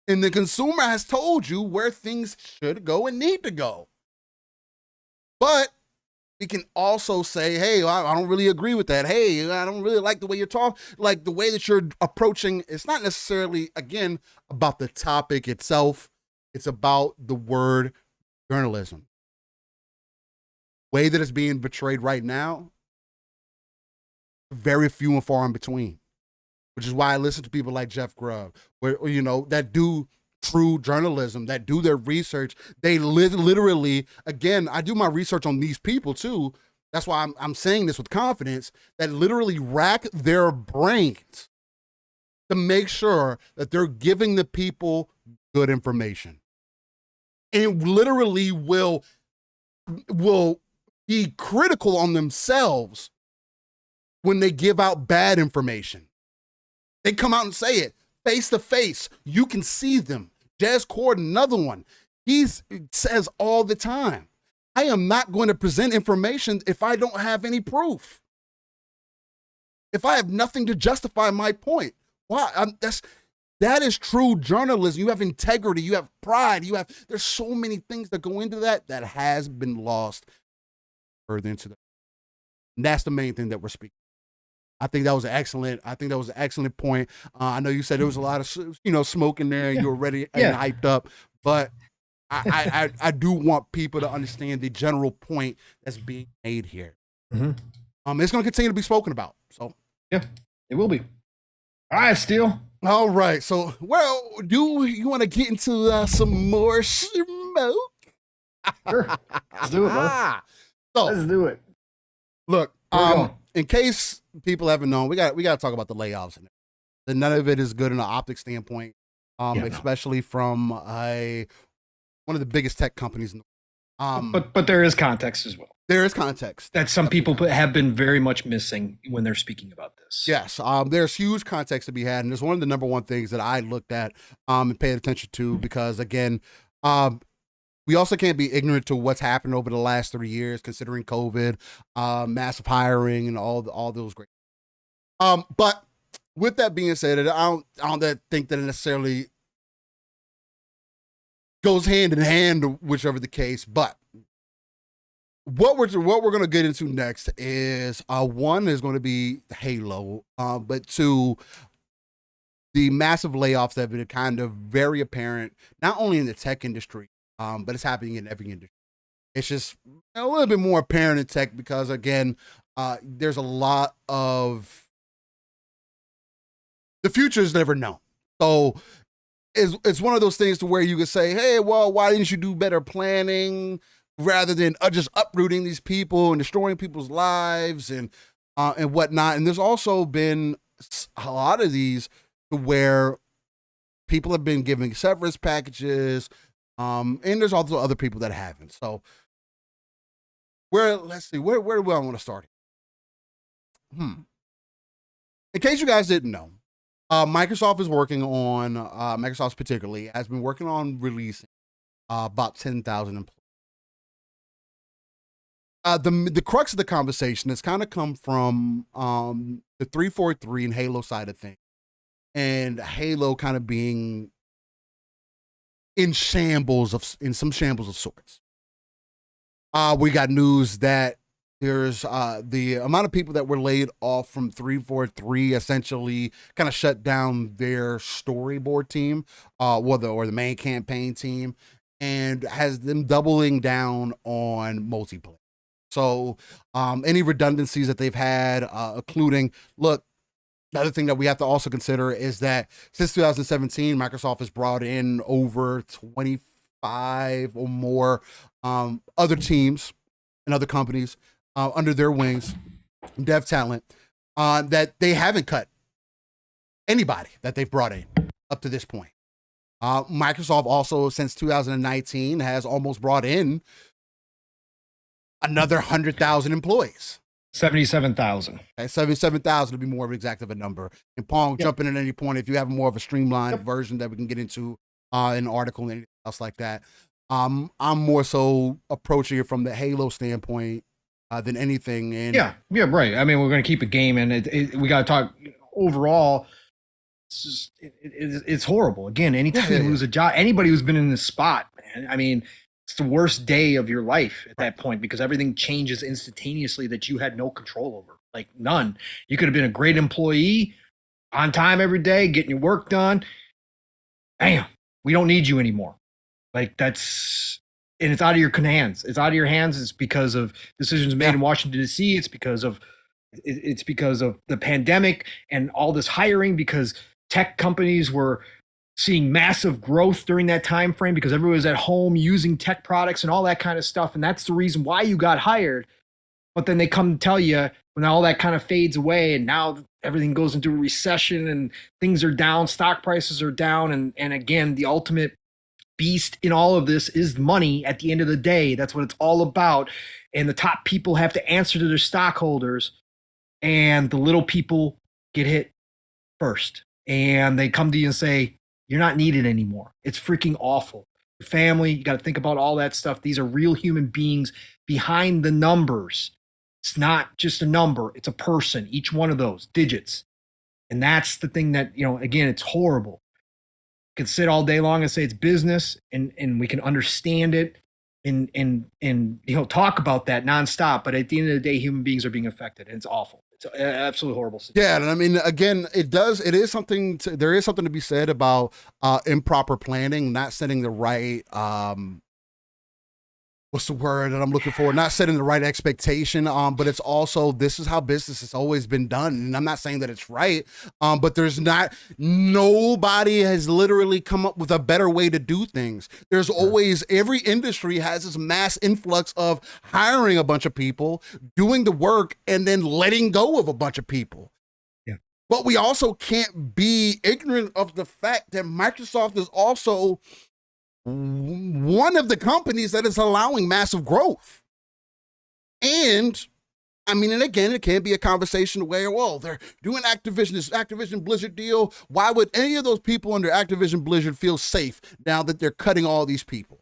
And the consumer has told you where things should go and need to go. But we can also say, hey, I don't really agree with that. Hey, I don't really like the way you're talking, like the way that you're approaching. It's not necessarily, again, about the topic itself. It's about the word journalism. The way that it's being portrayed right now, very few and far in between, which is why I listen to people like Jeff Grubb, that do true journalism, that do their research. They literally, again, I do my research on these people too. That's why I'm saying this with confidence, that literally rack their brains to make sure that they're giving the people good information, and literally will be critical on themselves when they give out bad information. They come out and say it face to face. You can see them. Jez Corden, another one. He says all the time, I am not going to present information if I don't have any proof. If I have nothing to justify my point. Why? That is true journalism. You have integrity, you have pride, there's so many things that go into that has been lost further into that. And that's the main thing that we're speaking. I think that was an excellent point. I know you said there was a lot of, smoke in there and you were ready and hyped up, but I do want people to understand the general point that's being made here. Mm-hmm. It's going to continue to be spoken about. So yeah, it will be. All right, Steel. All right. So, do you want to get into some more smoke? Sure. Let's do it, bro. So, let's do it. Look, in case people haven't known, we got to talk about the layoffs. None of it is good in an optic standpoint, especially from one of the biggest tech companies in the world. But there is context as well. There is context that some people have been very much missing when they're speaking about this. Yes, there's huge context to be had, and it's one of the number one things that I looked at and paid attention to, because again, we also can't be ignorant to what's happened over the last 3 years, considering COVID, massive hiring, and all those great. But with that being said, I don't think that it necessarily goes hand in hand, whichever the case. But what we're going to get into next is one is going to be Halo, but two, the massive layoffs that have been kind of very apparent, not only in the tech industry, but it's happening in every industry. It's just a little bit more apparent in tech because, again, there's a lot of the future is never known. So it's one of those things to where you could say, hey, well, why didn't you do better planning rather than just uprooting these people and destroying people's lives and whatnot. And there's also been a lot of these where people have been giving severance packages, and there's also other people that haven't. So let's see, where do I want to start here? In case you guys didn't know, Microsoft is working on, Microsoft particularly, has been working on releasing about 10,000 employees. the crux of the conversation has kind of come from the 343 and Halo side of things, and Halo kind of being in some shambles of sorts. We got news that there's the amount of people that were laid off from 343 essentially kind of shut down their storyboard team, or the main campaign team, and has them doubling down on multiplayer. So any redundancies that they've had, including, look, the other thing that we have to also consider is that since 2017, Microsoft has brought in over 25 or more other teams and other companies under their wings, dev talent, that they haven't cut anybody that they've brought in up to this point. Microsoft also, since 2019, has almost brought in another 100,000 employees. 77,000. 77,000 to be more exact of a number. And Pong, jump in at any point if you have more of a streamlined version that we can get into an article and anything else like that. I'm more so approaching it from the Halo standpoint than anything. And yeah, right. I mean, we're going to keep a game, and we got to talk overall. It's horrible. Again, anytime you lose a job, anybody who's been in this spot, man, I mean, it's the worst day of your life at that point, because everything changes instantaneously that you had no control over, like none. You could have been a great employee, on time every day, getting your work done. Bam, we don't need you anymore. Like, and it's out of your hands. It's out of your hands. It's because of decisions made in Washington, D.C. It's because of the pandemic and all this hiring, because tech companies were seeing massive growth during that time frame because everyone was at home using tech products and all that kind of stuff. And that's the reason why you got hired. But then they come to tell you when all that kind of fades away and now everything goes into a recession and things are down, stock prices are down. And again, the ultimate beast in all of this is money at the end of the day. That's what it's all about. And the top people have to answer to their stockholders, and the little people get hit first. And they come to you and say, you're not needed anymore. It's freaking awful. Your family, you got to think about all that stuff. These are real human beings behind the numbers. It's not just a number. It's a person, each one of those digits. And that's the thing that, again, it's horrible. You can sit all day long and say it's business, and we can understand it and talk about that nonstop. But at the end of the day, human beings are being affected, and it's awful. It's an absolutely horrible situation. Yeah, and I mean, again, there is something to be said about improper planning, not setting the right what's the word that I'm looking for? Not setting the right expectation. But it's also, this is how business has always been done. And I'm not saying that it's right. But nobody has literally come up with a better way to do things. There's always, every industry has this mass influx of hiring a bunch of people, doing the work, and then letting go of a bunch of people. Yeah. But we also can't be ignorant of the fact that Microsoft is also one of the companies that is allowing massive growth. And I mean, and again, it can't be a conversation where, well, they're doing this Activision Blizzard deal. Why would any of those people under Activision Blizzard feel safe now that they're cutting all these people?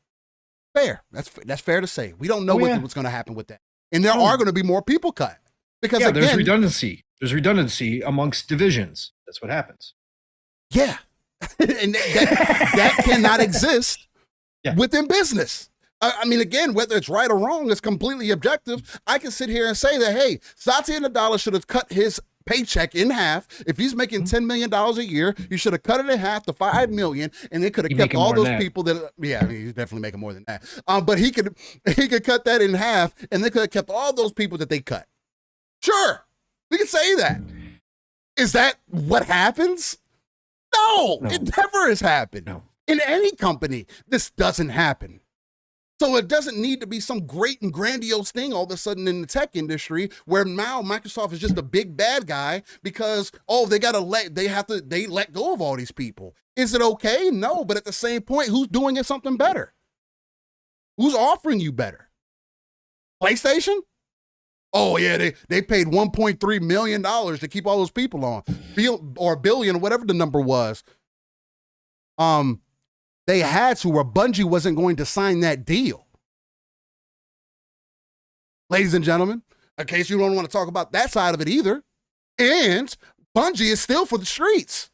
Fair. That's fair to say. We don't know what's going to happen with that. And there are going to be more people cut. Because again, there's redundancy. There's redundancy amongst divisions. That's what happens. Yeah. And that cannot exist within business. I mean, again, whether it's right or wrong, it's completely objective. I can sit here and say that, hey, Satya Nadella should have cut his paycheck in half. If he's making $10 million a year, you should have cut it in half to $5 million, and they could have kept all those people that, I mean, he's definitely making more than that. But he could cut that in half, and they could have kept all those people that they cut. Sure, we can say that. Is that what happens? No, it never has happened. No. In any company, this doesn't happen. So it doesn't need to be some great and grandiose thing all of a sudden in the tech industry where now Microsoft is just a big bad guy because, they let go of all these people. Is it okay? No, but at the same point, who's doing it something better? Who's offering you better? PlayStation? Oh yeah, they paid $1.3 million to keep all those people on, or $1 billion, whatever the number was. They had to, or Bungie wasn't going to sign that deal. ladies and gentlemen, in case you don't want to talk about that side of it either. And Bungie is still for the streets,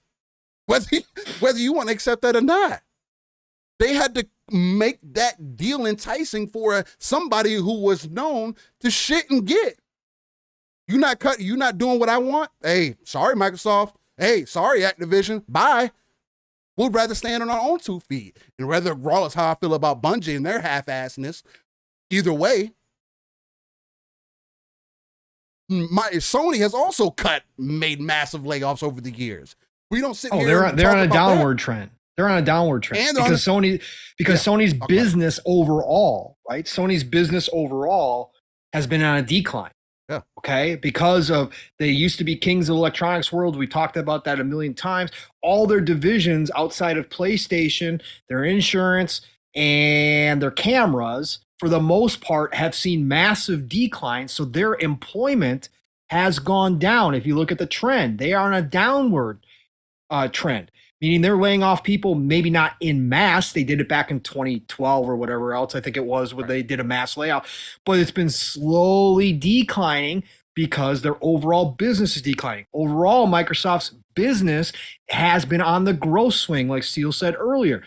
whether you want to accept that or not. They had to make that deal enticing for somebody who was known to shit and get. You not doing what I want? Hey, sorry, Microsoft. Hey, sorry, Activision. Bye. We'd rather stand on our own 2 feet. And rather, regardless how I feel about Bungie and their half-assedness, either way, Sony has also made massive layoffs over the years. We don't sit here. They're on a downward trend. They're on a downward trend because Sony's business overall, right? Sony's business overall has been on a decline. Yeah. Okay. Because they used to be kings of the electronics world. We talked about that a million times. All their divisions outside of PlayStation, their insurance, and their cameras, for the most part, have seen massive declines. So their employment has gone down. If you look at the trend, they are on a downward trend, meaning they're laying off people, maybe not in mass. They did it back in 2012 or whatever else I think it was, where they did a mass layoff, but it's been slowly declining because their overall business is declining. Overall, Microsoft's business has been on the growth swing, like Steele said earlier.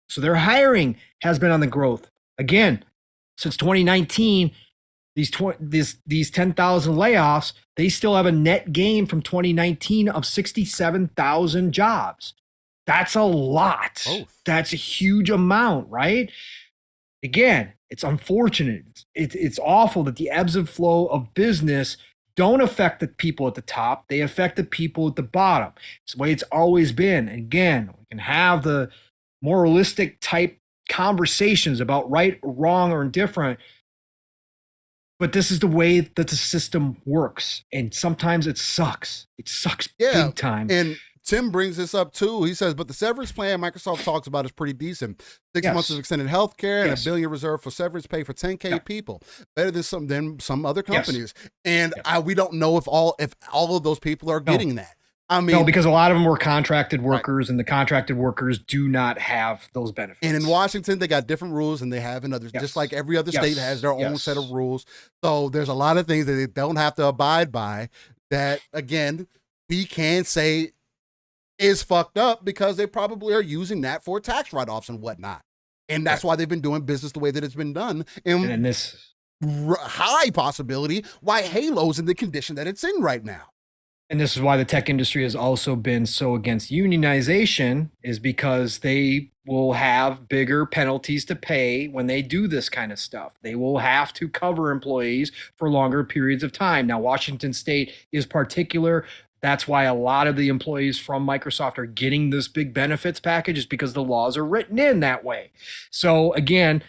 So their hiring has been on the growth. Again, since 2019, these 10,000 layoffs, they still have a net gain from 2019 of 67,000 jobs. That's a lot. Oh. That's a huge amount, right? Again, it's unfortunate. It's awful that the ebbs and flow of business don't affect the people at the top. They affect the people at the bottom. It's the way it's always been. Again, we can have the moralistic type conversations about right, wrong, or indifferent, but this is the way that the system works. And sometimes it sucks. It sucks big time. And Tim brings this up too. He says, but the severance plan Microsoft talks about is pretty decent. 6 months of extended health care and $1 billion reserved for severance pay for 10K people. Better than some other companies. And we don't know if all of those people are getting that. I mean, no, because a lot of them were contracted workers, and the contracted workers do not have those benefits. And in Washington, they got different rules than they have in others. Just like every other state has their own set of rules. So there's a lot of things that they don't have to abide by that, again, we can say is fucked up because they probably are using that for tax write-offs and whatnot. And that's why they've been doing business the way that it's been done. And this high possibility why Halo's in the condition that it's in right now. And this is why the tech industry has also been so against unionization, is because they will have bigger penalties to pay when they do this kind of stuff. They will have to cover employees for longer periods of time. Now, Washington State is particular. That's why a lot of the employees from Microsoft are getting this big benefits package, is because the laws are written in that way. So again,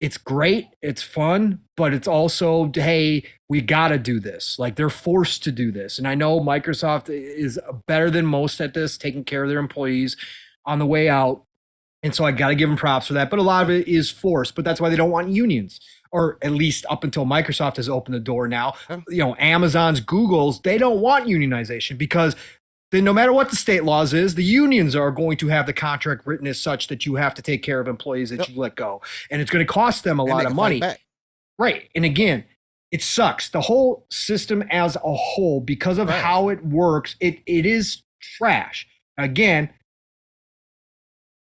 it's great, it's fun, but it's also, hey, we got to do this. Like, they're forced to do this. And I know Microsoft is better than most at this, taking care of their employees on the way out. And so I got to give them props for that. But a lot of it is forced. But that's why they don't want unions, or at least up until Microsoft has opened the door now. You know, Amazon's, Google's, they don't want unionization, because then no matter what the state laws is, the unions are going to have the contract written as such that you have to take care of employees that you let go. And it's going to cost them a lot of money. Right. And again, it sucks. The whole system as a whole, because of how it works, it is trash. Again,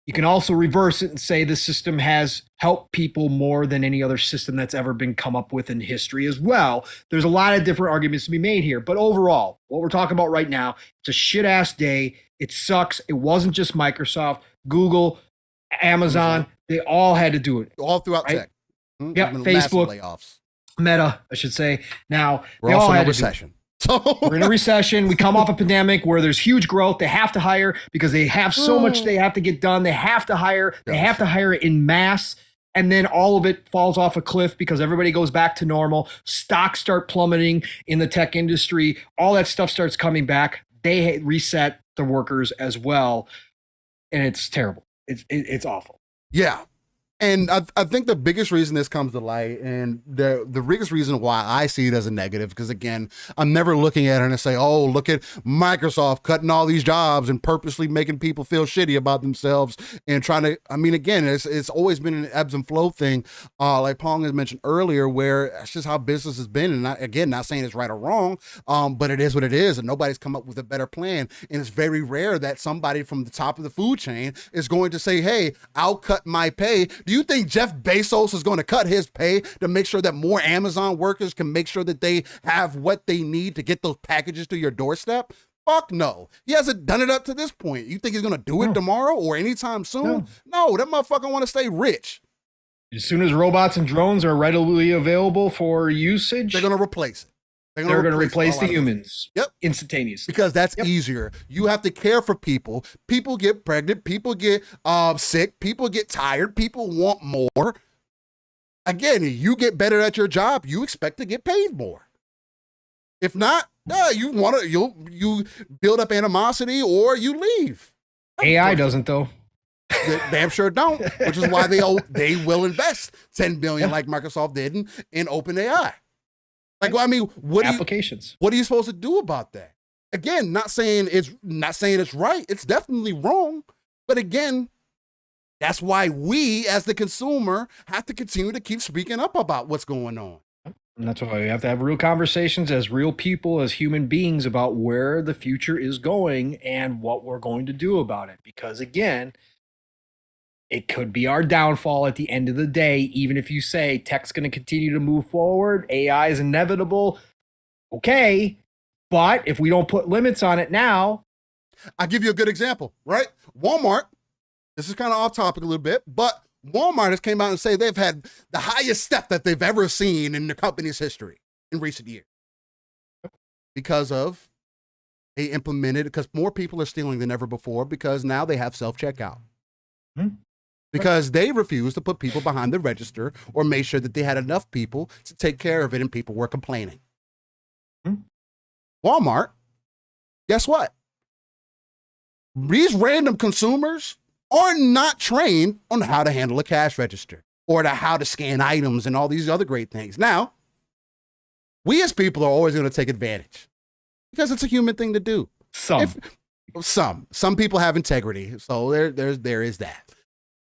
you can also reverse it and say the system has helped people more than any other system that's ever been come up with in history as well. There's a lot of different arguments to be made here. But overall, what we're talking about right now, it's a shit-ass day. It sucks. It wasn't just Microsoft. Google, Amazon, they all had to do it. All throughout tech. Yeah, Facebook, layoffs. Meta, I should say. Now, we're also in a recession. We're in a recession. We come off a pandemic where there's huge growth. They have to hire because they have so much they have to get done. They have to hire. They have to hire in mass. And then all of it falls off a cliff because everybody goes back to normal. Stocks start plummeting in the tech industry. All that stuff starts coming back. They reset the workers as well. And it's terrible. It's awful. Yeah. And I think the biggest reason this comes to light, and the biggest reason why I see it as a negative, because again, I'm never looking at it and say, oh, look at Microsoft cutting all these jobs and purposely making people feel shitty about themselves and trying to, I mean, again, it's always been an ebbs and flow thing, like Pong has mentioned earlier, where that's just how business has been. And again, not saying it's right or wrong, but it is what it is, and nobody's come up with a better plan. And it's very rare that somebody from the top of the food chain is going to say, hey, I'll cut my pay. Do you think Jeff Bezos is going to cut his pay to make sure that more Amazon workers can make sure that they have what they need to get those packages to your doorstep? Fuck no. He hasn't done it up to this point. You think he's going to do it tomorrow or anytime soon? No, that motherfucker want to stay rich. As soon as robots and drones are readily available for usage, they're going to replace it. They're going to replace the humans. Yep. Instantaneously. Because that's easier. You have to care for people. People get pregnant. People get sick. People get tired. People want more. Again, you get better at your job, you expect to get paid more. If not, you build up animosity or you leave. AI doesn't though. They damn sure don't, which is why they will invest $10 billion like Microsoft did in OpenAI. Like, I mean, what are you supposed to do about that? Again, not saying it's right. It's definitely wrong. But again, that's why we as the consumer have to continue to keep speaking up about what's going on. And that's why we have to have real conversations as real people, as human beings, about where the future is going and what we're going to do about it. Because again, it could be our downfall at the end of the day, even if you say tech's going to continue to move forward, AI is inevitable. Okay, but if we don't put limits on it now. I'll give you a good example, right? Walmart, this is kind of off topic a little bit, but Walmart has came out and say they've had the highest step that they've ever seen in the company's history in recent years. Because they implemented, because more people are stealing than ever before, because now they have self-checkout. Because they refused to put people behind the register or make sure that they had enough people to take care of it, and people were complaining. Walmart, guess what? These random consumers are not trained on how to handle a cash register or how to scan items and all these other great things. Now, we as people are always going to take advantage because it's a human thing to do. Some people have integrity, so there is that.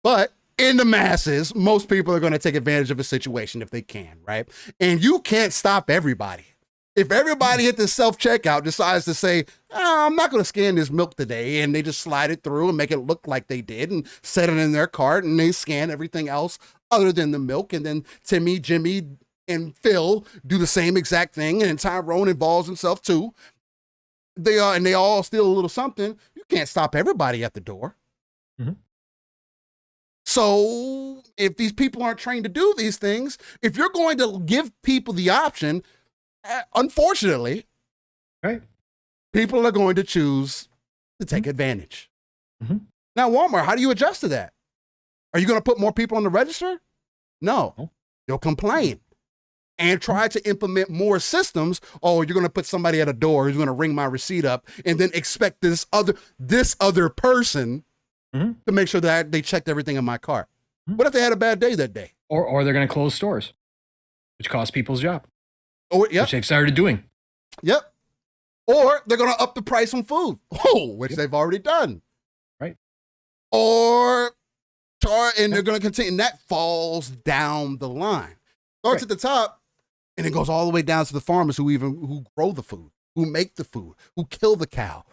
But in the masses, most people are going to take advantage of a situation if they can, right? And you can't stop everybody. If everybody at the self-checkout decides to say, I'm not going to scan this milk today, and they just slide it through and make it look like they did and set it in their cart, and they scan everything else other than the milk, and then Timmy, Jimmy, and Phil do the same exact thing, and Tyrone involves himself too. They all steal a little something. You can't stop everybody at the door. So if these people aren't trained to do these things, if you're going to give people the option, unfortunately, right, people are going to choose to take advantage. Now, Walmart, how do you adjust to that? Are you going to put more people on the register? No. They'll complain and try to implement more systems. Oh, you're going to put somebody at a door who's going to ring my receipt up and then expect this other person to make sure that they checked everything in my cart. What if they had a bad day that day? Or they're going to close stores, which costs people's job. Which they've started doing. Yep. Or they're going to up the price on food, which they've already done. Right. And they're going to continue. And that falls down the line. Starts at the top, and it goes all the way down to the farmers who grow the food, who make the food, who kill the cow,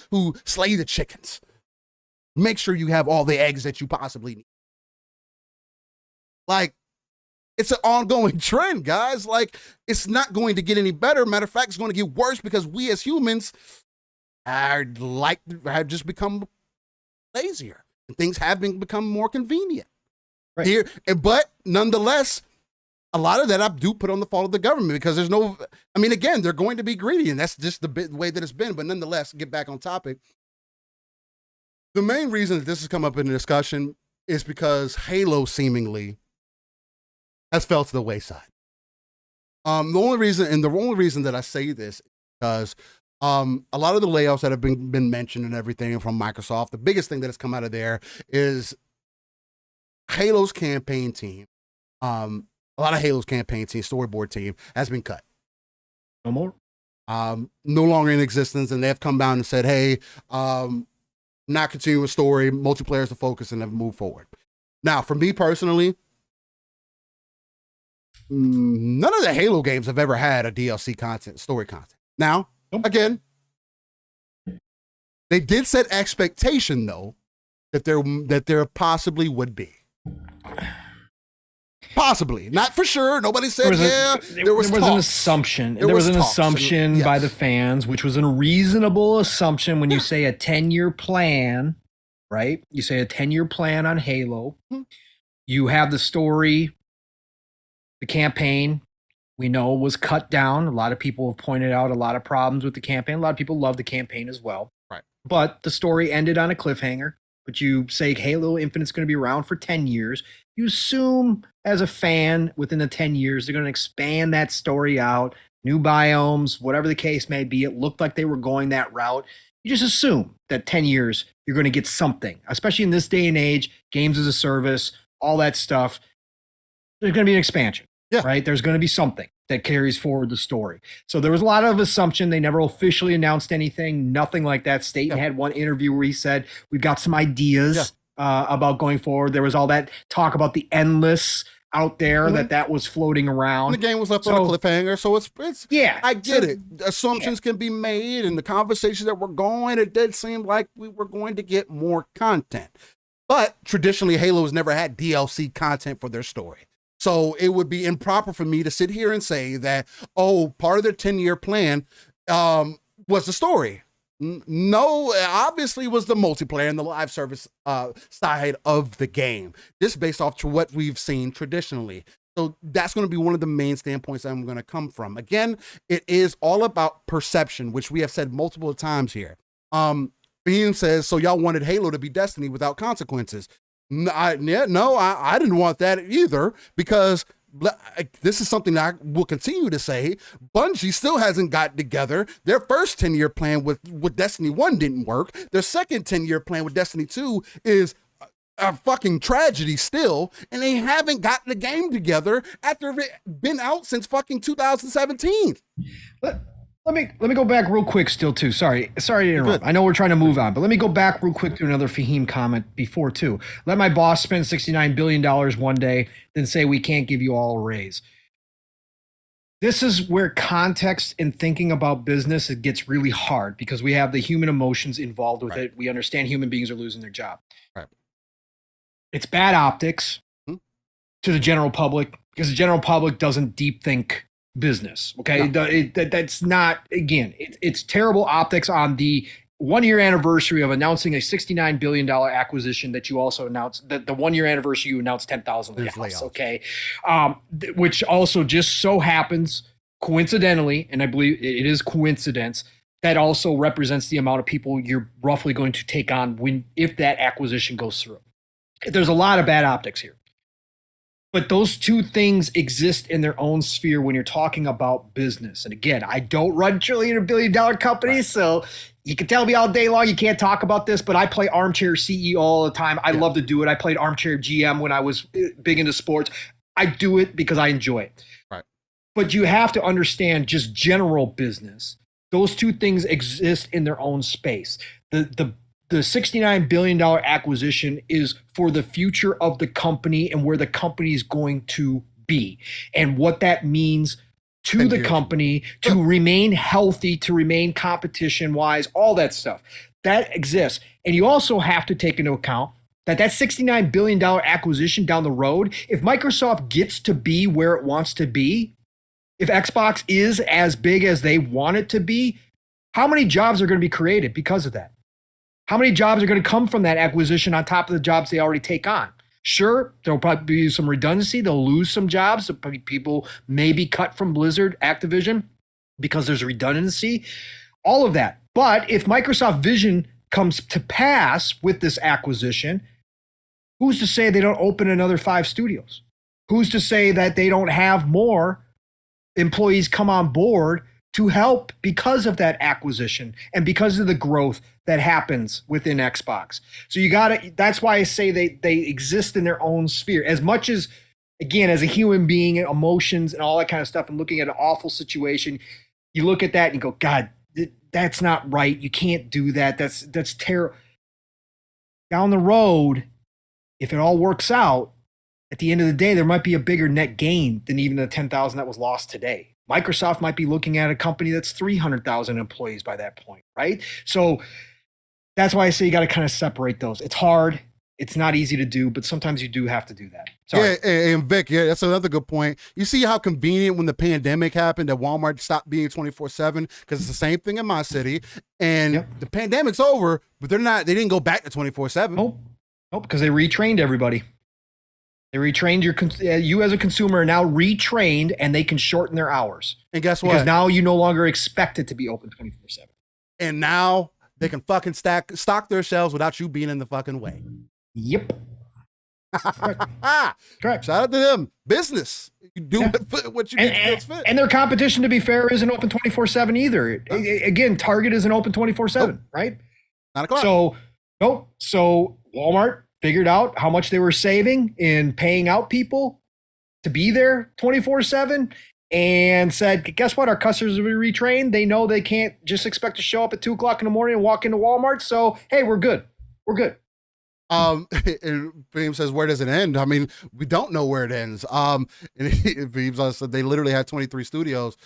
who slay the chickens. Make sure you have all the eggs that you possibly need. Like, it's an ongoing trend, guys. Like, it's not going to get any better. Matter of fact, it's going to get worse because we as humans have just become lazier. And things have become more convenient. Right. But nonetheless, a lot of that I do put on the fault of the government because again, they're going to be greedy, and that's just the way that it's been. But nonetheless, get back on topic. The main reason that this has come up in the discussion is because Halo seemingly has fell to the wayside. The only reason that I say this is because a lot of the layoffs that have been mentioned and everything from Microsoft, the biggest thing that has come out of there is Halo's campaign team, a lot of Halo's campaign team, storyboard team has been cut. No more. No longer in existence, and they've come down and said, hey, not continue with story, multiplayer is the focus, and then move forward. Now, for me personally, none of the Halo games have ever had a DLC content, story content. Now, again, they did set expectation though that there possibly would be. Possibly, not for sure. Nobody said there was an assumption. There was an assumption by the fans, which was a reasonable assumption when you say a 10-year plan, right? You say a 10-year plan on Halo. You have the story, the campaign. We know was cut down. A lot of people have pointed out a lot of problems with the campaign. A lot of people love the campaign as well. Right. But the story ended on a cliffhanger. But you say Halo Infinite's going to be around for 10 years. You assume as a fan within the 10 years, they're going to expand that story out, new biomes, whatever the case may be. It looked like they were going that route. You just assume that 10 years, you're going to get something, especially in this day and age, games as a service, all that stuff. There's going to be an expansion, right? There's going to be something that carries forward the story. So there was a lot of assumption. They never officially announced anything, nothing like that. Staten had one interview where he said, we've got some ideas about going forward. There was all that talk about the endless out there that was floating around. And the game was left on a cliffhanger. So it's I get it. Assumptions can be made, and the conversations that were going, it did seem like we were going to get more content. But traditionally, Halo has never had DLC content for their story. So it would be improper for me to sit here and say that, part of their 10-year plan was the story. No, obviously was the multiplayer and the live service side of the game. Just based off to what we've seen traditionally. So that's going to be one of the main standpoints I'm going to come from. Again, it is all about perception, which we have said multiple times here. Bean says, so y'all wanted Halo to be Destiny without consequences. I didn't want that either, because this is something that I will continue to say. Bungie still hasn't gotten together. Their first 10-year plan with Destiny 1 didn't work. Their second 10-year plan with Destiny 2 is a fucking tragedy still, and they haven't gotten the game together after it's been out since fucking 2017. Let me go back real quick still too. Sorry to interrupt. I know we're trying to move on, but let me go back real quick to another Fahim comment before too. Let my boss spend $69 billion one day, then say we can't give you all a raise. This is where context in thinking about business, it gets really hard because we have the human emotions involved with it. We understand human beings are losing their job. Right. It's bad optics to the general public because the general public doesn't deep think business. Okay. No. That's not, again, it's terrible optics on the 1-year anniversary of announcing a $69 billion acquisition that you also announced, that the 1-year anniversary you announced 10,000 layoffs. Okay. Which also just so happens coincidentally, and I believe it is coincidence, that also represents the amount of people you're roughly going to take on if that acquisition goes through. There's a lot of bad optics here. But those two things exist in their own sphere when you're talking about business. And again, I don't run trillion or billion dollar companies, so you can tell me all day long you can't talk about this, but I play armchair CEO all the time. I love to do it. I played armchair GM when I was big into sports. I do it because I enjoy it. Right. But you have to understand just general business. Those two things exist in their own space. The $69 billion acquisition is for the future of the company and where the company is going to be and what that means to the company to remain healthy, to remain competition wise, all that stuff that exists. And you also have to take into account that $69 billion acquisition down the road, if Microsoft gets to be where it wants to be, if Xbox is as big as they want it to be, how many jobs are going to be created because of that? How many jobs are going to come from that acquisition on top of the jobs they already take on? Sure, there'll probably be some redundancy. They'll lose some jobs. People may be cut from Blizzard, Activision, because there's redundancy, all of that. But if Microsoft Vision comes to pass with this acquisition, who's to say they don't open another 5 studios? Who's to say that they don't have more employees come on board to help because of that acquisition and because of the growth that happens within Xbox. So that's why I say they exist in their own sphere. As much as, again, as a human being, emotions and all that kind of stuff, and looking at an awful situation, you look at that and you go, God, that's not right. You can't do that. That's terrible. Down the road, if it all works out, at the end of the day, there might be a bigger net gain than even the 10,000 that was lost today. Microsoft might be looking at a company that's 300,000 employees by that point, right? So that's why I say you got to kind of separate those. It's hard. It's not easy to do, but sometimes you do have to do that. Sorry. Yeah, and Vic, yeah, that's another good point. You see how convenient when the pandemic happened that Walmart stopped being 24/7, because it's the same thing in my city. And the pandemic's over, but they didn't go back to 24/7. Nope, because they retrained everybody. They retrained you as a consumer are now retrained, and they can shorten their hours. And guess what? Because now you no longer expect it to be open 24/7. And now they can fucking stock their shelves without you being in the fucking way. Yep. Correct. Shout out to them. Business. You do what you need fit. And their competition, to be fair, isn't open 24/7 either. Again, Target isn't open 24/7, right? 9 o'clock. So Walmart figured out how much they were saving in paying out people to be there 24/7 and said, guess what? Our customers will be retrained. They know they can't just expect to show up at 2 o'clock in the morning and walk into Walmart. So, hey, we're good. We're good. And Beam says, where does it end? I mean, we don't know where it ends. And Beam said they literally had 23 studios.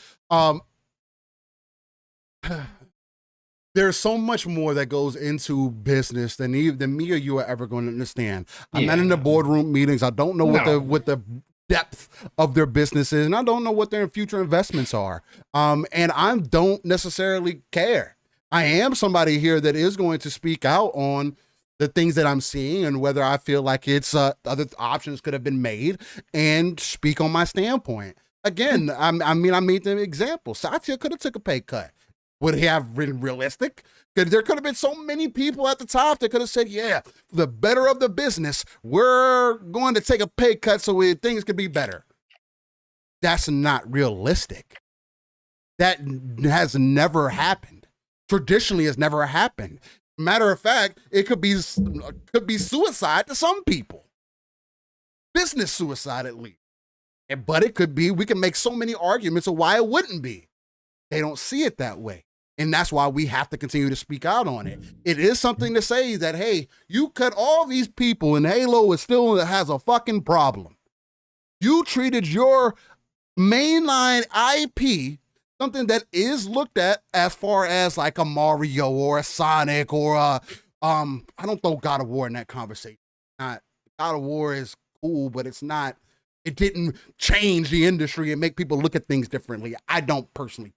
There's so much more that goes into business than me or you are ever going to understand. I'm not in the boardroom meetings. I don't know what the depth of their business is, and I don't know what their future investments are. And I don't necessarily care. I am somebody here that is going to speak out on the things that I'm seeing and whether I feel like it's other options could have been made, and speak on my standpoint. Again, I made the example. Satya could have took a pay cut. Would he have been realistic? Because there could have been so many people at the top that could have said, yeah, for the better of the business, we're going to take a pay cut so things could be better. That's not realistic. That has never happened. Traditionally has never happened. Matter of fact, it could be suicide to some people. Business suicide, at least. But it could be, we can make so many arguments of why it wouldn't be. They don't see it that way. And that's why we have to continue to speak out on it. It is something to say that, hey, you cut all these people and Halo still has a fucking problem. You treated your mainline IP, something that is looked at as far as like a Mario or a Sonic or I don't throw God of War in that conversation. God of War is cool, but it didn't change the industry and make people look at things differently. I don't personally.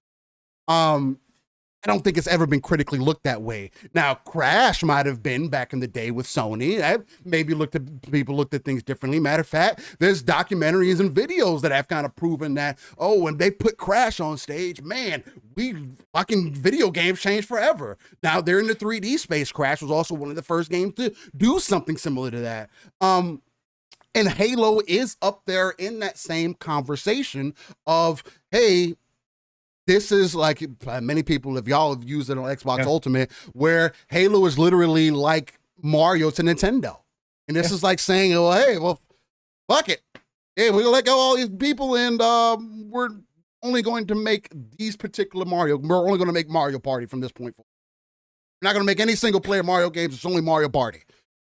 I don't think it's ever been critically looked that way. Now, Crash might have been back in the day with Sony. Maybe people looked at things differently. Matter of fact, there's documentaries and videos that have kind of proven that, when they put Crash on stage, man, fucking video games changed forever. Now they're in the 3D space. Crash was also one of the first games to do something similar to that. And Halo is up there in that same conversation of, hey, this is like many people, if y'all have used it on Xbox Ultimate, where Halo is literally like Mario to Nintendo. And this is like saying, fuck it. Hey, we're going to let go of all these people and we're only going to make these particular Mario. We're only going to make Mario Party from this point forward. We're not going to make any single player Mario games. It's only Mario Party.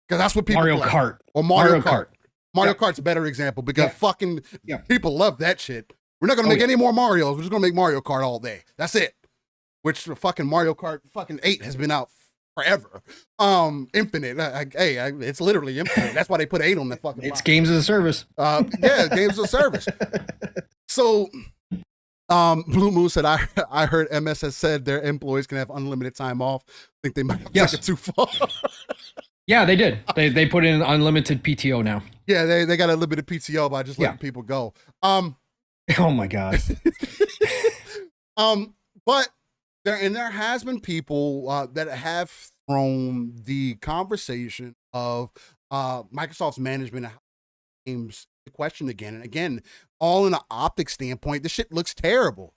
Because that's what people Mario play. Kart. Or Mario Kart. Mario Kart's a better example because people love that shit. We're not going to make any more Marios. We're just going to make Mario Kart all day. That's it. Which fucking Mario Kart fucking 8 has been out forever. Infinite. It's literally infinite. That's why they put 8 on the fucking It's box. games as a service. Games as a service. So, Blue Moon said, I heard MS has said their employees can have unlimited time off. I think they might have taken it too far. Yeah, they did. They put in unlimited PTO now. Yeah, they got a little bit of PTO by just letting people go. Oh my God. But there has been people that have thrown the conversation of Microsoft's management of games to question again and again, all in an optic standpoint. This shit looks terrible.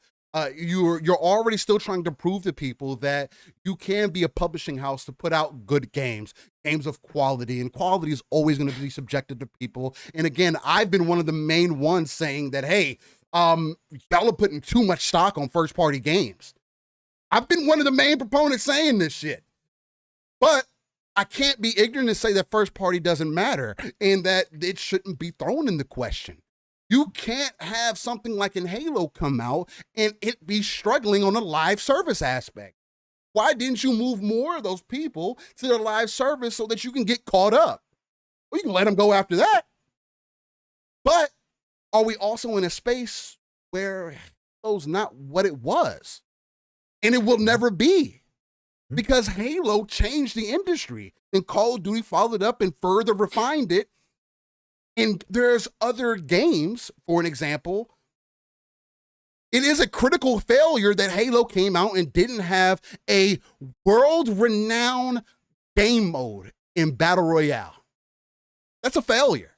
You're already still trying to prove to people that you can be a publishing house to put out good games of quality, and quality is always going to be subjective to people. And again, I've been one of the main ones saying that, hey, y'all are putting too much stock on first party games. I've been one of the main proponents saying this shit, but I can't be ignorant and say that first party doesn't matter and that it shouldn't be thrown into question. You can't have something like in Halo come out and it be struggling on a live service aspect. Why didn't you move more of those people to the live service so that you can get caught up? Well, you can let them go after that. But are we also in a space where Halo's not what it was? And it will never be. Because Halo changed the industry and Call of Duty followed up and further refined it. And there's other games, for an example, it is a critical failure that Halo came out and didn't have a world-renowned game mode in Battle Royale. That's a failure.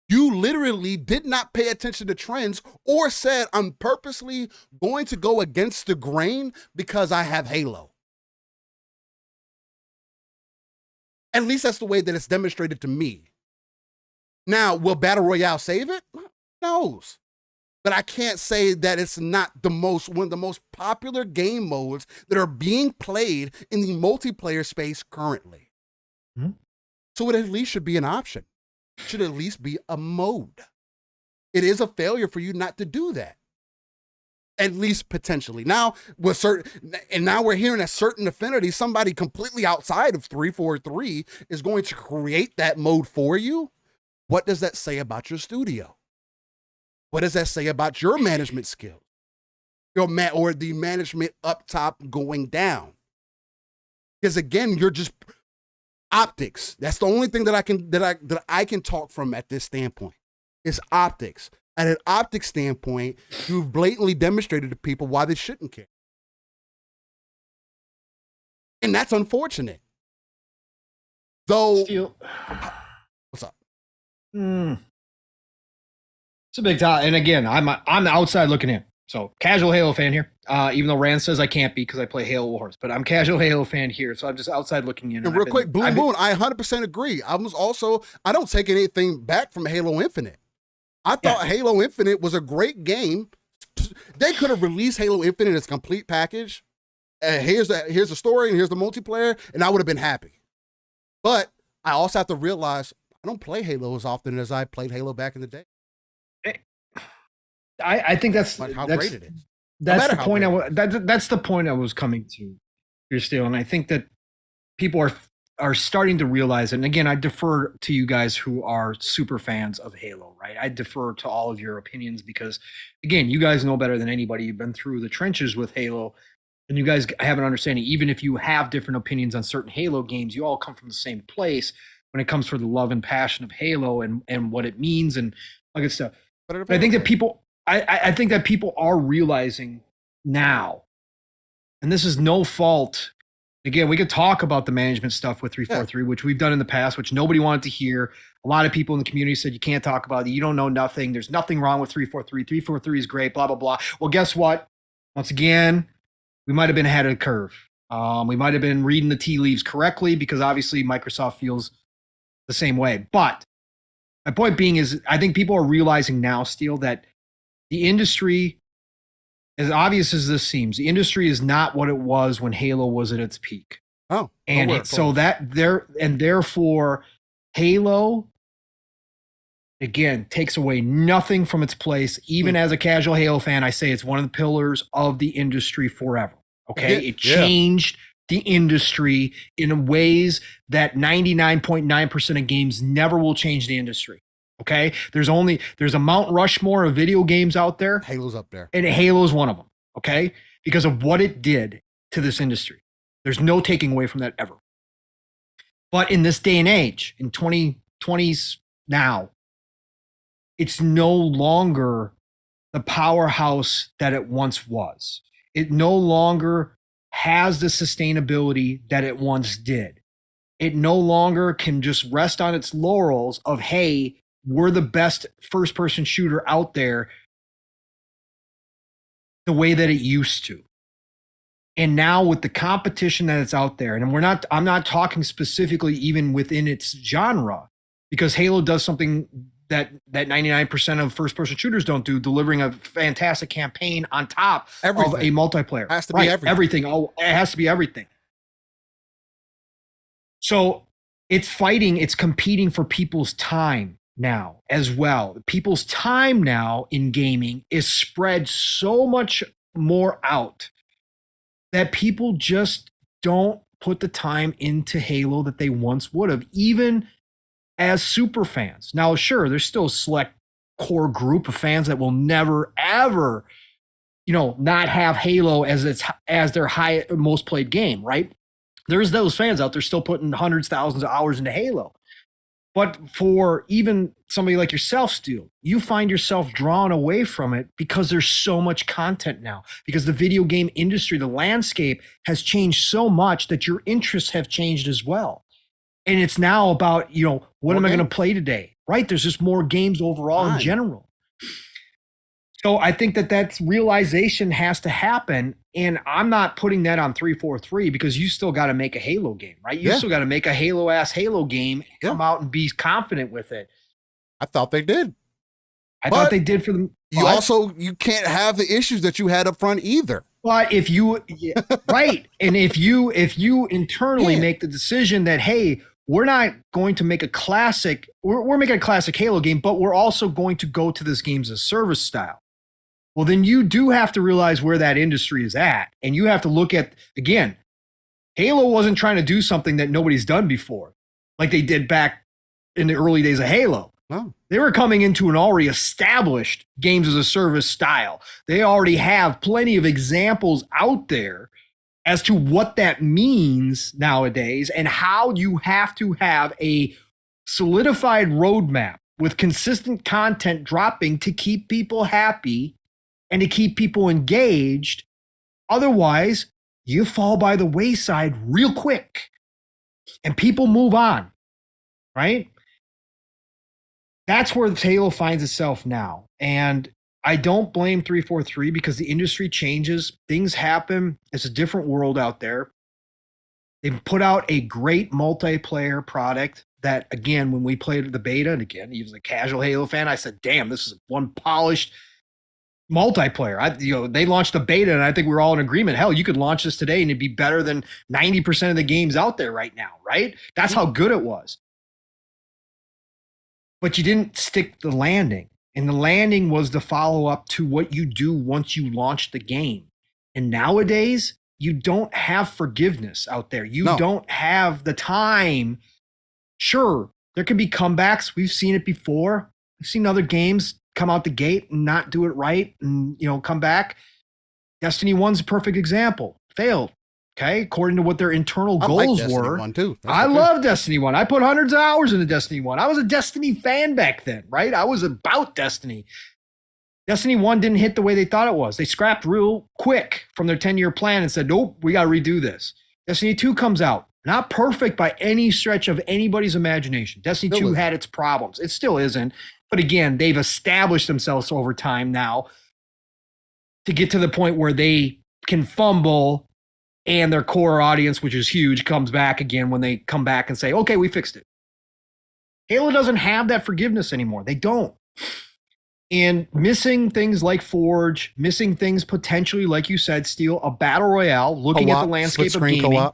You literally did not pay attention to trends or said, I'm purposely going to go against the grain because I have Halo. At least that's the way that it's demonstrated to me. Now, will Battle Royale save it? Who knows? But I can't say that it's not one of the most popular game modes that are being played in the multiplayer space currently. Mm-hmm. So it at least should be an option. It should at least be a mode. It is a failure for you not to do that. At least potentially. Now we're hearing that certain affinity, somebody completely outside of 343 is going to create that mode for you. What does that say about your studio? What does that say about your management skills? Or the management up top going down? Because again, you're just optics. That's the only thing that I can talk from at this standpoint. Is optics. At an optics standpoint, you've blatantly demonstrated to people why they shouldn't care. And that's unfortunate. Though, what's up? It's a big topic. And again, I'm the outside looking in. So casual Halo fan here. Even though Rand says I can't be because I play Halo Wars, but I'm casual Halo fan here. So I'm just outside looking in. And real quick, Blue Moon, I 100% agree. I don't take anything back from Halo Infinite. I thought Halo Infinite was a great game. They could have released Halo Infinite as a complete package. Here's the story and here's the multiplayer, and I would have been happy. But I also have to realize I don't play Halo as often as I played Halo back in the day. I think that's how great it is. That's the point. That's the point I was coming to here, Steel, and I think that people are starting to realize it. And again, I defer to you guys who are super fans of Halo, right? I defer to all of your opinions because, again, you guys know better than anybody. You've been through the trenches with Halo, and you guys have an understanding. Even if you have different opinions on certain Halo games, you all come from the same place when it comes for the love and passion of Halo and what it means and all good stuff. But I think that people, I think that people are realizing now, and this is no fault. Again, we could talk about the management stuff with 343, which we've done in the past, which nobody wanted to hear. A lot of people in the community said, you can't talk about it. You don't know nothing. There's nothing wrong with 343. 343 is great, blah, blah, blah. Well, guess what? Once again, we might have been ahead of the curve. We might have been reading the tea leaves correctly because obviously Microsoft feels the same way. But my point being is I think people are realizing now, Steel, that the industry, as obvious as this seems, the industry is not what it was when Halo was at its peak. Oh, and therefore Halo again takes away nothing from its place. Even as a casual Halo fan, I say it's one of the pillars of the industry forever. Okay, it changed the industry in ways that 99.9% of games never will change the industry. Okay, there's a Mount Rushmore of video games out there. Halo's up there, and Halo's one of them. Okay, because of what it did to this industry. There's no taking away from that ever. But in this day and age, in 2020s now, it's no longer the powerhouse that it once was. It no longer has the sustainability that it once did. It no longer can just rest on its laurels of, hey, we're the best first-person shooter out there. the way that it used to. And now with the competition that is out there, and I'm not talking specifically even within its genre, because Halo does something that 99% of first-person shooters don't do, delivering a fantastic campaign on top of a multiplayer. It has to be everything. Oh, it has to be everything. So it's competing for people's time now as well. People's time now in gaming is spread so much more out that people just don't put the time into Halo that they once would have, even as super fans. Now, sure, there's still a select core group of fans that will never, ever, not have Halo as their most played game, right? There's those fans out there still putting hundreds, thousands of hours into Halo. But for even somebody like yourself, Steel, you find yourself drawn away from it because there's so much content now, because the video game industry, the landscape has changed so much that your interests have changed as well. And it's now about, what am I going to play today? Right? There's just more games overall in general. So I think that realization has to happen. And I'm not putting that on 343 because you still got to make a Halo game, right? You still got to make a Halo-ass Halo game, come out and be confident with it. I thought they did. I thought they did for them. You can't have the issues that you had up front either. But if you, right. And if you internally make the decision that, hey, we're not going to make a classic, we're making a classic Halo game, but we're also going to go to this games as service style. Well, then you do have to realize where that industry is at. And you have to look at, again, Halo wasn't trying to do something that nobody's done before, like they did back in the early days of Halo. Oh. They were coming into an already established games as a service style. They already have plenty of examples out there as to what that means nowadays and how you have to have a solidified roadmap with consistent content dropping to keep people happy and to keep people engaged. Otherwise, you fall by the wayside real quick and people move on, right? That's where Halo finds itself now. And I don't blame 343 because the industry changes. Things happen. It's a different world out there. They've put out a great multiplayer product that, again, when we played the beta, and again, even as a casual Halo fan, I said, damn, this is one polished multiplayer. They launched the beta, and I think we were all in agreement. Hell, you could launch this today, and it'd be better than 90% of the games out there right now, right? That's how good it was. But you didn't stick the landing. And the landing was the follow-up to what you do once you launch the game. And nowadays, you don't have forgiveness out there. You don't have the time. Sure, there can be comebacks. We've seen it before. We've seen other games come out the gate and not do it right and, come back. Destiny 1's a perfect example. Failed. Okay, according to what their internal goals were. One too. I love Destiny 1. I put hundreds of hours into Destiny 1. I was a Destiny fan back then, right? I was about Destiny. Destiny 1 didn't hit the way they thought it was. They scrapped real quick from their 10-year plan and said, nope, we got to redo this. Destiny 2 comes out. Not perfect by any stretch of anybody's imagination. Destiny 2 had its problems. It still isn't. But again, they've established themselves over time now to get to the point where they can fumble and their core audience, which is huge, comes back again when they come back and say, okay, we fixed it. Halo doesn't have that forgiveness anymore. They don't. And missing things like Forge, missing things potentially, like you said, Steel, a battle royale, looking at the landscape of gaming.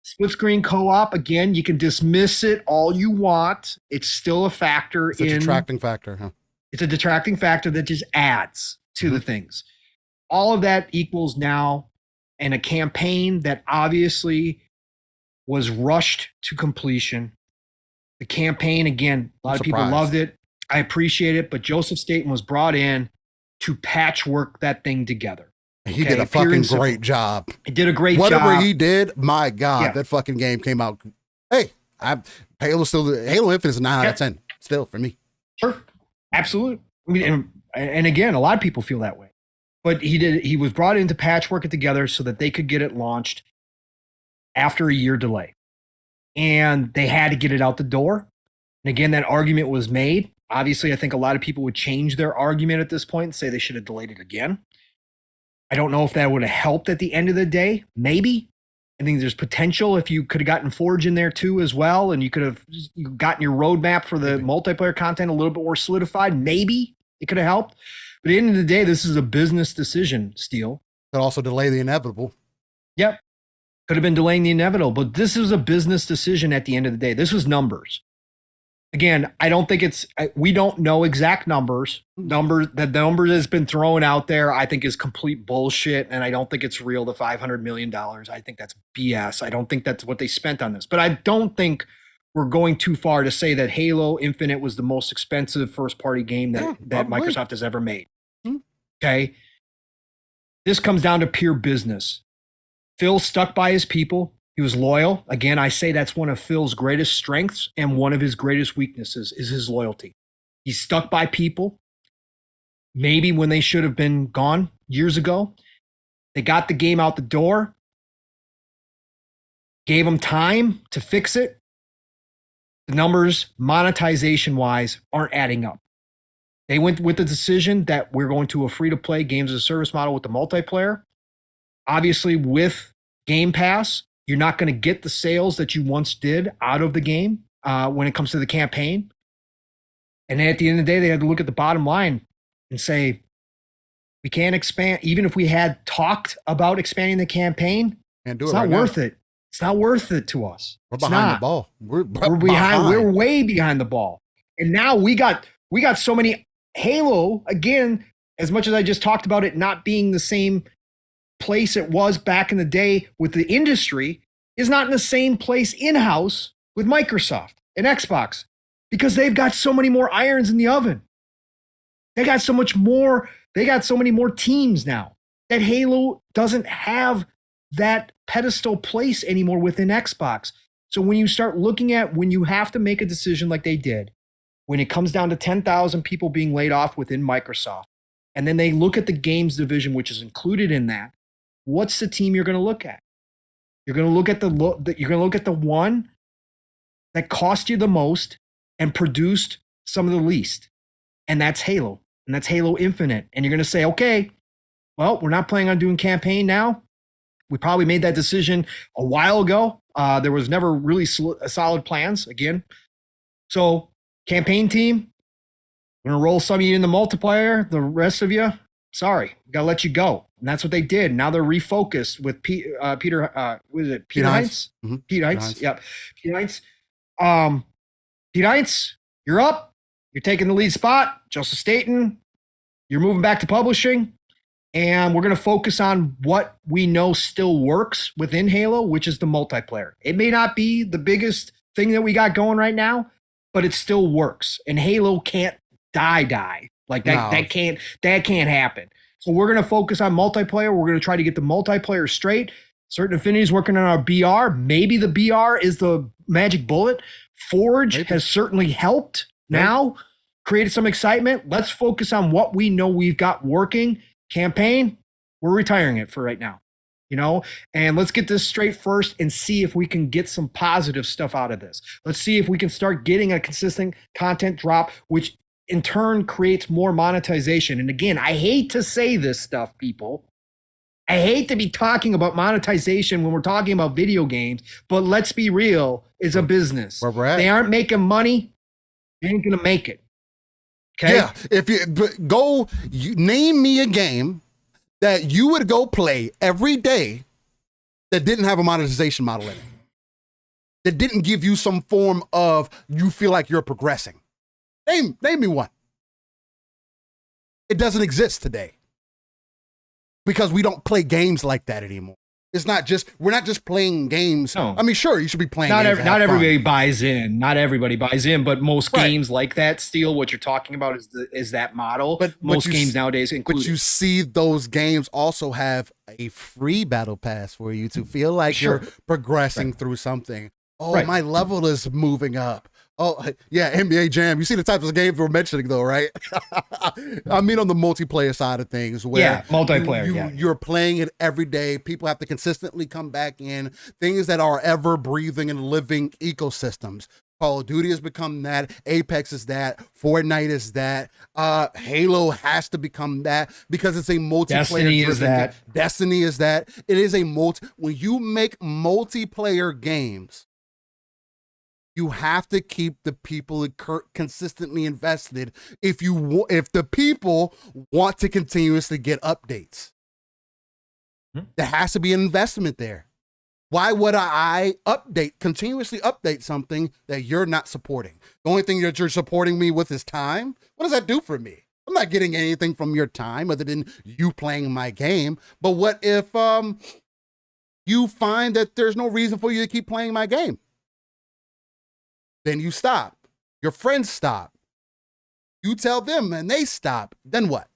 Split screen co-op, again, you can dismiss it all you want. It's still a factor. It's a detracting factor, huh? It's a detracting factor that just adds to the things. All of that equals now and a campaign that obviously was rushed to completion. The campaign, again, a lot of people loved it. I appreciate it, but Joseph Staten was brought in to patchwork that thing together. He did a fucking great job. He did a great job. Whatever he did, my God, that fucking game came out. Hey, Halo Infinite is a 9 out of 10 still for me. Sure, absolutely. I mean, and again, a lot of people feel that way. But he was brought in to patchwork it together so that they could get it launched after a year delay. And they had to get it out the door. And again, that argument was made. Obviously, I think a lot of people would change their argument at this point and say they should have delayed it again. I don't know if that would have helped at the end of the day. Maybe. I think there's potential if you could have gotten Forge in there too as well, and you could have gotten your roadmap for the multiplayer content a little bit more solidified. Maybe it could have helped. But at the end of the day, this is a business decision, Steel. Could also delay the inevitable. Yep. Could have been delaying the inevitable, but this is a business decision at the end of the day. This was numbers. Again, I don't think we don't know exact numbers. The number that's been thrown out there, I think is complete bullshit. And I don't think it's real, the $500 million. I think that's BS. I don't think that's what they spent on this, but I don't think we're going too far to say that Halo Infinite was the most expensive first party game that Microsoft has ever made. Okay. This comes down to pure business. Phil stuck by his people. He was loyal. Again, I say that's one of Phil's greatest strengths and one of his greatest weaknesses is his loyalty. He's stuck by people. Maybe when they should have been gone years ago. They got the game out the door. Gave them time to fix it. The numbers, monetization-wise, aren't adding up. They went with the decision that we're going to a free-to-play games as a service model with the multiplayer. Obviously, with Game Pass, you're not going to get the sales that you once did out of the game when it comes to the campaign. And then at the end of the day, they had to look at the bottom line and say, we can't expand. Even if we had talked about expanding the campaign, it's not worth it. It's not worth it to us. We're behind the ball. We're behind. We're way behind the ball. And now we got so many Halo, again, as much as I just talked about it not being the same place it was back in the day with the industry, is not in the same place in-house with Microsoft and Xbox because they've got so many more irons in the oven. They got so much more. They got so many more teams now that Halo doesn't have that pedestal place anymore within Xbox. So when you start looking at when you have to make a decision like they did, when it comes down to 10,000 people being laid off within Microsoft, and then they look at the games division, which is included in that, what's the team you're going to look at? You're going to look at the one that cost you the most and produced some of the least. And that's Halo. And that's Halo Infinite. And you're going to say, okay, well, we're not planning on doing campaign now. We probably made that decision a while ago. There was never really solid plans again. So campaign team, we're going to roll some of you in the multiplayer. The rest of you, sorry, we got to let you go. And that's what they did. Now they're refocused with Peter Heinz? Mm-hmm. Pete Heinz. Yep. Pete Heinz. Pete Heinz, you're up. You're taking the lead spot. Joseph Staten, you're moving back to publishing. And we're going to focus on what we know still works within Halo, which is the multiplayer. It may not be the biggest thing that we got going right now, but it still works. And Halo can't die. Like that, no. that can't happen. So we're going to focus on multiplayer. We're going to try to get the multiplayer straight. Certain Affinity's working on our BR. Maybe the BR is the magic bullet. Forge has certainly helped now, created some excitement. Let's focus on what we know we've got working. Campaign, we're retiring it for right now, and let's get this straight first and see if we can get some positive stuff out of this. Let's see if we can start getting a consistent content drop, which in turn creates more monetization. And again, I hate to say this stuff, people. I hate to be talking about monetization when we're talking about video games, but let's be real, it's a business. Where we're at. They aren't making money, they ain't gonna make it. Okay? Yeah, if you name me a game that you would go play every day that didn't have a monetization model in it, that didn't give you some form of you feel like you're progressing. Name me one. It doesn't exist today because we don't play games like that anymore. It's not just, we're not just playing games. No. I mean, sure, you should be playing games. Not everybody buys in. Not everybody buys in, but most games like that, Steel, what you're talking about is that model. But most games nowadays include. But you see those games also have a free battle pass for you to feel like you're progressing through something. Oh, my level is moving up. Oh, yeah, NBA Jam. You see the types of games we're mentioning, though, right? I mean, on the multiplayer side of things, where multiplayer, you're playing it every day. People have to consistently come back in. Things that are ever breathing and living ecosystems. Call of Duty has become that. Apex is that. Fortnite is that. Halo has to become that because it's a multiplayer. Destiny is that. Destiny is that. It is a when you make multiplayer games, you have to keep the people consistently invested if the people want to continuously get updates. There has to be an investment there. Why would I continuously update something that you're not supporting? The only thing that you're supporting me with is time. What does that do for me? I'm not getting anything from your time other than you playing my game. But what if you find that there's no reason for you to keep playing my game? Then you stop. Your friends stop. You tell them and they stop. Then what?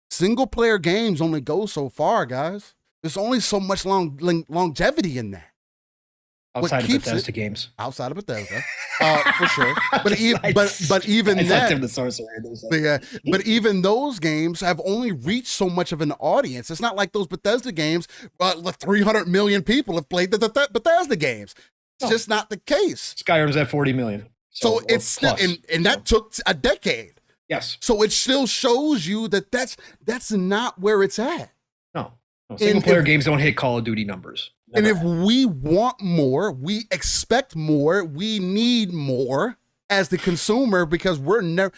Single player games only go so far, guys. There's only so much longevity in that. Outside of Bethesda games. Outside of Bethesda, for sure. But even that, but even those games have only reached so much of an audience. It's not like those Bethesda games. 300 million people have played the Bethesda games. It's just not the case. Skyrim's at 40 million. So it's still, and that took a decade. Yes. So it still shows you that that's not where it's at. No. Single player games don't hit Call of Duty numbers. Never. And if we want more, we expect more, we need more as the consumer because we're in an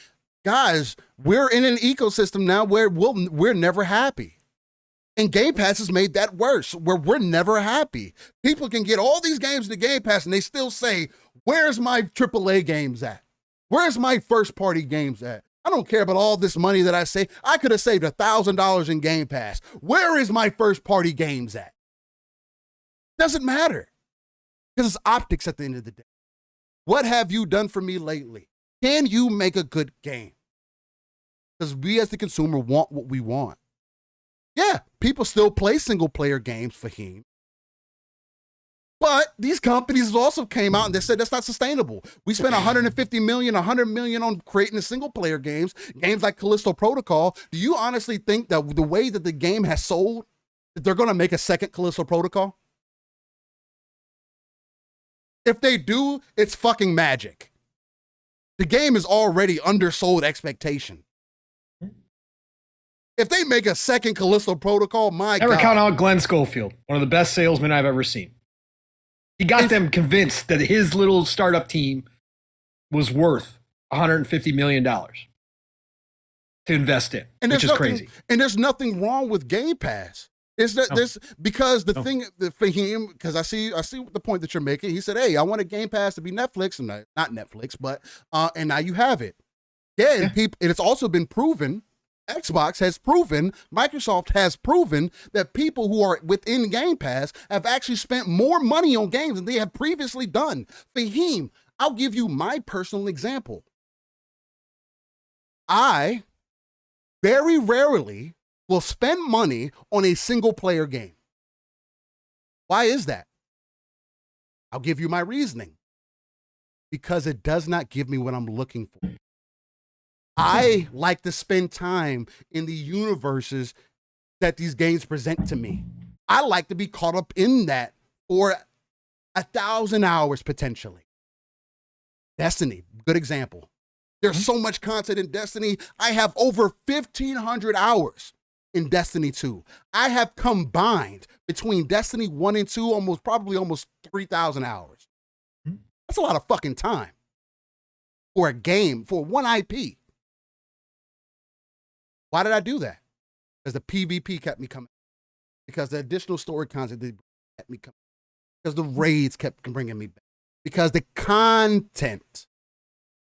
ecosystem now where we're never happy. And Game Pass has made that worse, where we're never happy. People can get all these games in the Game Pass and they still say, where's my AAA games at? Where's my first party games at? I don't care about all this money that I say. I could have saved $1,000 in Game Pass. Where is my first party games at? Doesn't matter. Because it's optics at the end of the day. What have you done for me lately? Can you make a good game? Because we as the consumer want what we want. Yeah, people still play single player games, Fahim. But these companies also came out and they said that's not sustainable. We spent $150 million, $100 million on creating the single player games like Callisto Protocol. Do you honestly think that the way that the game has sold, that they're going to make a second Callisto Protocol? If they do, it's fucking magic. The game is already undersold expectation. If they make a second Callisto Protocol, my God. Never count out Glenn Schofield, one of the best salesmen I've ever seen. He got them convinced that his little startup team was worth $150 million to invest in, which is crazy. And there's nothing wrong with Game Pass. Because the thing for him, because I see the point that you're making. He said, "Hey, I want a Game Pass to be Netflix, and not Netflix, but and now you have it." Yeah, and it's also been proven. Xbox has proven, Microsoft has proven that people who are within Game Pass have actually spent more money on games than they have previously done. Fahim, I'll give you my personal example. I very rarely will spend money on a single player game. Why is that? I'll give you my reasoning. Because it does not give me what I'm looking for. I like to spend time in the universes that these games present to me. I like to be caught up in that for 1,000 hours potentially. Destiny, good example. There's so much content in Destiny. I have over 1,500 hours in Destiny 2. I have combined between Destiny 1 and 2 probably almost 3,000 hours. That's a lot of fucking time for a game, for one IP. Why did I do that? Because the PvP kept me coming. Because the additional story content kept me coming. Because the raids kept bringing me back. Because the content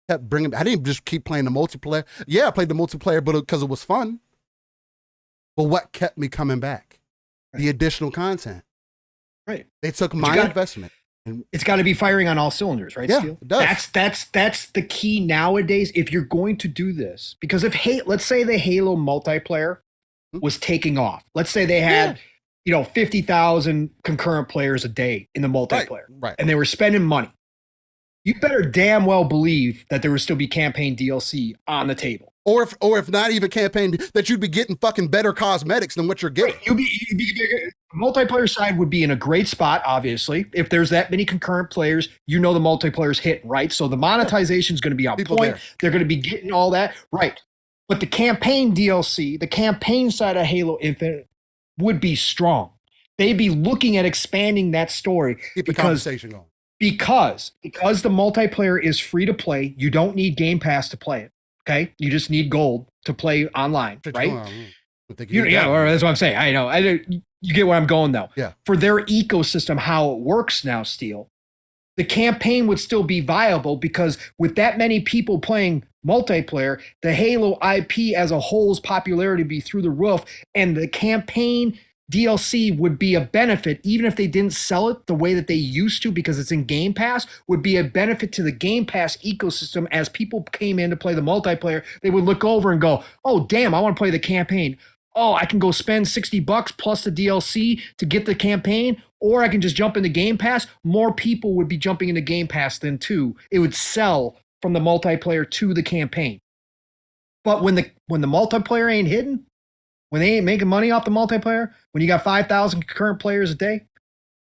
kept bringing me. I didn't just keep playing the multiplayer. Yeah, I played the multiplayer, but because it was fun. But what kept me coming back? Right. The additional content. Right. They took my investment. It's got to be firing on all cylinders, right? Yeah, Steel? it does. That's the key nowadays. If you're going to do this, because if let's say the Halo multiplayer was taking off. Let's say they had, 50,000 concurrent players a day in the multiplayer, right? And they were spending money. You better damn well believe that there would still be campaign DLC on the table. Or if not even campaign, that you'd be getting fucking better cosmetics than what you're getting. Right. The multiplayer side would be in a great spot, obviously. If there's that many concurrent players, the multiplayer's hitting, right? So the monetization is going to be on People point. there. They're going to be getting all that, right? But the campaign DLC, the campaign side of Halo Infinite would be strong. They'd be looking at expanding that story. Keep the conversation going. Because the multiplayer is free to play, you don't need Game Pass to play it. Okay, you just need gold to play online, right? That's what I'm saying. I know. You get where I'm going, though. Yeah. For their ecosystem, how it works now, Steel, the campaign would still be viable because with that many people playing multiplayer, the Halo IP as a whole's popularity would be through the roof, and the campaign DLC would be a benefit, even if they didn't sell it the way that they used to because it's in Game Pass, would be a benefit to the Game Pass ecosystem. As people came in to play the multiplayer, they would look over and go, oh, damn, I want to play the campaign. Oh, I can go spend $60 plus the DLC to get the campaign, or I can just jump into Game Pass. More people would be jumping into Game Pass than two. It would sell from the multiplayer to the campaign. But when the multiplayer ain't hidden, when they ain't making money off the multiplayer, when you got 5,000 concurrent players a day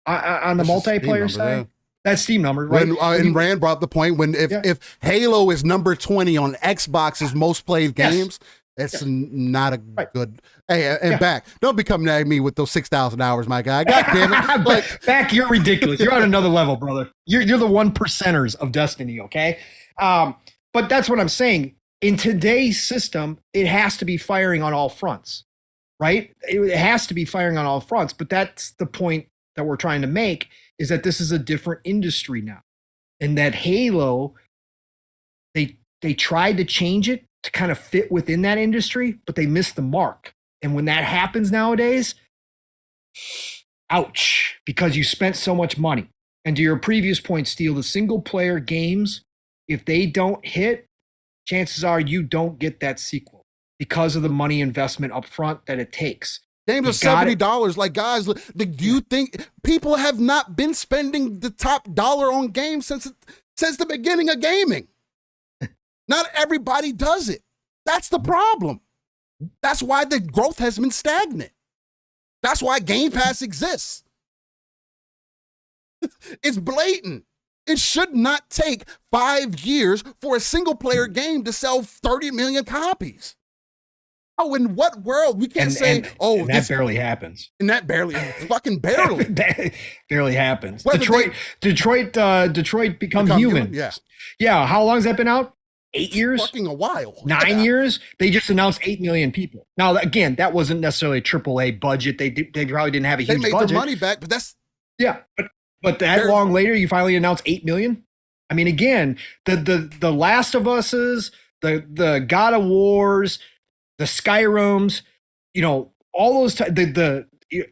on the multiplayer side, that's Steam number, right? And Rand brought up the point if Halo is number 20 on Xbox's most played games, it's not a good. Hey, and back, don't be coming at me with those 6,000 hours, my guy. God damn it! Back, you're ridiculous. You're on another level, brother. You're the 1%ers of Destiny, okay? But that's what I'm saying. In today's system, it has to be firing on all fronts, right? It has to be firing on all fronts. But that's the point that we're trying to make, is that this is a different industry now. And that Halo, they tried to change it to kind of fit within that industry, but they missed the mark. And when that happens nowadays, ouch, because you spent so much money. And to your previous point, Steel, the single player games, if they don't hit, chances are you don't get that sequel because of the money investment up front that it takes. Games are $70. Like, guys, do you think people have not been spending the top dollar on games since the beginning of gaming? Not everybody does it. That's the problem. That's why the growth has been stagnant. That's why Game Pass exists. It's blatant. It should not take 5 years for a single player game to sell 30 million copies. Oh, in what world? We can't that barely happens. And that fucking barely. Barely happens. Detroit become human. Yeah. How long has that been out? 8 years? Fucking a while. 9 years? They just announced 8 million people. Now, again, that wasn't necessarily a AAA budget. They probably didn't have a huge budget. They made their money back, but that's... Yeah, but that long later, you finally announced 8 million? I mean, again, the Last of Us's, the God of Wars, the Skyrims, all those,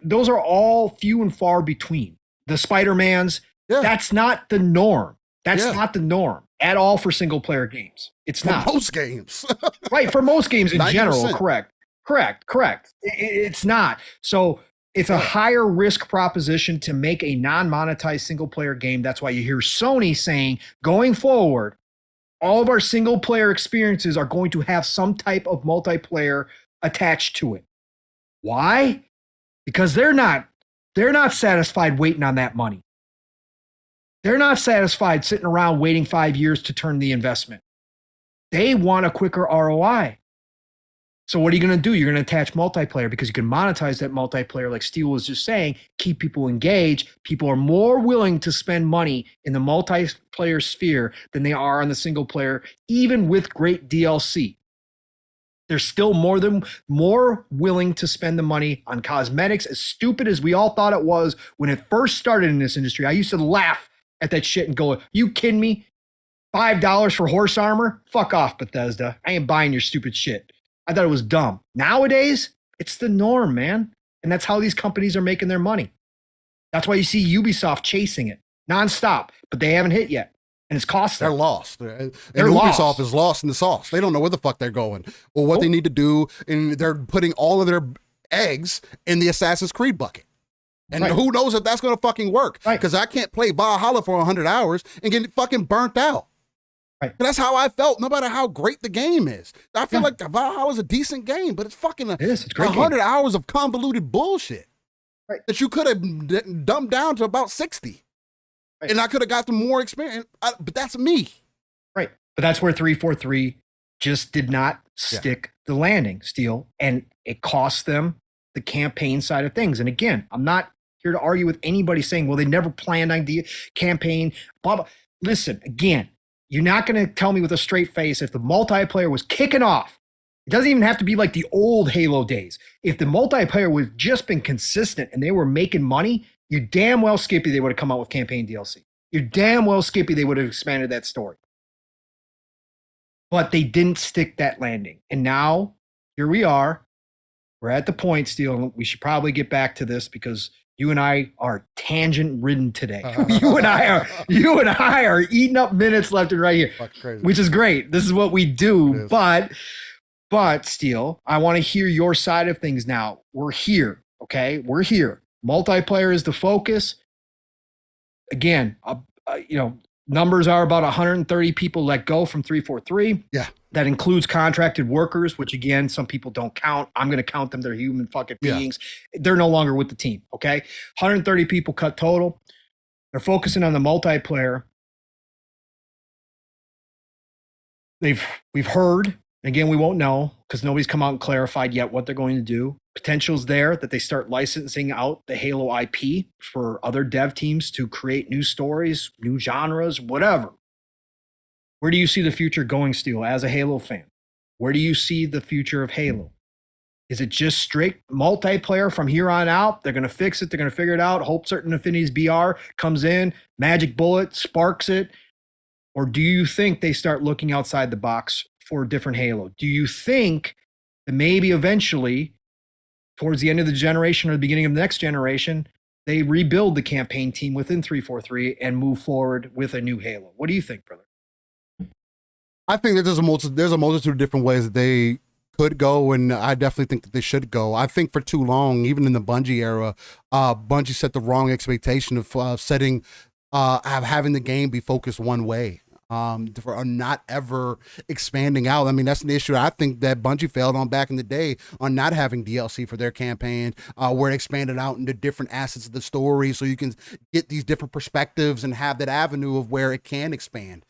those are all few and far between. The Spider-Mans, that's not the norm. That's not the norm at all for single player games. It's not. For most games. Right, for most games in 90%. general, correct. It's not. So it's a higher risk proposition to make a non-monetized single player game. That's why you hear Sony saying, going forward, all of our single player experiences are going to have some type of multiplayer attached to it. Why? Because they're not satisfied waiting on that money. They're not satisfied sitting around waiting 5 years to turn the investment. They want a quicker ROI. So what are you going to do? You're going to attach multiplayer because you can monetize that multiplayer, like Steel was just saying, keep people engaged. People are more willing to spend money in the multiplayer sphere than they are on the single player, even with great DLC. They're still more willing to spend the money on cosmetics, as stupid as we all thought it was when it first started in this industry. I used to laugh at that shit and go, you kidding me? $5 for horse armor? Fuck off, Bethesda. I ain't buying your stupid shit. I thought it was dumb. Nowadays, it's the norm, man. And that's how these companies are making their money. That's why you see Ubisoft chasing it nonstop, but they haven't hit yet. And it's cost them. They're lost. They're Ubisoft lost. is lost in the sauce. They don't know where the fuck they're going or what they need to do. And they're putting all of their eggs in the Assassin's Creed bucket. And who knows if that's going to fucking work. Because I can't play Valhalla for 100 hours and get fucking burnt out. Right. That's how I felt, no matter how great the game is. I feel like the Valhalla is a decent game, but it's fucking it's a great 100 game. hours of convoluted bullshit that you could have dumbed down to about 60. Right. And I could have got the more experience, but that's me. Right. But that's where 343 just did not stick the landing, Steel, and it cost them the campaign side of things. And again, I'm not here to argue with anybody saying, well, they never planned on the campaign, blah, blah. Listen, again, you're not going to tell me with a straight face if the multiplayer was kicking off. It doesn't even have to be like the old Halo days. If the multiplayer was just been consistent and they were making money, you're damn well Skippy they would have come out with campaign DLC. You're damn well Skippy they would have expanded that story. But they didn't stick that landing. And now, here we are. We're at the point, Steel. We should probably get back to this because you and I are tangent-ridden today. You and I are eating up minutes left and right here, which is great. This is what we do. But Steel, I want to hear your side of things now. We're here, okay? We're here. Multiplayer is the focus. Again, numbers are about 130 people let go from 343. Yeah. That includes contracted workers, which again, some people don't count. I'm going to count them. They're human fucking beings. They're no longer with the team. Okay. 130 people cut total. They're focusing on the multiplayer. We've heard, again, we won't know because nobody's come out and clarified yet what they're going to do. Potential's there that they start licensing out the Halo IP for other dev teams to create new stories, new genres, whatever. Where do you see the future going, Steel, as a Halo fan? Where do you see the future of Halo? Is it just straight multiplayer from here on out? They're going to fix it. They're going to figure it out. Hope Certain Affinities BR comes in, magic bullet, sparks it. Or do you think they start looking outside the box for a different Halo? Do you think that maybe eventually, towards the end of the generation or the beginning of the next generation, they rebuild the campaign team within 343 and move forward with a new Halo? What do you think, brother? I think that there's a multitude of different ways that they could go, and I definitely think that they should go. I think for too long, even in the Bungie era, Bungie set the wrong expectation of having the game be focused one way. For not ever expanding out. I mean, that's an issue I think that Bungie failed on back in the day on not having DLC for their campaign, where it expanded out into different assets of the story so you can get these different perspectives and have that avenue of where it can expand.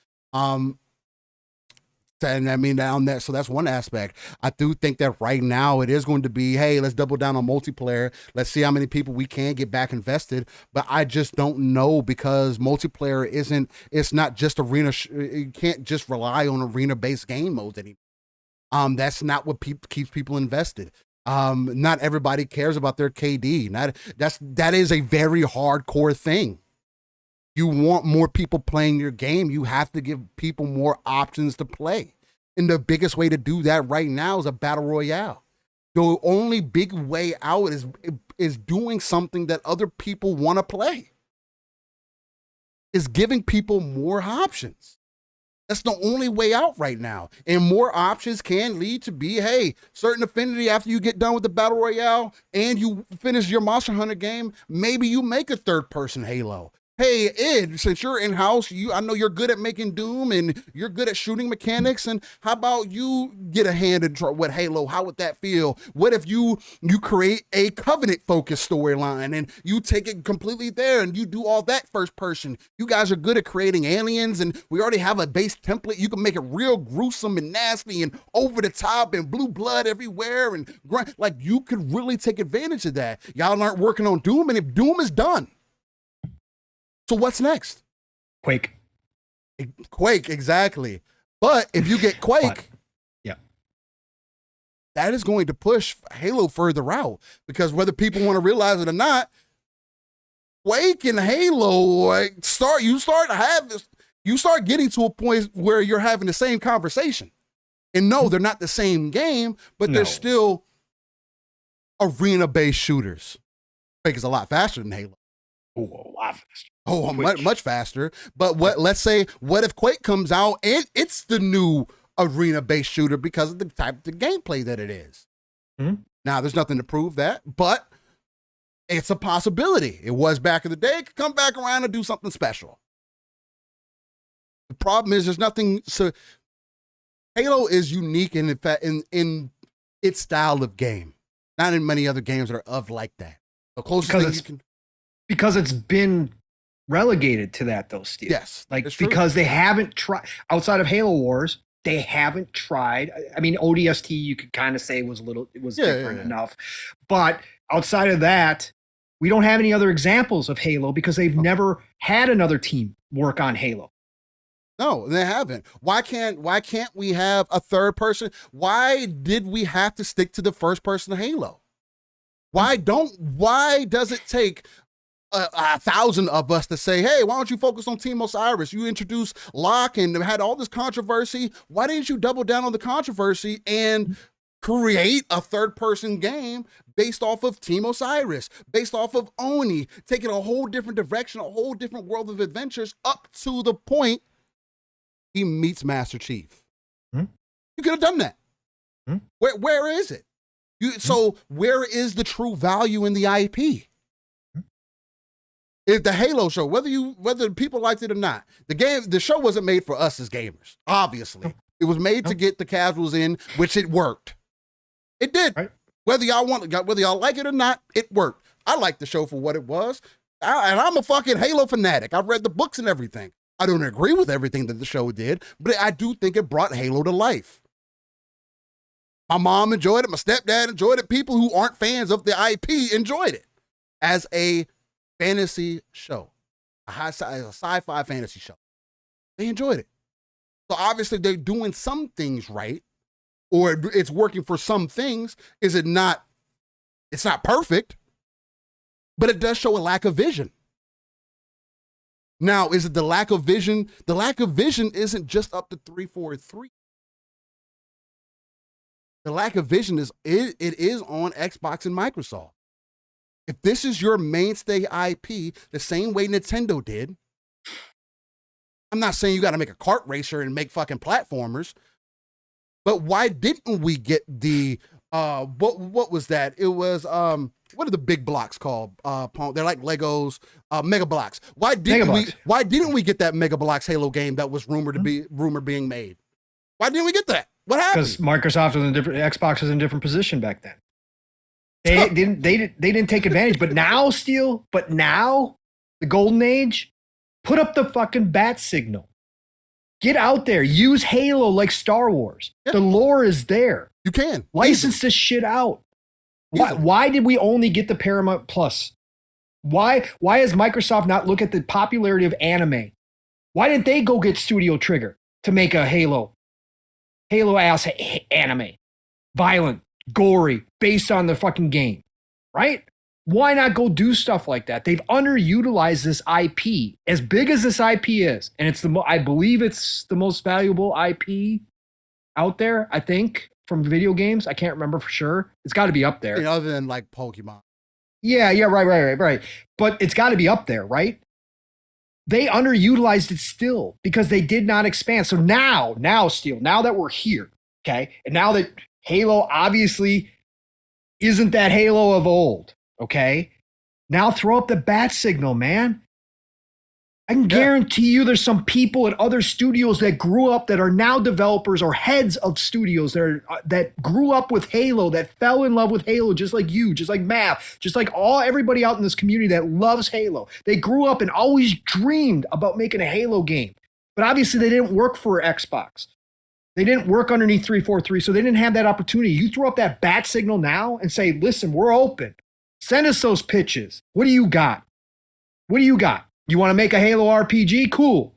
And I mean, down that, so that's one aspect. I do think that right now it is going to be, hey, let's double down on multiplayer. Let's see how many people we can get back invested. But I just don't know because multiplayer it's not just arena. You can't just rely on arena-based game modes anymore. That's not what keeps people invested. Not everybody cares about their KD. That is a very hardcore thing. You want more people playing your game, you have to give people more options to play. And the biggest way to do that right now is a battle royale. The only big way out is doing something that other people want to play. Is giving people more options. That's the only way out right now. And more options can lead to hey, certain affinity after you get done with the battle royale and you finish your Monster Hunter game, maybe you make a third-person Halo. Hey, Ed, since you're in-house, I know you're good at making Doom and you're good at shooting mechanics, and how about you get a hand in with Halo? How would that feel? What if you create a Covenant-focused storyline and you take it completely there and you do all that first person? You guys are good at creating aliens, and we already have a base template. You can make it real gruesome and nasty and over the top and blue blood everywhere, and like you could really take advantage of that. Y'all aren't working on Doom, and if Doom is done, so what's next? Quake, exactly. But if you get Quake, that is going to push Halo further out because whether people want to realize it or not, Quake and Halo you start getting to a point where you're having the same conversation. And no, they're not the same game, but they're still arena-based shooters. Quake is a lot faster than Halo. Oh, a lot faster. Oh, much faster. But let's say, what if Quake comes out and it's the new arena-based shooter because of the type of gameplay that it is? Mm-hmm. Now, there's nothing to prove that, but it's a possibility. It was back in the day. It could come back around and do something special. problem is there's nothing. So Halo is unique in fact in its style of game, not in many other games that are of like that. The closest thing you can, because it's been relegated to that, though, Steve. yes, like because they haven't tried outside of Halo Wars. They haven't tried. I mean, ODST you could kind of say was different enough, but outside of that, we don't have any other examples of Halo because they've never had another team work on Halo. No, they haven't. Why can't we have a third person? Why did we have to stick to the first person Halo? Why does it take 1,000 of us to say, hey, why don't you focus on Team Osiris? You introduced Locke and had all this controversy. Why didn't you double down on the controversy and create a third-person game based off of Team Osiris, based off of Oni, taking a whole different direction, a whole different world of adventures up to the point he meets Master Chief? You could have done that. Where is it? So where is the true value in the IP? If the Halo show, whether people liked it or not, the show wasn't made for us as gamers. Obviously, it was made to get the casuals in, which it worked. It did. Right. Whether y'all like it or not, it worked. I liked the show for what it was, and I'm a fucking Halo fanatic. I've read the books and everything. I don't agree with everything that the show did, but I do think it brought Halo to life. My mom enjoyed it. My stepdad enjoyed it. People who aren't fans of the IP enjoyed it as a fantasy show, a sci-fi fantasy show. They enjoyed it. So obviously they're doing some things right, or it's working for some things. It's not perfect, but it does show a lack of vision. Now, is it the lack of vision? The lack of vision isn't just up to 343. The lack of vision is on Xbox and Microsoft. If this is your mainstay IP, the same way Nintendo did, I'm not saying you got to make a kart racer and make fucking platformers, but why didn't we get the what was that? It was what are the big blocks called? They're like Legos, Mega Blocks. Why didn't we get that Mega Blocks Halo game that was rumored being made? Why didn't we get that? What happened? Because Microsoft was in Xbox was in a different position back then. They didn't take advantage. But now, the golden age, put up the fucking bat signal. Get out there. Use Halo like Star Wars. Yeah. The lore is there. You can. License this shit out. Why did we only get the Paramount Plus? Why has Microsoft not look at the popularity of anime? Why didn't they go get Studio Trigger to make a Halo ass anime? Violent, gory, based on the fucking game, right? Why not go do stuff like that? They've underutilized this IP, as big as this IP is, and I believe it's the most valuable IP out there. I think from video games, I can't remember for sure. It's got to be up there, other than like Pokemon. Yeah, right. But it's got to be up there, right? They underutilized it still because they did not expand. So now that we're here, okay, and now that Halo obviously isn't that Halo of old, okay? Now throw up the bat signal, man. I can guarantee you there's some people at other studios that grew up that are now developers or heads of studios that grew up with Halo, that fell in love with Halo just like you, just like Math, just like everybody out in this community that loves Halo. They grew up and always dreamed about making a Halo game. But obviously they didn't work for Xbox. They didn't work underneath 343, so they didn't have that opportunity. You throw up that bat signal now and say, listen, we're open. Send us those pitches. What do you got? You want to make a Halo RPG? Cool.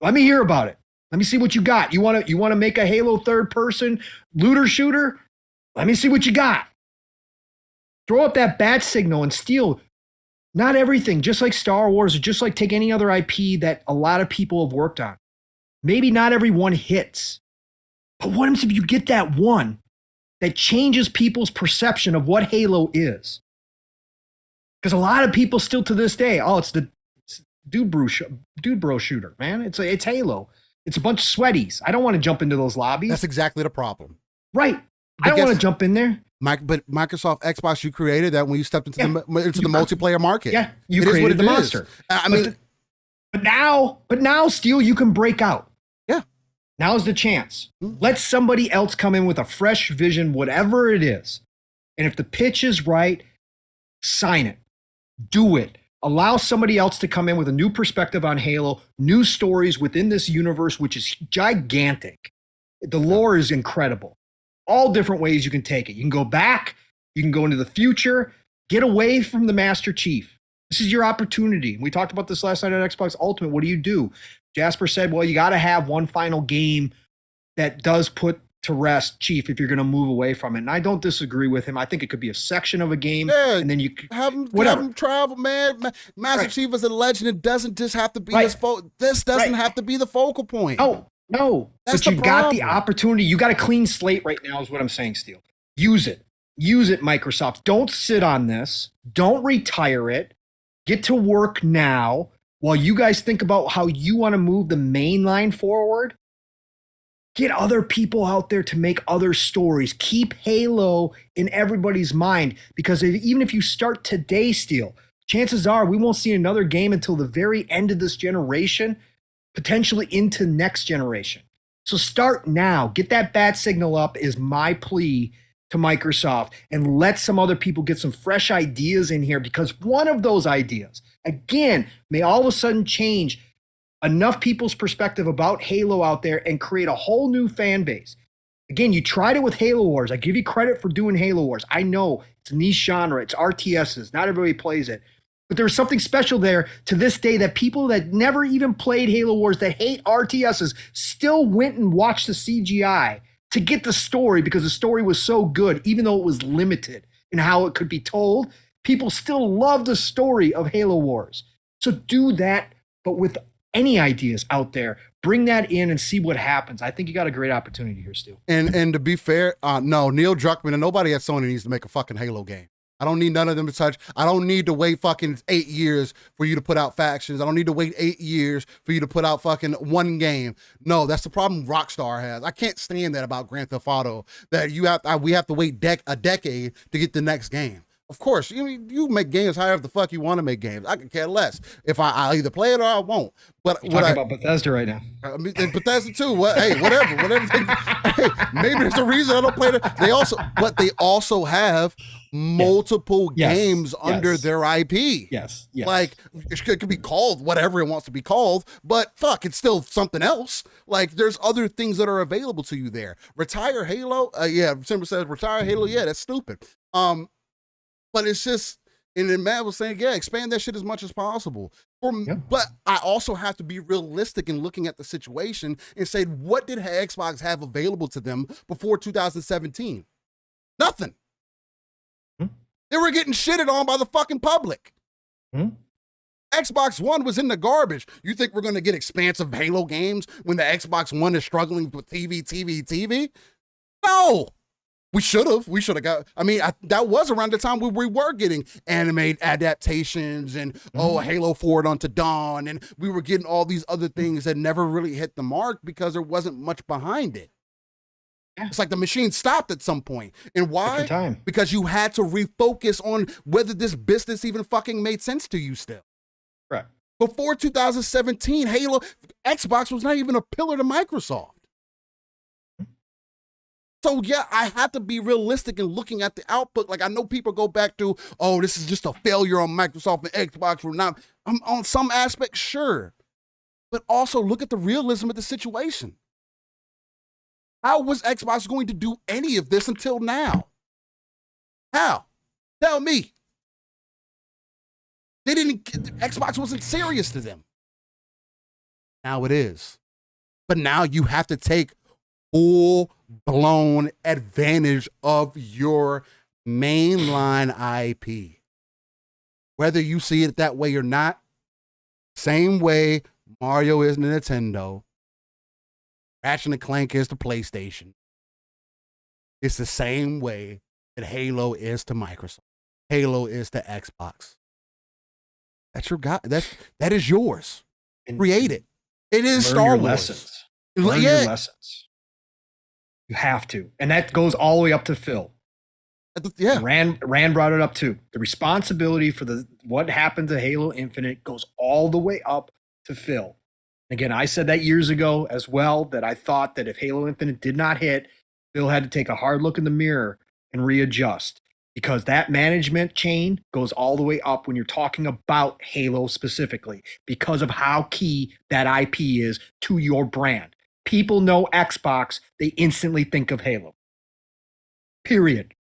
Let me hear about it. Let me see what you got. You want to make a Halo third-person looter shooter? Let me see what you got. Throw up that bat signal and steal not everything, just like Star Wars, or just like take any other IP that a lot of people have worked on. Maybe not every one hits. But what if you get that one that changes people's perception of what Halo is? Because a lot of people still to this day, it's the dude bro shooter, man. It's Halo. It's a bunch of sweaties. I don't want to jump into those lobbies. That's exactly the problem. Right. I don't want to jump in there. But Microsoft Xbox, you created that when you stepped into the multiplayer market. Yeah, you created the monster. I mean, but now, Steel, you can break out. Now's the chance. Mhm. Let somebody else come in with a fresh vision, whatever it is. And if the pitch is right, sign it. Do it. Allow somebody else to come in with a new perspective on Halo, new stories within this universe, which is gigantic. The lore is incredible. All different ways you can take it. You can go back, you can go into the future, get away from the Master Chief. This is your opportunity. We talked about this last night on Xbox Ultimate. What do? Jasper said, well, you got to have one final game that does put to rest Chief if you're going to move away from it. And I don't disagree with him. I think it could be a section of a game, and then you have him travel, man. Master Chief is a legend. It doesn't just have to be this doesn't have to be the focal point. No. That's but you got the opportunity. You got a clean slate right now is what I'm saying, Steel. Use it, Microsoft. Don't sit on this. Don't retire it. Get to work now while you guys think about how you want to move the main line forward. Get other people out there to make other stories. Keep Halo in everybody's mind, because even if you start today, Steel, chances are we won't see another game until the very end of this generation, potentially into next generation. So start now. Get that bat signal up is my plea to Microsoft, and let some other people get some fresh ideas in here, because one of those ideas, again, may all of a sudden change enough people's perspective about Halo out there and create a whole new fan base. Again, you tried it with Halo Wars. I give you credit for doing Halo Wars. I know it's a niche genre. It's RTSs. Not everybody plays it. But there's something special there to this day that people that never even played Halo Wars, that hate RTSs, still went and watched the CGI to get the story, because the story was so good, even though it was limited in how it could be told. People still love the story of Halo Wars. So do that, but with any ideas out there, bring that in and see what happens. I think you got a great opportunity here, Stu. And to be fair, no, Neil Druckmann and nobody at Sony needs to make a fucking Halo game. I don't need none of them to touch. I don't need to wait fucking 8 years for you to put out factions. I don't need to wait 8 years for you to put out fucking one game. No, that's the problem Rockstar has. I can't stand that about Grand Theft Auto, that we have to wait a decade to get the next game. Of course, you make games however the fuck you want to make games. I could care less if I'll either play it or I won't. But you're talking about Bethesda right now. I mean, and Bethesda too. Whatever. Hey, maybe there's a reason I don't play it. They also have multiple games under their IP. Yes. Like it could be called whatever it wants to be called, but fuck, it's still something else. Like there's other things that are available to you there. Retire Halo. Simba says retire Halo. Yeah, that's stupid. But it's just, and then Matt was saying, expand that shit as much as possible. But I also have to be realistic in looking at the situation and say, what did Xbox have available to them before 2017? Nothing. They were getting shitted on by the fucking public. Xbox One was in the garbage. You think we're going to get expansive Halo games when the Xbox One is struggling with TV? No. We should have got, that was around the time we were getting anime adaptations and, Halo Forward onto Dawn. And we were getting all these other things that never really hit the mark because there wasn't much behind it. Yeah. It's like the machine stopped at some point. And why? Because you had to refocus on whether this business even fucking made sense to you still. Right. Before 2017, Xbox was not even a pillar to Microsoft. So I have to be realistic in looking at the output. Like I know people go back to, this is just a failure on Microsoft and Xbox. We're not on some aspects, sure. But also look at the realism of the situation. How was Xbox going to do any of this until now? How? Tell me. Xbox wasn't serious to them. Now it is. But now you have to take full-blown advantage of your mainline IP. Whether you see it that way or not, same way Mario is to Nintendo, Ratchet & Clank is to PlayStation. It's the same way that Halo is to Microsoft. Halo is to Xbox. That's your guy. That is yours. Create it. It is Star Wars. Learn your lessons. You have to. And that goes all the way up to Phil. Rand brought it up too. The responsibility for what happened to Halo Infinite goes all the way up to Phil. Again, I said that years ago as well, that I thought that if Halo Infinite did not hit, Phil had to take a hard look in the mirror and readjust, because that management chain goes all the way up when you're talking about Halo specifically, because of how key that IP is to your brand. People know Xbox, they instantly think of Halo. Period.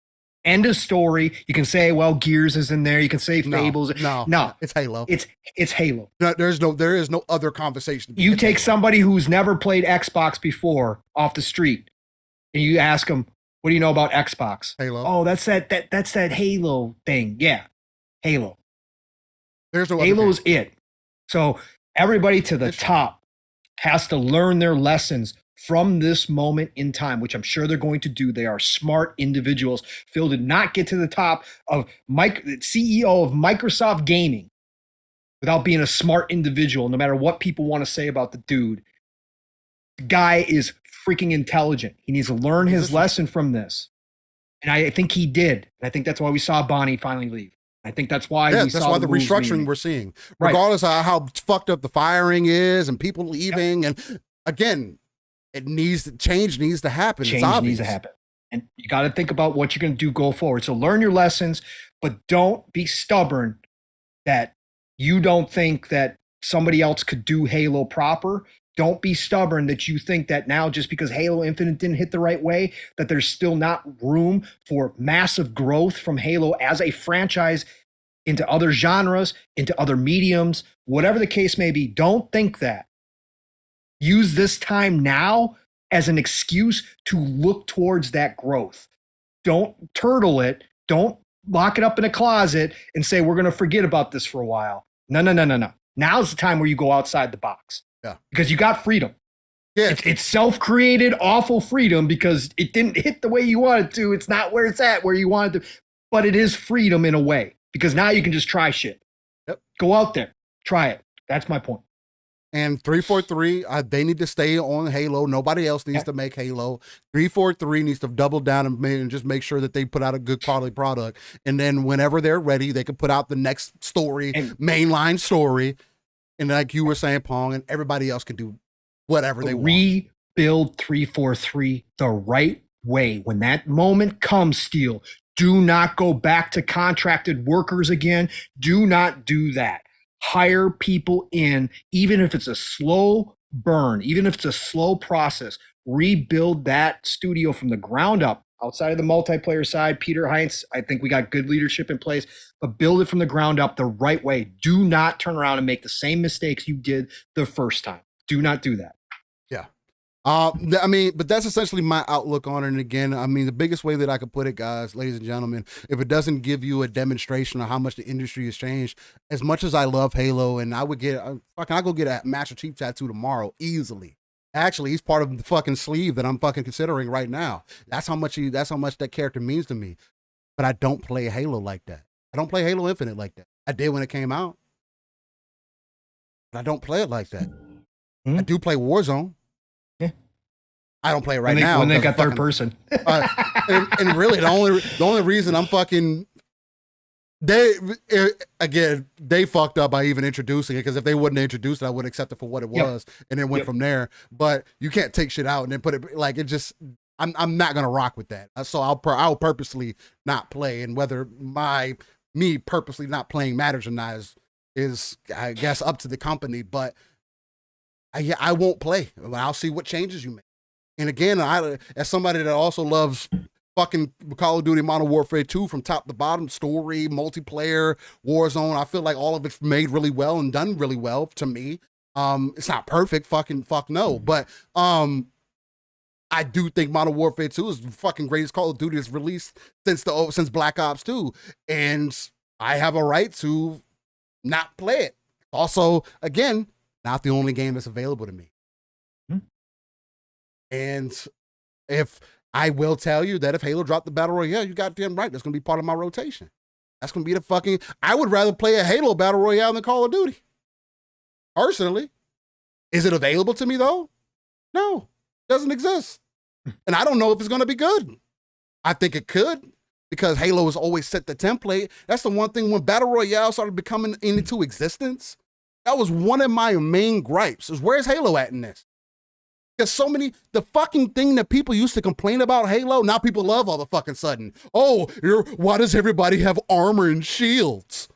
End of story. You can say, well, Gears is in there. You can say Fables. No, it's Halo. It's Halo. No, there is no other conversation. You take somebody who's never played Xbox before off the street, and you ask them, what do you know about Xbox? Halo. Oh, that's that Halo thing. Yeah, Halo. There's no Halo's it. So everybody to the top has to learn their lessons from this moment in time, which I'm sure they're going to do. They are smart individuals. Phil did not get to the top of CEO of Microsoft Gaming without being a smart individual, no matter what people want to say about the dude. The guy is freaking intelligent. He needs to learn his lesson from this. And I think he did. And I think that's why we saw Bonnie finally leave. I think that's why that's why the restructuring we're seeing. Regardless of how fucked up the firing is and people leaving. And again, change needs to happen. Change needs to happen. And you got to think about what you're going to do go forward. So learn your lessons, but don't be stubborn that you don't think that somebody else could do Halo proper. Don't be stubborn that you think that now, just because Halo Infinite didn't hit the right way, that there's still not room for massive growth from Halo as a franchise into other genres, into other mediums, whatever the case may be. Don't think that. Use this time now as an excuse to look towards that growth. Don't turtle it. Don't lock it up in a closet and say, we're going to forget about this for a while. No. Now's the time where you go outside the box. Yeah. Because you got freedom. Yeah. It's self-created, awful freedom because it didn't hit the way you wanted to. It's not where it's at, where you wanted to. But it is freedom in a way, because now you can just try shit. Yep. Go out there. Try it. That's my point. And 343, they need to stay on Halo. Nobody else needs to make Halo. 343 needs to double down and just make sure that they put out a good quality product. And then whenever they're ready, they can put out the next story, mainline story. And like you were saying, Pong, and everybody else can do whatever they want. Rebuild 343 the right way. When that moment comes, Steel, do not go back to contracted workers again. Do not do that. Hire people in, even if it's a slow burn, even if it's a slow process. Rebuild that studio from the ground up. Outside of the multiplayer side, Peter Heinz, I think we got good leadership in place, but build it from the ground up the right way. Do not turn around and make the same mistakes you did the first time. Do not do that. Yeah. But that's essentially my outlook on it. And again, the biggest way that I could put it, guys, ladies and gentlemen, if it doesn't give you a demonstration of how much the industry has changed, as much as I love Halo, and I would I go get a Master Chief tattoo tomorrow easily. Actually, he's part of the fucking sleeve that I'm fucking considering right now. That's how much that character means to me. But I don't play Halo like that. I don't play Halo Infinite like that. I did when it came out. But I don't play it like that. I do play Warzone. I don't play it right now when they got third person. And really, the only reason I'm fucking they fucked up by even introducing it, because if they wouldn't introduce it, I wouldn't accept it for what it was, and then went from there. But you can't take shit out and then put it like it just. I'm not gonna rock with that. So I'll purposely not play, and whether me purposely not playing matters or not is I guess up to the company. But I won't play. I'll see what changes you make. And again, as somebody that also loves fucking Call of Duty Modern Warfare 2 from top to bottom, story, multiplayer, Warzone, I feel like all of it's made really well and done really well to me. It's not perfect, fuck no, but I do think Modern Warfare 2 is the fucking greatest Call of Duty that's released since Black Ops 2, and I have a right to not play it. Also, again, not the only game that's available to me. And if I will tell you that if Halo dropped the Battle Royale, you goddamn right, that's going to be part of my rotation. That's going to be I would rather play a Halo Battle Royale than Call of Duty. Personally. Is it available to me though? No, it doesn't exist. And I don't know if it's going to be good. I think it could, because Halo has always set the template. That's the one thing when Battle Royale started becoming into existence. That was one of my main gripes, is where's Halo at in this? Because so many, the fucking thing that people used to complain about Halo, now people love all the fucking sudden. Oh, why does everybody have armor and shields?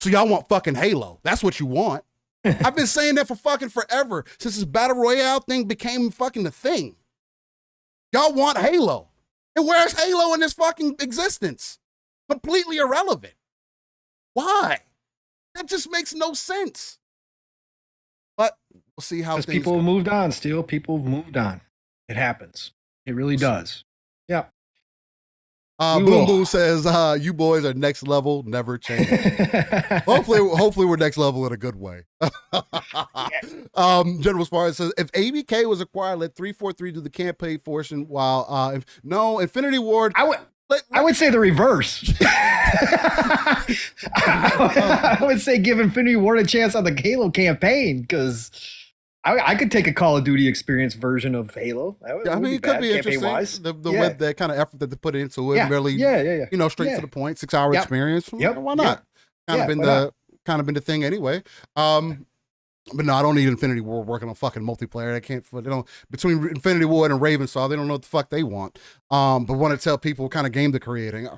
So y'all want fucking Halo. That's what you want. I've been saying that for fucking forever, since this Battle Royale thing became fucking the thing. Y'all want Halo. And where's Halo in this fucking existence? Completely irrelevant. Why? That just makes no sense. But we'll see how things people have moved on, Steel. People have moved on. It happens. It really does. Yeah. Boom Boom says, you boys are next level, never change. hopefully we're next level in a good way. General Spartan says, if ABK was acquired, let 343 do the campaign portion while Infinity Ward. I would say the reverse. I would say give Infinity Ward a chance on the Halo campaign, because I could take a Call of Duty experience version of Halo. It could be interesting. With that kind of effort that they put into it, really, straight to the point, 6-hour experience. Why not? Kind of been the thing anyway. But no, I don't need Infinity Ward working on fucking multiplayer. Between Infinity Ward and Ravensaw, they don't know what the fuck they want. But want to tell people what kind of game they're creating.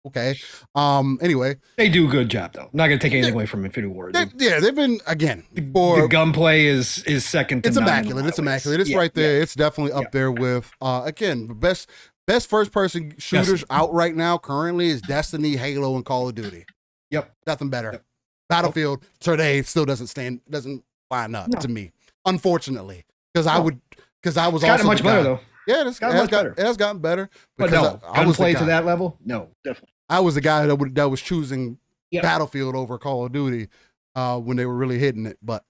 Okay. Anyway, they do a good job though. Not gonna take anything away from Infinity Ward. They've been, again, the gunplay is second to none. Immaculate. It's immaculate. It's right there. It's definitely up there with again, the best first person shooters out right now currently is Destiny, Halo, and Call of Duty. Yep. Nothing better. Battlefield today still doesn't line up to me, unfortunately, because I was gotten much better though. Yeah, it has gotten better. But no, gunplay to that level, no, definitely. I was the guy that was choosing Battlefield over Call of Duty when they were really hitting it. But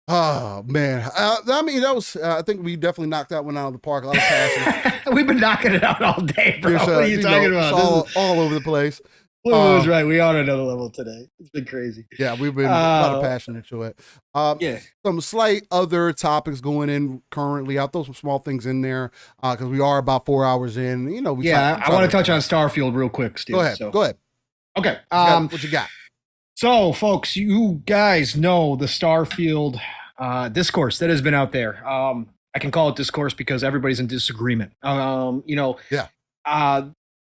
oh man, I mean that was I think we definitely knocked that one out of the park. A lot of passion. We've been knocking it out all day, bro. What are you talking about? All over the place. Blue was right. We are on another level today. It's been crazy. Yeah, we've been a lot of passion into it. Some slight other topics going in currently. I'll throw some small things in there because we are about 4 hours in. I want to touch on Starfield real quick, Steve. Go ahead. Okay. What you got? So, folks, you guys know the Starfield discourse that has been out there. I can call it discourse because everybody's in disagreement.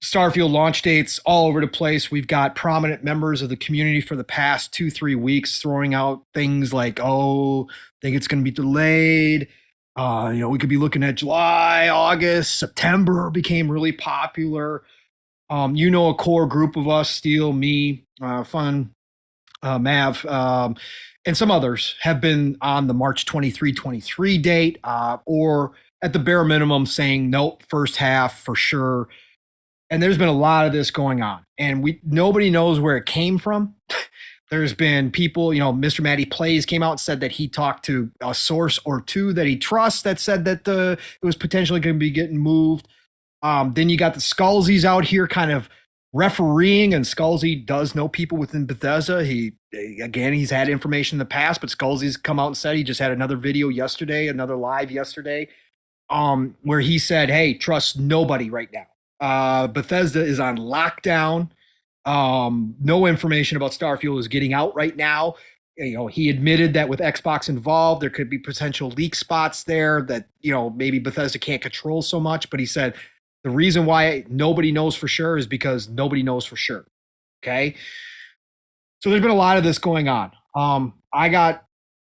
Starfield launch dates all over the place. We've got prominent members of the community for the past 2-3 weeks throwing out things like, I think it's going to be delayed. We could be looking at July, August, September became really popular. A core group of us, Steel, me, Fun, Mav, and some others have been on the March 23 date, or at the bare minimum saying, nope, first half for sure. And there's been a lot of this going on, and nobody knows where it came from. There's been people, Mr. Matty Plays came out and said that he talked to a source or two that he trusts that said that it was potentially going to be getting moved. Then you got the Skullsies out here kind of refereeing, and Skullsy does know people within Bethesda. He's had information in the past, but Skullsy's come out and said he just had another video yesterday, another live yesterday, where he said, hey, trust nobody right now. Bethesda is on lockdown. No information about Starfield is getting out right now. He admitted that with Xbox involved, there could be potential leak spots there that, maybe Bethesda can't control so much. But he said the reason why nobody knows for sure is because nobody knows for sure. Okay. So there's been a lot of this going on. I got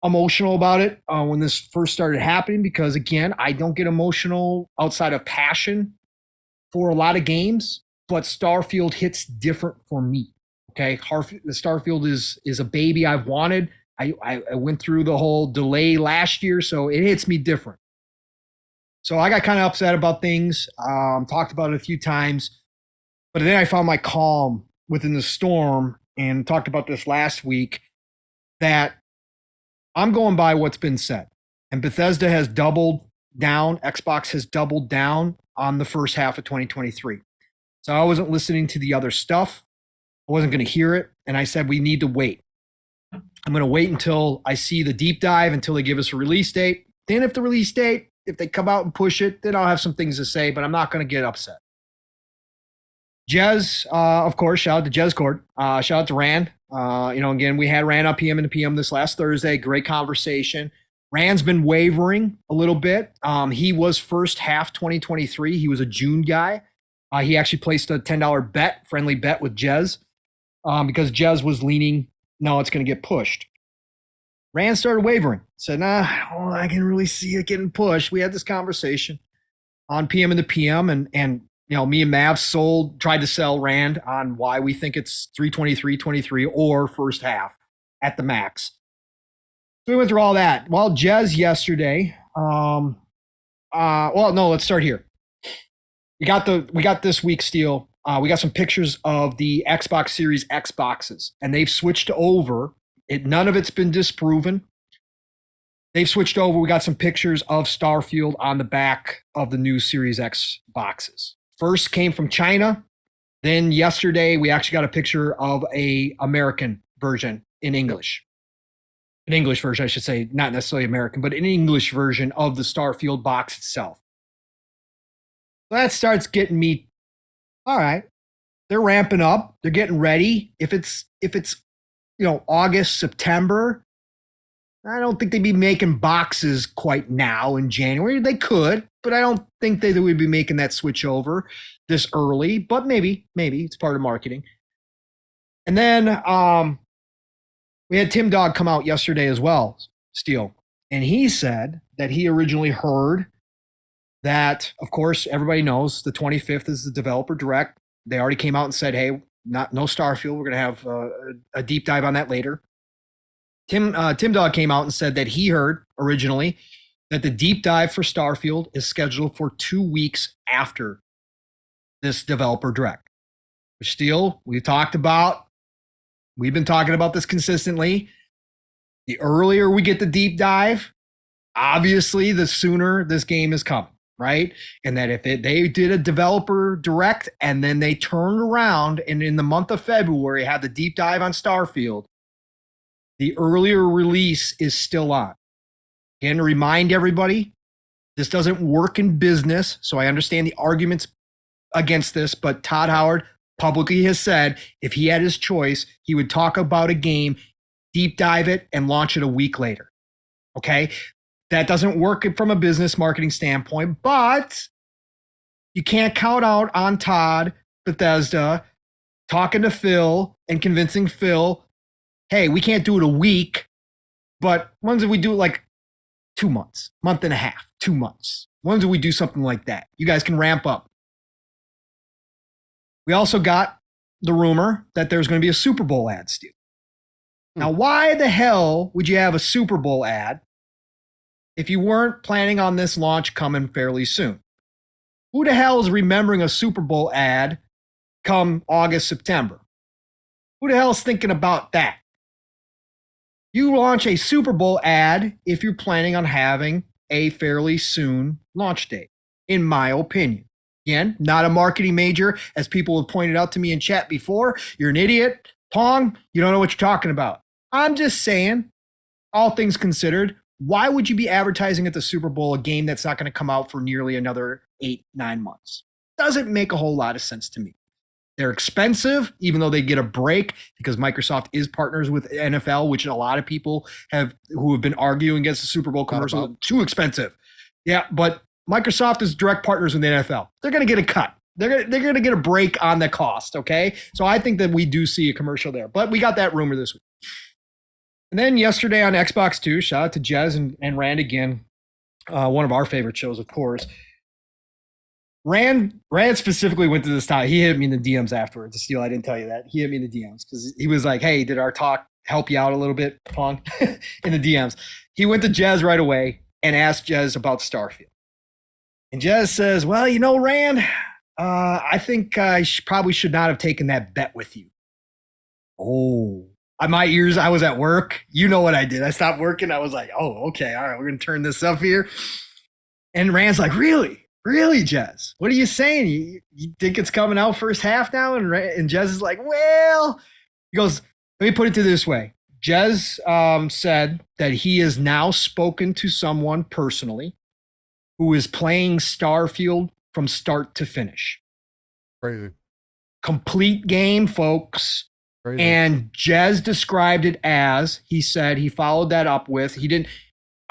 emotional about it when this first started happening, because again, I don't get emotional outside of passion for a lot of games, but Starfield hits different for me. Okay, Starfield is a baby I've wanted. I went through the whole delay last year, so it hits me different. So I got kind of upset about things. Talked about it a few times, but then I found my calm within the storm, and talked about this last week, that I'm going by what's been said, and Bethesda has doubled down. Xbox has doubled down on the first half of 2023. So I wasn't listening to the other stuff. I wasn't going to hear it. And I said, we need to wait. I'm going to wait until I see the deep dive, until they give us a release date. Then if they come out and push it, then I'll have some things to say, but I'm not going to get upset. Jez, of course, shout out to Jez Court. Shout out to Rand. Again, we had Rand on PM and PM this last Thursday. Great conversation. Rand's been wavering a little bit. He was first half 2023. He was a June guy. He actually placed a $10 friendly bet with Jez, because Jez was leaning, no, it's going to get pushed. Rand started wavering. Said, I can really see it getting pushed. We had this conversation on PM and the PM, and me and Mav tried to sell Rand on why we think it's 323 or first half at the max. So we went through all that. Well, Jez yesterday, let's start here. We got this week's deal. We got some pictures of the Xbox Series X boxes, and they've switched over. None of it's been disproven. They've switched over. We got some pictures of Starfield on the back of the new Series X boxes. First came from China. Then yesterday, we actually got a picture of a American version in English. An English version, I should say, not necessarily American, but an English version of the Starfield box itself. That starts getting me, all right, they're ramping up. They're getting ready. If it's August, September, I don't think they'd be making boxes quite now in January. They could, but I don't think they would be making that switch over this early, but maybe it's part of marketing. And then we had Tim Dog come out yesterday as well, Steel, and he said that he originally heard that, of course, everybody knows the 25th is the developer direct. They already came out and said, hey, no Starfield. We're going to have a deep dive on that later. Tim Dog came out and said that he heard originally that the deep dive for Starfield is scheduled for 2 weeks after this developer direct. Which, Steel, we've been talking about this consistently. The earlier we get the deep dive, obviously, the sooner this game is coming, right? And that if they did a developer direct and then they turned around and in the month of February had the deep dive on Starfield, the earlier release is still on. Again, to remind everybody, this doesn't work in business, so I understand the arguments against this, but Todd Howard publicly has said if he had his choice, he would talk about a game, deep dive it, and launch it a week later. Okay? That doesn't work from a business marketing standpoint, but you can't count out on Todd, Bethesda, talking to Phil and convincing Phil, hey, we can't do it a week, but when did we do it like 2 months, month and a half, 2 months? When did we do something like that? You guys can ramp up. We also got the rumor that there's going to be a Super Bowl ad, Steve. Now, why the hell would you have a Super Bowl ad if you weren't planning on this launch coming fairly soon? Who the hell is remembering a Super Bowl ad come August, September? Who the hell is thinking about that? You launch a Super Bowl ad if you're planning on having a fairly soon launch date, in my opinion. Again, not a marketing major, as people have pointed out to me in chat before. You're an idiot. Pong, you don't know what you're talking about. I'm just saying, all things considered, why would you be advertising at the Super Bowl a game that's not going to come out for nearly another 8-9 months? Doesn't make a whole lot of sense to me. They're expensive, even though they get a break because Microsoft is partners with NFL, which a lot of people who have been arguing against the Super Bowl commercial. Too expensive. Yeah, but Microsoft is direct partners with the NFL. They're going to get a cut. They're going to get a break on the cost, okay? So I think that we do see a commercial there. But we got that rumor this week. And then yesterday on Xbox 2, shout out to Jez and Rand again, one of our favorite shows, of course. Rand specifically went to this topic. He hit me in the DMs afterwards. Steel, I didn't tell you that. He hit me in the DMs because he was like, hey, did our talk help you out a little bit, Pong? In the DMs. He went to Jez right away and asked Jez about Starfield. And Jez says, well, Rand, I think I probably should not have taken that bet with you. Oh, my ears, I was at work. You know what I did. I stopped working. I was like, oh, okay. All right, we're going to turn this up here. And Rand's like, really? Really, Jez? What are you saying? You think it's coming out first half now? And Jez is like, well, he goes, let me put it to this way. Jez said that he has now spoken to someone personally who is playing Starfield from start to finish. Crazy. Complete game, folks. Crazy. And Jez described it as, he said, he followed that up with,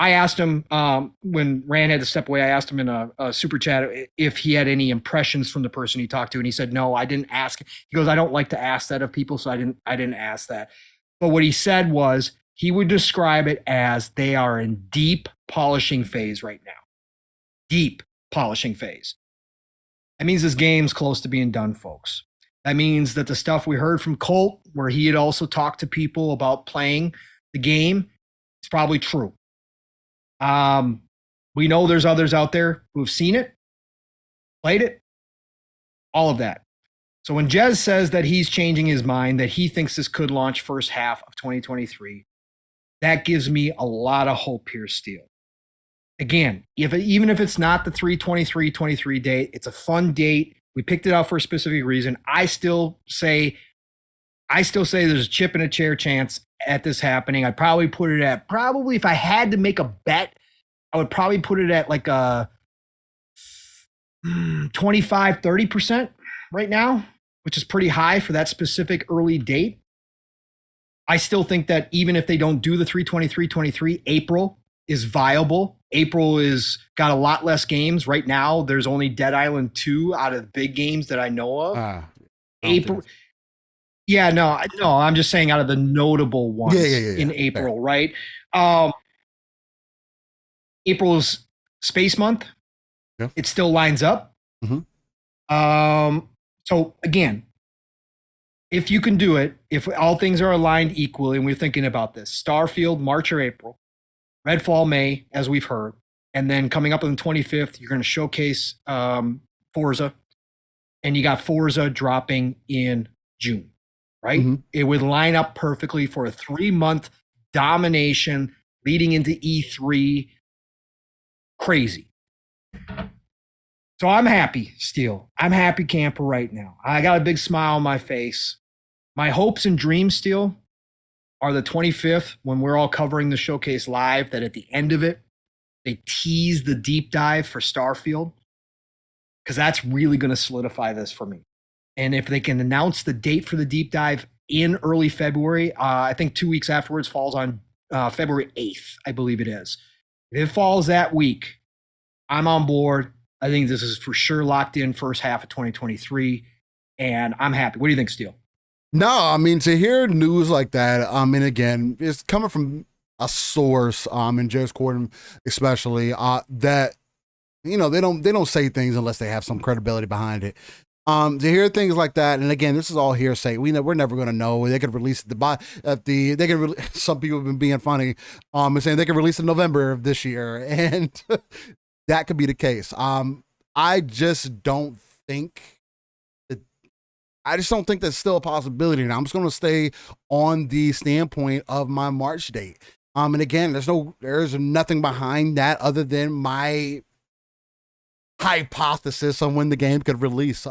I asked him when Rand had to step away, I asked him in a super chat if he had any impressions from the person he talked to. And he said, no, I didn't ask. He goes, I don't like to ask that of people. So I didn't ask that. But what he said was he would describe it as they are in deep polishing phase right now. Deep polishing phase. That means this game's close to being done, folks. That means that the stuff we heard from Colt, where he had also talked to people about playing the game, is probably true. We know there's others out there who have seen it, played it, all of that. So when Jez says that he's changing his mind, that he thinks this could launch first half of 2023, that gives me a lot of hope here, Steel. Again, even if it's not the 3/23/23 date, it's a fun date. We picked it out for a specific reason. I still say there's a chip in a chair chance at this happening. I'd probably put it at, if I had to make a bet, I would probably put it at like a 25-30% right now, which is pretty high for that specific early date. I still think that even if they don't do the 3/23/23, April is viable. April is got a lot less games. Right now, there's only Dead Island 2 out of the big games that I know of. April. Yeah, no, I'm just saying out of the notable ones in April, right? April is Space Month. Yeah. It still lines up. Mm-hmm. So again, if you can do it, if all things are aligned equally, and we're thinking about this, Starfield, March or April, Redfall, May, as we've heard, and then coming up on the 25th, you're going to showcase Forza, and you got Forza dropping in June, right? Mm-hmm. It would line up perfectly for a 3-month domination leading into E3. Crazy. So I'm happy, Steel. I'm happy camper right now. I got a big smile on my face. My hopes and dreams, Steel, are the 25th when we're all covering the showcase live, that at the end of it, they tease the deep dive for Starfield, because that's really going to solidify this for me. And if they can announce the date for the deep dive in early February, I think 2 weeks afterwards falls on February 8th, I believe it is. If it falls that week, I'm on board. I think this is for sure locked in first half of 2023, and I'm happy. What do you think, Steele? No, I mean, to hear news like that, and again, it's coming from a source, and James Corden especially, that, you know, they don't say things unless they have some credibility behind it. To hear things like that, and again, this is all hearsay. We're never going to know. They could release some people have been being funny, and saying they could release in November of this year, and that could be the case. I just don't think that's still a possibility, and I'm just going to stay on the standpoint of my March date. And again, there's nothing behind that other than my hypothesis on when the game could release.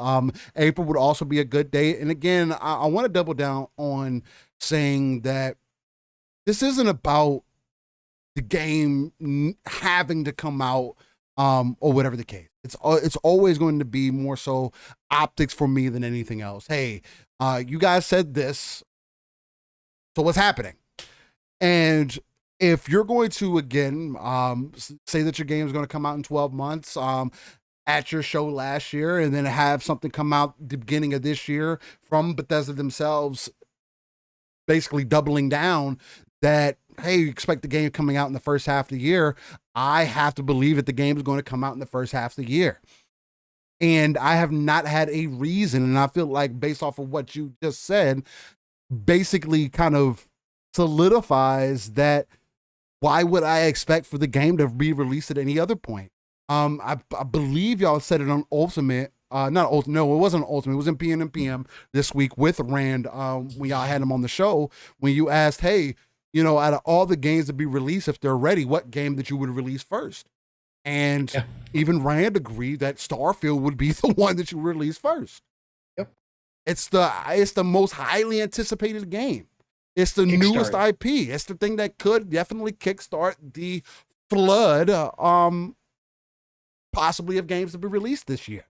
April would also be a good date. And again, I want to double down on saying that this isn't about the game having to come out, or whatever the case. It's always going to be more so optics for me than anything else. Hey, you guys said this, so what's happening? And if you're going to, again, say that your game is going to come out in 12 months, at your show last year, and then have something come out the beginning of this year from Bethesda themselves, basically doubling down that, hey, you expect the game coming out in the first half of the year, I have to believe that the game is going to come out in the first half of the year. And I have not had a reason, and I feel like based off of what you just said, basically kind of solidifies that why would I expect for the game to be released at any other point? I believe y'all said it on Ultimate. No, it wasn't Ultimate. It was in PNM this week with Rand. When y'all had him on the show, when you asked, hey, you know, out of all the games to be released, if they're ready, what game that you would release first? And even Rand agreed that Starfield would be the one that you release first. Yep. It's the most highly anticipated game. It's the newest IP. It's the thing that could definitely kickstart the flood, possibly of games to be released this year.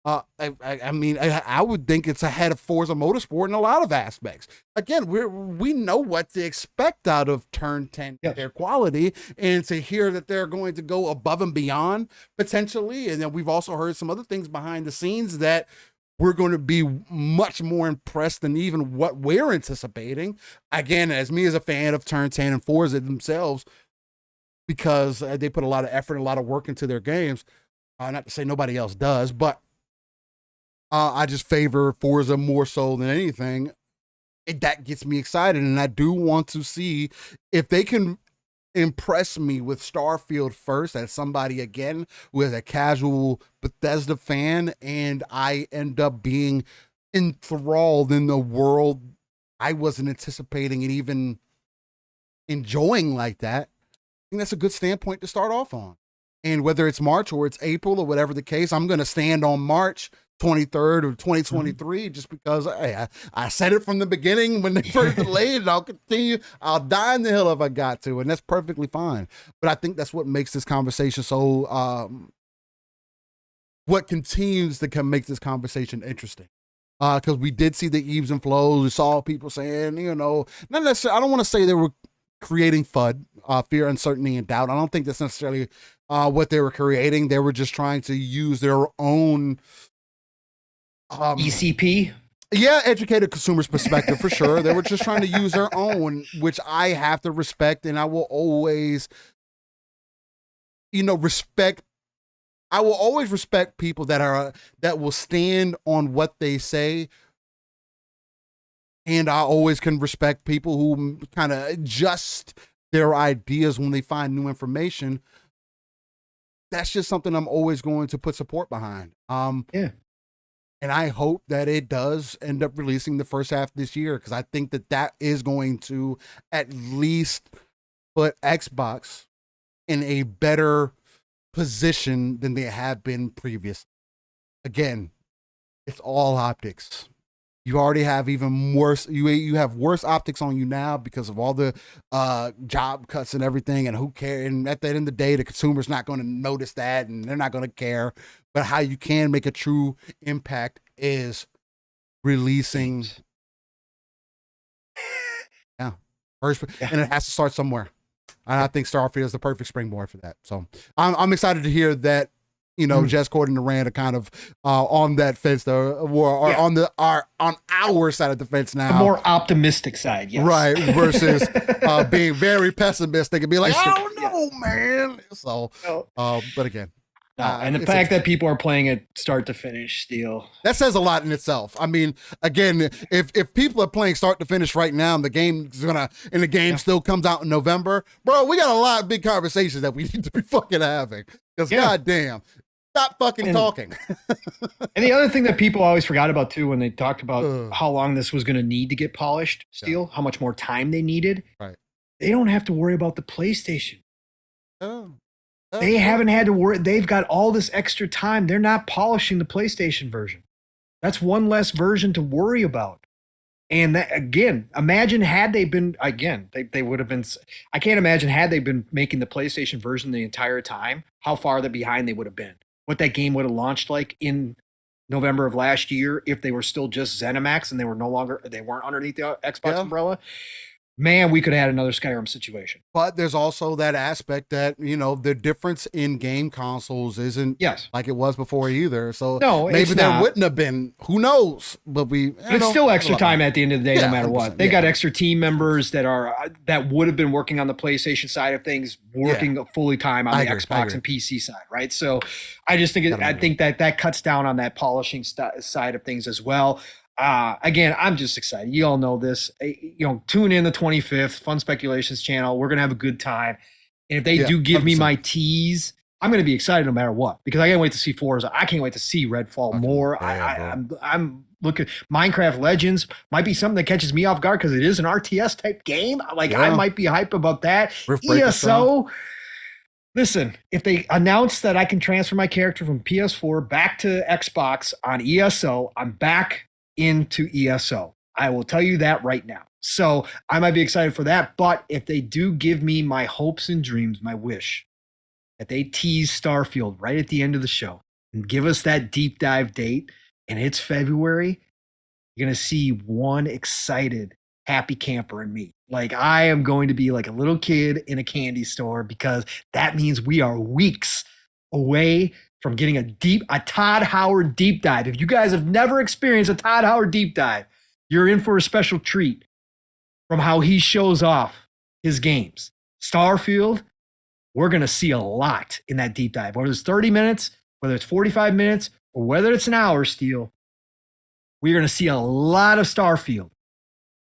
I mean, I would think it's ahead of Forza Motorsport in a lot of aspects. Again, we know what to expect out of Turn 10, Yes. their quality, and to hear that they're going to go above and beyond potentially. And then we've also heard some other things behind the scenes that we're going to be much more impressed than even what we're anticipating. Again, as me as a fan of Turn 10 and Forza themselves, because they put a lot of effort, a lot of work into their games. Not to say nobody else does, but I just favor Forza more so than anything. That gets me excited, and I do want to see if they can impress me with Starfield first as somebody, again, with a casual Bethesda fan, and I end up being enthralled in the world I wasn't anticipating and even enjoying like that. I think that's a good standpoint to start off on. And whether it's March or it's April or whatever the case, I'm going to stand on March 23rd of 2023 just because I said it from the beginning when they first delayed, and I'll continue. I'll die in the hill if I got to, and that's perfectly fine. But I think that's what makes this conversation so what continues to make this conversation interesting. Because we did see the ebbs and flows. We saw people saying, not necessarily, I don't want to say they were creating FUD, fear, uncertainty, and doubt. I don't think that's necessarily what they were creating. They were just trying to use their own ECP. Yeah, educated consumer's perspective for sure. They were just trying to use their own, which I have to respect, and I will always, respect. I will always respect people that will stand on what they say. And I always can respect people who kind of adjust their ideas when they find new information. That's just something I'm always going to put support behind. Yeah. And I hope that it does end up releasing the first half of this year, because I think that is going to at least put Xbox in a better position than they have been previously. Again, it's all optics. You already have even worse. You have worse optics on you now because of all the job cuts and everything. And who cares? And at the end of the day, the consumer's not going to notice that, and they're not going to care. But how you can make a true impact is releasing. Yeah, first, and it has to start somewhere. And I think Starfield is the perfect springboard for that. So I'm excited to hear that. Jess, Corden, and Rand are kind of on that fence, though, or on our side of the fence now. The more optimistic side, yes. Right, versus being very pessimistic and be like, I don't know, man. So, but again. And the fact that people are playing it start to finish still. That says a lot in itself. I mean, again, if people are playing start to finish right now and the game still comes out in November, bro, we got a lot of big conversations that we need to be fucking having. Because goddamn. Stop fucking talking. And the other thing that people always forgot about too, when they talked about how long this was going to need to get polished, how much more time they needed. Right. They don't have to worry about the PlayStation. They haven't had to worry. They've got all this extra time. They're not polishing the PlayStation version. That's one less version to worry about. And that, again, imagine had they been, they would have been, I can't imagine had they been making the PlayStation version the entire time, how far behind they would have been. What that game would have launched like in November of last year if they were still just ZeniMax and they weren't underneath the Xbox umbrella. Man, we could have had another Skyrim situation. But there's also that aspect that, the difference in game consoles isn't like it was before either. So maybe there wouldn't have been, who knows? But it's still extra time at the end of the day, no matter what. They got extra team members that would have been working on the PlayStation side of things, working fully time on the Xbox and PC side, right? So I just think that cuts down on that polishing side of things as well. Again, I'm just excited. You all know this. Tune in the 25th, Fun Speculations channel. We're going to have a good time. And if they do give 100%. Me my tease, I'm going to be excited no matter what, because I can't wait to see Forza. I can't wait to see Redfall more. I'm looking. Minecraft Legends might be something that catches me off guard because it is an RTS type game. I might be hype about that. ESO. Listen, if they announce that I can transfer my character from PS4 back to Xbox on ESO, I'm back into ESO. I will tell you that right now. So I might be excited for that. But if they do give me my hopes and dreams, my wish that they tease Starfield right at the end of the show, and give us that deep dive date, and it's February, you're going to see one excited, happy camper in me. Like, I am going to be like a little kid in a candy store, because that means we are weeks away from getting a Todd Howard deep dive. If you guys have never experienced a Todd Howard deep dive, you're in for a special treat from how he shows off his games. Starfield, we're going to see a lot in that deep dive. Whether it's 30 minutes, whether it's 45 minutes, or whether it's an hour, Steel, we're going to see a lot of Starfield.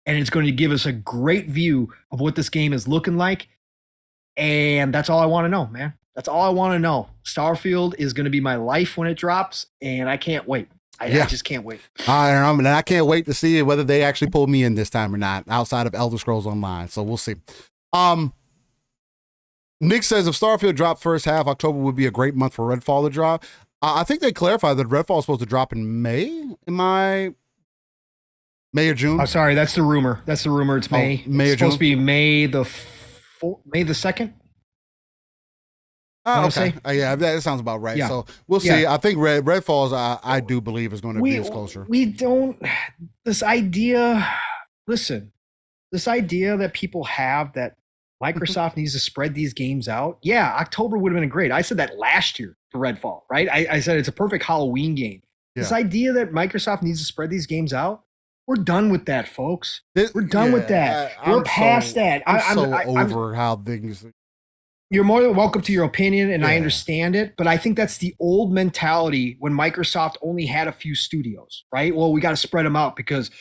And it's going to give us a great view of what this game is looking like. And that's all I want to know, man. That's all I want to know. Starfield is going to be my life when it drops, and I can't wait. I just can't wait. I can't wait to see whether they actually pull me in this time or not, outside of Elder Scrolls Online. So we'll see. Nick says if Starfield dropped first half, October would be a great month for Redfall to drop. I think they clarified that Redfall is supposed to drop in May. May or June? I'm sorry, that's the rumor. It's May. May it's or supposed to be May the 2nd. Oh, okay. Yeah, that sounds about right. Yeah. So we'll see. Yeah. I think Redfall's, I do believe, is going to be closer. This idea that people have that Microsoft needs to spread these games out. Yeah, October would have been great. I said that last year for Redfall, right? I said it's a perfect Halloween game. Yeah. This idea that Microsoft needs to spread these games out, we're done with that, folks. We're done with that. We're past that. I'm over how things. You're more than welcome to your opinion, and I understand it, but I think that's the old mentality when Microsoft only had a few studios, right? Well, we got to spread them out because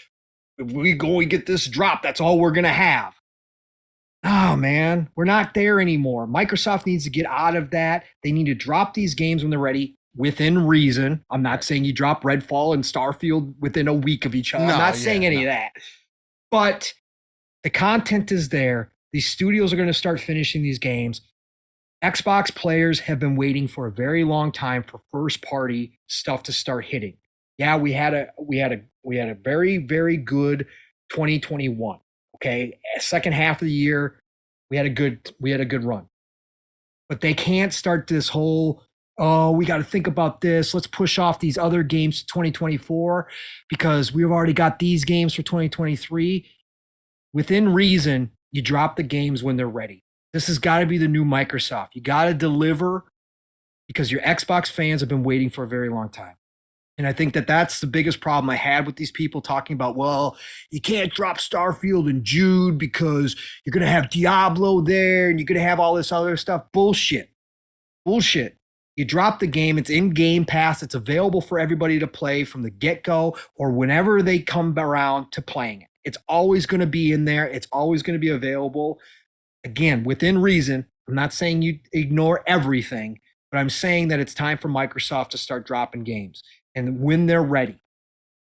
if we go and get this drop, that's all we're going to have. Oh, man, we're not there anymore. Microsoft needs to get out of that. They need to drop these games when they're ready, within reason. I'm not saying you drop Redfall and Starfield within a week of each other. I'm not saying any of that. But the content is there. These studios are going to start finishing these games. Xbox players have been waiting for a very long time for first party stuff to start hitting. Yeah, we had a very, very good 2021. Okay, second half of the year, we had a good run. But they can't start this whole, we got to think about this. Let's push off these other games to 2024 because we've already got these games for 2023. Within reason, you drop the games when they're ready. This has got to be the new Microsoft. You got to deliver because your Xbox fans have been waiting for a very long time. And I think that that's the biggest problem I had with these people talking about, well, you can't drop Starfield in June because you're going to have Diablo there and you're going to have all this other stuff. Bullshit. You drop the game. It's in Game Pass. It's available for everybody to play from the get-go or whenever they come around to playing it. It's always going to be in there. It's always going to be available. Again, within reason. I'm not saying you ignore everything, but I'm saying that it's time for Microsoft to start dropping games. And when they're ready,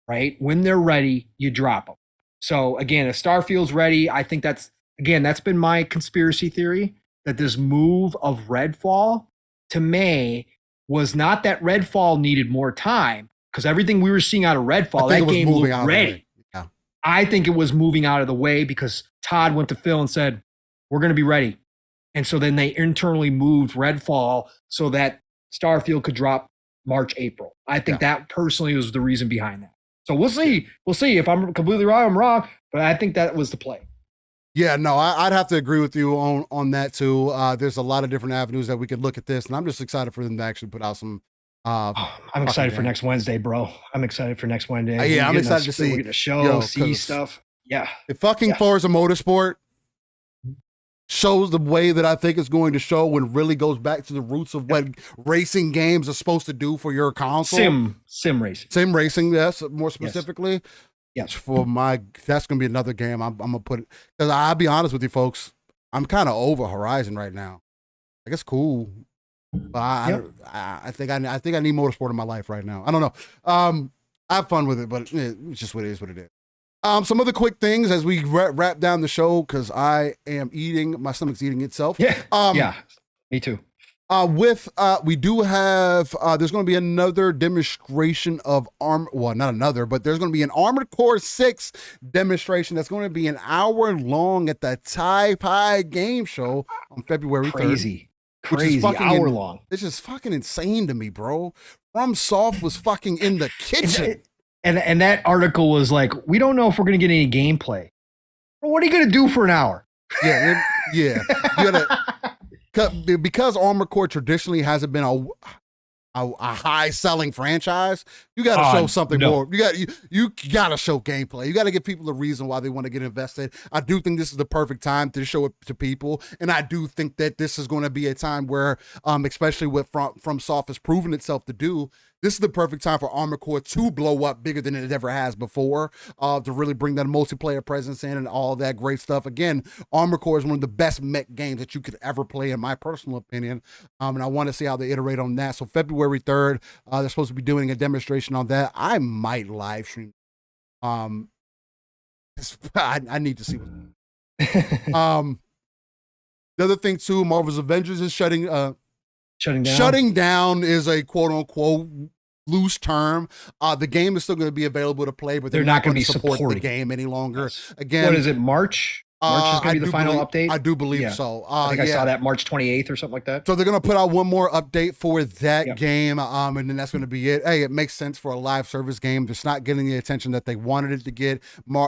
right? When they're ready, you drop them. So again, if Starfield's ready, I think that's been my conspiracy theory, that this move of Redfall to May was not that Redfall needed more time, because everything we were seeing out of Redfall, that game looked ready. Yeah. I think it was moving out of the way because Todd went to Phil and said, we're going to be ready. And so then they internally moved Redfall so that Starfield could drop March, April. I think that personally was the reason behind that. So we'll see. We'll see. If I'm completely wrong, I'm wrong. But I think that was the play. Yeah, no, I'd have to agree with you on that too. There's a lot of different avenues that we could look at this, and I'm just excited for them to actually put out some. I'm excited for next Wednesday, bro. I'm excited for next Wednesday. I'm excited to see. We're gonna show, see stuff. Yeah. If fucking Forza Motorsport shows the way that I think it's going to show, when it really goes back to the roots of what racing games are supposed to do for your console. Sim racing. Sim racing, yes, more specifically. Yes. That's going to be another game I'm going to put it, because I'll be honest with you folks, I'm kind of over Horizon right now. Like, it's cool, but I think I need motorsport in my life right now. I don't know. I have fun with it, but it's just what it is. Some other quick things as we wrap down the show, because my stomach's eating itself. Yeah, me too. We do have, there's going to be another demonstration of there's going to be an Armored Core 6 demonstration that's going to be an hour long at the Taipei Game Show on February 3rd. Crazy, hour long. It's just fucking insane to me, bro. FromSoft was fucking in the kitchen. And that article was like, we don't know if we're going to get any gameplay. Well, what are you going to do for an hour? Yeah. You gotta, because Armored Core traditionally hasn't been a high selling franchise, you got to show something more. You got to show gameplay. You got to give people a reason why they want to get invested. I do think this is the perfect time to show it to people, and I do think that this is going to be a time where, especially what FromSoft has proven itself to do, this is the perfect time for Armored Core to blow up bigger than it ever has before, to really bring that multiplayer presence in and all that great stuff. Again, Armored Core is one of the best mech games that you could ever play, in my personal opinion, and I want to see how they iterate on that. So February 3rd, they're supposed to be doing a demonstration on that. I might live stream. I need to see what. The other thing too, Marvel's Avengers is shutting down. Shutting down is a quote unquote loose term. The game is still going to be available to play, but they're not going to support the game any longer. Yes. Again, what is it? March? March is going to be the final update? I do believe so. I think I saw that March 28th or something like that. So they're going to put out one more update for that game, and then that's going to be it. Hey, it makes sense for a live service game. It's not getting the attention that they wanted it to get.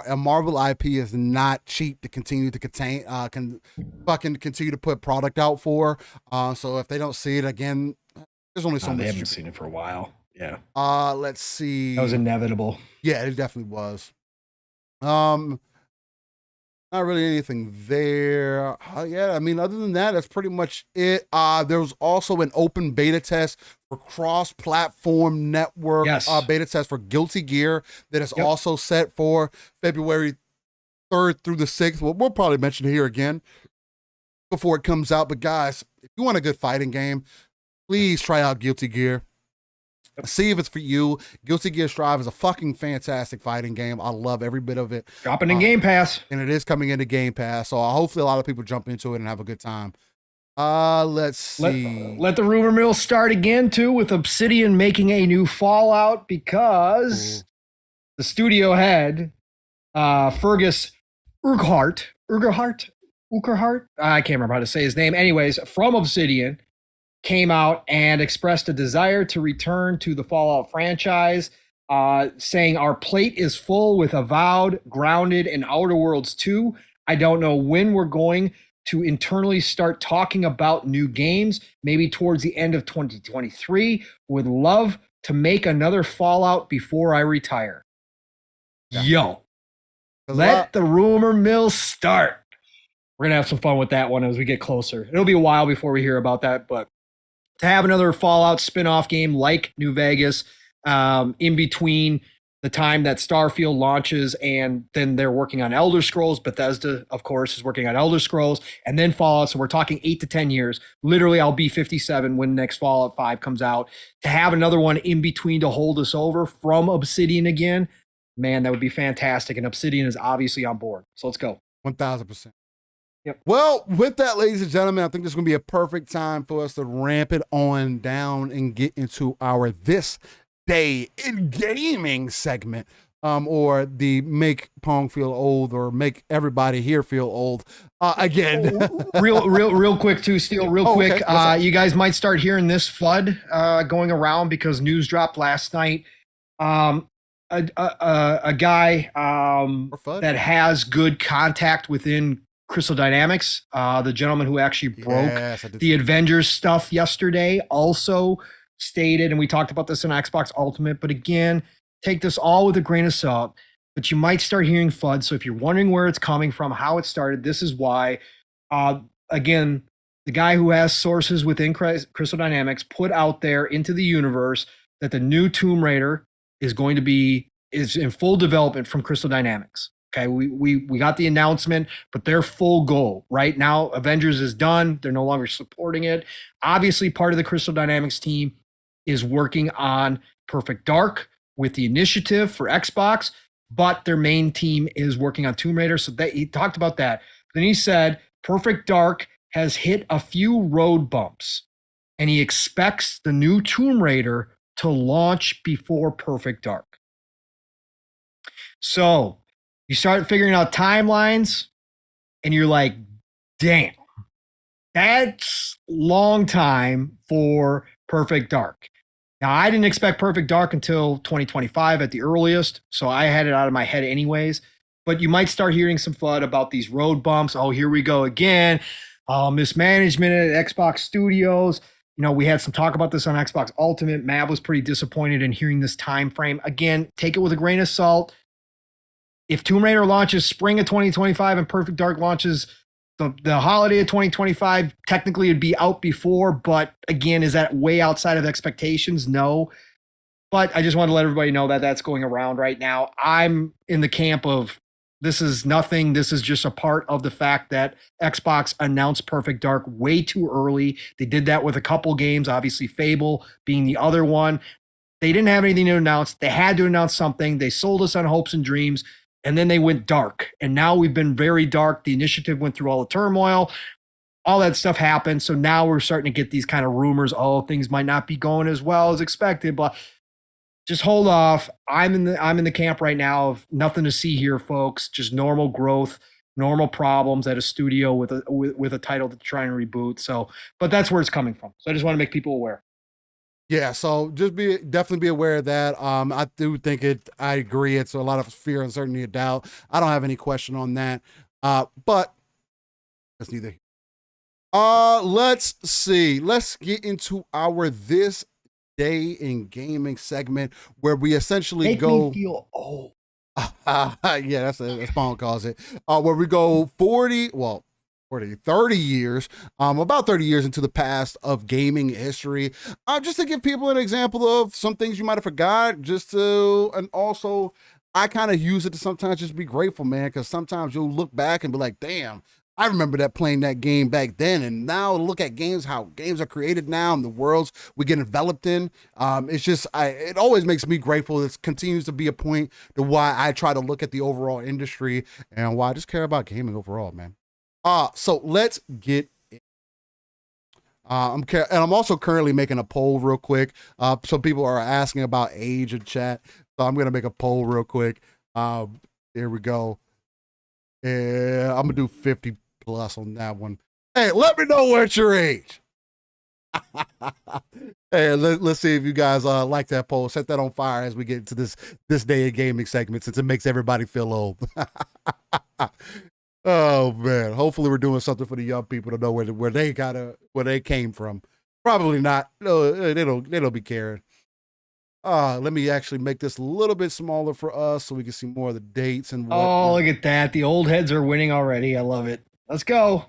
A Marvel IP is not cheap to continue to continue to put product out for. So if they don't see it again, there's only so much. They haven't seen it for a while. Yeah. Let's see. That was inevitable. Yeah, it definitely was. Not really anything there. Yeah, I mean, other than that, that's pretty much it. There was also an open beta test for cross-platform network beta test for Guilty Gear that is also set for February 3rd through the 6th. Well, we'll probably mention it here again before it comes out. But guys, if you want a good fighting game, please try out Guilty Gear. See if it's for you. Guilty Gear Strive is a fucking fantastic fighting game. I love every bit of it. Dropping in Game Pass. And it is coming into Game Pass. So hopefully a lot of people jump into it and have a good time. Let's see. Let the rumor mill start again, too, with Obsidian making a new Fallout because the studio head, Fergus Urquhart, I can't remember how to say his name. Anyways, from Obsidian, came out and expressed a desire to return to the Fallout franchise, saying our plate is full with Avowed, Grounded, and Outer Worlds 2. I don't know when we're going to internally start talking about new games, maybe towards the end of 2023. Would love to make another Fallout before I retire. Yo, let the rumor mill start. We're going to have some fun with that one as we get closer. It'll be a while before we hear about that, but to have another Fallout spin-off game like New Vegas in between the time that Starfield launches and then they're working on Elder Scrolls. Bethesda, of course, is working on Elder Scrolls and then Fallout. So we're talking 8 to 10 years. Literally, I'll be 57 when next Fallout 5 comes out. To have another one in between to hold us over from Obsidian again, man, that would be fantastic. And Obsidian is obviously on board. So let's go. 1,000%. Yep. Well, with that, ladies and gentlemen, I think this is going to be a perfect time for us to ramp it on down and get into our This Day in Gaming segment, or the make Pong feel old or make everybody here feel old. Again, real quick too, Steel. Real quick, okay. You guys might start hearing this FUD going around because news dropped last night. A guy that has good contact within Crystal Dynamics, the gentleman who actually broke the Avengers stuff yesterday, also stated, and we talked about this in Xbox Ultimate, but again, take this all with a grain of salt, but you might start hearing FUD. So if you're wondering where it's coming from, how it started, this is why. Again, the guy who has sources within Crystal Dynamics put out there into the universe that the new Tomb Raider is in full development from Crystal Dynamics. Okay, we got the announcement, but their full goal right now, Avengers is done. They're no longer supporting it. Obviously, part of the Crystal Dynamics team is working on Perfect Dark with the initiative for Xbox, but their main team is working on Tomb Raider. So he talked about that. Then he said Perfect Dark has hit a few road bumps, and he expects the new Tomb Raider to launch before Perfect Dark. So you start figuring out timelines, and you're like, damn, that's long time for Perfect Dark. Now, I didn't expect Perfect Dark until 2025 at the earliest, so I had it out of my head anyways. But you might start hearing some FUD about these road bumps. Oh, here we go again. Mismanagement at Xbox Studios. We had some talk about this on Xbox Ultimate. Mav was pretty disappointed in hearing this time frame. Again, take it with a grain of salt. If Tomb Raider launches spring of 2025 and Perfect Dark launches the holiday of 2025, technically it'd be out before, but again, is that way outside of expectations? No. But I just wanted to let everybody know that that's going around right now. I'm in the camp of this is nothing. This is just a part of the fact that Xbox announced Perfect Dark way too early. They did that with a couple games, obviously Fable being the other one. They didn't have anything to announce. They had to announce something. They sold us on hopes and dreams, and then they went dark. And now we've been very dark. The initiative went through all the turmoil. All that stuff happened. So now we're starting to get these kind of rumors. Oh, things might not be going as well as expected, but just hold off. I'm in the camp right now of nothing to see here, folks. Just normal growth, normal problems at a studio with a title to try and reboot. So, but that's where it's coming from. So I just want to make people aware. Yeah, so just definitely be aware of that. I do think I agree. It's a lot of fear, uncertainty, and doubt. I don't have any question on that. But that's neither. Let's see. Let's get into our This Day in Gaming segment where we essentially Make go. Me feel old. Yeah, that's Pong calls it. Where we go 30 years, about 30 years into the past of gaming history, just to give people an example of some things you might have forgot, and also I kind of use it to sometimes just be grateful, man, because sometimes you'll look back and be like, damn, I remember playing that game back then, and now look at how games are created now and the worlds we get enveloped in. It's just, it always makes me grateful. It continues to be a point to why I try to look at the overall industry and why I just care about gaming overall, man. So let's get in. I'm also currently making a poll real quick. Some people are asking about age in chat, so I'm gonna make a poll real quick. There we go. Yeah, I'm gonna do 50 plus on that one. Hey, let me know what's your age. Hey, let's see if you guys like that poll. Set that on fire as we get into this day in gaming segment, since it makes everybody feel old. Oh man, hopefully we're doing something for the young people to know where they came from. Probably not. No, they don't be caring. Let me actually make this a little bit smaller for us so we can see more of the dates and what. Oh, look at that. The old heads are winning already. I love it. Let's go.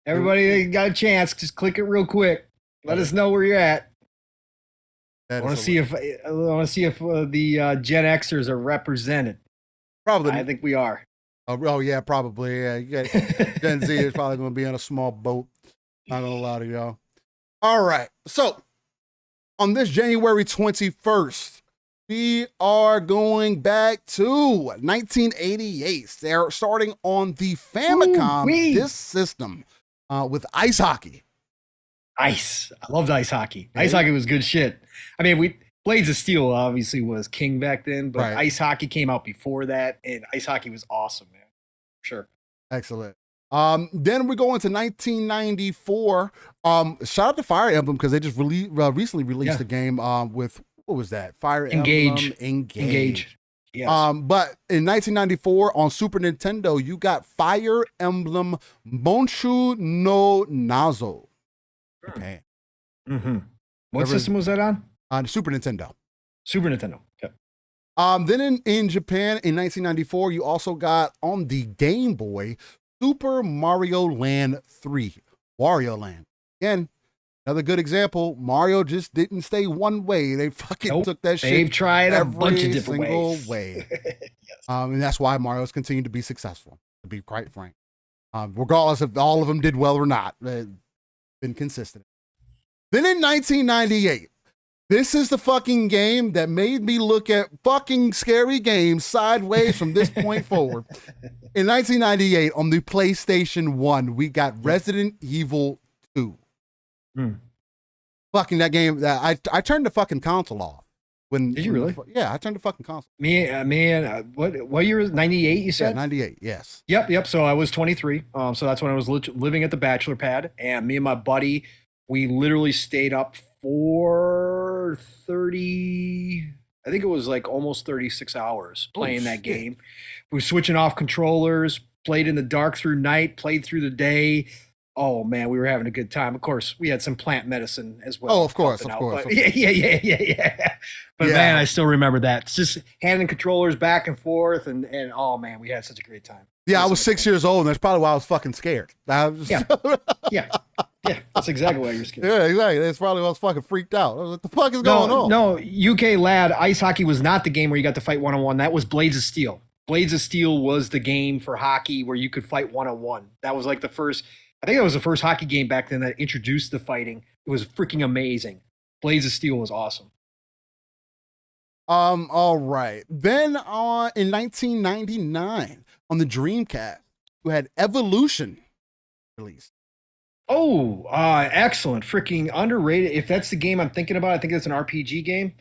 Everybody got a chance. Just click it real quick. Let us know where you're at. I want to see if the Gen Xers are represented. Probably. I think we are. Oh yeah, probably. Yeah, you got Gen Z is probably going to be on a small boat. Not going to lie to y'all. All right. So on this January 21st, we are going back to 1988. They're starting on the Famicom disc system with ice hockey. Ice. I loved ice hockey. Ice hockey was good shit. I mean, Blades of Steel obviously was king back then, but right. Ice hockey came out before that, and ice hockey was awesome, man. Sure. Excellent. Then we go into 1994. Shout out to Fire Emblem because they just recently released a game with, what was that? Fire Emblem Engage. Yes. But in 1994 on Super Nintendo, you got Fire Emblem Monshu no Nazo. Japan. Mm-hmm. What system was that on? On Super Nintendo. Super Nintendo. Okay. Then in Japan in 1994, you also got on the Game Boy Super Mario Land 3. Wario Land. Again, another good example. Mario just didn't stay one way. They fucking took that shit. They've tried a bunch of different way. Yes. And that's why Mario's continued to be successful, to be quite frank. Regardless if all of them did well or not. Been consistent. Then in 1998, this is the fucking game that made me look at fucking scary games sideways from this point forward. In 1998, on the PlayStation 1, we got Resident Evil 2. Fucking that game, I turned the fucking console off. Did you really? Yeah, I turned the fucking console. What year was 98, you said? Yeah, 98, yes. Yep. So I was 23. So that's when I was living at the bachelor pad. And me and my buddy, we literally stayed up for 30, I think it was like almost 36 hours playing that game. We were switching off controllers, played in the dark through night, played through the day. Oh man, we were having a good time. Of course, we had some plant medicine as well. Oh, of course. But yeah. But man, I still remember that. It's just handing controllers back and forth, and oh man, we had such a great time. Yeah, I was 6 years old, and that's probably why I was fucking scared. Yeah, that's exactly why you're scared. Yeah, exactly. That's probably why I was fucking freaked out. What the fuck is going on? No, UK lad, ice hockey was not the game where you got to fight one-on-one. That was Blades of Steel. Blades of Steel was the game for hockey where you could fight one-on-one. That was like the first. I think that was the first hockey game back then that introduced the fighting. It was freaking amazing. Blades of Steel was awesome. All right. Then in 1999 on the Dreamcast, we had Evolution released. Oh, excellent. Freaking underrated. If that's the game I'm thinking about, I think it's an RPG game,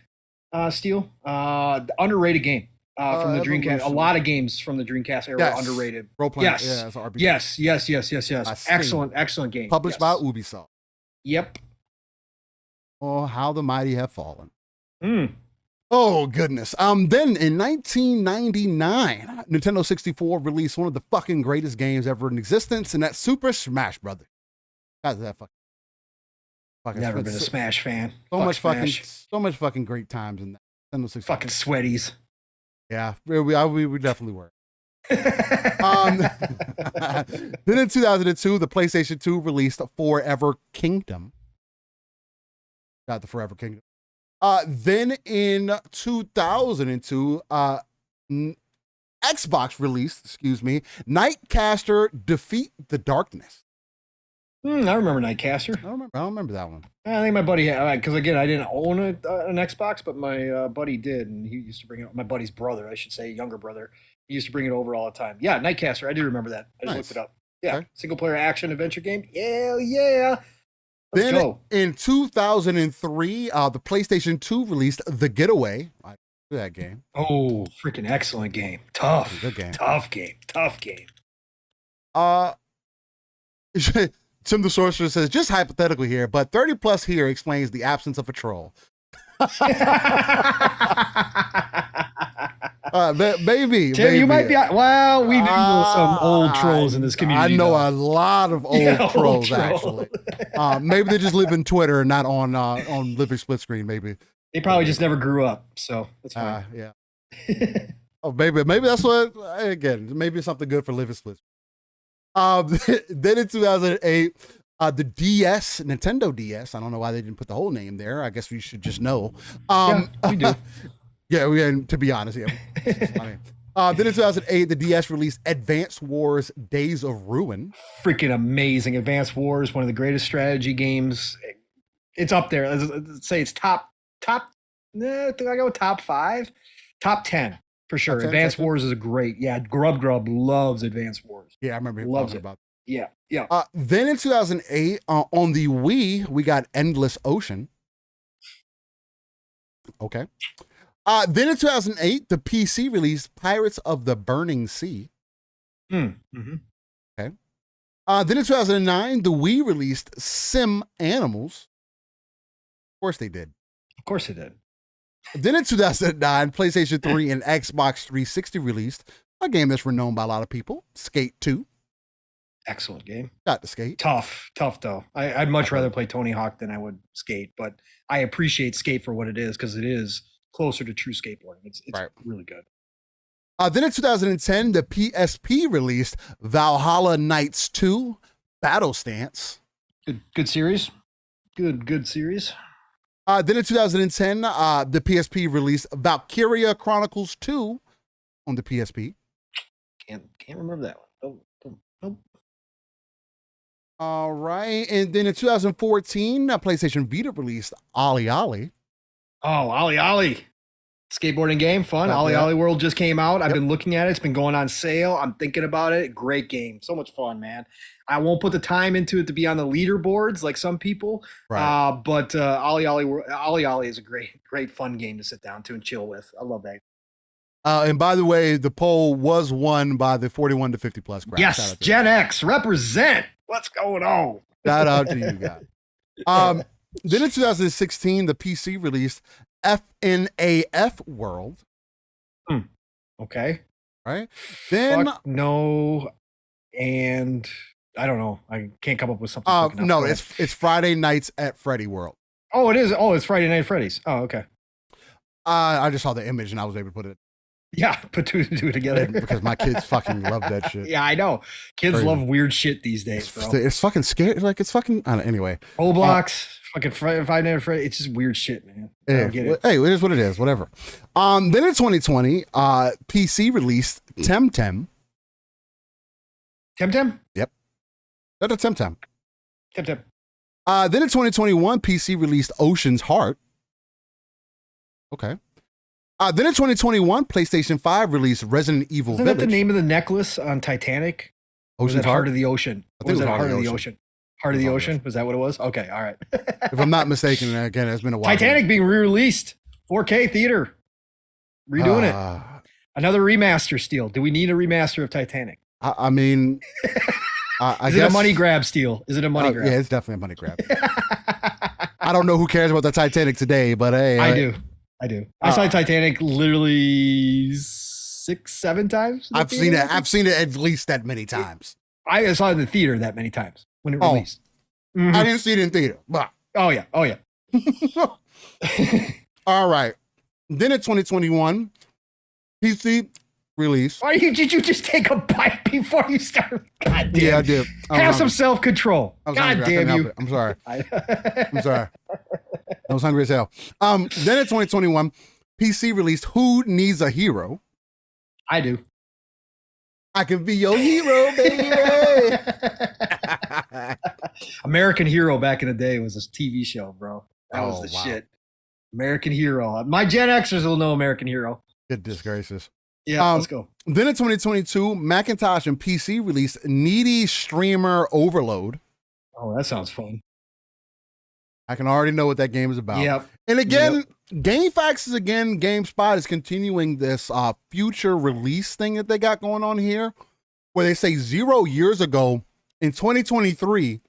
Steel. Underrated game. From the Dreamcast. Evolution. A lot of games from the Dreamcast era are underrated. Role playing. Yes. Yeah, it's an RPG. Yes. Excellent game. Published by Ubisoft. Yep. Oh, how the mighty have fallen. Oh, goodness. Then in 1999, Nintendo 64 released one of the fucking greatest games ever in existence, and that's Super Smash Brothers. How's that fucking Never been a Smash fan. So much fucking great times in that. Nintendo 64. Fucking sweaties. Yeah, we definitely were. Then in 2002, the PlayStation 2 released Forever Kingdom. Got the Forever Kingdom. Then in 2002, Xbox released, Nightcaster Defeat the Darkness. I remember Nightcaster. I don't remember that one. I think my buddy had, because again, I didn't own an Xbox, but my buddy did, and he used to bring it. My buddy's brother, I should say, younger brother, he used to bring it over all the time. Yeah, Nightcaster, I do remember that. I just looked it up. Yeah, okay. Single player action adventure game. Hell yeah. Let's go. In 2003, the PlayStation 2 released The Getaway. I knew that game. Oh, freaking excellent game. Tough. Good game. Tough game. Tim the Sorcerer says, just hypothetically here, but 30 plus here explains the absence of a troll. Maybe. Tim, you might be. Well, we know some old trolls in this community. I know a lot of old trolls, actually. Maybe they just live in Twitter and not on Living Splitscreen, maybe. They probably just never grew up, so that's fine. Yeah. Oh, maybe that's what, again, maybe it's something good for Living Splitscreen. Then in 2008, the DS, Nintendo DS. I don't know why they didn't put the whole name there. I guess we should just know. Yeah, we do. To be honest, yeah. Then in 2008, the DS released Advance Wars: Days of Ruin. Freaking amazing! Advance Wars, one of the greatest strategy games. It's up there. Let's say it's top. I go top 5, top 10. For sure. Advance Wars is a great. Yeah, Grub loves Advance Wars. Yeah, I remember him loves talking it. about that. Yeah. Then in 2008, on the Wii, we got Endless Ocean. Okay. Then in 2008, the PC released Pirates of the Burning Sea. Mm-hmm. Okay. Then in 2009, the Wii released Sim Animals. Of course they did. Then in 2009, PlayStation 3 and Xbox 360 released a game that's renowned by a lot of people, Skate 2. Excellent game. Got the Skate. Tough though. I'd much rather play Tony Hawk than I would Skate, but I appreciate Skate for what it is because it is closer to true skateboarding. It's right. Really good. Then in 2010, the PSP released Valhalla Knights 2 Battle Stance. Good series. Good series. Then in 2010, the PSP released Valkyria Chronicles 2 on the PSP. Can't remember that one. Nope. All right. And then in 2014, PlayStation Vita released Ollie Ollie. Oh, Ollie Ollie. Skateboarding game, fun. Ollie Ollie World just came out. I've been looking at it. It's been going on sale. I'm thinking about it. Great game. So much fun, man. I won't put the time into it to be on the leaderboards like some people. Right. But Ollie Ollie is a great fun game to sit down to and chill with. I love that. And by the way, the poll was won by the 41 to 50 plus crowd. Yes, Gen X represent. What's going on? Shout out to you guys. Then in 2016, the PC released FNAF World. Okay. Right. Then no, and I don't know. I can't come up with something. No, it's Friday Nights at Freddy World. Oh, it is. Oh, it's Friday Night at Freddy's. Oh, okay. I just saw the image and I was able to put it. Yeah, put two and two together because my kids fucking love that shit. Yeah, I know. Kids love weird shit these days, bro. It's fucking scary. Like it's fucking. Anyway, Roblox, fucking Friday Night at Freddy's. It's just weird shit, man. I don't get it. Hey, it is what it is. Whatever. Then in 2020, PC released Temtem. Temtem. Yep. That's a Temtem. Temtem. Then in 2021, PC released Ocean's Heart. Okay. Then in 2021, PlayStation 5 released Resident Evil Isn't Village. that the name of the necklace on Titanic? Ocean's Heart of the Ocean? I think was it Heart of the Ocean? Heart of the Ocean? Was that what it was? Okay, all right. If I'm not mistaken, again, it's been a while. Titanic being re-released, 4K theater, redoing it. Another remaster, Steel. Do we need a remaster of Titanic? I mean, I Is guess, it a money grab, Steel? Is it a money grab? Yeah, it's definitely a money grab. I don't know who cares about the Titanic today, but hey, I do. I saw Titanic literally 6-7 times. I've seen it. I've seen it at least that many times. I saw it in the theater that many times when it released. Mm-hmm. I didn't see it in theater. But. Oh yeah. All right. Then in 2021, PC release. Did you just take a bite before you start? God damn. Yeah, I did. Have some self-control. God damn you. I'm sorry. I'm sorry. I was hungry as hell. Then in 2021, PC released Who Needs a Hero? I do. I can be your hero, baby. American Hero back in the day was a TV show, bro. That was the shit. American Hero. My Gen Xers will know American Hero. Goodness gracious. Yeah, let's go. Then in 2022, Macintosh and PC released Needy Streamer Overload. Oh, that sounds fun. I can already know what that game is about. Yep. And again, GameSpot is continuing this future release thing that they got going on here, where they say 0 years ago in 2023,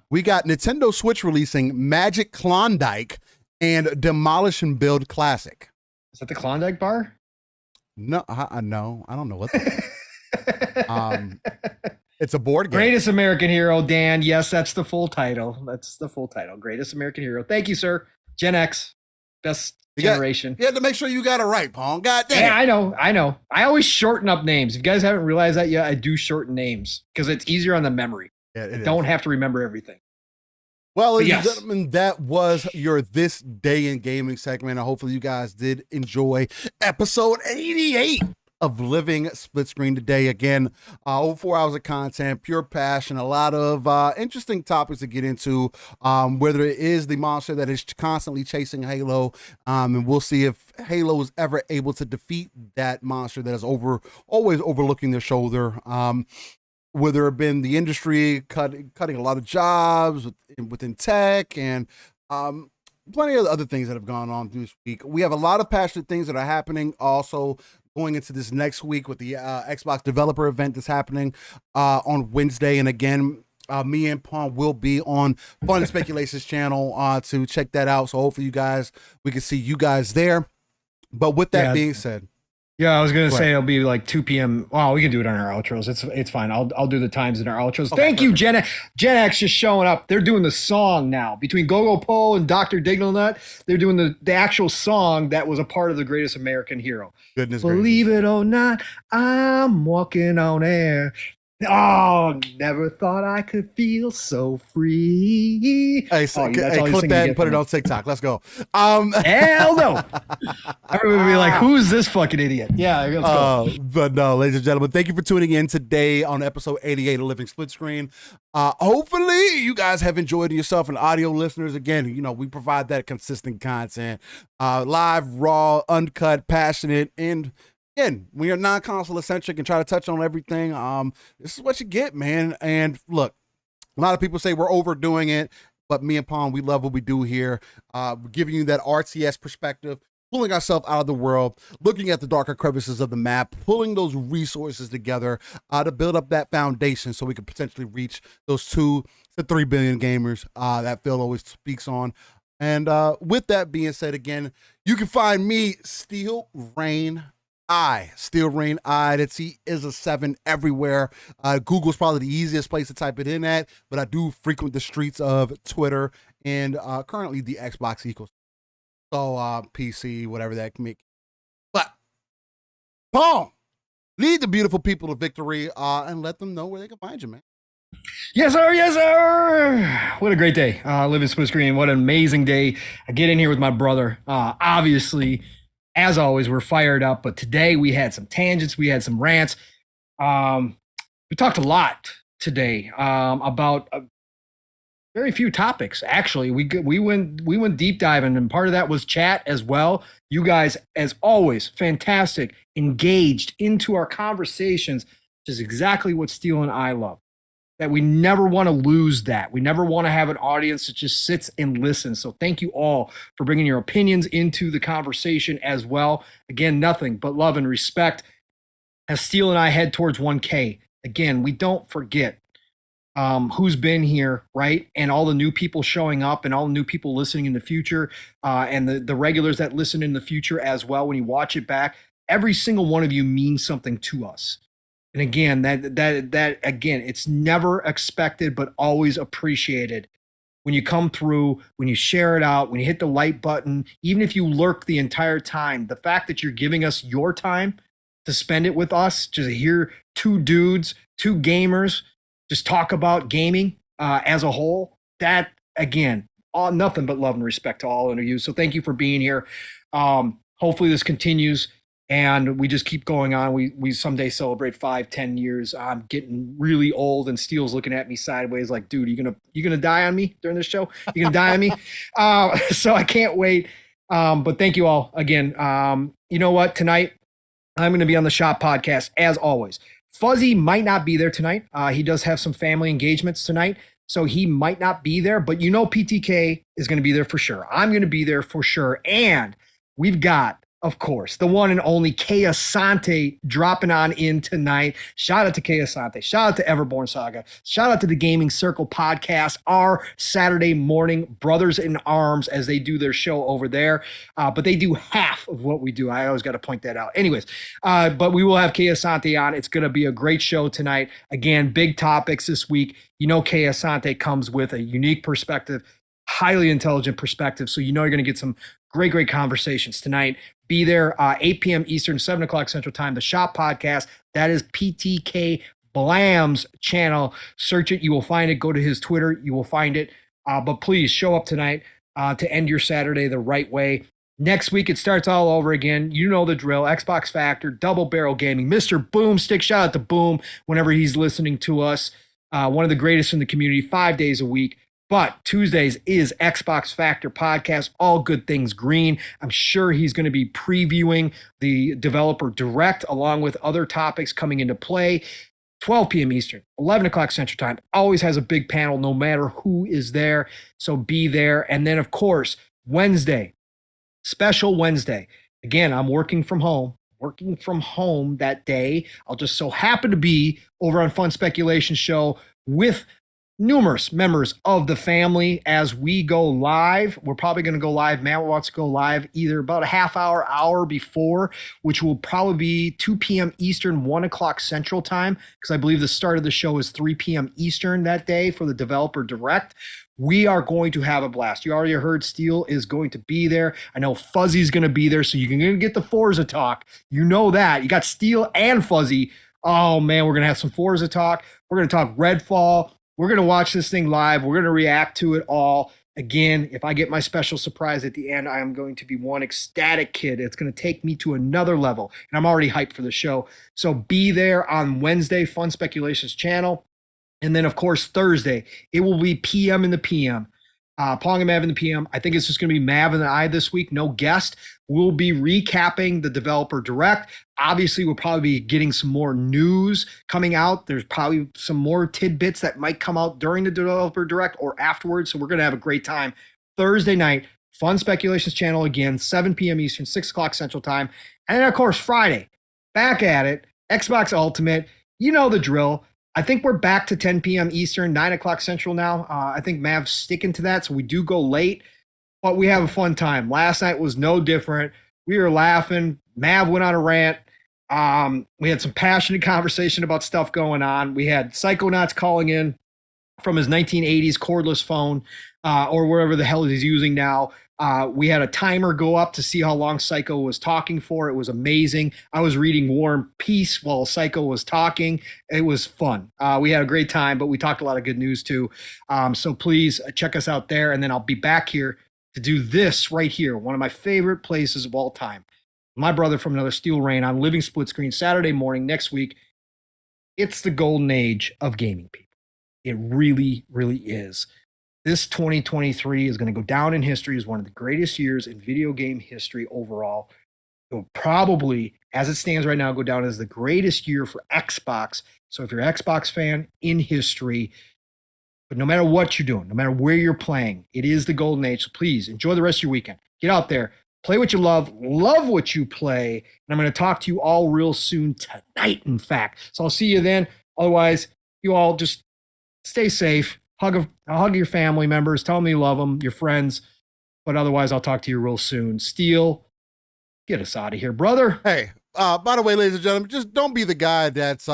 we got Nintendo Switch releasing Magic Klondike and Demolish and Build Classic. Is that the Klondike bar? No, I know. I don't know what that it's a board game. Greatest American Hero, Dan. Yes, that's the full title. That's the full title. Greatest American Hero. Thank you, sir. Gen X. Best generation. You had to make sure you got it right, Pong. God damn. Yeah, I know. I always shorten up names. If you guys haven't realized that yet, I do shorten names because it's easier on the memory. Yeah, I don't have to remember everything. Well, ladies and gentlemen, that was your This Day in Gaming segment. Hopefully you guys did enjoy episode 88 of Living Split Screen today. Again, over 4 hours of content, pure passion, a lot of interesting topics to get into, whether it is the monster that is constantly chasing Halo, and we'll see if Halo is ever able to defeat that monster that is always overlooking their shoulder. Whether it been the industry cutting a lot of jobs within tech and plenty of other things that have gone on this week. We have a lot of passionate things that are happening also going into this next week with the Xbox developer event that's happening on Wednesday. And again, me and Pong will be on Fun and Speculations channel to check that out. So hopefully we can see you guys there. But with that being said, yeah, I was gonna say it'll be like 2 p.m. Well, we can do it on our outros. It's fine. I'll do the times in our outros. Okay, Thank you, Gen X, just showing up. They're doing the song now between Gogo Poe and Dr. Dignalnut. They're doing the actual song that was a part of the Greatest American Hero. Goodness, believe it or not, I'm walking on air. Oh, never thought I could feel so free. Hey, clip that and put it on TikTok. Let's go. Hell no. Everybody would be like, who's this fucking idiot? Yeah, let's go. But no, ladies and gentlemen, thank you for tuning in today on episode 88 of Living Split Screen. Hopefully you guys have enjoyed yourself, and audio listeners. Again, we provide that consistent content, live, raw, uncut, passionate, and again, we are non-console eccentric and try to touch on everything. This is what you get, man. And look, a lot of people say we're overdoing it, but me and Pong, we love what we do here. We're giving you that RTS perspective. pulling ourselves out of the world, looking at the darker crevices of the map, pulling those resources together to build up that foundation so we can potentially reach those 2 to 3 billion gamers that Phil always speaks on. And with that being said, again, you can find me, Steel Rain Steel Rain That's he is a 7 everywhere. Google's probably the easiest place to type it in at, but I do frequent the streets of Twitter and currently the Xbox ecosystem. So PC, whatever that can make. But Pong, lead the beautiful people to victory and let them know where they can find you, man. Yes, sir. Yes, sir. What a great day. Living Splitscreen. What an amazing day. I get in here with my brother. Obviously, as always, we're fired up, but today we had some tangents, we had some rants. We talked a lot today about very few topics. Actually, we went deep diving, and part of that was chat as well. You guys, as always, fantastic, engaged into our conversations, which is exactly what Steele and I love. That we never want to lose that. We never want to have an audience that just sits and listens. So thank you all for bringing your opinions into the conversation as well. Again, nothing but love and respect. As Steele and I head towards 1K, again, we don't forget who's been here, right? And all the new people showing up and all the new people listening in the future and the regulars that listen in the future as well. When you watch it back, every single one of you means something to us. And again, that again, it's never expected, but always appreciated. When you come through, when you share it out, when you hit the like button, even if you lurk the entire time, the fact that you're giving us your time to spend it with us, just hear two dudes, two gamers, just talk about gaming as a whole, that again, nothing but love and respect to all of you. So thank you for being here. Hopefully this continues. And we just keep going on. We someday celebrate 5-10 years. I'm getting really old, and Steele's looking at me sideways, like, "Dude, you gonna die on me during this show? You gonna die on me?" So I can't wait. But thank you all again. You know what? Tonight I'm going to be on the Shop podcast as always. Fuzzy might not be there tonight. He does have some family engagements tonight, so he might not be there. But you know, PTK is going to be there for sure. I'm going to be there for sure, and we've got, of course, the one and only Kay Asante dropping on in tonight. Shout out to Kay Asante. Shout out to Everborn Saga. Shout out to the Gaming Circle podcast, our Saturday morning brothers in arms as they do their show over there. But they do half of what we do. I always got to point that out. Anyways, but we will have Kay Asante on. It's going to be a great show tonight. Again, big topics this week. You know, Kay Asante comes with a unique perspective, highly intelligent perspective. So you know you're going to get some great conversations tonight. Be there 8 p.m. Eastern, 7 o'clock Central Time. The Shop podcast, that is PTK Blam's channel. Search it. You will find it. Go to his Twitter. You will find it. But please show up tonight to end your Saturday the right way. Next week, it starts all over again. You know the drill. Xbox Factor, Double Barrel Gaming, Mr. Boomstick. Shout out to Boom whenever he's listening to us. One of the greatest in the community, 5 days a week. But Tuesdays is Xbox Factor podcast, all good things green. I'm sure he's going to be previewing the developer direct along with other topics coming into play. 12 p.m. Eastern, 11 o'clock Central Time. Always has a big panel no matter who is there. So be there. And then, of course, Wednesday, special Wednesday. Again, I'm working from home that day. I'll just so happen to be over on Fun Speculation Show with numerous members of the family as we go live. We're probably going to go live. Matt wants to go live either about a half hour before, which will probably be 2 p.m. Eastern, 1 o'clock Central Time, because I believe the start of the show is 3 p.m. Eastern that day for the developer direct. We are going to have a blast. You already heard Steele is going to be there. I know Fuzzy's going to be there, so you can get the Forza talk. You know that. You got Steele and Fuzzy. Oh, man, we're going to have some Forza talk. We're going to talk Redfall. We're going to watch this thing live. We're going to react to it all. Again, if I get my special surprise at the end, I am going to be one ecstatic kid. It's going to take me to another level, and I'm already hyped for the show. So be there on Wednesday, Fun Speculations channel. And then, of course, Thursday, it will be PM in the PM. Pong and Mav in the PM. I think it's just going to be Mav and I this week. No guest. We'll be recapping the developer direct. Obviously, we'll probably be getting some more news coming out. There's probably some more tidbits that might come out during the developer direct or afterwards. So we're going to have a great time Thursday night, Fun Speculations channel again, 7 p.m. Eastern, 6 o'clock Central Time. And then, of course, Friday, back at it, Xbox Ultimate. You know the drill. I think we're back to 10 p.m. Eastern, 9 o'clock Central now. I think Mav's sticking to that, so we do go late, but we have a fun time. Last night was no different. We were laughing. Mav went on a rant. We had some passionate conversation about stuff going on. We had Psychonauts calling in from his 1980s cordless phone or wherever the hell he's using now. We had a timer go up to see how long Psycho was talking for. It was amazing. I was reading War and Peace while Psycho was talking. It was fun. We had a great time, but we talked a lot of good news too. So please check us out there. And then I'll be back here to do this right here, one of my favorite places of all time. My brother from another Steel Rain on Living Splitscreen Saturday morning next week. It's the golden age of gaming, people. It really, really is. This 2023 is going to go down in history as one of the greatest years in video game history overall. It will probably, as it stands right now, go down as the greatest year for Xbox. So if you're an Xbox fan, in history, but no matter what you're doing, no matter where you're playing, it is the golden age. So please enjoy the rest of your weekend. Get out there, play what you love what you play. And I'm going to talk to you all real soon tonight, in fact. So I'll see you then. Otherwise, you all just stay safe. Hug your family members. Tell them you love them, your friends. But otherwise, I'll talk to you real soon. Steel, get us out of here, brother. Hey, by the way, ladies and gentlemen, just don't be the guy that's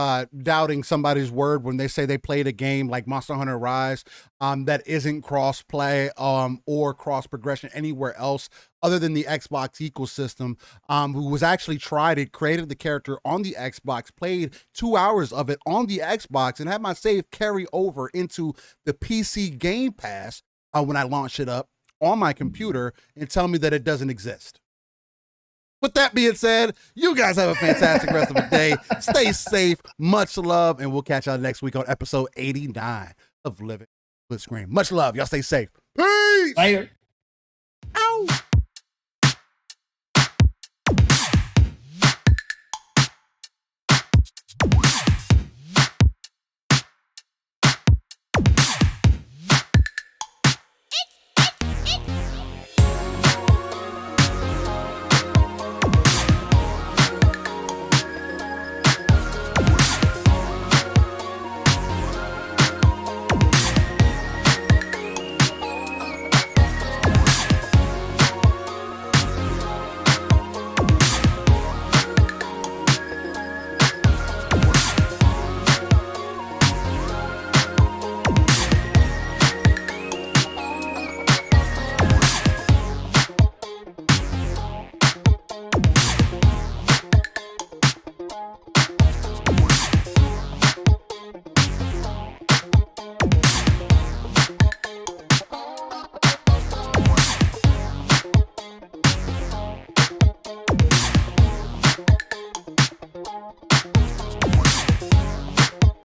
doubting somebody's word when they say they played a game like Monster Hunter Rise that isn't cross-play or cross-progression anywhere else other than the Xbox ecosystem, who was actually tried it, created the character on the Xbox, played 2 hours of it on the Xbox, and had my save carry over into the PC Game Pass when I launched it up on my computer, and tell me that it doesn't exist. With that being said, you guys have a fantastic rest of the day. Stay safe, much love, and we'll catch y'all next week on episode 89 of Living Splitscreen. Much love. Y'all stay safe. Peace! Later.